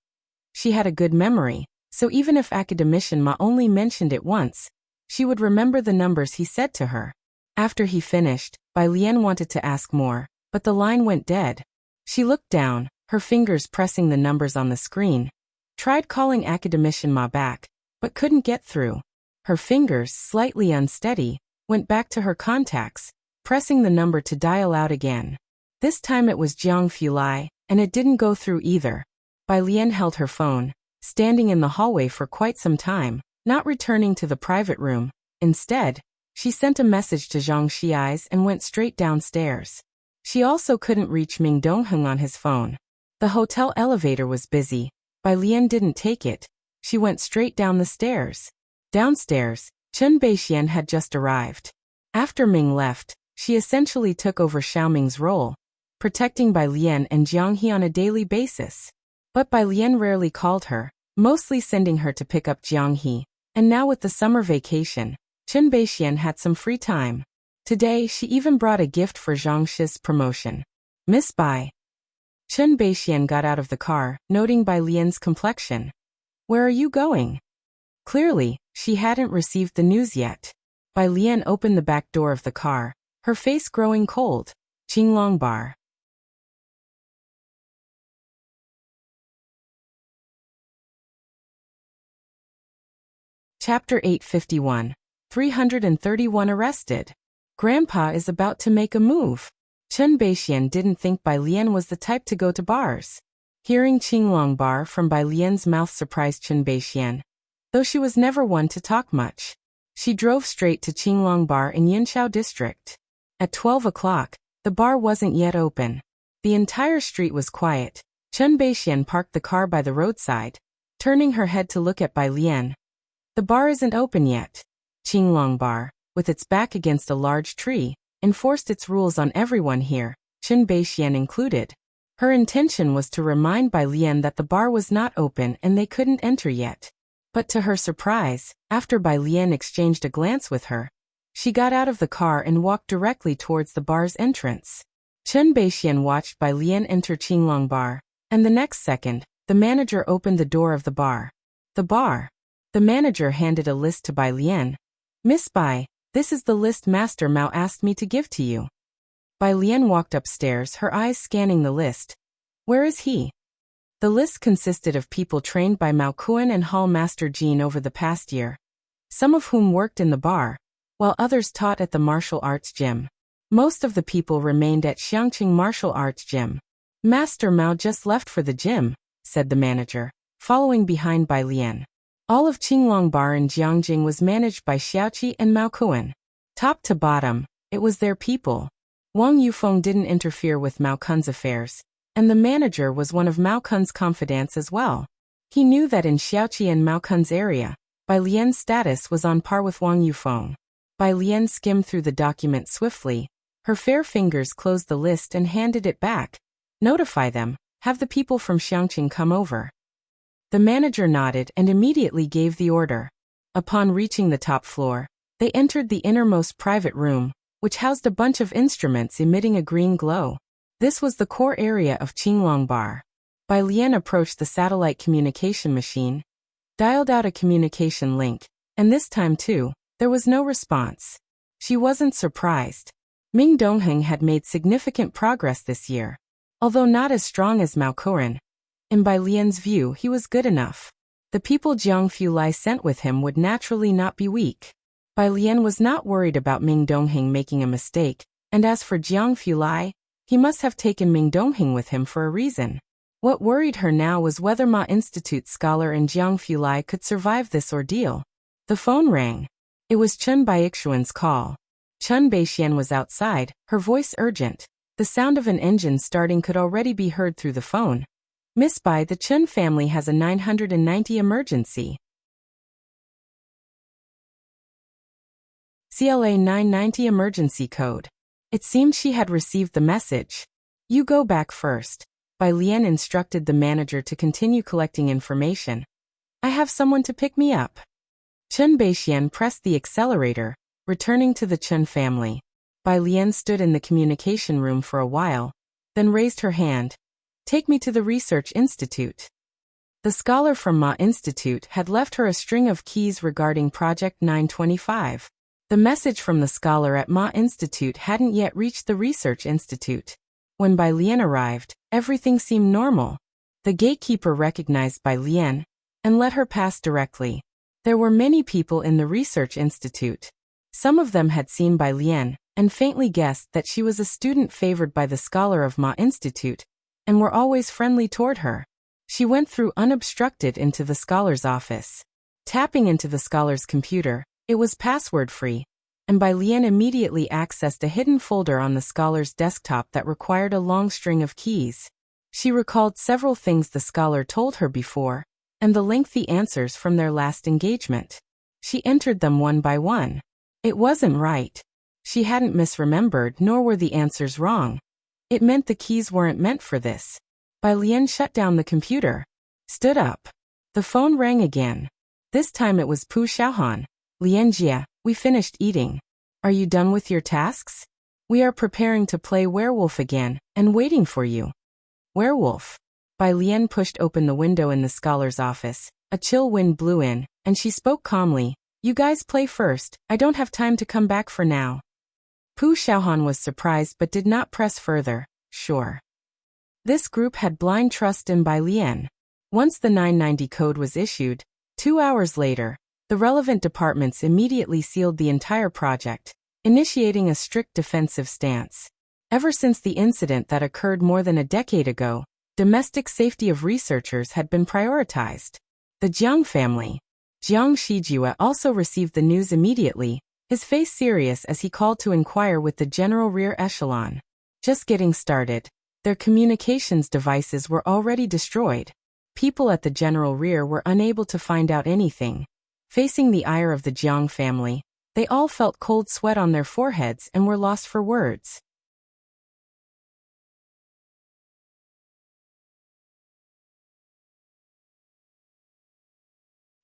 She had a good memory, so even if academician Ma only mentioned it once, she would remember the numbers he said to her. After he finished, Bai Lian wanted to ask more, but the line went dead. She looked down, her fingers pressing the numbers on the screen. Tried calling academician Ma back, but couldn't get through. Her fingers, slightly unsteady, went back to her contacts, pressing the number to dial out again. This time it was Jiang Fulai, and it didn't go through either. Bai Lian held her phone, standing in the hallway for quite some time, not returning to the private room. Instead, she sent a message to Zhang Shi's and went straight downstairs. She also couldn't reach Ming Dongheng on his phone. The hotel elevator was busy. Bai Lian didn't take it. She went straight down the stairs. Downstairs, Chen Beixian had just arrived. After Ming left, she essentially took over Xiaoming's role, protecting Bai Lian and Jiang He on a daily basis. But Bai Lian rarely called her, mostly sending her to pick up Jiang He, and now with the summer vacation, Chen Beixian had some free time. Today she even brought a gift for Zhang Shi's promotion. "Miss Bai." Chen Beixian got out of the car, noting Bai Lian's complexion. "Where are you going?" Clearly, she hadn't received the news yet. Bai Lian opened the back door of the car, her face growing cold. Qinglong Bar. Chapter 851. 331 arrested. Grandpa is about to make a move. Chen Beixian didn't think Bai Lian was the type to go to bars. Hearing Qinglong Bar from Bai Lian's mouth surprised Chen Beixian, though she was never one to talk much. She drove straight to Qinglong Bar in Yinqiao district. At 12 o'clock, the bar wasn't yet open. The entire street was quiet. Chen Beixian parked the car by the roadside, turning her head to look at Bai Lian. "The bar isn't open yet." Qinglong Bar, with its back against a large tree, enforced its rules on everyone here, Chen Beixian included. Her intention was to remind Bai Lian that the bar was not open and they couldn't enter yet. But to her surprise, after Bai Lian exchanged a glance with her, she got out of the car and walked directly towards the bar's entrance. Chen Beixian watched Bai Lian enter Qinglong Bar, and the next second, the manager opened the door of the bar. The bar. The manager handed a list to Bai Lian. Miss Bai, this is the list Master Mao asked me to give to you. Bai Lian walked upstairs, her eyes scanning the list. Where is he? The list consisted of people trained by Mao Kuan and Hall Master Jean over the past year, some of whom worked in the bar, while others taught at the martial arts gym. Most of the people remained at Xiangqing Martial Arts Gym. Master Mao just left for the gym, said the manager, following behind Bai Lian. All of Qinglong Bar in Jiangjing was managed by Xiaoqi and Mao Kuan. Top to bottom, it was their people. Wang Yufeng didn't interfere with Mao Kun's affairs, and the manager was one of Mao Kun's confidants as well. He knew that in Xiaoqi and Mao Kun's area, Bai Lian's status was on par with Wang Yufeng. Bai Lian skimmed through the document swiftly. Her fair fingers closed the list and handed it back. Notify them, have the people from Xiangqing come over. The manager nodded and immediately gave the order. Upon reaching the top floor, they entered the innermost private room, which housed a bunch of instruments emitting a green glow. This was the core area of Qinglong Bar. Bai Lian approached the satellite communication machine, dialed out a communication link, and this time too, there was no response. She wasn't surprised. Ming Dongheng had made significant progress this year. Although not as strong as Mao Kuan, in Bai Lian's view he was good enough. The people Jiang Fulai sent with him would naturally not be weak. Bai Lian was not worried about Ming Dongheng making a mistake, and as for Jiang Fulai, he must have taken Ming Dongheng with him for a reason. What worried her now was whether Ma Institute scholar and Jiang Fulai could survive this ordeal. The phone rang. It was Chen Baixuan's call. Chen Baixian was outside, her voice urgent. The sound of an engine starting could already be heard through the phone. Miss Bai, the Chen family has a 990 emergency. CLA 990 emergency code. It seemed she had received the message. You go back first. Bai Lian instructed the manager to continue collecting information. I have someone to pick me up. Chen Baixian pressed the accelerator, returning to the Chen family. Bai Lian stood in the communication room for a while, then raised her hand. Take me to the research institute. The scholar from Ma Institute had left her a string of keys regarding Project 925. The message from the scholar at Ma Institute hadn't yet reached the research institute. When Bai Lian arrived, everything seemed normal. The gatekeeper recognized Bai Lian and let her pass directly. There were many people in the research institute. Some of them had seen Bai Lian and faintly guessed that she was a student favored by the scholar of Ma Institute, and were always friendly toward her. She went through unobstructed into the scholar's office. Tapping into the scholar's computer, it was password-free, and Bai Lian immediately accessed a hidden folder on the scholar's desktop that required a long string of keys. She recalled several things the scholar told her before, and the lengthy answers from their last engagement. She entered them one by one. It wasn't right. She hadn't misremembered, nor were the answers wrong. It meant the keys weren't meant for this. Bai Lian shut down the computer, stood up. The phone rang again. This time it was Pu Xiaohan. Lian Jia, we finished eating. Are you done with your tasks? We are preparing to play werewolf again, and waiting for you. Werewolf. Bai Lian pushed open the window in the scholar's office. A chill wind blew in, and she spoke calmly. You guys play first, I don't have time to come back for now. Pu Xiaohan was surprised but did not press further. Sure. This group had blind trust in Bai Lian. Once the 990 code was issued, 2 hours later, the relevant departments immediately sealed the entire project, initiating a strict defensive stance. Ever since the incident that occurred more than a decade ago, domestic safety of researchers had been prioritized. The Jiang family. Jiang Shijue also received the news immediately, his face serious as he called to inquire with the general rear echelon. Just getting started. Their communications devices were already destroyed. People at the general rear were unable to find out anything. Facing the ire of the Jiang family, they all felt cold sweat on their foreheads and were lost for words.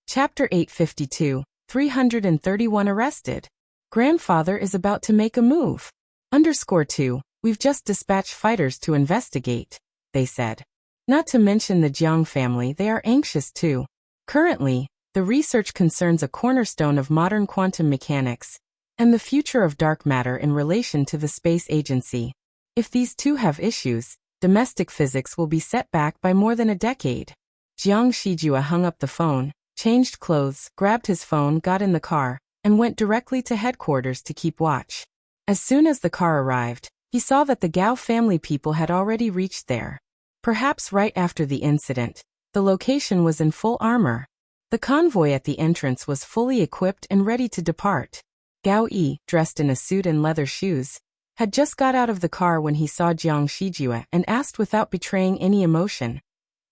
Chapter 852, 331 Arrested. Grandfather is about to make a move. _2, we've just dispatched fighters to investigate, they said. Not to mention the Jiang family, they are anxious too. Currently, the research concerns a cornerstone of modern quantum mechanics and the future of dark matter in relation to the space agency. If these two have issues, domestic physics will be set back by more than a decade. Jiang Shijua hung up the phone, changed clothes, grabbed his phone, got in the car, and went directly to headquarters to keep watch. As soon as the car arrived, he saw that the Gao family people had already reached there. Perhaps right after the incident, the location was in full armor. The convoy at the entrance was fully equipped and ready to depart. Gao Yi, dressed in a suit and leather shoes, had just got out of the car when he saw Jiang Shijua and asked without betraying any emotion,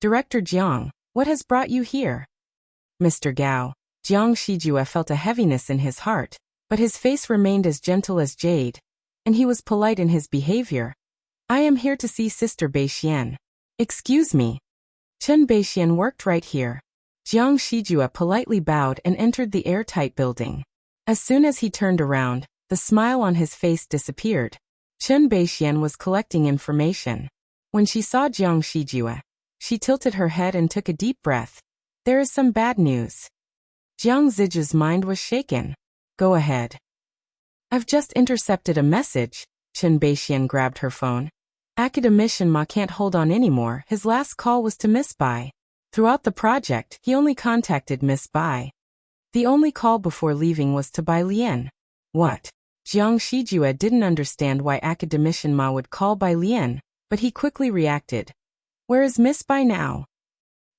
"Director Jiang, what has brought you here?" "Mr. Gao." Jiang Shijua felt a heaviness in his heart, but his face remained as gentle as jade, and he was polite in his behavior. "I am here to see Sister Beixian." "Excuse me." Chen Beixian worked right here. Jiang Shijua politely bowed and entered the airtight building. As soon as he turned around, the smile on his face disappeared. Chen Beixian was collecting information. When she saw Jiang Shijua, she tilted her head and took a deep breath. "There is some bad news." Jiang Zijia's mind was shaken. "Go ahead." "I've just intercepted a message." Chen Beixian grabbed her phone. Academician Ma can't hold on anymore. His last call was to Miss Bai. Throughout the project, he only contacted Miss Bai. The only call before leaving was to Bai Lian. What? Jiang Shijua didn't understand why Academician Ma would call Bai Lian, but he quickly reacted. "Where is Miss Bai now?"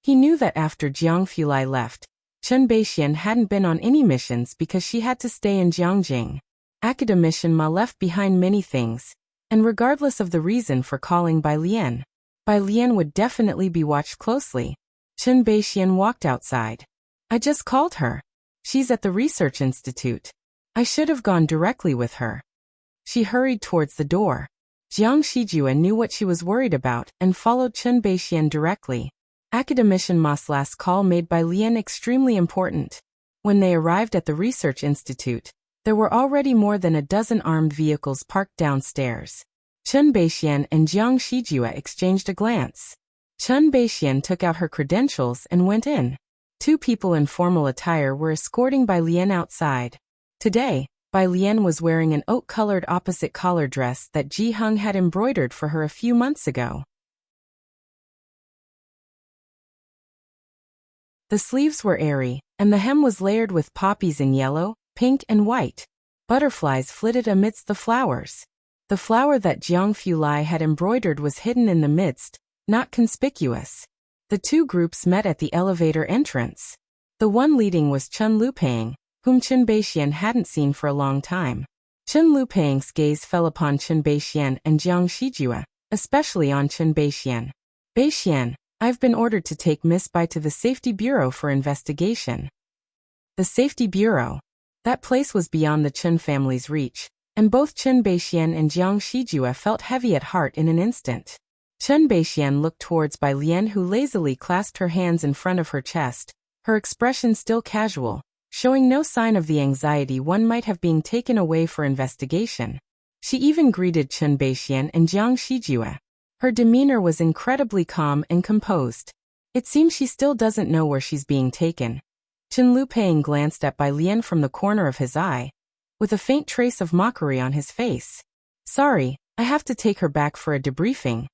He knew that after Jiang Fulai left, Chen Beixian hadn't been on any missions because she had to stay in Jiangjing. Academician Ma left behind many things, and regardless of the reason for calling Bai Lian would definitely be watched closely. Chen Beixian walked outside. "I just called her. She's at the research institute. I should have gone directly with her." She hurried towards the door. Jiang Shijua knew what she was worried about and followed Chen Beixian directly. Academician Ma's last call made Bai Lian extremely important. When they arrived at the research institute, there were already more than a dozen armed vehicles parked downstairs. Chen Beixian and Jiang Shijua exchanged a glance. Chen Beixian took out her credentials and went in. Two people in formal attire were escorting Bai Lian outside. Today, Bai Lian was wearing an oak-colored opposite collar dress that Ji Hung had embroidered for her a few months ago. The sleeves were airy, and the hem was layered with poppies in yellow, pink and white. Butterflies flitted amidst the flowers. The flower that Jiang Fulai had embroidered was hidden in the midst, not conspicuous. The two groups met at the elevator entrance. The one leading was Chen Lupang, whom Chen Beixian hadn't seen for a long time. Chen Lupang's gaze fell upon Chen Beixian and Jiang Shijua, especially on Chen Beixian. "Beixian, I've been ordered to take Miss Bai to the Safety Bureau for investigation." The Safety Bureau. That place was beyond the Chen family's reach, and both Chen Beixian and Jiang Shijua felt heavy at heart in an instant. Chen Beixian looked towards Bai Lian, who lazily clasped her hands in front of her chest, her expression still casual, showing no sign of the anxiety one might have being taken away for investigation. She even greeted Chen Beixian and Jiang Shijua. Her demeanor was incredibly calm and composed. It seems she still doesn't know where she's being taken. Chen Lupang glanced at Bai Lian from the corner of his eye, with a faint trace of mockery on his face. "Sorry, I have to take her back for a debriefing."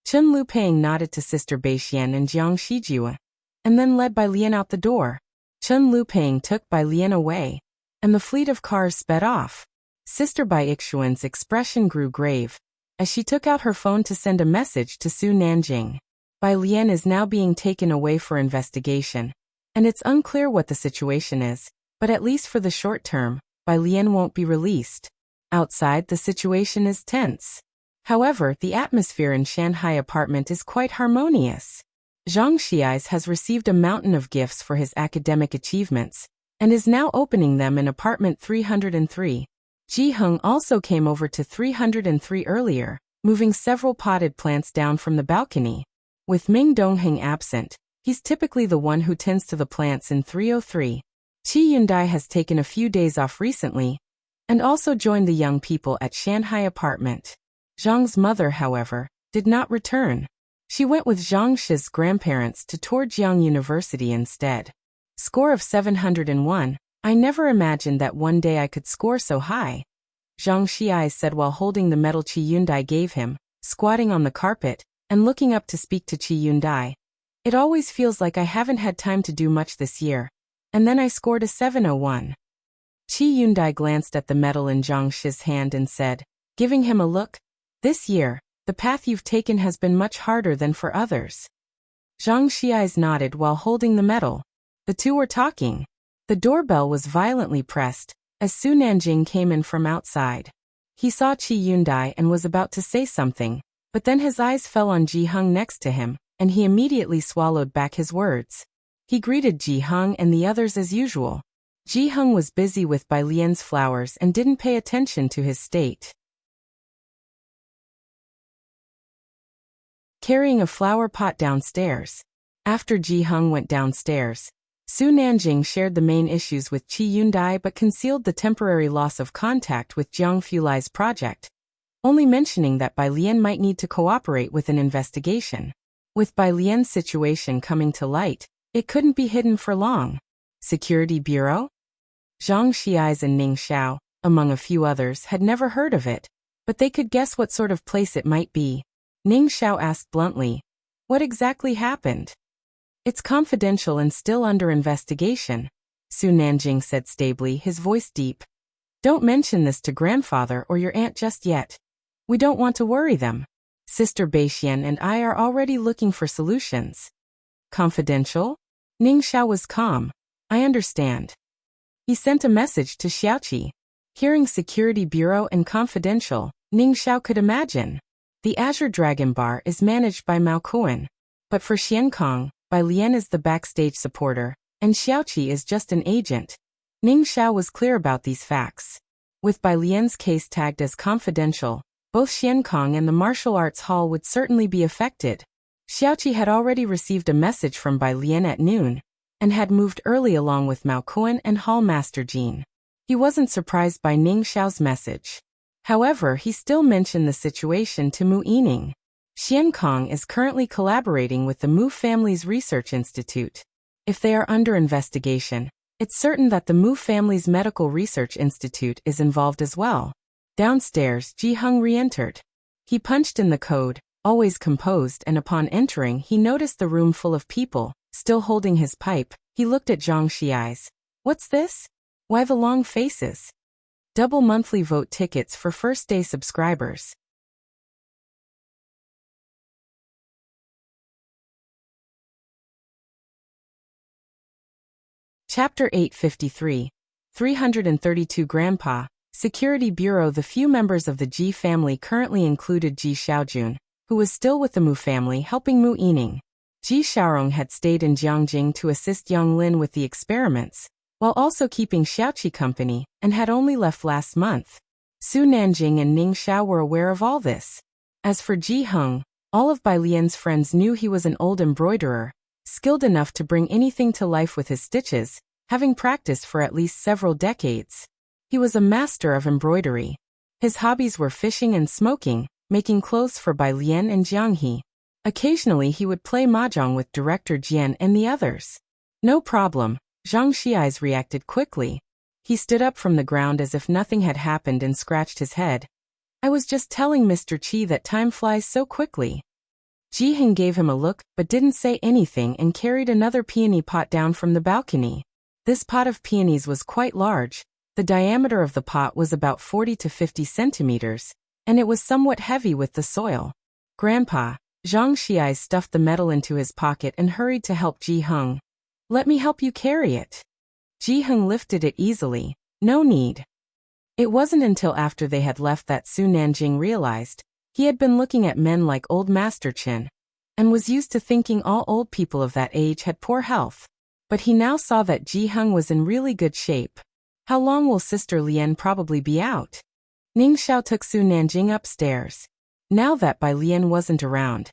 Chen Lupang nodded to Sister Beixian and Jiang Shijua, and then led Bai Lian out the door. Chen Lupang took Bai Lian away, and the fleet of cars sped off. Sister Bai Ixuan's expression grew grave, as she took out her phone to send a message to Su Nanjing. Bai Lian is now being taken away for investigation, and it's unclear what the situation is, but at least for the short term, Bai Lian won't be released. Outside, the situation is tense. However, the atmosphere in Shanghai apartment is quite harmonious. Zhang Xiais has received a mountain of gifts for his academic achievements, and is now opening them in apartment 303. Ji Hung also came over to 303 earlier, moving several potted plants down from the balcony. With Ming Dongheng absent, he's typically the one who tends to the plants in 303. Qi Yundai has taken a few days off recently, and also joined the young people at Shanghai apartment. Zhang's mother, however, did not return. She went with Zhang Shi's grandparents to Torjiang University instead. Score of 701. I never imagined that one day I could score so high. Zhang Xiai said while holding the medal Qi Yundai gave him, squatting on the carpet, and looking up to speak to Qi Yundai. It always feels like I haven't had time to do much this year. And then I scored a 701. Qi Yundai glanced at the medal in Zhang Shi's hand and said, giving him a look, this year, the path you've taken has been much harder than for others. Zhang Xiai nodded while holding the medal. The two were talking. The doorbell was violently pressed, as Su Nanjing came in from outside. He saw Qi Yundai and was about to say something, but then his eyes fell on Ji Heng next to him, and he immediately swallowed back his words. He greeted Ji Heng and the others as usual. Ji Heng was busy with Bai Lian's flowers and didn't pay attention to his state. Carrying a flower pot downstairs. After Ji Heng went downstairs, Su Nanjing shared the main issues with Qi Yundai but concealed the temporary loss of contact with Jiang Fulai's project, only mentioning that Bai Lian might need to cooperate with an investigation. With Bai Lian's situation coming to light, it couldn't be hidden for long. Security Bureau? Zhang Xiai and Ning Xiao, among a few others, had never heard of it, but they could guess what sort of place it might be. Ning Xiao asked bluntly, what exactly happened? It's confidential and still under investigation, Su Nanjing said stably, his voice deep. Don't mention this to grandfather or your aunt just yet. We don't want to worry them. Sister Beixian and I are already looking for solutions. Confidential? Ning Xiao was calm. I understand. He sent a message to Xiaoqi. Hearing Security Bureau and confidential, Ning Xiao could imagine. The Azure Dragon Bar is managed by Mao Kuan. But for Xiankong, Bai Lian is the backstage supporter, and Xiaoqi is just an agent. Ning Xiao was clear about these facts. With Bai Lian's case tagged as confidential, both Xiankong and the martial arts hall would certainly be affected. Xiaoqi had already received a message from Bai Lian at noon, and had moved early along with Mao Kuan and Hall Master Jin. He wasn't surprised by Ning Xiao's message. However, he still mentioned the situation to Mu Yining. Xiankong is currently collaborating with the Mu family's research institute. If they are under investigation, it's certain that the Mu family's medical research institute is involved as well. Downstairs, Ji Heng re-entered. He punched in the code, always composed, and upon entering he noticed the room full of people, still holding his pipe. He looked at Zhang Xiai. What's this? Why the long faces? Double monthly vote tickets for first-day subscribers. Chapter 853. 332 Grandpa. Security Bureau. The few members of the Ji family currently included Ji Xiaojun, who was still with the Mu family helping Mu Yining. Ji Xiaorong had stayed in Jiangjing to assist Yang Lin with the experiments, while also keeping Xiaoqi company, and had only left last month. Su Nanjing and Ning Xiao were aware of all this. As for Ji Heng, all of Bai Lian's friends knew he was an old embroiderer, skilled enough to bring anything to life with his stitches, having practiced for at least several decades. He was a master of embroidery. His hobbies were fishing and smoking, making clothes for Bai Lian and Jiang He. Occasionally he would play mahjong with Director Jian and the others. No problem, Zhang Xiai reacted quickly. He stood up from the ground as if nothing had happened and scratched his head. I was just telling Mr. Qi that time flies so quickly. Ji Heng gave him a look but didn't say anything and carried another peony pot down from the balcony. This pot of peonies was quite large. The diameter of the pot was about 40 to 50 centimeters, and it was somewhat heavy with the soil. Grandpa, Zhang Xiai stuffed the metal into his pocket and hurried to help Ji Heng. Let me help you carry it. Ji Heng lifted it easily. No need. It wasn't until after they had left that Su Nanjing realized. He had been looking at men like old Master Qin, and was used to thinking all old people of that age had poor health. But he now saw that Ji Heng was in really good shape. How long will Sister Lian probably be out? Ning Xiao took Su Nanjing upstairs. Now that Bai Lian wasn't around,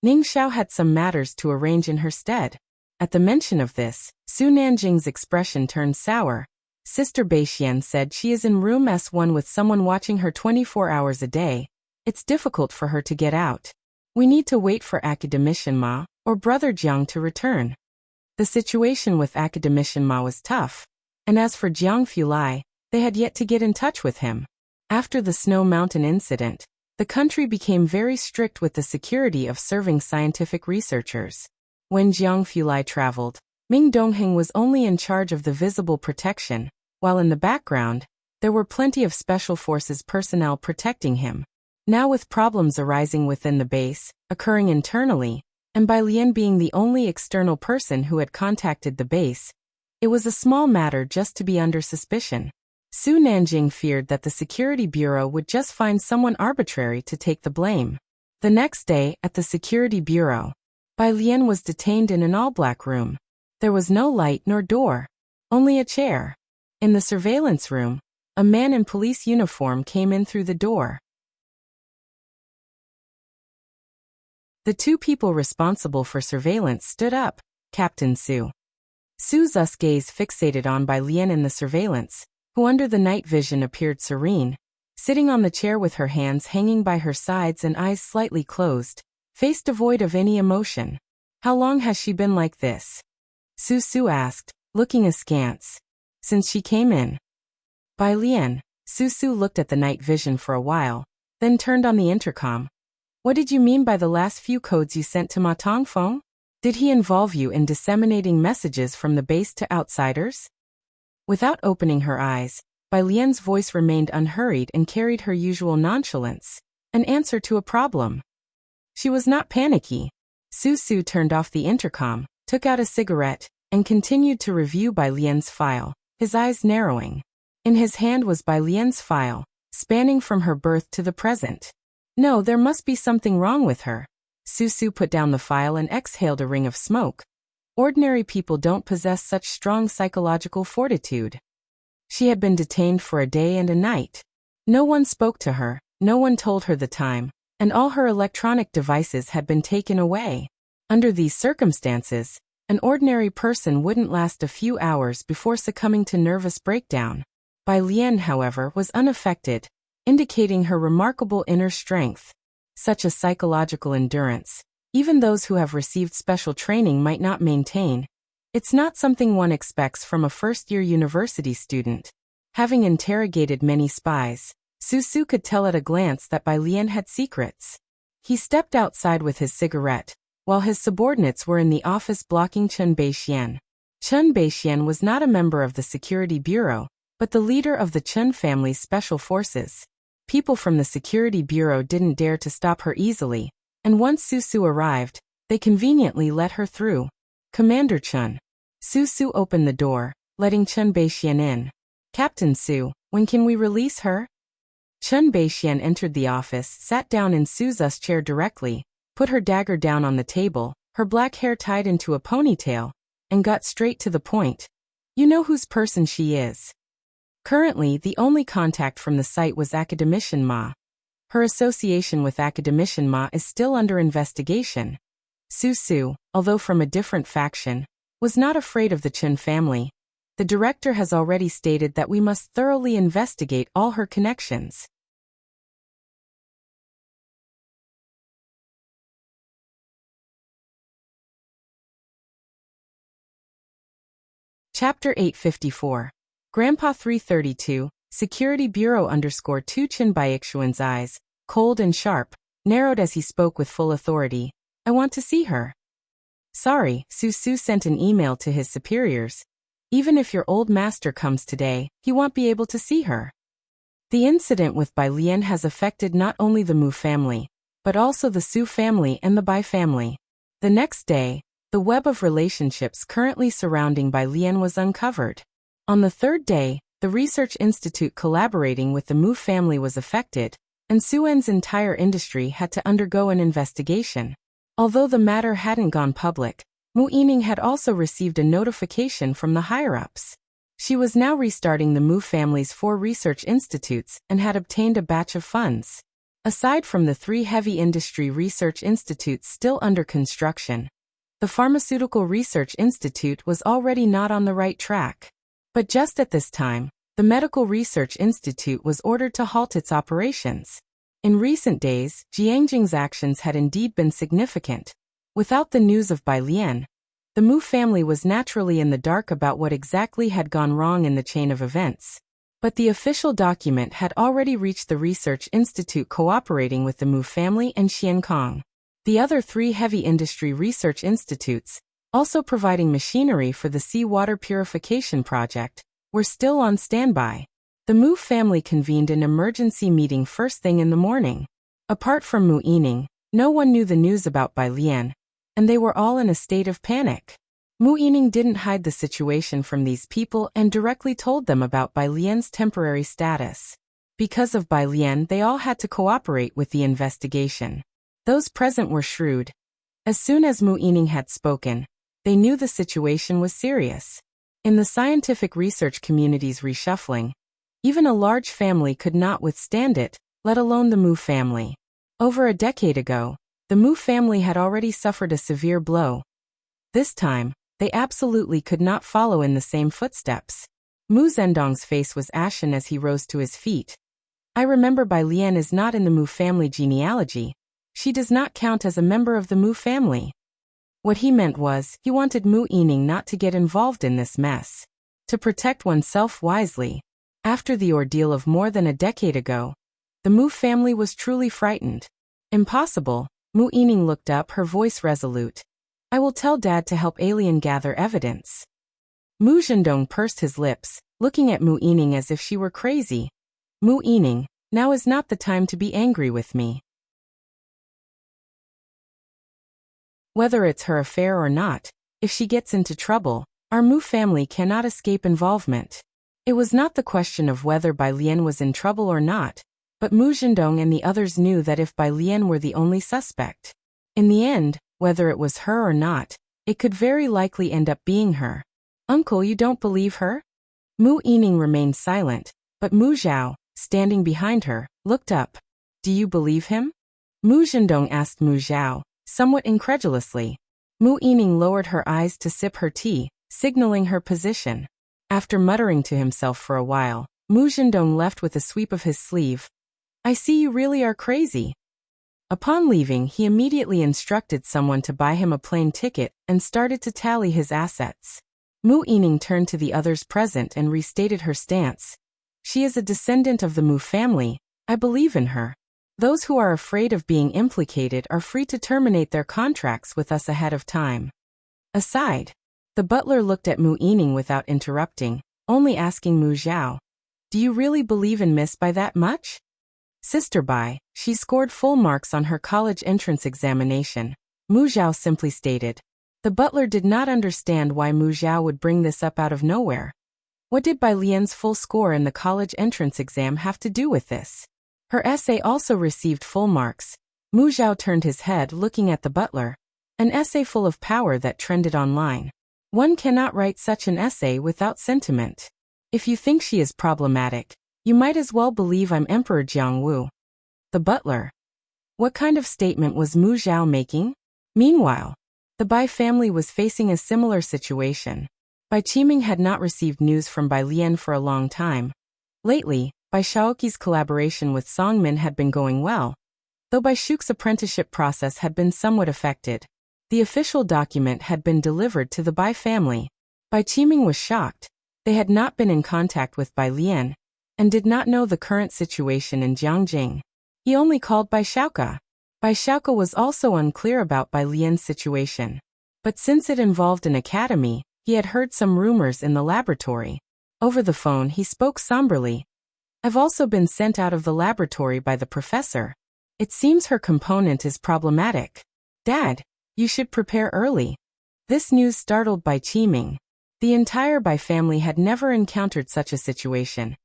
Ning Xiao had some matters to arrange in her stead. At the mention of this, Su Nanjing's expression turned sour. Sister Beixian said she is in room S1 with someone watching her 24 hours a day. It's difficult for her to get out. We need to wait for academician Ma, or Brother Jiang to return. The situation with Academician Ma was tough, and as for Jiang Fulai, they had yet to get in touch with him. After the Snow Mountain incident, the country became very strict with the security of serving scientific researchers. When Jiang Fulai traveled, Ming Dongheng was only in charge of the visible protection, while in the background, there were plenty of special forces personnel protecting him. Now with problems arising within the base, occurring internally, and Bai Lian being the only external person who had contacted the base, it was a small matter just to be under suspicion. Su Nanjing feared that the Security Bureau would just find someone arbitrary to take the blame. The next day, at the Security Bureau, Bai Lian was detained in an all-black room. There was no light nor door, only a chair. In the surveillance room, a man in police uniform came in through the door. The two people responsible for surveillance stood up. Captain Su. Su's gaze fixated on Bai Lian in the surveillance, who under the night vision appeared serene, sitting on the chair with her hands hanging by her sides and eyes slightly closed, face devoid of any emotion. How long has she been like this? Su asked, looking askance. Since she came in. Bai Lian. Su looked at the night vision for a while, then turned on the intercom. What did you mean by the last few codes you sent to Ma Tongfeng? Did he involve you in disseminating messages from the base to outsiders? Without opening her eyes, Bai Lian's voice remained unhurried and carried her usual nonchalance, an answer to a problem. She was not panicky. Su turned off the intercom, took out a cigarette, and continued to review Bai Lian's file, his eyes narrowing. In his hand was Bai Lian's file, spanning from her birth to the present. No, there must be something wrong with her. Su put down the file and exhaled a ring of smoke. Ordinary people don't possess such strong psychological fortitude. She had been detained for a day and a night. No one spoke to her, no one told her the time, and all her electronic devices had been taken away. Under these circumstances, an ordinary person wouldn't last a few hours before succumbing to nervous breakdown. Bai Lian, however, was unaffected, indicating her remarkable inner strength. Such a psychological endurance, even those who have received special training might not maintain. It's not something one expects from a first-year university student. Having interrogated many spies, Su could tell at a glance that Bai Lian had secrets. He stepped outside with his cigarette, while his subordinates were in the office blocking Chen Beixian. Chen Beixian was not a member of the Security Bureau, but the leader of the Chen family's special forces. People from the Security Bureau didn't dare to stop her easily, and once Su arrived, they conveniently let her through. Commander Chen. Su opened the door, letting Chen Beixian in. Captain Su, when can we release her? Chen Beixian entered the office, sat down in Su's chair directly, put her dagger down on the table, her black hair tied into a ponytail, and got straight to the point. You know whose person she is. Currently, the only contact from the site was Academician Ma. Her association with Academician Ma is still under investigation. Su, although from a different faction, was not afraid of the Chen family. The director has already stated that we must thoroughly investigate all her connections. Chapter 854. Grandpa 332, Security Bureau _2 Chen Baixuan's eyes, cold and sharp, narrowed as he spoke with full authority. I want to see her. Sorry, Su sent an email to his superiors. Even if your old master comes today, he won't be able to see her. The incident with Bai Lian has affected not only the Mu family, but also the Su family and the Bai family. The next day, the web of relationships currently surrounding Bai Lian was uncovered. On the third day, the research institute collaborating with the Mu family was affected, and Suen's entire industry had to undergo an investigation. Although the matter hadn't gone public, Mu Yining had also received a notification from the higher-ups. She was now restarting the Mu family's 4 research institutes and had obtained a batch of funds. Aside from the 3 heavy industry research institutes still under construction, the Pharmaceutical Research Institute was already not on the right track. But just at this time, the Medical Research Institute was ordered to halt its operations. In recent days, Jiangjing's actions had indeed been significant. Without the news of Bai Lian, The Mu family was naturally in the dark about what exactly had gone wrong in the chain of events. But the official document had already reached the research institute cooperating with the Mu family and Xiankong. The other 3 heavy industry research institutes, also providing machinery for the seawater purification project, were still on standby. The Mu family convened an emergency meeting first thing in the morning. Apart from Mu Yining, no one knew the news about Bai Lian, and they were all in a state of panic. Mu Yining didn't hide the situation from these people and directly told them about Bai Lian's temporary status. Because of Bai Lian, they all had to cooperate with the investigation. Those present were shrewd. As soon as Mu Yining had spoken, they knew the situation was serious. In the scientific research community's reshuffling, even a large family could not withstand it, let alone the Mu family. Over a decade ago, the Mu family had already suffered a severe blow. This time, they absolutely could not follow in the same footsteps. Mu Zhendong's face was ashen as he rose to his feet. I remember Bai Lian is not in the Mu family genealogy. She does not count as a member of the Mu family. What he meant was, he wanted Mu Yining not to get involved in this mess. To protect oneself wisely. After the ordeal of more than a decade ago, the Mu family was truly frightened. Impossible, Mu Yining looked up, her voice resolute. I will tell Dad to help Alien gather evidence. Mu Zhendong pursed his lips, looking at Mu Yining as if she were crazy. Mu Yining, now is not the time to be angry with me. Whether it's her affair or not, if she gets into trouble, our Mu family cannot escape involvement. It was not the question of whether Bai Lian was in trouble or not, but Mu Zhendong and the others knew that if Bai Lian were the only suspect, in the end, whether it was her or not, it could very likely end up being her. Uncle, you don't believe her? Mu Yining remained silent, but Mu Zhao, standing behind her, looked up. Do you believe him? Mu Zhendong asked Mu Zhao, somewhat incredulously. Mu Yining lowered her eyes to sip her tea, signaling her position. After muttering to himself for a while, Mu Zhendong left with a sweep of his sleeve. I see you really are crazy. Upon leaving, he immediately instructed someone to buy him a plane ticket and started to tally his assets. Mu Yining turned to the others present and restated her stance. She is a descendant of the Mu family. I believe in her. Those who are afraid of being implicated are free to terminate their contracts with us ahead of time. Aside, the butler looked at Mu Yining without interrupting, only asking Mu Zhao, do you really believe in Miss Bai that much? Sister Bai, she scored full marks on her college entrance examination, Mu Zhao simply stated. The butler did not understand why Mu Zhao would bring this up out of nowhere. What did Bai Lian's full score in the college entrance exam have to do with this? Her essay also received full marks. Mu Zhao turned his head looking at the butler. An essay full of power that trended online. One cannot write such an essay without sentiment. If you think she is problematic, you might as well believe I'm Emperor Jiangwu. The butler. What kind of statement was Mu Zhao making? Meanwhile, the Bai family was facing a similar situation. Bai Qiming had not received news from Bai Lian for a long time. Lately, Bai Shaoqi's collaboration with Songmin had been going well, though Bai Shuk's apprenticeship process had been somewhat affected. The official document had been delivered to the Bai family. Bai Qiming was shocked. They had not been in contact with Bai Lian, and did not know the current situation in Jiangjing. He only called Bai Shaoqa. Bai Shaoqa was also unclear about Bai Lian's situation. But since it involved an academy, he had heard some rumors in the laboratory. Over the phone he spoke somberly. I've also been sent out of the laboratory by the professor. It seems her component is problematic. Dad, you should prepare early. This news startled Bai Qiming. The entire Bai family had never encountered such a situation,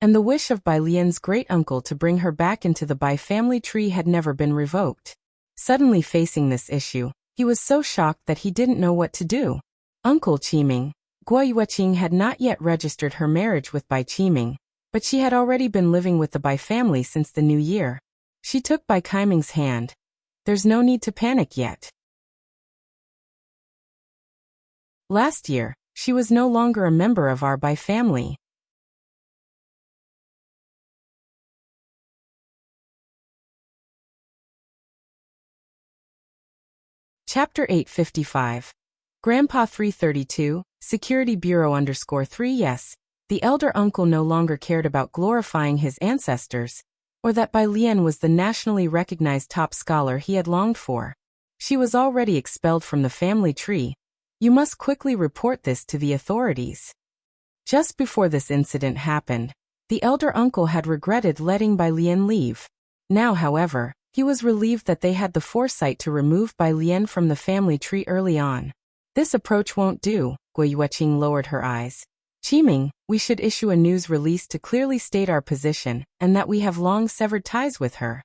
and the wish of Bai Lian's great-uncle to bring her back into the Bai family tree had never been revoked. Suddenly facing this issue, he was so shocked that he didn't know what to do. Uncle Qiming, Guo Yueqing had not yet registered her marriage with Bai Qiming, but she had already been living with the Bai family since the new year. She took Bai Qiming's hand. There's no need to panic yet. Last year, she was no longer a member of our Bai family. Chapter 855. Grandpa 332, Security Bureau _3 Yes, the elder uncle no longer cared about glorifying his ancestors, or that Bai Lian was the nationally recognized top scholar he had longed for. She was already expelled from the family tree. You must quickly report this to the authorities. Just before this incident happened, the elder uncle had regretted letting Bai Lian leave. Now, however, he was relieved that they had the foresight to remove Bai Lian from the family tree early on. This approach won't do, Gui Yueqing lowered her eyes. Qiming, we should issue a news release to clearly state our position, and that we have long severed ties with her.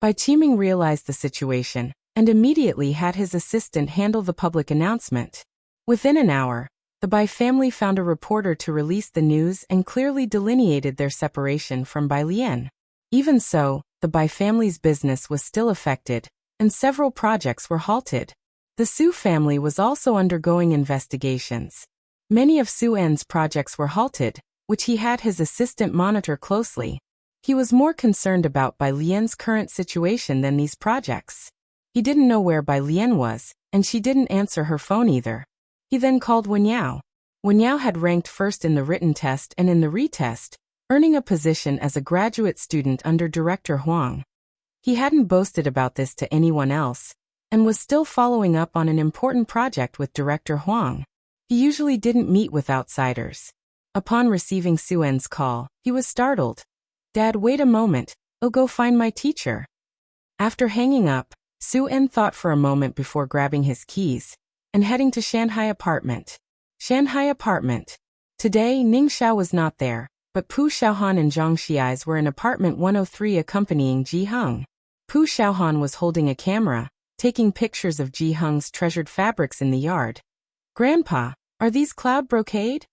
Bai Qiming realized the situation, and immediately had his assistant handle the public announcement. Within an hour, the Bai family found a reporter to release the news and clearly delineated their separation from Bai Lian. Even so, the Bai family's business was still affected, and several projects were halted. The Su family was also undergoing investigations. Many of Su En's projects were halted, which he had his assistant monitor closely. He was more concerned about Bai Lian's current situation than these projects. He didn't know where Bai Lian was, and she didn't answer her phone either. He then called Wen Yao. Wen Yao had ranked first in the written test and in the retest, earning a position as a graduate student under Director Huang. He hadn't boasted about this to anyone else, and was still following up on an important project with Director Huang. He usually didn't meet with outsiders. Upon receiving Su En's call, he was startled. Dad, wait a moment, I'll go find my teacher. After hanging up, Su En thought for a moment before grabbing his keys and heading to Shanghai apartment. Shanghai apartment. Today, Ning Xiao was not there, but Pu Xiaohan and Zhang Xiais were in apartment 103 accompanying Ji Heng. Pu Xiaohan was holding a camera, taking pictures of Ji Heng's treasured fabrics in the yard. Grandpa, are these cloud brocade?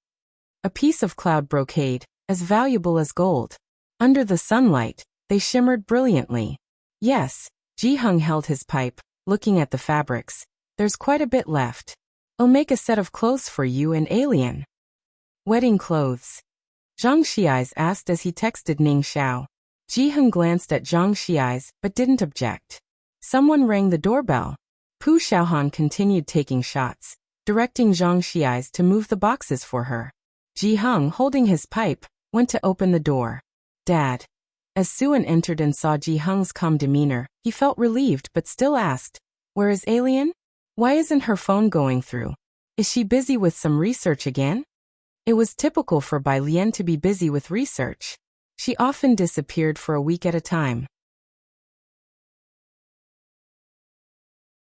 A piece of cloud brocade, as valuable as gold. Under the sunlight, they shimmered brilliantly. Yes, Ji Heng held his pipe, looking at the fabrics. There's quite a bit left. I'll make a set of clothes for you and Alien. Wedding clothes. Zhang Xiais asked as he texted Ning Xiao. Ji Heng glanced at Zhang Xiais but didn't object. Someone rang the doorbell. Pu Xiaohan continued taking shots, directing Zhang Xiais to move the boxes for her. Ji Heng, holding his pipe, went to open the door. Dad. As Suen entered and saw Ji Heng's calm demeanor, he felt relieved but still asked, where is Alien? Why isn't her phone going through? Is she busy with some research again? It was typical for Bai Lian to be busy with research. She often disappeared for a week at a time.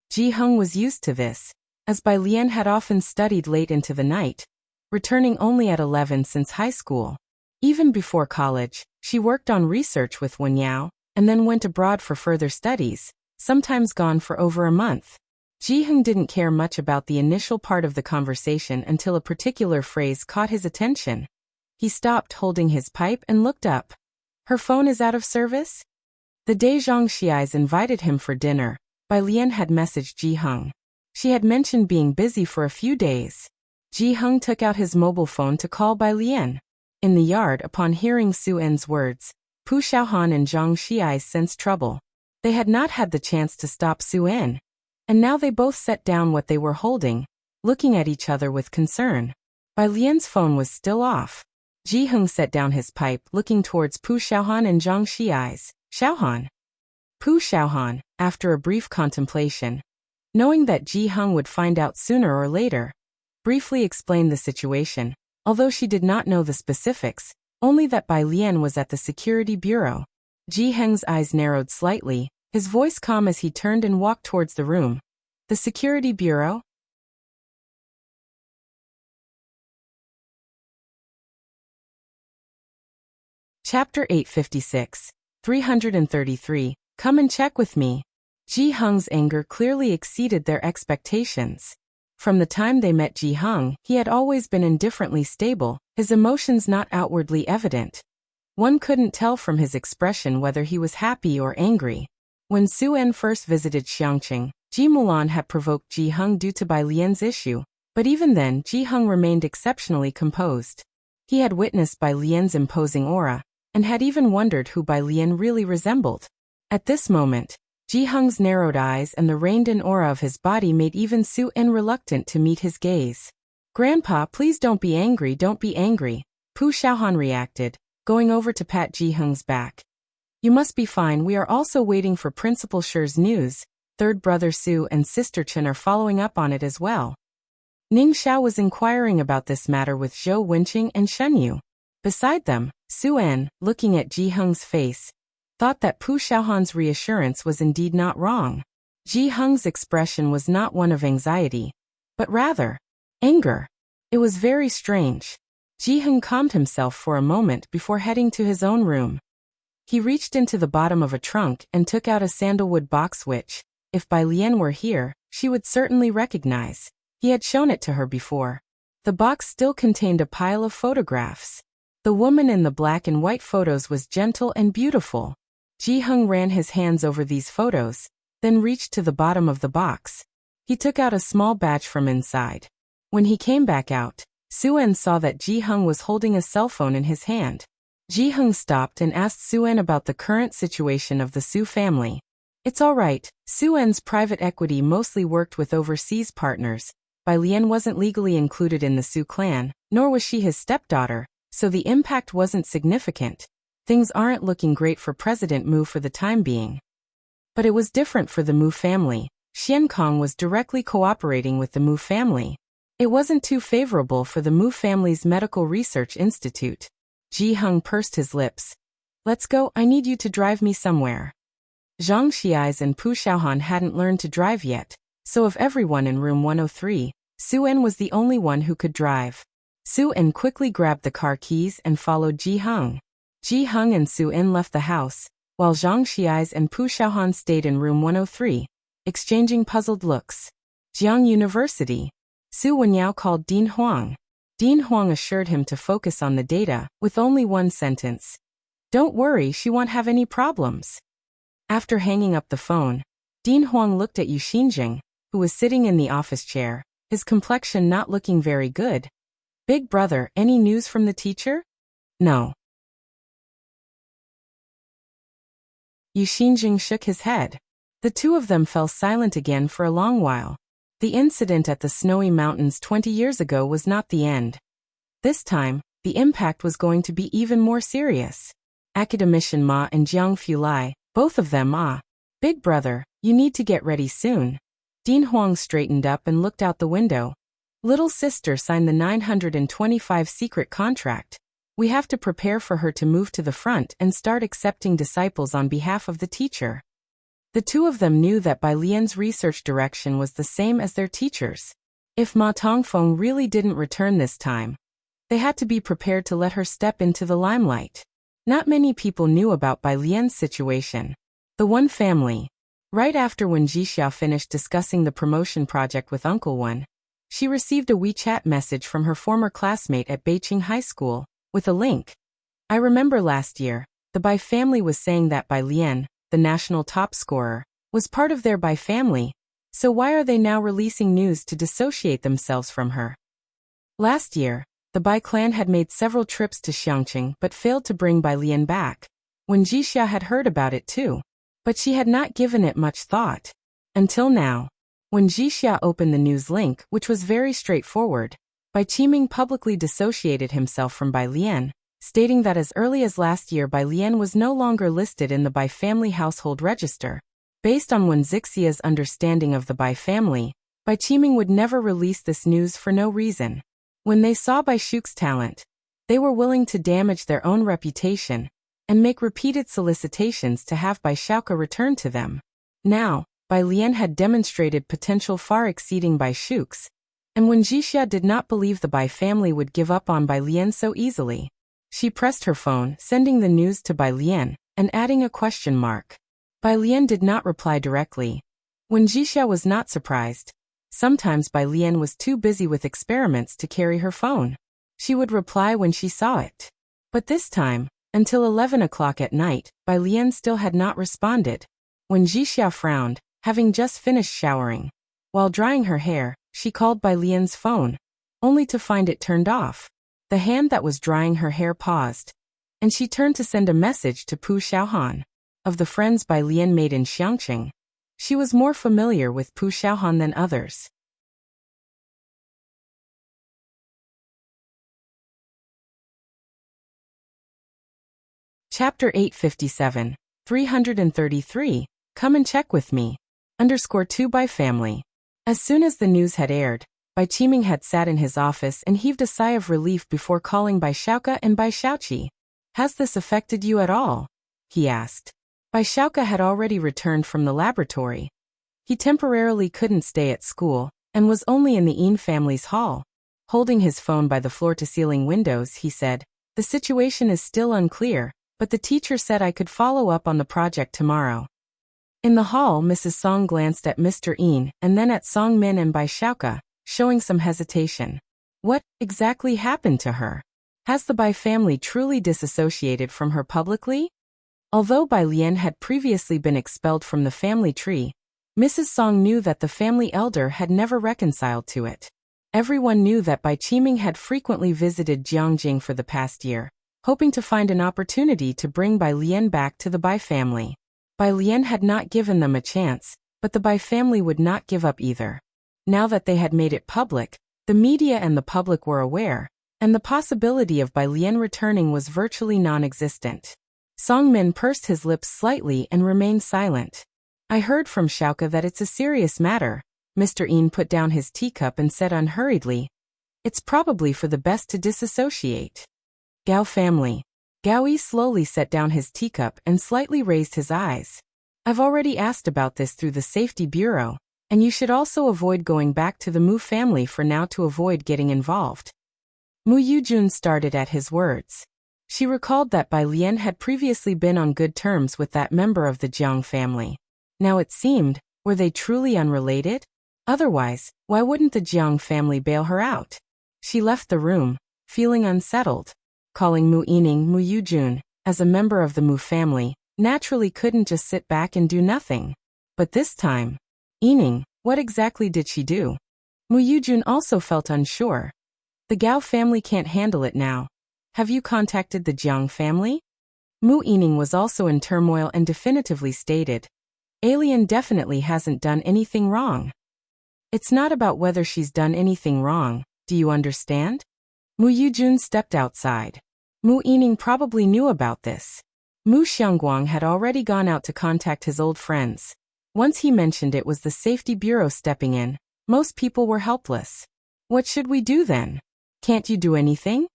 Ji Heng was used to this, as Bai Lian had often studied late into the night, returning only at 11 since high school. Even before college, she worked on research with Wen Yao, and then went abroad for further studies, sometimes gone for over a month. Ji Heng didn't care much about the initial part of the conversation until a particular phrase caught his attention. He stopped holding his pipe and looked up. Her phone is out of service? The day Zhang Xiais invited him for dinner, Bai Lian had messaged Ji Heng. She had mentioned being busy for a few days. Ji Heng took out his mobile phone to call Bai Lian. In the yard, upon hearing Su En's words, Pu Xiaohan and Zhang Xiais sensed trouble. They had not had the chance to stop Su En, and now they both set down what they were holding, looking at each other with concern. Bai Lian's phone was still off. Ji Heng set down his pipe, looking towards Pu Xiaohan and Zhang Xiais. Xiaohan. Pu Xiaohan, after a brief contemplation, knowing that Ji Heng would find out sooner or later, briefly explained the situation, although she did not know the specifics, only that Bai Lian was at the security bureau. Ji Heng's eyes narrowed slightly, his voice calm as he turned and walked towards the room. The security bureau? Chapter 856, 333, Come and check with me. Ji Heng's anger clearly exceeded their expectations. From the time they met Ji Heng, he had always been indifferently stable, his emotions not outwardly evident. One couldn't tell from his expression whether he was happy or angry. When Su En first visited Xiangqing, Ji Mulan had provoked Ji Heng due to Bai Lian's issue, but even then Ji Heng remained exceptionally composed. He had witnessed Bai Lian's imposing aura, and had even wondered who Bai Lian really resembled. At this moment, Ji Hung's narrowed eyes and the reined-in aura of his body made even Su-en reluctant to meet his gaze. "Grandpa, please don't be angry, don't be angry," Pu Xiaohan reacted, going over to pat Ji Hung's back. "You must be fine, we are also waiting for Principal Shi's news. Third brother Su and sister Chen are following up on it as well." Ning Xiao was inquiring about this matter with Zhou Wenqing and Shen Yu. Beside them, Su-en, looking at Ji Hung's face, thought that Pu Xiaohan's reassurance was indeed not wrong. Ji Hung's expression was not one of anxiety, but rather anger. It was very strange. Ji Hung calmed himself for a moment before heading to his own room. He reached into the bottom of a trunk and took out a sandalwood box which, if Bai Lian were here, she would certainly recognize. He had shown it to her before. The box still contained a pile of photographs. The woman in the black and white photos was gentle and beautiful. Ji Hung ran his hands over these photos, then reached to the bottom of the box. He took out a small batch from inside. When he came back out, Su-en saw that Ji Hung was holding a cell phone in his hand. Ji Hung stopped and asked Su-en about the current situation of the Su family. "It's all right, Su-en's private equity mostly worked with overseas partners. Bai Lian wasn't legally included in the Su clan, nor was she his stepdaughter, so the impact wasn't significant. Things aren't looking great for President Mu for the time being." But it was different for the Mu family. Xian Kong was directly cooperating with the Mu family. It wasn't too favorable for the Mu family's medical research institute. Ji Hung pursed his lips. "Let's go, I need you to drive me somewhere." Zhang Xiais and Pu Xiaohan hadn't learned to drive yet, so of everyone in room 103, Su-en was the only one who could drive. Su-en quickly grabbed the car keys and followed Ji Hung. Ji Hung and Su-en left the house, while Zhang Xiais and Pu Xiaohan stayed in room 103, exchanging puzzled looks. Jiang University. Su Wenyao called Dean Huang. Dean Huang assured him to focus on the data, with only one sentence. "Don't worry, she won't have any problems." After hanging up the phone, Dean Huang looked at Yu Xinjing, who was sitting in the office chair, his complexion not looking very good. "Big brother, any news from the teacher?" "No." Yu Xinjing shook his head. The two of them fell silent again for a long while. The incident at the snowy mountains 20 years ago was not the end. This time, the impact was going to be even more serious. Academician Ma and Jiang Fulai, both of them "Big brother, you need to get ready soon." Dean Huang straightened up and looked out the window. "Little sister signed the 925 secret contract. We have to prepare for her to move to the front and start accepting disciples on behalf of the teacher." The two of them knew that Bai Lian's research direction was the same as their teacher's. If Ma Tongfeng really didn't return this time, they had to be prepared to let her step into the limelight. Not many people knew about Bai Lian's situation. The One family. Right after when Jixia finished discussing the promotion project with Uncle One, she received a WeChat message from her former classmate at Beijing High School, with a link. "I remember last year, the Bai family was saying that Bai Lian, the national top scorer, was part of their Bai family, so why are they now releasing news to dissociate themselves from her?" Last year, the Bai clan had made several trips to Xiangqing but failed to bring Bai Lian back. When Jixia had heard about it too, but she had not given it much thought. Until now. When Jixia opened the news link, which was very straightforward, Bai Qiming publicly dissociated himself from Bai Lian, stating that as early as last year Bai Lian was no longer listed in the Bai family household register. Based on Wen Zixia's understanding of the Bai family, Bai Qiming would never release this news for no reason. When they saw Bai Shu's talent, they were willing to damage their own reputation and make repeated solicitations to have Bai Xiaoke return to them. Now, Bai Lian had demonstrated potential far exceeding Bai Shu's, and when Jixia did not believe the Bai family would give up on Bai Lian so easily, she pressed her phone, sending the news to Bai Lian, and adding a question mark. Bai Lian did not reply directly. When Jixia was not surprised. Sometimes Bai Lian was too busy with experiments to carry her phone. She would reply when she saw it. But this time, until 11 o'clock at night, Bai Lian still had not responded. When Jixia frowned, having just finished showering. While drying her hair, she called Bai Lian's phone, only to find it turned off. The hand that was drying her hair paused, and she turned to send a message to Pu Xiaohan. Of the friends Bai Lian made in Xiangqing, She was more familiar with Pu Xiaohan than others. Chapter 857, 333, Come and Check With Me. _2 by Family. As soon as the news had aired, Bai Qiming had sat in his office and heaved a sigh of relief before calling Bai Xiaoke and Bai Xiaoqi. Has this affected you at all? He asked. Bai Xiaoke had already returned from the laboratory. He temporarily couldn't stay at school, and was only in the Yin family's hall. Holding his phone by the floor-to-ceiling windows, he said, The situation is still unclear, but the teacher said I could follow up on the project tomorrow. In the hall, Mrs. Song glanced at Mr. Yin and then at Song Min and Bai Xiaoke, showing some hesitation. What exactly happened to her? Has the Bai family truly disassociated from her publicly? Although Bai Lian had previously been expelled from the family tree, Mrs. Song knew that the family elder had never reconciled to it. Everyone knew that Bai Qiming had frequently visited Jiangjing for the past year, hoping to find an opportunity to bring Bai Lian back to the Bai family. Bai Lian had not given them a chance, but the Bai family would not give up either. Now that they had made it public, the media and the public were aware, and the possibility of Bai Lian returning was virtually non-existent. Song Min pursed his lips slightly and remained silent. I heard from Xiaoke that it's a serious matter. Mr. Yin put down his teacup and said unhurriedly, It's probably for the best to disassociate. Gao family. Gao Yi slowly set down his teacup and slightly raised his eyes. I've already asked about this through the Safety Bureau, and you should also avoid going back to the Mu family for now to avoid getting involved. Mu Yujun started at his words. She recalled that Bai Lian had previously been on good terms with that member of the Jiang family. Now it seemed, were they truly unrelated? Otherwise, why wouldn't the Jiang family bail her out? She left the room, feeling unsettled. Calling Mu Yining Mu Yujun, as a member of the Mu family, naturally couldn't just sit back and do nothing. But this time, Yining, what exactly did she do? Mu Yujun also felt unsure. The Gao family can't handle it now. Have you contacted the Jiang family? Mu Yining was also in turmoil and definitively stated, Alien definitely hasn't done anything wrong. It's not about whether she's done anything wrong, do you understand? Mu Yujun stepped outside. Mu Yining probably knew about this. Mu Xiangguang had already gone out to contact his old friends. Once he mentioned it was the Safety Bureau stepping in, most people were helpless. What should we do then? Can't you do anything?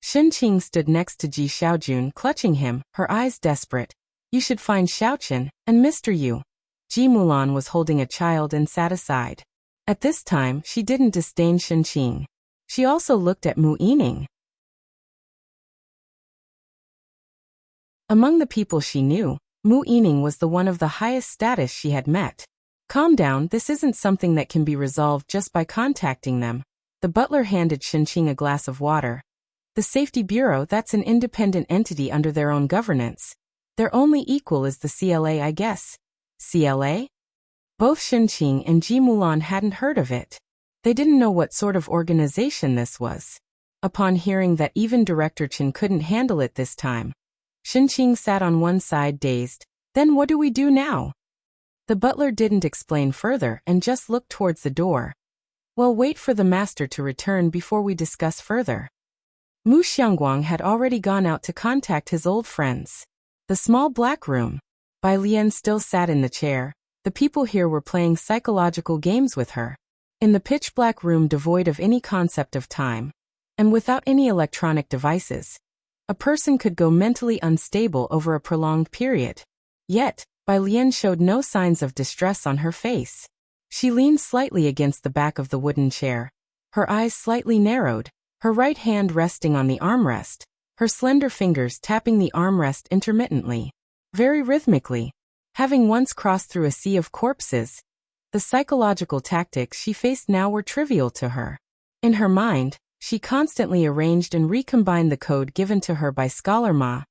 Shen Qing stood next to Ji Xiaojun, clutching him, her eyes desperate. You should find Xiaochen and Mr. Yu. Ji Mulan was holding a child and sat aside. At this time, she didn't disdain Shen Qing. She also looked at Mu Yining. Among the people she knew, Mu Yining was the one of the highest status she had met. Calm down, this isn't something that can be resolved just by contacting them. The butler handed Shen Qing a glass of water. The Safety Bureau, that's an independent entity under their own governance. Their only equal is the CLA, I guess. CLA? Both Shen Qing and Ji Mulan hadn't heard of it. They didn't know what sort of organization this was. Upon hearing that even Director Chen couldn't handle it this time, Shen Qing sat on one side dazed. Then what do we do now? The butler didn't explain further and just looked towards the door. Well, wait for the master to return before we discuss further. Mu Xiangguang had already gone out to contact his old friends. The small black room. Bai Lian still sat in the chair. The people here were playing psychological games with her. In the pitch-black room devoid of any concept of time, and without any electronic devices, a person could go mentally unstable over a prolonged period. Yet, Bai Lian showed no signs of distress on her face. She leaned slightly against the back of the wooden chair, her eyes slightly narrowed, her right hand resting on the armrest, her slender fingers tapping the armrest intermittently, very rhythmically. Having once crossed through a sea of corpses, the psychological tactics she faced now were trivial to her. In her mind, she constantly arranged and recombined the code given to her by Scholar Ma.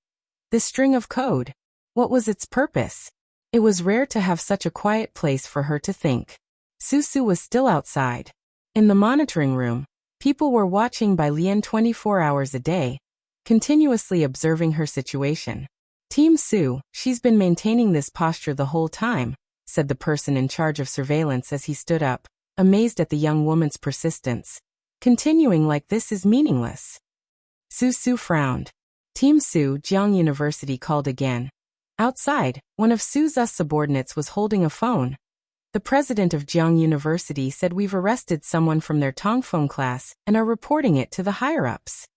This string of code, what was its purpose? It was rare to have such a quiet place for her to think. Susu was still outside. In the monitoring room, people were watching Bai Lian 24 hours a day, continuously observing her situation. Team Su, she's been maintaining this posture the whole time, said the person in charge of surveillance as he stood up, amazed at the young woman's persistence. Continuing like this is meaningless. Su Su frowned. Team Su Jiang University called again. Outside, one of Su's subordinates was holding a phone. The president of Jiang University said we've arrested someone from their Tongfeng class and are reporting it to the higher-ups.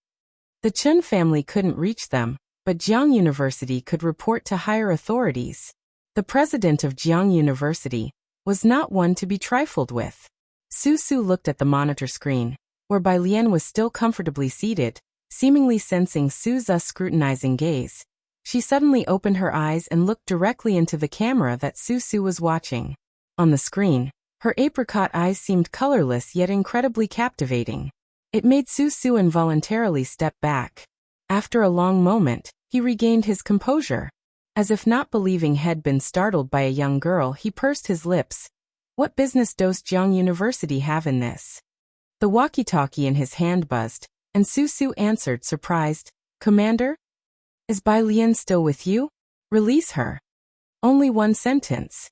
The Chun family couldn't reach them, but Jiang University could report to higher authorities. The president of Jiang University was not one to be trifled with. Su Su looked at the monitor screen, where Bai Lian was still comfortably seated, seemingly sensing Su's scrutinizing gaze. She suddenly opened her eyes and looked directly into the camera that Su Su was watching. On the screen, her apricot eyes seemed colorless yet incredibly captivating. It made Su Su involuntarily step back. After a long moment, he regained his composure. As if not believing he'd been startled by a young girl, he pursed his lips. What business does Jiang University have in this? The walkie-talkie in his hand buzzed, and Su Su answered, surprised, Commander? Is Bai Lian still with you? Release her. Only one sentence.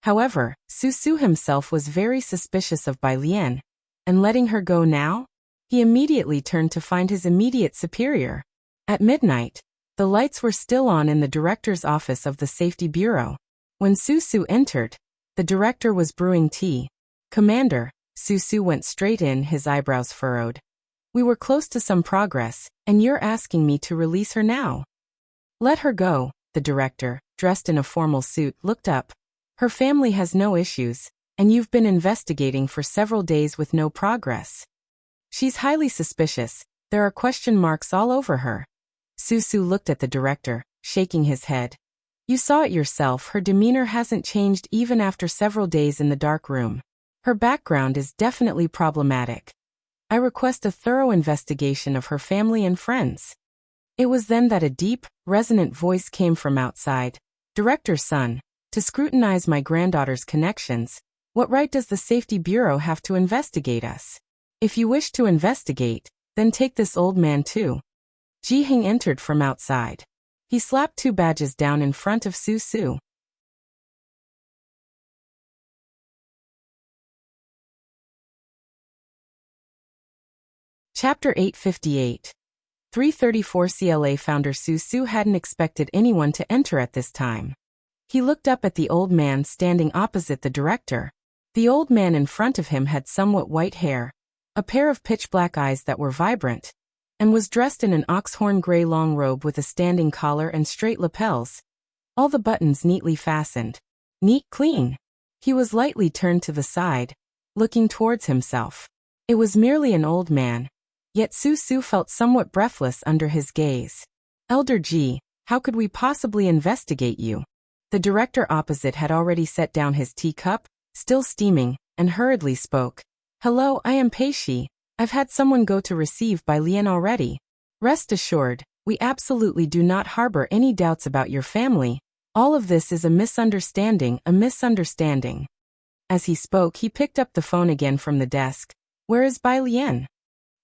However, Su Su himself was very suspicious of Bai Lian, and letting her go now? He immediately turned to find his immediate superior. At midnight, the lights were still on in the director's office of the Safety Bureau. When Su Su entered, the director was brewing tea. Commander, Su Su went straight in, his eyebrows furrowed. We were close to some progress, and you're asking me to release her now. Let her go, the director, dressed in a formal suit, looked up. Her family has no issues, and you've been investigating for several days with no progress. She's highly suspicious. There are question marks all over her. Su Su looked at the director, shaking his head. You saw it yourself, her demeanor hasn't changed even after several days in the dark room. Her background is definitely problematic. I request a thorough investigation of her family and friends. It was then that a deep, resonant voice came from outside. Director's son, to scrutinize my granddaughter's connections, what right does the Safety Bureau have to investigate us? If you wish to investigate, then take this old man too. Ji Hing entered from outside. He slapped 2 badges down in front of Su Su. Chapter 858. 334 CLA founder Su Su hadn't expected anyone to enter at this time. He looked up at the old man standing opposite the director. The old man in front of him had somewhat white hair, a pair of pitch-black eyes that were vibrant, and was dressed in an oxhorn gray long robe with a standing collar and straight lapels, all the buttons neatly fastened. Neat, clean. He was lightly turned to the side, looking towards himself. It was merely an old man, yet Su Su felt somewhat breathless under his gaze. Elder Ji, how could we possibly investigate you? The director opposite had already set down his teacup, still steaming, and hurriedly spoke. Hello, I am Pei Shi. I've had someone go to receive Bai Lian already. Rest assured, we absolutely do not harbor any doubts about your family. All of this is a misunderstanding. As he spoke, he picked up the phone again from the desk. Where is Bai Lian?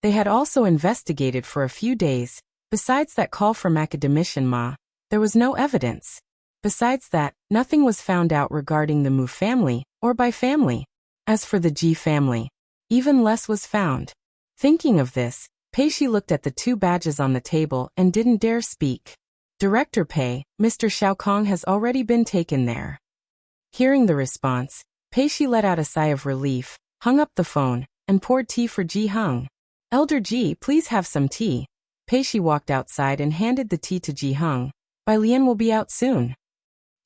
They had also investigated for a few days. Besides that call from academician Ma, there was no evidence. Besides that, nothing was found out regarding the Mu family, or Bai family. As for the Ji family, even less was found. Thinking of this, Pei Shi looked at the 2 badges on the table and didn't dare speak. Director Pei, Mr. Xiao Kong has already been taken there. Hearing the response, Pei Shi let out a sigh of relief, hung up the phone, and poured tea for Ji Hung. Elder Ji, please have some tea. Pei Shi walked outside and handed the tea to Ji Hung. Bai Lian will be out soon.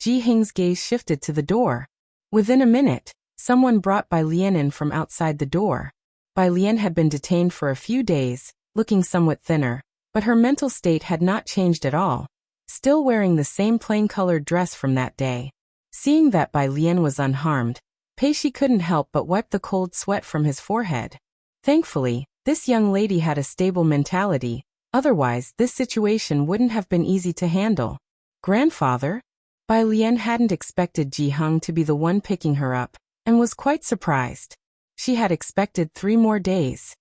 Ji Hing's gaze shifted to the door. Within a minute, someone brought Bai Lian in from outside the door. Bai Lian had been detained for a few days, looking somewhat thinner, but her mental state had not changed at all, still wearing the same plain-colored dress from that day. Seeing that Bai Lian was unharmed, Pei Shi couldn't help but wipe the cold sweat from his forehead. Thankfully, this young lady had a stable mentality, otherwise this situation wouldn't have been easy to handle. Grandfather? Bai Lian hadn't expected Ji Hung to be the one picking her up, and was quite surprised. She had expected 3 more days.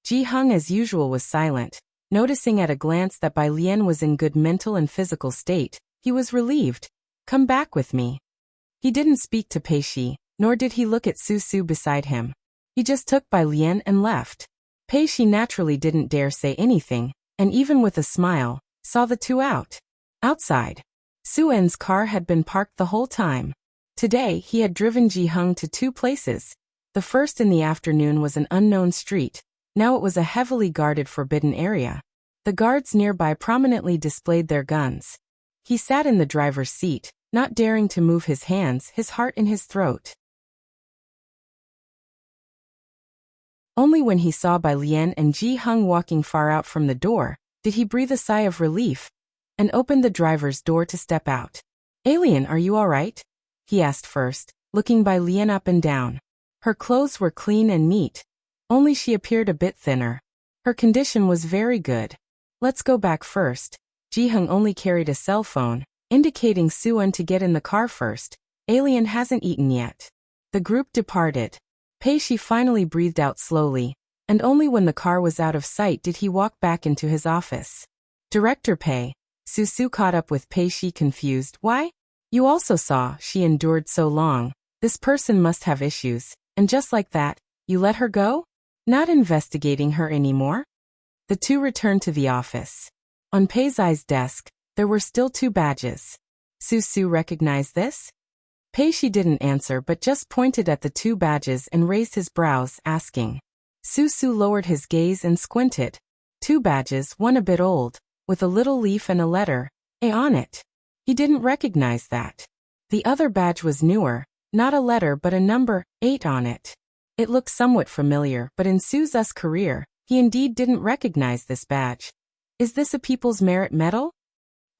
Ji Hung as usual was silent. Noticing at a glance that Bai Lian was in good mental and physical state, he was relieved. Come back with me. He didn't speak to Pei Shi, nor did he look at Su Su beside him. He just took Bai Lian and left. Pei Shi naturally didn't dare say anything, and even with a smile, saw the two out. Outside, Su En's car had been parked the whole time. Today he had driven Ji Hung to two places. The first in the afternoon was an unknown street. Now it was a heavily guarded forbidden area. The guards nearby prominently displayed their guns. He sat in the driver's seat, not daring to move his hands, his heart in his throat. Only when he saw Bai Lian and Ji Hung walking far out from the door, did he breathe a sigh of relief, and opened the driver's door to step out. Alien, are you all right? He asked first, looking Bai Lian up and down. Her clothes were clean and neat, only she appeared a bit thinner. Her condition was very good. Let's go back first. Ji Hung only carried a cell phone, indicating Su En to get in the car first. Alien hasn't eaten yet. The group departed. Pei Shi finally breathed out slowly, and only when the car was out of sight did he walk back into his office. Director Pei. Su Su caught up with Pei Shi confused. Why? You also saw she endured so long. This person must have issues, and just like that, you let her go? Not investigating her anymore? The two returned to the office. On Pei Zai's desk, there were still two badges. Su Su recognized this? Pei Shi didn't answer but just pointed at the two badges and raised his brows, asking. Su Su lowered his gaze and squinted. Two badges, one a bit old, with a little leaf and a letter, A on it. He didn't recognize that. The other badge was newer, not a letter but a number, 8 on it. It looked somewhat familiar, but in Su Su's career, he indeed didn't recognize this badge. Is this a People's Merit Medal?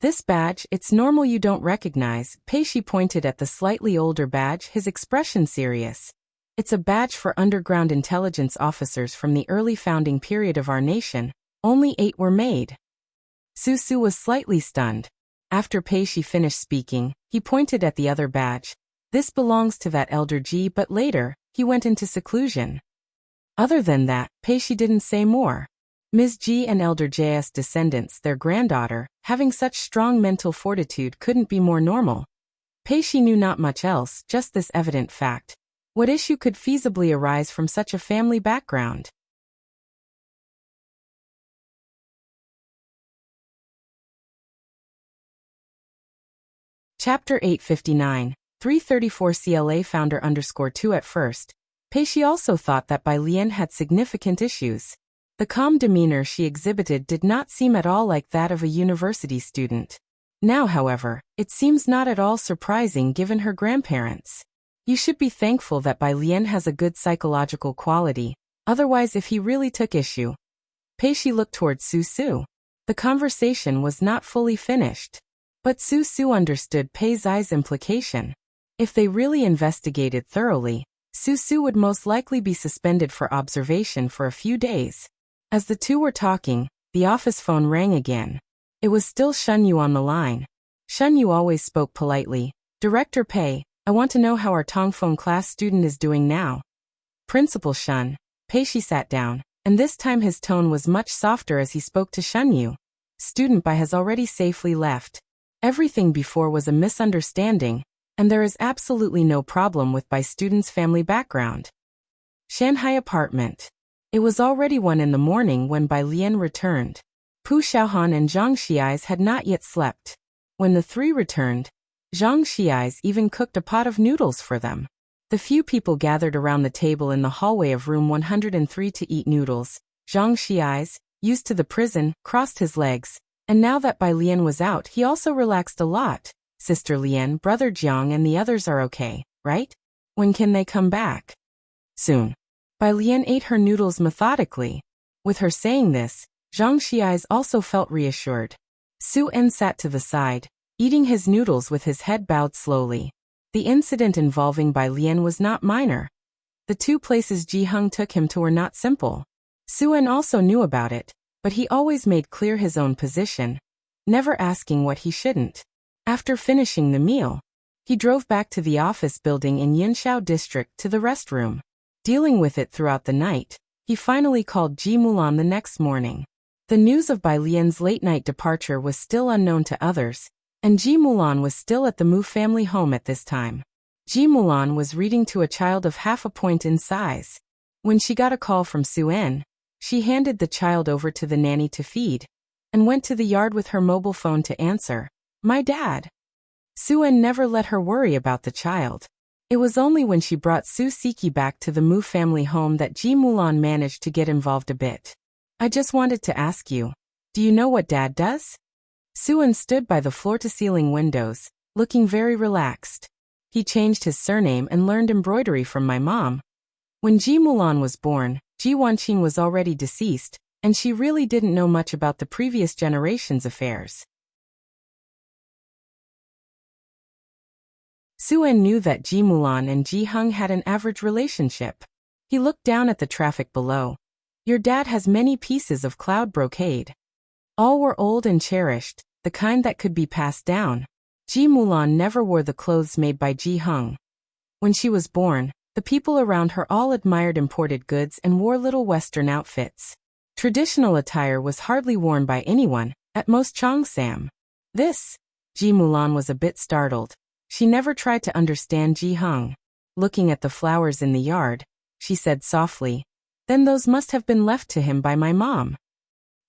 This badge, it's normal you don't recognize. Pei Shi pointed at the slightly older badge, his expression serious. It's a badge for underground intelligence officers from the early founding period of our nation. Only 8 were made. Su Su was slightly stunned. After Pei Shi finished speaking, he pointed at the other badge. This belongs to that elder Ji, but later, he went into seclusion. Other than that, Pei Shi didn't say more. Ms. Ji and Elder J's descendants, their granddaughter, having such strong mental fortitude couldn't be more normal. Pei Shi knew not much else, just this evident fact. What issue could feasibly arise from such a family background? Chapter 859, 334 CLA founder _2 At first, Pei Shi also thought that Bai Lian had significant issues. The calm demeanor she exhibited did not seem at all like that of a university student. Now, however, it seems not at all surprising given her grandparents. You should be thankful that Bai Lian has a good psychological quality, otherwise if he really took issue. Pei Shi looked towards Su Su. The conversation was not fully finished. But Su Su understood Pei Zai's implication. If they really investigated thoroughly, Su Su would most likely be suspended for observation for a few days. As the two were talking, the office phone rang again. It was still Shun Yu on the line. Shun Yu always spoke politely. Director Pei, I want to know how our Tongfeng class student is doing now. Principal Shun. Pei Shi sat down, and this time his tone was much softer as he spoke to Shun Yu. Student Bai has already safely left. Everything before was a misunderstanding, and there is absolutely no problem with Bai student's family background. Shanghai apartment. It was already 1 in the morning when Bai Lian returned. Pu Xiaohan and Zhang Xiais had not yet slept. When the three returned, Zhang Xiais even cooked a pot of noodles for them. The few people gathered around the table in the hallway of room 103 to eat noodles. Zhang Xiais, used to the prison, crossed his legs, and now that Bai Lian was out he also relaxed a lot. Sister Lian, Brother Jiang and the others are okay, right? When can they come back? Soon. Bai Lian ate her noodles methodically. With her saying this, Zhang Xiais also felt reassured. Su En sat to the side, eating his noodles with his head bowed slowly. The incident involving Bai Lian was not minor. The two places Ji Hung took him to were not simple. Su En also knew about it, but he always made clear his own position, never asking what he shouldn't. After finishing the meal, he drove back to the office building in Yinshao district to the restroom. Dealing with it throughout the night, he finally called Ji Mulan the next morning. The news of Bai Lian's late-night departure was still unknown to others, and Ji Mulan was still at the Mu family home at this time. Ji Mulan was reading to a child of half a point in size. When she got a call from Su-en, she handed the child over to the nanny to feed, and went to the yard with her mobile phone to answer, "My dad." Su-en never let her worry about the child. It was only when she brought Su Siki back to the Mu family home that Ji Mulan managed to get involved a bit. "I just wanted to ask you, do you know what Dad does?" Su-en stood by the floor-to-ceiling windows, looking very relaxed. "He changed his surname and learned embroidery from my mom." When Ji Mulan was born, Ji Wanqing was already deceased, and she really didn't know much about the previous generation's affairs. Su-en knew that Ji Mulan and Ji Hung had an average relationship. He looked down at the traffic below. "Your dad has many pieces of cloud brocade. All were old and cherished, the kind that could be passed down." Ji Mulan never wore the clothes made by Ji Hung. When she was born, the people around her all admired imported goods and wore little Western outfits. Traditional attire was hardly worn by anyone, at most Cheongsam. This? Ji Mulan was a bit startled. She never tried to understand Ji Hung. Looking at the flowers in the yard, she said softly, "Then those must have been left to him by my mom."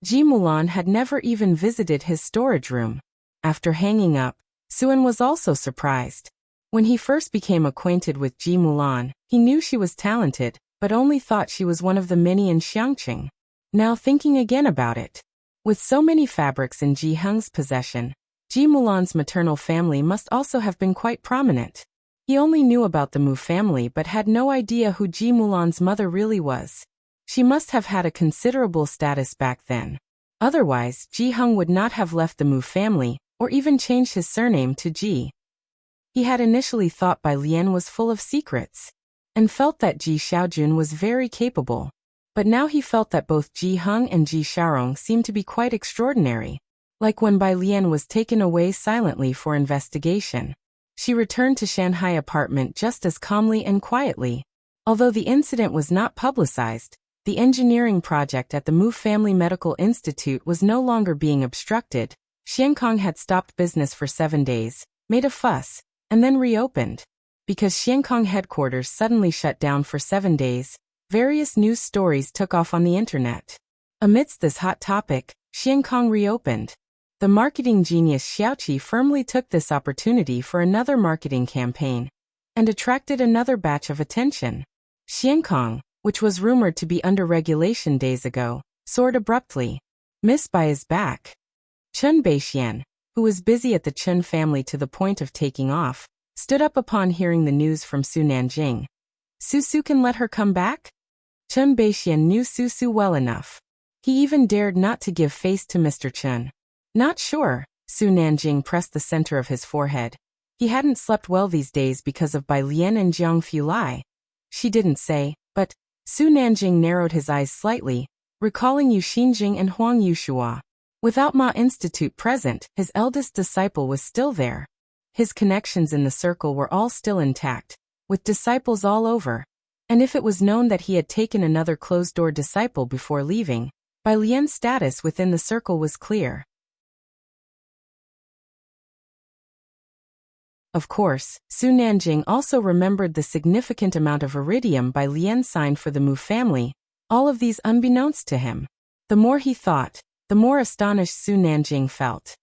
Ji Mulan had never even visited his storage room. After hanging up, Su-en was also surprised. When he first became acquainted with Ji Mulan, he knew she was talented, but only thought she was one of the many in Xiangqing. Now thinking again about it, with so many fabrics in Ji Hung's possession, Ji Mulan's maternal family must also have been quite prominent. He only knew about the Mu family but had no idea who Ji Mulan's mother really was. She must have had a considerable status back then. Otherwise, Ji Hung would not have left the Mu family, or even changed his surname to Ji. He had initially thought Bai Lian was full of secrets, and felt that Ji Xiaojun was very capable. But now he felt that both Ji Hung and Ji Xiaorong seemed to be quite extraordinary. Like when Bai Lian was taken away silently for investigation. She returned to Shanghai apartment just as calmly and quietly. Although the incident was not publicized, the engineering project at the Mu Family Medical Institute was no longer being obstructed. Xiankong had stopped business for 7 days, made a fuss, and then reopened. Because Xiankong headquarters suddenly shut down for 7 days, various news stories took off on the internet. Amidst this hot topic, Xiankong reopened. The marketing genius Xiaoqi firmly took this opportunity for another marketing campaign, and attracted another batch of attention. Xiankong, which was rumored to be under regulation days ago, soared abruptly. Miss Bai is back. Chun Beixian, who was busy at the Chun family to the point of taking off, stood up upon hearing the news from Su Nanjing. Su can let her come back? Chun Beixian knew Su well enough. He even dared not to give face to Mr. Chun. Not sure, Su Nanjing pressed the center of his forehead. He hadn't slept well these days because of Bai Lian and Jiang Fulai. She didn't say, but Su Nanjing narrowed his eyes slightly, recalling Yu Xinjing and Huang Yushua. Without Ma Institute present, his eldest disciple was still there. His connections in the circle were all still intact, with disciples all over. And if it was known that he had taken another closed-door disciple before leaving, Bai Lian's status within the circle was clear. Of course, Su Nanjing also remembered the significant amount of iridium Bai Lian signed for the Mu family, all of these unbeknownst to him. The more he thought, the more astonished Su Nanjing felt.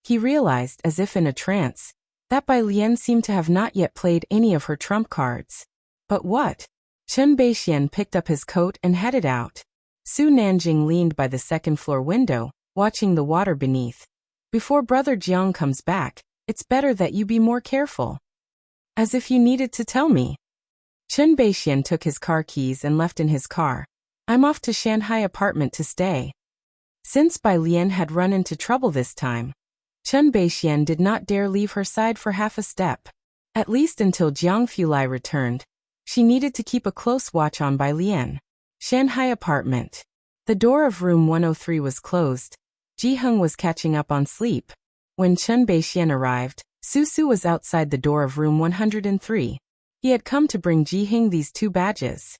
He realized, as if in a trance, that Bai Lian seemed to have not yet played any of her trump cards. But what? Chun Beixian picked up his coat and headed out. Su Nanjing leaned by the second-floor window, watching the water beneath. "Before Brother Jiang comes back, it's better that you be more careful." "As if you needed to tell me." Chun Beixian took his car keys and left in his car. "I'm off to Shanghai apartment to stay." Since Bai Lian had run into trouble this time, Chun Beixian did not dare leave her side for half a step. At least until Jiang Fulai returned, she needed to keep a close watch on Bai Lian. Shanghai apartment. The door of room 103 was closed. Ji Hung was catching up on sleep. When Chun Beixian arrived, Su was outside the door of room 103. He had come to bring Ji Hing these 2 badges.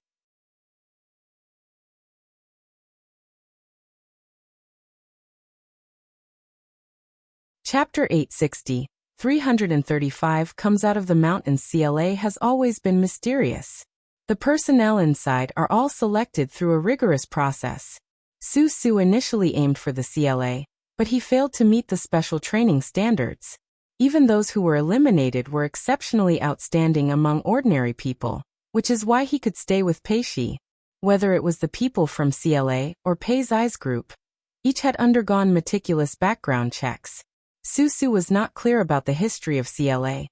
Chapter 860, 335 comes out of the mountains. CLA has always been mysterious. The personnel inside are all selected through a rigorous process. Su initially aimed for the CLA, but he failed to meet the special training standards. Even those who were eliminated were exceptionally outstanding among ordinary people, which is why he could stay with Peishi. Whether it was the people from CLA or Pei Zai's group, each had undergone meticulous background checks. Su was not clear about the history of CLA,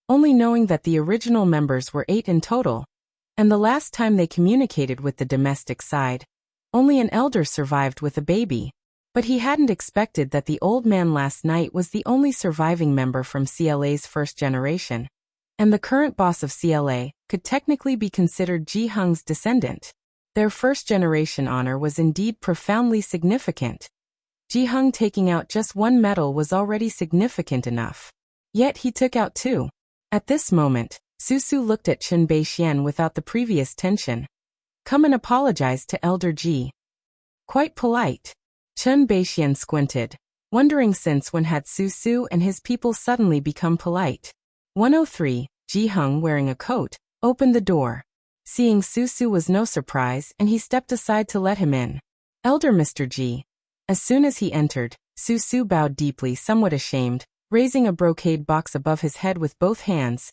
only knowing that the original members were 8 in total, and the last time they communicated with the domestic side, only an elder survived with a baby. But he hadn't expected that the old man last night was the only surviving member from CLA's first generation, and the current boss of CLA could technically be considered Ji Hung's descendant. Their first-generation honor was indeed profoundly significant. Ji Hung taking out just 1 medal was already significant enough. Yet he took out 2. At this moment, Su looked at Chen Beixian without the previous tension. "Come and apologize to Elder Ji." "Quite polite." Chen Beixian squinted, wondering since when had Su and his people suddenly become polite. 103, Ji Hung, wearing a coat, opened the door. Seeing Su was no surprise, and he stepped aside to let him in. "Elder Mr. Ji." As soon as he entered, Su bowed deeply, somewhat ashamed, raising a brocade box above his head with both hands.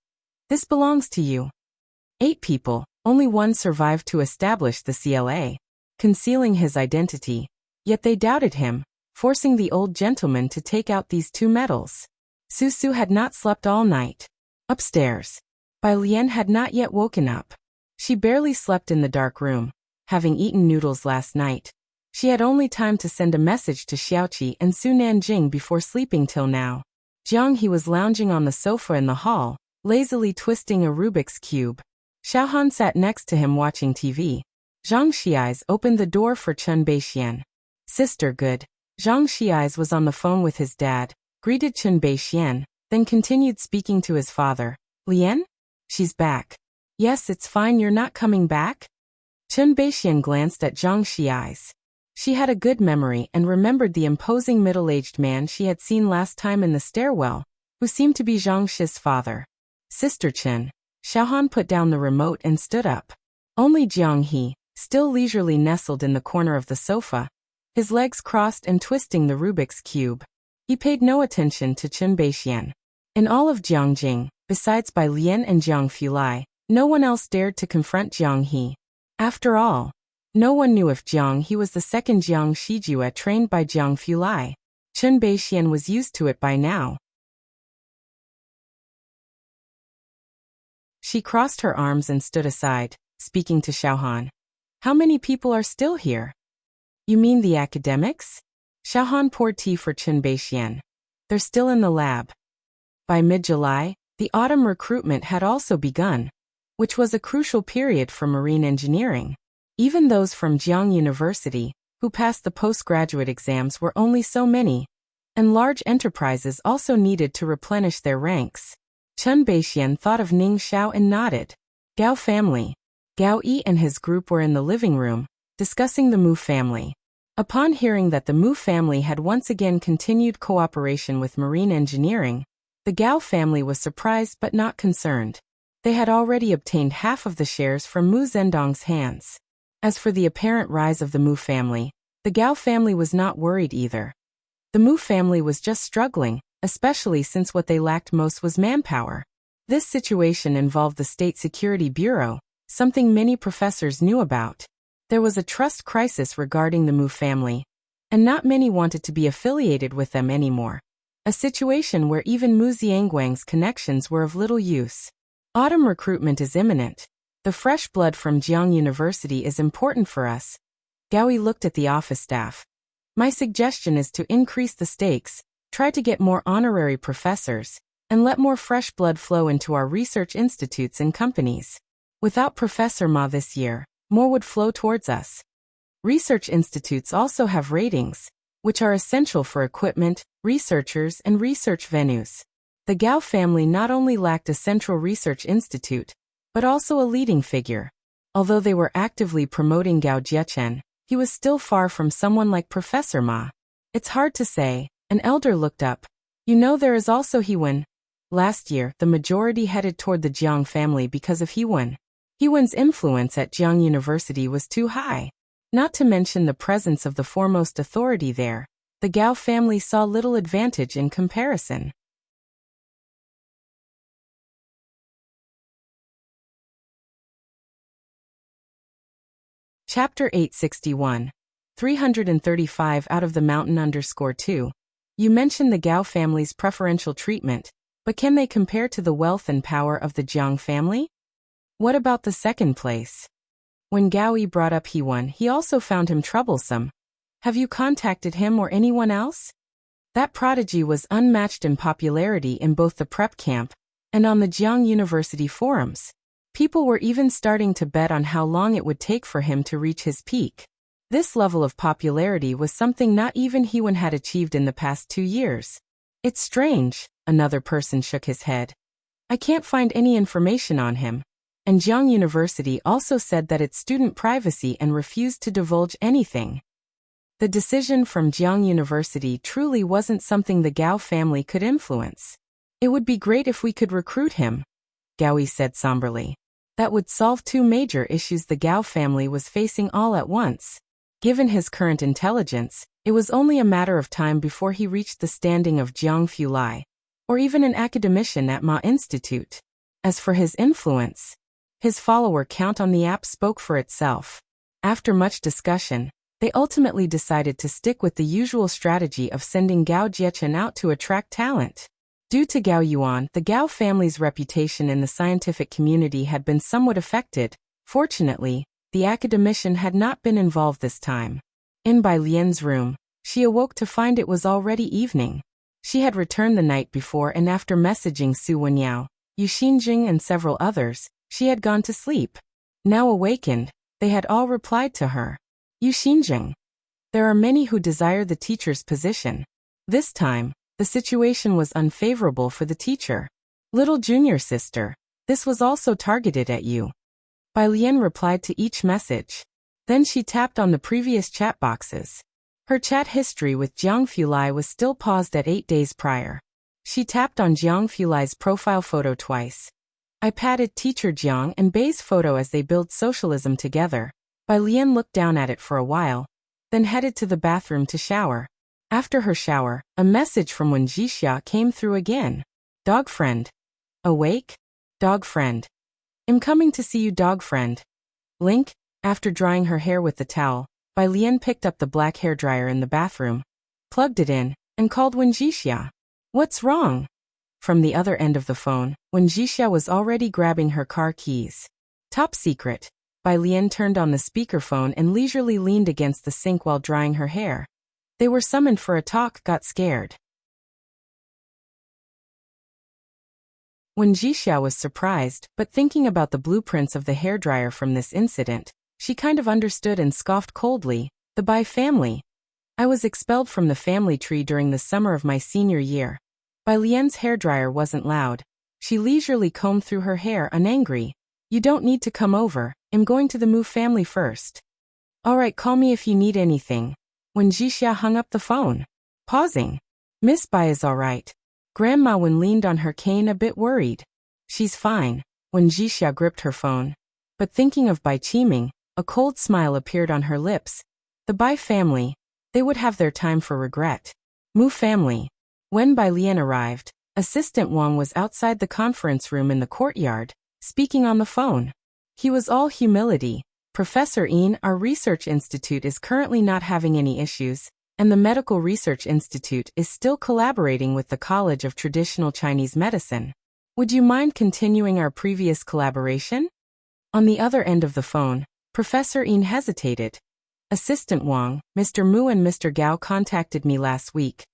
"This belongs to you." 8 people, only 1 survived to establish the CLA, concealing his identity. Yet they doubted him, forcing the old gentleman to take out these 2 medals. Su had not slept all night. Upstairs, Bai Lian had not yet woken up. She barely slept in the dark room, having eaten noodles last night. She had only time to send a message to Xiaoqi and Su Nanjing before sleeping till now. Jiang He was lounging on the sofa in the hall, lazily twisting a Rubik's Cube. Xiaohan sat next to him watching TV. Zhang Xiais opened the door for Chen Beixian. "Sister, good." Zhang Xiais was on the phone with his dad, greeted Chen Beixian, then continued speaking to his father. "Lian? She's back." "Yes, it's fine. You're not coming back?" Chen Beixian glanced at Zhang Xiais. She had a good memory and remembered the imposing middle-aged man she had seen last time in the stairwell, who seemed to be Zhang Shi's father. "Sister Chen." Xiaohan put down the remote and stood up. Only Jiang He, still leisurely nestled in the corner of the sofa, his legs crossed and twisting the Rubik's Cube. He paid no attention to Chen Beixian. In all of Jiangjing, besides Bai Lian and Jiang Fulai, no one else dared to confront Jiang He. After all, no one knew if Jiang He was the second Jiang Shijue trained by Jiang Fulai. Chen Beixian was used to it by now. She crossed her arms and stood aside, speaking to Xiaohan. "How many people are still here?" "You mean the academics?" Xiaohan poured tea for Chen Beixian. "They're still in the lab." By mid-July, the autumn recruitment had also begun, which was a crucial period for marine engineering. Even those from Jiang University, who passed the postgraduate exams, were only so many, and large enterprises also needed to replenish their ranks. Chen Beixian thought of Ning Xiao and nodded. Gao family. Gao Yi and his group were in the living room, discussing the Mu family. Upon hearing that the Mu family had once again continued cooperation with marine engineering, the Gao family was surprised but not concerned. They had already obtained half of the shares from Mu Zhendong's hands. As for the apparent rise of the Mu family, the Gao family was not worried either. The Mu family was just struggling, especially since what they lacked most was manpower. This situation involved the State Security Bureau, something many professors knew about. There was a trust crisis regarding the Mu family, and not many wanted to be affiliated with them anymore. A situation where even Mu Ziangguang's connections were of little use. Autumn recruitment is imminent. The fresh blood from Jiang University is important for us. Gaoi looked at the office staff. My suggestion is to increase the stakes, try to get more honorary professors, and let more fresh blood flow into our research institutes and companies. Without Professor Ma this year, more would flow towards us. Research institutes also have ratings, which are essential for equipment, researchers, and research venues. The Gao family not only lacked a central research institute, but also a leading figure. Although they were actively promoting Gao Jiechen, he was still far from someone like Professor Ma. It's hard to say. An elder looked up. You know there is also Hewen. Last year, the majority headed toward the Jiang family because of Hewen. Hewen's influence at Jiang University was too high. Not to mention the presence of the foremost authority there, the Gao family saw little advantage in comparison. Chapter 861. 335 out of the mountain _2. You mentioned the Gao family's preferential treatment, but can they compare to the wealth and power of the Jiang family? What about the second place? When Gao Yi brought up Hewen, he also found him troublesome. Have you contacted him or anyone else? That prodigy was unmatched in popularity in both the prep camp and on the Jiang University forums. People were even starting to bet on how long it would take for him to reach his peak. This level of popularity was something not even Hewen had achieved in the past 2 years. It's strange, another person shook his head. I can't find any information on him. And Jiang University also said that it's student privacy and refused to divulge anything. The decision from Jiang University truly wasn't something the Gao family could influence. It would be great if we could recruit him, Gao Yi said somberly. That would solve 2 major issues the Gao family was facing all at once. Given his current intelligence, it was only a matter of time before he reached the standing of Jiang Fulai, or even an academician at Ma Institute. As for his influence, his follower count on the app spoke for itself. After much discussion, they ultimately decided to stick with the usual strategy of sending Gao Jiechen out to attract talent. Due to Gao Yuan, the Gao family's reputation in the scientific community had been somewhat affected. Fortunately, the academician had not been involved this time. In Bai Lian's room, she awoke to find it was already evening. She had returned the night before, and after messaging Su Wenyao, Yu Xinjing and several others, she had gone to sleep. Now awakened, they had all replied to her. Yu Xinjing. There are many who desire the teacher's position. This time, the situation was unfavorable for the teacher. Little junior sister, this was also targeted at you. Bai Lian replied to each message. Then she tapped on the previous chat boxes. Her chat history with Jiang Fulai was still paused at 8 days prior. She tapped on Jiang Fulai's profile photo twice. I patted teacher Jiang and Bei's photo as they build socialism together. Bai Lian looked down at it for a while, then headed to the bathroom to shower. After her shower, a message from Wen Jixia came through again. Dog friend. Awake? Dog friend. I'm coming to see you, dog friend. Link. After drying her hair with the towel, Bai Lian picked up the black hairdryer in the bathroom, plugged it in, and called Wen Jixia. What's wrong? From the other end of the phone, Wen Jixia was already grabbing her car keys. Top secret. Bai Lian turned on the speakerphone and leisurely leaned against the sink while drying her hair. They were summoned for a talk, got scared. Wen Jixia was surprised, but thinking about the blueprints of the hairdryer from this incident, she kind of understood and scoffed coldly. The Bai family. I was expelled from the family tree during the summer of my senior year. Bai Lian's hairdryer wasn't loud. She leisurely combed through her hair, unangry. You don't need to come over. I'm going to the Mu family first. Alright, call me if you need anything. Wen Jixia hung up the phone. Pausing. Miss Bai is alright. Grandma Wen leaned on her cane, a bit worried. She's fine. Wen Jixia gripped her phone. But thinking of Bai Qiming, a cold smile appeared on her lips. The Bai family. They would have their time for regret. Mu family. When Bai Lian arrived, Assistant Wang was outside the conference room in the courtyard, speaking on the phone. He was all humility. Professor Yin, our research institute is currently not having any issues, and the Medical Research Institute is still collaborating with the College of Traditional Chinese Medicine. Would you mind continuing our previous collaboration? On the other end of the phone, Professor Yin hesitated. Assistant Wang, Mr. Mu and Mr. Gao contacted me last week.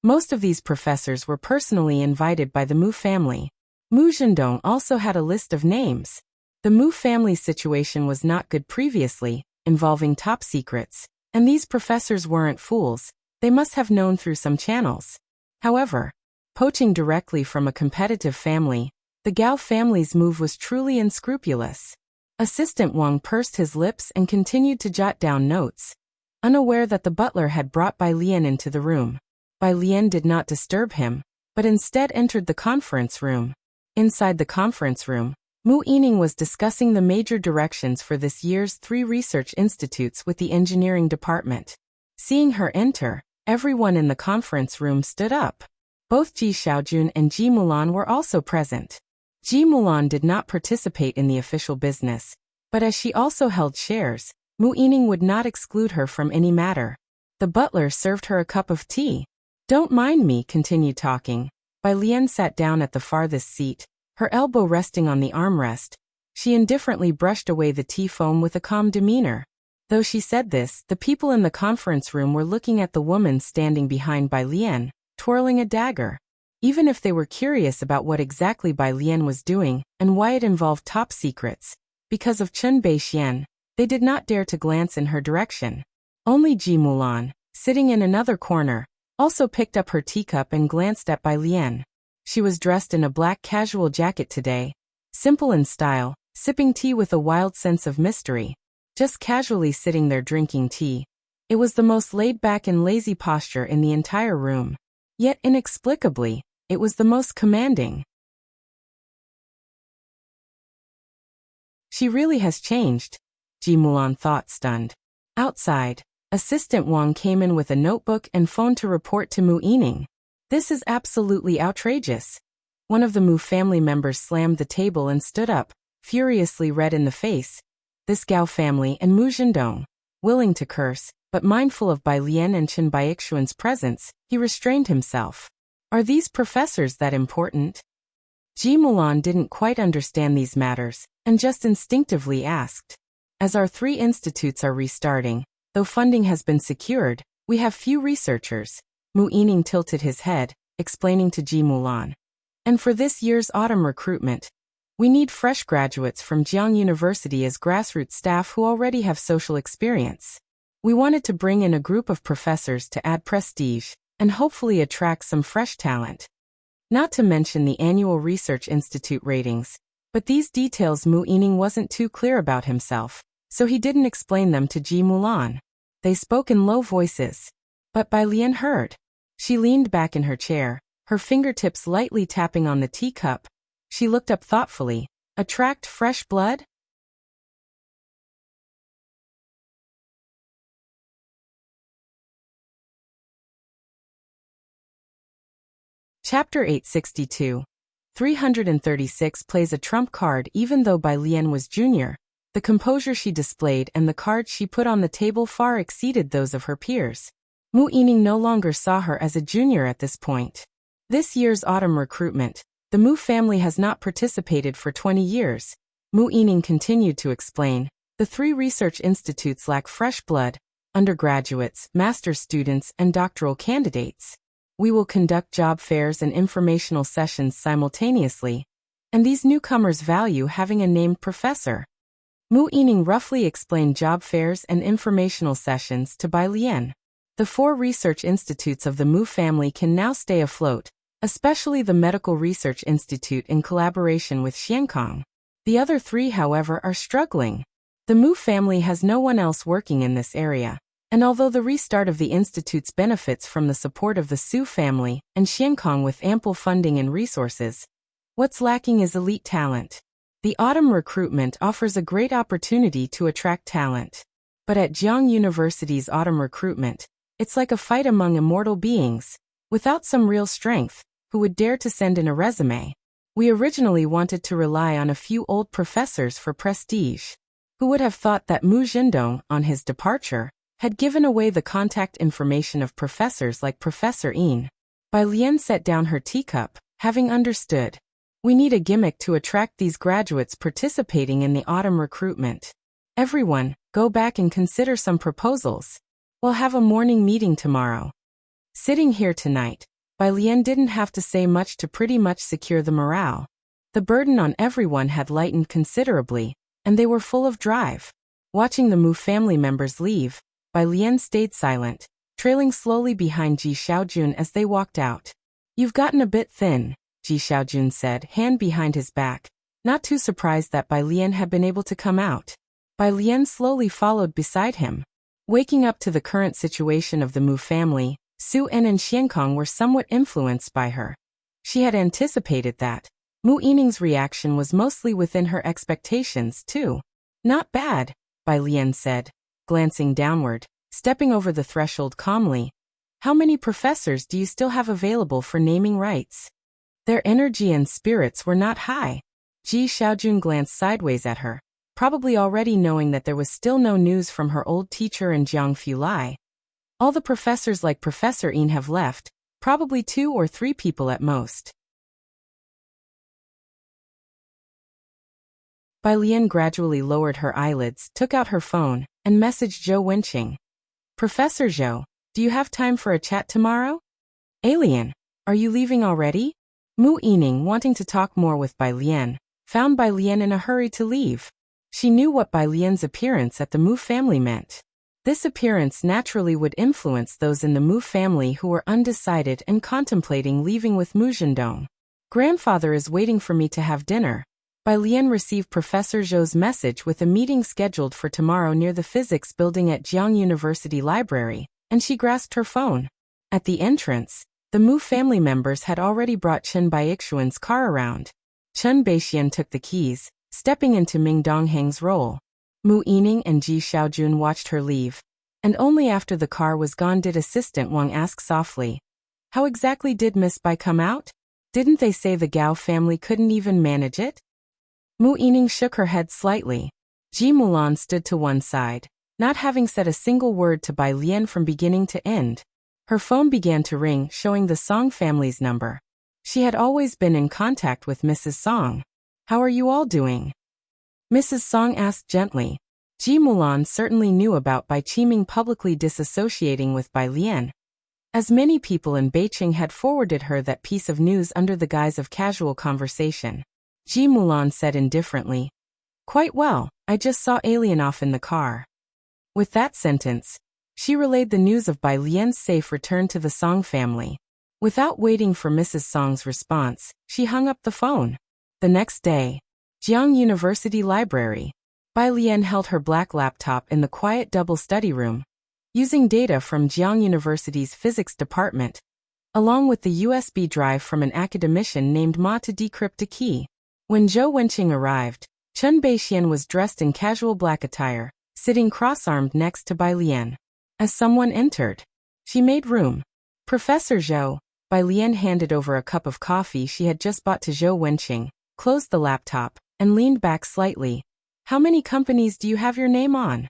Most of these professors were personally invited by the Mu family. Mu Zhendong also had a list of names. The Mu family's situation was not good previously, involving top secrets, and these professors weren't fools. They must have known through some channels. However, poaching directly from a competitive family, the Gao family's move was truly unscrupulous. Assistant Wang pursed his lips and continued to jot down notes, unaware that the butler had brought Bai Lian into the room. Bai Lian did not disturb him, but instead entered the conference room. Inside the conference room, Mu Yining was discussing the major directions for this year's 3 research institutes with the engineering department. Seeing her enter, everyone in the conference room stood up. Both Ji Xiaojun and Ji Mulan were also present. Ji Mulan did not participate in the official business, but as she also held shares, Mu Yining would not exclude her from any matter. The butler served her a cup of tea. "Don't mind me," continued talking. Bai Lian sat down at the farthest seat, her elbow resting on the armrest. She indifferently brushed away the tea foam with a calm demeanor. Though she said this, the people in the conference room were looking at the woman standing behind Bai Lian, twirling a dagger. Even if they were curious about what exactly Bai Lian was doing and why it involved top secrets, because of Chen Beixian, they did not dare to glance in her direction. Only Ji Mulan, sitting in another corner, also picked up her teacup and glanced at Bai Lian. She was dressed in a black casual jacket today, simple in style, sipping tea with a wild sense of mystery. Just casually sitting there drinking tea. It was the most laid-back and lazy posture in the entire room. Yet inexplicably, it was the most commanding. She really has changed, Ji Mulan thought, stunned. Outside, Assistant Wang came in with a notebook and phone to report to Mu Yining. "This is absolutely outrageous." One of the Mu family members slammed the table and stood up, furiously red in the face. This Gao family and Mu Zhendong, willing to curse, but mindful of Bai Lian and Chen Baixuan's presence, he restrained himself. "Are these professors that important?" Ji Mulan didn't quite understand these matters, and just instinctively asked. "As our 3 institutes are restarting, though funding has been secured, we have few researchers." Mu Yining tilted his head, explaining to Ji Mulan. "And for this year's autumn recruitment, we need fresh graduates from Jiang University as grassroots staff who already have social experience. We wanted to bring in a group of professors to add prestige and hopefully attract some fresh talent. Not to mention the annual Research Institute ratings, but these details Mu Yining wasn't too clear about himself, so he didn't explain them to Ji Mulan. They spoke in low voices, but Bai Lian heard. She leaned back in her chair, her fingertips lightly tapping on the teacup. She looked up thoughtfully. "Attract fresh blood?" Chapter 862. 336 plays a trump card. Even though Bai Lian was junior, the composure she displayed and the cards she put on the table far exceeded those of her peers. Mu Yining no longer saw her as a junior at this point. This year's autumn recruitment, the Mu family has not participated for 20 years. Mu Yining continued to explain. The 3 research institutes lack fresh blood, undergraduates, master's students, and doctoral candidates. We will conduct job fairs and informational sessions simultaneously, and these newcomers value having a named professor. Mu Yining roughly explained job fairs and informational sessions to Bai Lian. The 4 research institutes of the Mu family can now stay afloat, especially the Medical Research Institute in collaboration with Xiankong. The other 3, however, are struggling. The Mu family has no one else working in this area, and although the restart of the institutes benefits from the support of the Su family and Xiankong with ample funding and resources, what's lacking is elite talent. The autumn recruitment offers a great opportunity to attract talent. But at Jiang University's autumn recruitment, it's like a fight among immortal beings, without some real strength, who would dare to send in a resume. We originally wanted to rely on a few old professors for prestige. Who would have thought that Mu Zhendong, on his departure, had given away the contact information of professors like Professor Yin? Bai Lian set down her teacup, having understood. We need a gimmick to attract these graduates participating in the autumn recruitment. Everyone, go back and consider some proposals. We'll have a morning meeting tomorrow. Sitting here tonight, Bai Lian didn't have to say much to pretty much secure the morale. The burden on everyone had lightened considerably, and they were full of drive. Watching the Mu family members leave, Bai Lian stayed silent, trailing slowly behind Ji Xiaojun as they walked out. "You've gotten a bit thin," Ji Xiaojun said, hand behind his back, not too surprised that Bai Lian had been able to come out. Bai Lian slowly followed beside him. Waking up to the current situation of the Mu family, Su En and Xiankong were somewhat influenced by her. She had anticipated that. Mu Yining's reaction was mostly within her expectations, too. Not bad, Bai Lian said, glancing downward, stepping over the threshold calmly. How many professors do you still have available for naming rights? Their energy and spirits were not high. Ji Xiaojun glanced sideways at her, probably already knowing that there was still no news from her old teacher in Jiangfu Lai. All the professors like Professor Yin have left, probably 2 or 3 people at most. Bai Lian gradually lowered her eyelids, took out her phone, and messaged Zhou Wenqing. Professor Zhou, do you have time for a chat tomorrow? Alien, are you leaving already? Mu Yining, wanting to talk more with Bai Lian, found Bai Lian in a hurry to leave. She knew what Bai Lian's appearance at the Mu family meant. This appearance naturally would influence those in the Mu family who were undecided and contemplating leaving with Mu Zhendong. Grandfather is waiting for me to have dinner. Bai Lian received Professor Zhou's message with a meeting scheduled for tomorrow near the physics building at Jiang University Library, and she grasped her phone. At the entrance, the Mu family members had already brought Chen Baixuan's car around. Chen Baixian took the keys, stepping into Ming Dongheng's role. Mu Yining and Ji Xiaojun watched her leave, and only after the car was gone did Assistant Wang ask softly, "How exactly did Miss Bai come out? Didn't they say the Gao family couldn't even manage it?" Mu Yining shook her head slightly. Ji Mulan stood to one side, not having said a single word to Bai Lian from beginning to end. Her phone began to ring, showing the Song family's number. She had always been in contact with Mrs. Song. "How are you all doing?" Mrs. Song asked gently. Ji Mulan certainly knew about Bai Qiming publicly disassociating with Bai Lian, as many people in Beijing had forwarded her that piece of news under the guise of casual conversation. Ji Mulan said indifferently, "Quite well, I just saw Alien off in the car." With that sentence, she relayed the news of Bai Lian's safe return to the Song family. Without waiting for Mrs. Song's response, she hung up the phone. The next day, Jiang University Library. Bai Lian held her black laptop in the quiet double study room, using data from Jiang University's physics department, along with the USB drive from an academician named Ma to decrypt a key. When Zhou Wenqing arrived, Chen Baixian was dressed in casual black attire, sitting cross-armed next to Bai Lian. As someone entered, she made room. "Professor Zhou," Bai Lian handed over a cup of coffee she had just bought to Zhou Wenqing, closed the laptop, and leaned back slightly. "How many companies do you have your name on?"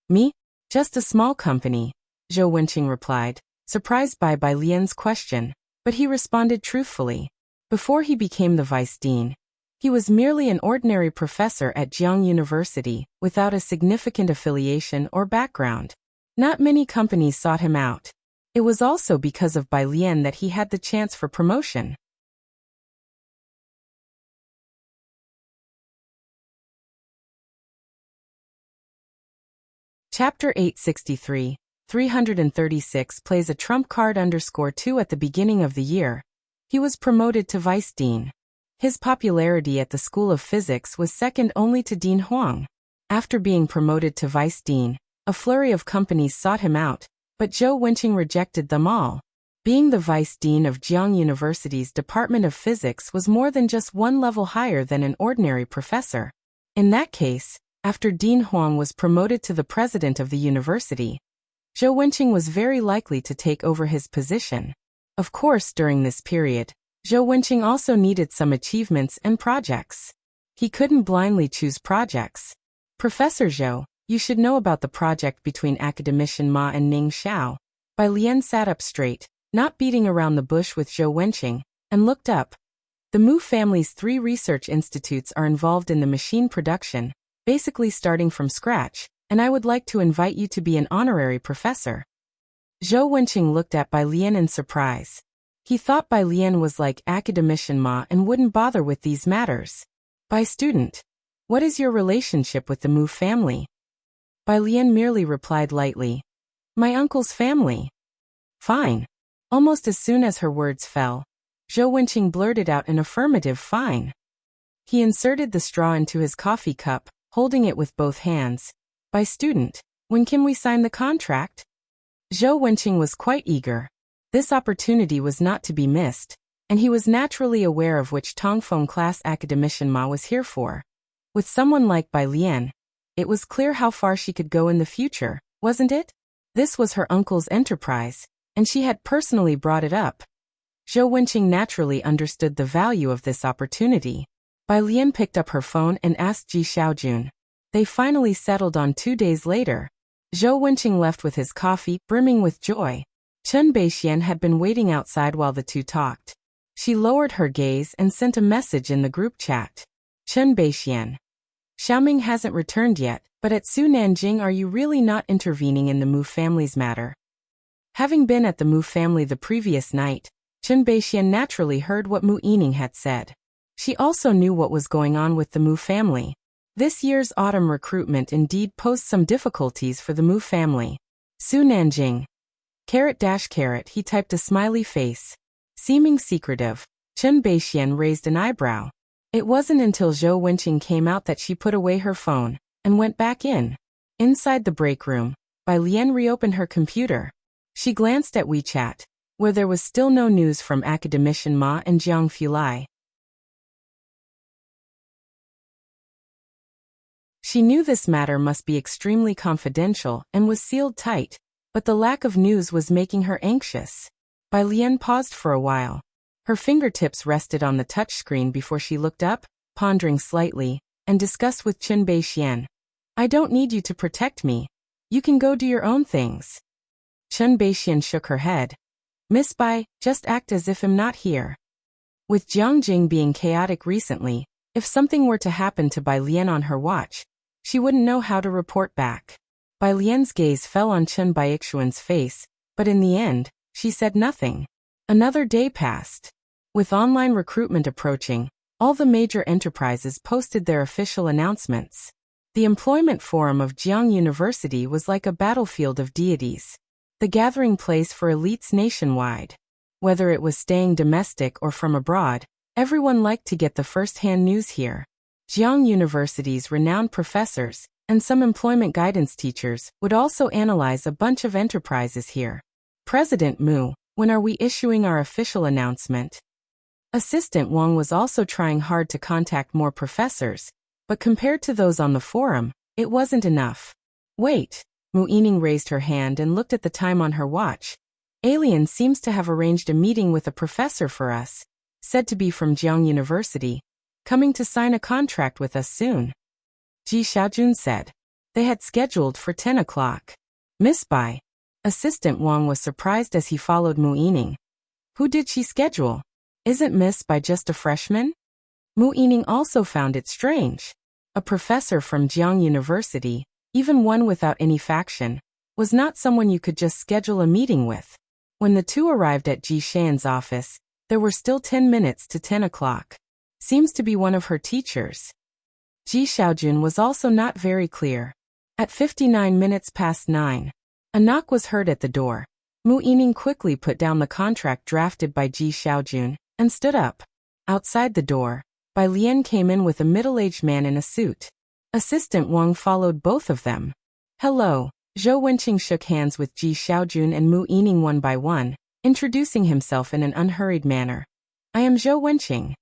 "Me? Just a small company," Zhou Wenqing replied, surprised by Bai Lian's question, but he responded truthfully. Before he became the vice dean, he was merely an ordinary professor at Jiang University, without a significant affiliation or background. Not many companies sought him out. It was also because of Bai Lian that he had the chance for promotion. Chapter 863, 336 plays a trump card _2 at the beginning of the year. He was promoted to vice dean. His popularity at the School of Physics was second only to Dean Huang. After being promoted to vice dean, a flurry of companies sought him out, but Zhou Wenqing rejected them all. Being the vice dean of Jiang University's Department of Physics was more than just one level higher than an ordinary professor. In that case, after Dean Huang was promoted to the president of the university, Zhou Wenqing was very likely to take over his position. Of course, during this period, Zhou Wenqing also needed some achievements and projects. He couldn't blindly choose projects. "Professor Zhou, you should know about the project between academician Ma and Ning Xiao." Bai Lian sat up straight, not beating around the bush with Zhou Wenqing, and looked up. "The Mu family's 3 research institutes are involved in the machine production, basically starting from scratch, and I would like to invite you to be an honorary professor." Zhou Wenqing looked at Bai Lian in surprise. He thought Bai Lian was like academician Ma and wouldn't bother with these matters. "Bai student, what is your relationship with the Mu family?" Bai Lian merely replied lightly, "My uncle's family." "Fine." Almost as soon as her words fell, Zhou Wenqing blurted out an affirmative fine. He inserted the straw into his coffee cup, holding it with both hands. "Bai student, when can we sign the contract?" Zhou Wenqing was quite eager. This opportunity was not to be missed. and he was naturally aware of which Tongfeng class academician Ma was here for. With someone like Bai Lian, it was clear how far she could go in the future, wasn't it? This was her uncle's enterprise, and she had personally brought it up. Zhou Wenqing naturally understood the value of this opportunity. Bai Lian picked up her phone and asked Ji Xiaojun. They finally settled on 2 days later. Zhou Wenqing left with his coffee, brimming with joy. Chen Beixian had been waiting outside while the two talked. She lowered her gaze and sent a message in the group chat. Chen Beixian. Xiaoming hasn't returned yet, but at Su Nanjing, are you really not intervening in the Mu family's matter? Having been at the Mu family the previous night, Chen Beixian naturally heard what Mu Yining had said. She also knew what was going on with the Mu family. This year's autumn recruitment indeed posed some difficulties for the Mu family. Su Nanjing. .. He typed a smiley face. Seeming secretive, Chen Beixian raised an eyebrow. It wasn't until Zhou Wenqing came out that she put away her phone and went back in. Inside the break room, Bai Lian reopened her computer. She glanced at WeChat, where there was still no news from academician Ma and Jiang Fulai. She knew this matter must be extremely confidential and was sealed tight, but the lack of news was making her anxious. Bai Lian paused for a while. Her fingertips rested on the touchscreen before she looked up, pondering slightly, and discussed with Chen Beixian. I don't need you to protect me. You can go do your own things. Chen Beixian shook her head. Miss Bai, just act as if I'm not here. With Jiangjing being chaotic recently, if something were to happen to Bai Lian on her watch, she wouldn't know how to report back. Bai Lian's gaze fell on Chen Baixuan's face, but in the end, she said nothing. Another day passed. With online recruitment approaching, all the major enterprises posted their official announcements. The employment forum of Jiang University was like a battlefield of deities, the gathering place for elites nationwide. Whether it was staying domestic or from abroad, everyone liked to get the first-hand news here. Jiang University's renowned professors and some employment guidance teachers would also analyze a bunch of enterprises here. President Mu, when are we issuing our official announcement? Assistant Wang was also trying hard to contact more professors, but compared to those on the forum, it wasn't enough. Wait, Mu Yining raised her hand and looked at the time on her watch. Alien seems to have arranged a meeting with a professor for us, said to be from Jiang University, coming to sign a contract with us soon. Ji Xiaojun said. They had scheduled for 10 o'clock. Miss Bai. Assistant Wang was surprised as he followed Mu Yining. Who did she schedule? Isn't Miss Bai just a freshman? Mu Yining also found it strange. A professor from Jiang University, even one without any faction, was not someone you could just schedule a meeting with. When the two arrived at Ji Xian's office, there were still 10 minutes to 10 o'clock. Seems to be one of her teachers. Ji Xiaojun was also not very clear. At 59 minutes past 9, a knock was heard at the door. Mu Yining quickly put down the contract drafted by Ji Xiaojun and stood up. Outside the door, Bai Lian came in with a middle-aged man in a suit. Assistant Wang followed both of them. Hello. Zhou Wenqing shook hands with Ji Xiaojun and Mu Yining one by one, introducing himself in an unhurried manner. I am Zhou Wenqing.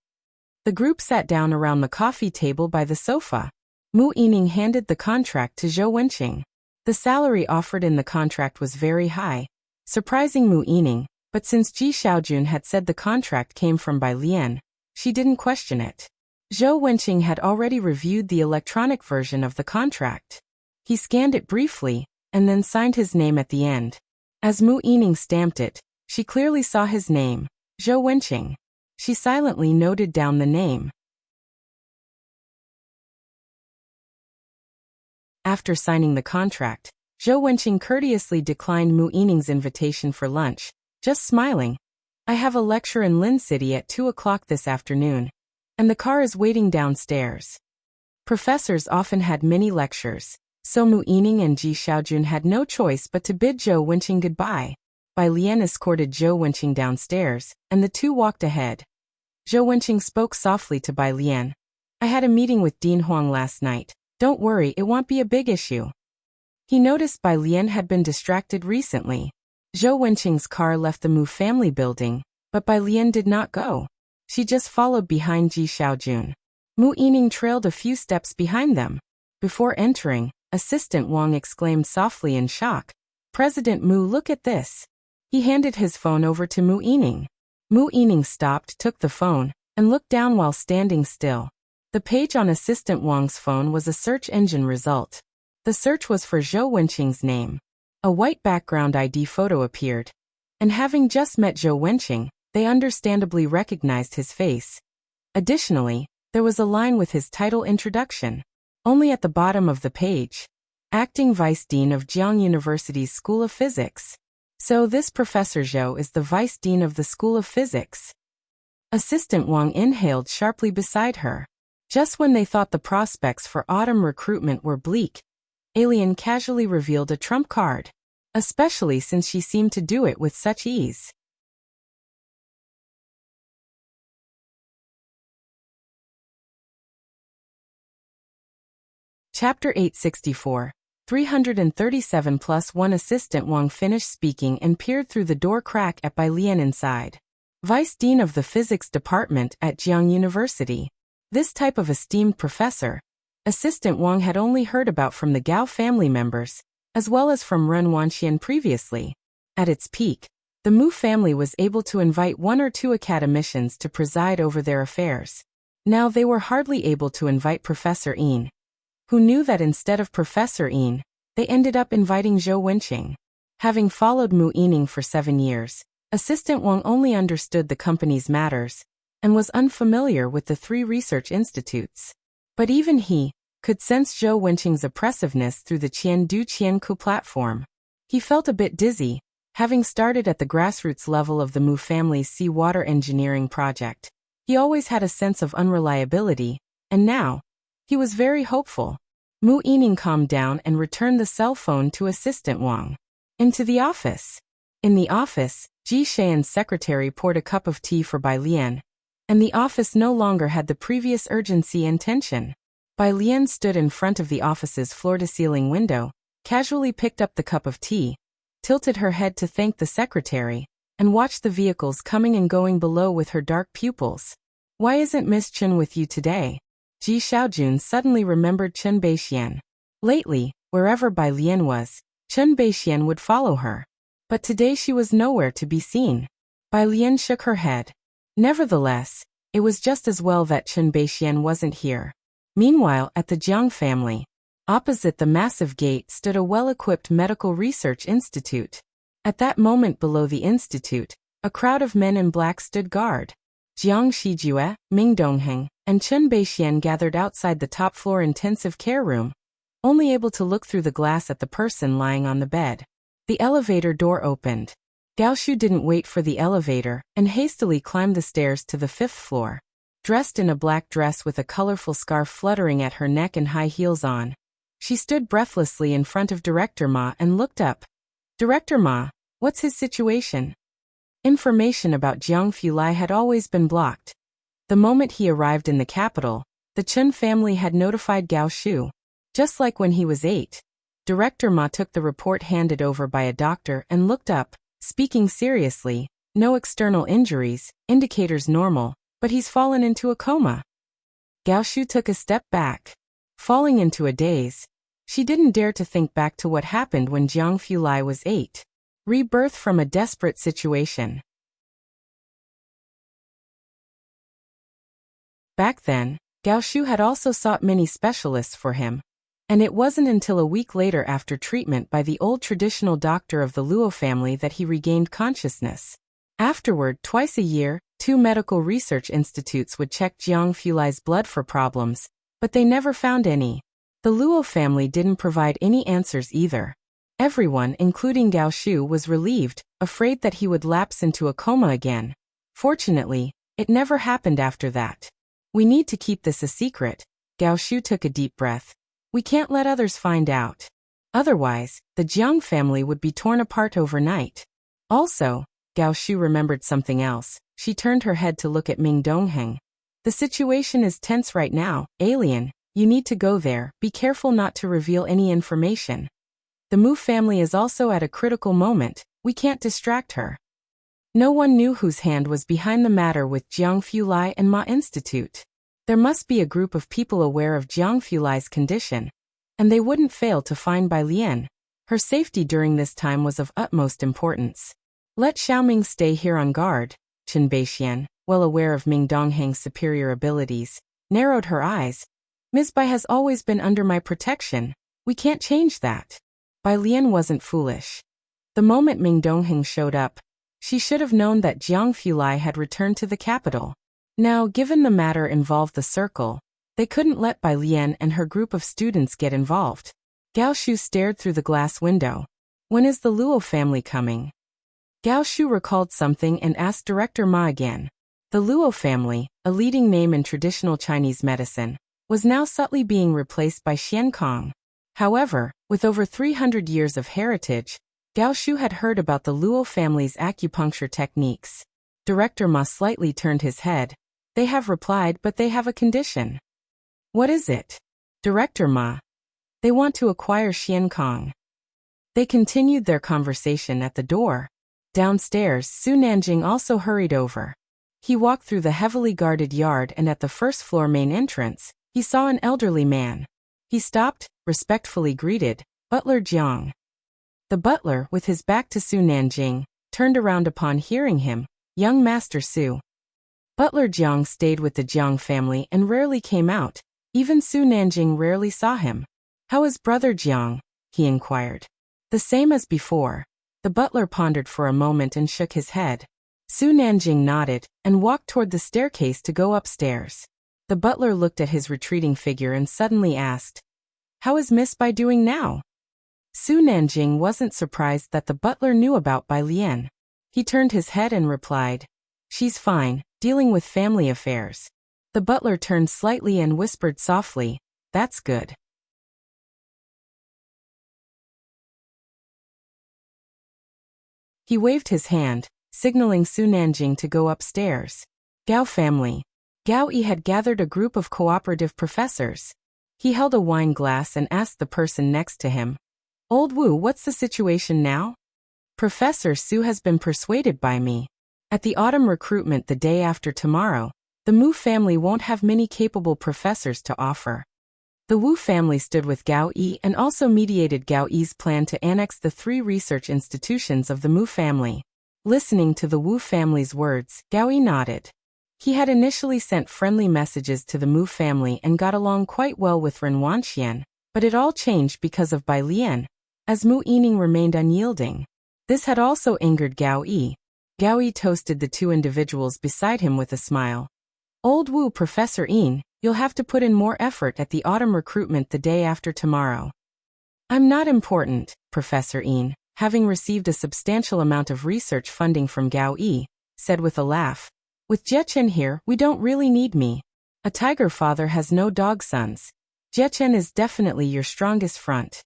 The group sat down around the coffee table by the sofa. Mu Yining handed the contract to Zhou Wenqing. The salary offered in the contract was very high, surprising Mu Yining, but since Ji Xiaojun had said the contract came from Bai Lian, she didn't question it. Zhou Wenqing had already reviewed the electronic version of the contract. He scanned it briefly, and then signed his name at the end. As Mu Yining stamped it, she clearly saw his name, Zhou Wenqing. She silently noted down the name. After signing the contract, Zhou Wenqing courteously declined Mu Yining's invitation for lunch, just smiling. I have a lecture in Lin City at 2 o'clock this afternoon, and the car is waiting downstairs. Professors often had many lectures, so Mu Yining and Ji Xiaojun had no choice but to bid Zhou Wenqing goodbye. Bai Lian escorted Zhou Wenqing downstairs, and the two walked ahead. Zhou Wenqing spoke softly to Bai Lian. I had a meeting with Dean Huang last night. Don't worry, it won't be a big issue. He noticed Bai Lian had been distracted recently. Zhou Wenqing's car left the Mu family building, But Bai Lian did not go. She just followed behind Ji Xiaojun. Mu Yining trailed a few steps behind them. Before entering, Assistant Wang exclaimed softly in shock, "President Mu, look at this." He handed his phone over to Mu Yining. Mu Yining stopped, took the phone, and looked down while standing still. The page on Assistant Wang's phone was a search engine result. The search was for Zhou Wenqing's name. A white background ID photo appeared. And having just met Zhou Wenqing, they understandably recognized his face. Additionally, there was a line with his title introduction. Only at the bottom of the page. Acting Vice Dean of Jiang University's School of Physics. So this Professor Zhou is the Vice Dean of the School of Physics. Assistant Wang inhaled sharply beside her. Just when they thought the prospects for autumn recruitment were bleak, Alien casually revealed a trump card. Especially since she seemed to do it with such ease. Chapter 864. 337 plus 1. Assistant Wang finished speaking and peered through the door crack at Bai Lian inside. Vice Dean of the Physics Department at Jiang University. This type of esteemed professor, Assistant Wang had only heard about from the Gao family members, as well as from Ren Wanxian previously. At its peak, the Mu family was able to invite 1 or 2 academicians to preside over their affairs. Now they were hardly able to invite Professor Yin. Who knew that instead of Professor Yin, they ended up inviting Zhou Wenqing. Having followed Mu Yining for 7 years, Assistant Wang only understood the company's matters, and was unfamiliar with the 3 research institutes. But even he could sense Zhou Wenqing's oppressiveness through the Qiandu Qianku platform. He felt a bit dizzy, having started at the grassroots level of the Mu family's seawater engineering project. He always had a sense of unreliability, and now, he was very hopeful. Mu Yining calmed down and returned the cell phone to Assistant Wang. Into the office. In the office, Ji Xian's secretary poured a cup of tea for Bai Lian, and the office no longer had the previous urgency and tension. Bai Lian stood in front of the office's floor-to-ceiling window, casually picked up the cup of tea, tilted her head to thank the secretary, and watched the vehicles coming and going below with her dark pupils. "Why isn't Miss Chen with you today?" Ji Xiaojun suddenly remembered Chen Beixian. Lately, wherever Bai Lian was, Chen Beixian would follow her. But today she was nowhere to be seen. Bai Lian shook her head. Nevertheless, it was just as well that Chen Beixian wasn't here. Meanwhile, at the Jiang family, opposite the massive gate stood a well-equipped medical research institute. At that moment below the institute, a crowd of men in black stood guard. Jiang Shijue, Ming Dongheng, and Chen Beixian gathered outside the top-floor intensive care room, only able to look through the glass at the person lying on the bed. The elevator door opened. Gao Shu didn't wait for the elevator and hastily climbed the stairs to the 5th floor. Dressed in a black dress with a colorful scarf fluttering at her neck and high heels on, she stood breathlessly in front of Director Ma and looked up. "Director Ma, what's his situation?" Information about Jiang Fulai had always been blocked. The moment he arrived in the capital, the Chen family had notified Gao Shu. Just like when he was 8. Director Ma took the report handed over by a doctor and looked up, speaking seriously. "No external injuries, indicators normal, but he's fallen into a coma." Gao Shu took a step back. Falling into a daze, she didn't dare to think back to what happened when Jiang Fulai was 8. Rebirth from a desperate situation. Back then, Gao Shu had also sought many specialists for him, and it wasn't until a week later after treatment by the old traditional doctor of the Luo family that he regained consciousness. Afterward, twice a year, 2 medical research institutes would check Jiang Fulai's blood for problems, but they never found any. The Luo family didn't provide any answers either. Everyone, including Gao Shu, was relieved, afraid that he would lapse into a coma again. Fortunately, it never happened after that. "We need to keep this a secret." Gao Shu took a deep breath. "We can't let others find out. Otherwise, the Jiang family would be torn apart overnight." Also, Gao Shu remembered something else. She turned her head to look at Ming Dongheng. "The situation is tense right now, Alien. You need to go there. Be careful not to reveal any information. The Mu family is also at a critical moment. We can't distract her." No one knew whose hand was behind the matter with Jiang Fulai and Ma Institute. There must be a group of people aware of Jiang Fulai's condition, and they wouldn't fail to find Bai Lian. Her safety during this time was of utmost importance. Let Xiaoming stay here on guard. Chen Beixian, well aware of Ming Dongheng's superior abilities, narrowed her eyes. Ms. Bai has always been under my protection. We can't change that. Bai Lian wasn't foolish. The moment Ming Dongheng showed up, she should have known that Jiang Fulai had returned to the capital. Now, given the matter involved the circle, they couldn't let Bai Lian and her group of students get involved. Gao Shu stared through the glass window. When is the Luo family coming? Gao Shu recalled something and asked Director Ma again. The Luo family, a leading name in traditional Chinese medicine, was now subtly being replaced by Xian Kong. However, with over 300 years of heritage, Gao Shu had heard about the Luo family's acupuncture techniques. Director Ma slightly turned his head. They have replied, but they have a condition. What is it? Director Ma. They want to acquire Xian Kong. They continued their conversation at the door. Downstairs, Su Nanjing also hurried over. He walked through the heavily guarded yard and at the first-floor main entrance, he saw an elderly man. He stopped, respectfully greeted, Butler Jiang. The butler, with his back to Su Nanjing, turned around upon hearing him. Young Master Su. Butler Jiang stayed with the Jiang family and rarely came out. Even Su Nanjing rarely saw him. How is Brother Jiang? He inquired. The same as before. The butler pondered for a moment and shook his head. Su Nanjing nodded and walked toward the staircase to go upstairs. The butler looked at his retreating figure and suddenly asked, "How is Miss Bai doing now?" Su Nanjing wasn't surprised that the butler knew about Bai Lian. He turned his head and replied, "She's fine, dealing with family affairs." The butler turned slightly and whispered softly, "That's good." He waved his hand, signaling Su Nanjing to go upstairs. Gao family. Gao Yi had gathered a group of cooperative professors. He held a wine glass and asked the person next to him, "Old Wu, what's the situation now?" "Professor Su has been persuaded by me. At the autumn recruitment the day after tomorrow, the Mu family won't have many capable professors to offer." The Wu family stood with Gao Yi and also mediated Gao Yi's plan to annex the 3 research institutions of the Mu family. Listening to the Wu family's words, Gao Yi nodded. He had initially sent friendly messages to the Mu family and got along quite well with Ren Wanxian, but it all changed because of Bai Lian, as Mu Yining remained unyielding. This had also angered Gao Yi. Gao Yi toasted the 2 individuals beside him with a smile. "Old Wu, Professor Yin, you'll have to put in more effort at the autumn recruitment the day after tomorrow." "I'm not important," Professor Yin, having received a substantial amount of research funding from Gao Yi, said with a laugh. "With Jiechen here, we don't really need me. A tiger father has no dog sons. Jiechen is definitely your strongest front."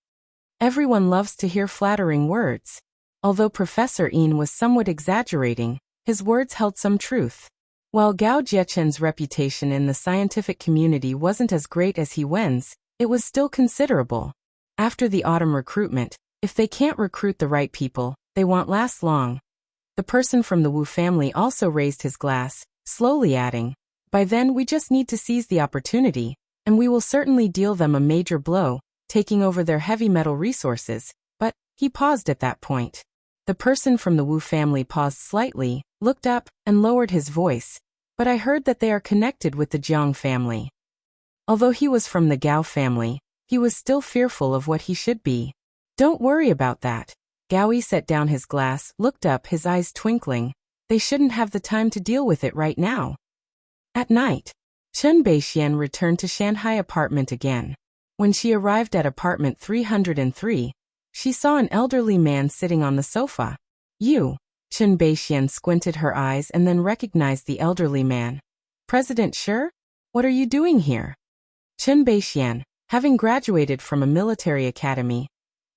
Everyone loves to hear flattering words. Although Professor Yin was somewhat exaggerating, his words held some truth. While Gao Jiechen's reputation in the scientific community wasn't as great as He Wen's, it was still considerable. After the autumn recruitment, if they can't recruit the right people, they won't last long. The person from the Wu family also raised his glass, slowly adding, "By then we just need to seize the opportunity, and we will certainly deal them a major blow, taking over their heavy metal resources." But he paused at that point. The person from the Wu family paused slightly, looked up, and lowered his voice. "But I heard that they are connected with the Jiang family." Although he was from the Gao family, he was still fearful of what he should be. "Don't worry about that." Gao Yi set down his glass, looked up, his eyes twinkling. "They shouldn't have the time to deal with it right now." At night, Chen Beixian returned to Shanghai apartment again. When she arrived at apartment 303, she saw an elderly man sitting on the sofa. "You." Chen Beixian squinted her eyes and then recognized the elderly man. "President Shi? What are you doing here?" Chen Beixian, having graduated from a military academy,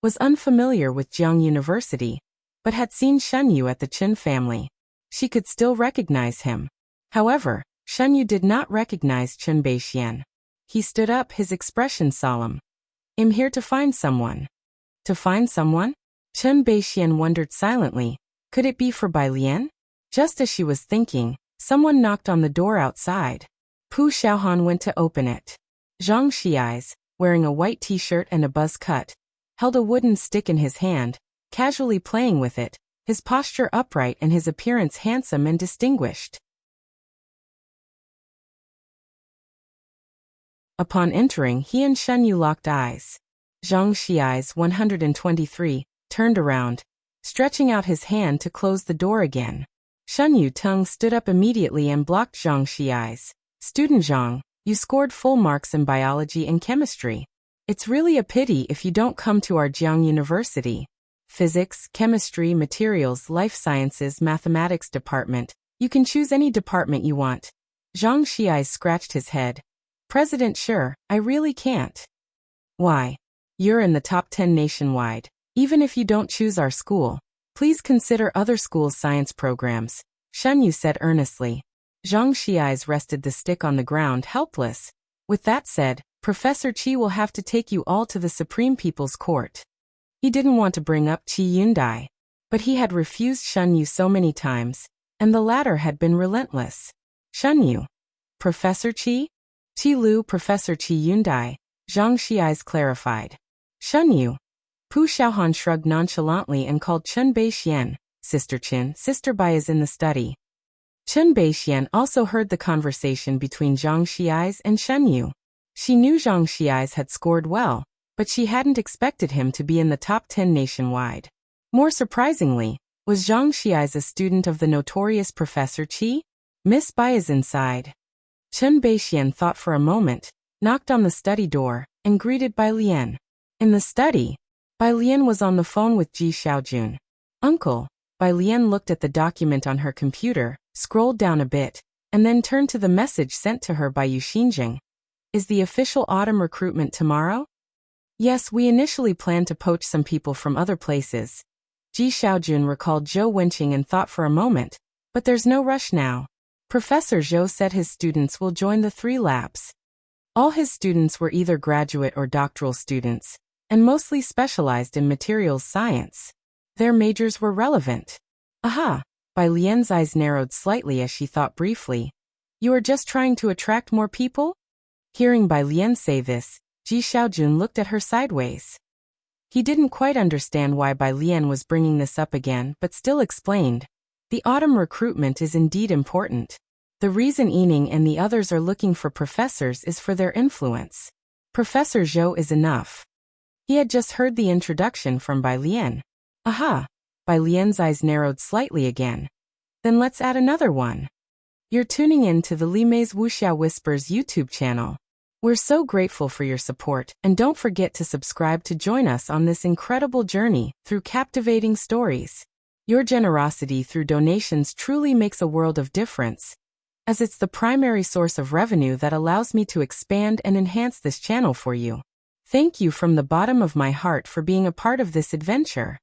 was unfamiliar with Jiang University, but had seen Shen Yu at the Qin family. She could still recognize him. However, Shen Yu did not recognize Chen Beixian. He stood up, his expression solemn. "I'm here to find someone." "To find someone?" Chen Beixian wondered silently. Could it be for Bai Lian? Just as she was thinking, someone knocked on the door outside. Pu Xiaohan went to open it. Zhang Xiais, wearing a white t-shirt and a buzz cut, held a wooden stick in his hand, casually playing with it, his posture upright and his appearance handsome and distinguished. Upon entering, he and Shen Yu locked eyes. Zhang Xiais, 123, turned around, stretching out his hand to close the door again. Shen Yu Tung stood up immediately and blocked Zhang Xiais. Student Zhang, you scored full marks in biology and chemistry. It's really a pity if you don't come to our Jiang University. Physics, chemistry, materials, life sciences, mathematics department. You can choose any department you want. Zhang Xiais scratched his head. President, sure, I really can't. Why? You're in the top 10 nationwide. Even if you don't choose our school, please consider other schools' science programs, Shen Yu said earnestly. Zhang Xiais rested the stick on the ground, helpless. With that said, Professor Qi will have to take you all to the Supreme People's Court. He didn't want to bring up Qi Yundai, but he had refused Shen Yu so many times, and the latter had been relentless. Shen Yu. Professor Qi? Qi Lu, Professor Qi Yundai, Zhang Xiais clarified. Shen Yu. Pu Xiaohan shrugged nonchalantly and called Chen Beixian. Sister Qin, Sister Bai is in the study. Chen Beixian also heard the conversation between Zhang Xiais and Shen Yu. She knew Zhang Xiais had scored well, but she hadn't expected him to be in the top 10 nationwide. More surprisingly, was Zhang Xiais a student of the notorious Professor Qi? Miss Bai is inside. Chen Beixian thought for a moment, knocked on the study door, and greeted Bai Lian. In the study, Bai Lian was on the phone with Ji Xiaojun. Uncle. Bai Lian looked at the document on her computer, scrolled down a bit, and then turned to the message sent to her by Yu Xinjing. Is the official autumn recruitment tomorrow? Yes, we initially planned to poach some people from other places. Ji Xiaojun recalled Zhou Wenqing and thought for a moment, but there's no rush now. Professor Zhou said his students will join the 3 labs. All his students were either graduate or doctoral students, and mostly specialized in materials science. Their majors were relevant. Aha! Bai Lian's eyes narrowed slightly as she thought briefly. You are just trying to attract more people? Hearing Bai Lian say this, Ji Xiaojun looked at her sideways. He didn't quite understand why Bai Lian was bringing this up again, but still explained. The autumn recruitment is indeed important. The reason Yining and the others are looking for professors is for their influence. Professor Zhou is enough. He had just heard the introduction from Bai Lian. Aha! Bai Lian's eyes narrowed slightly again. Then let's add another one. You're tuning in to the Li Mei's Wuxia Whispers YouTube channel. We're so grateful for your support, and don't forget to subscribe to join us on this incredible journey through captivating stories. Your generosity through donations truly makes a world of difference, as it's the primary source of revenue that allows me to expand and enhance this channel for you. Thank you from the bottom of my heart for being a part of this adventure.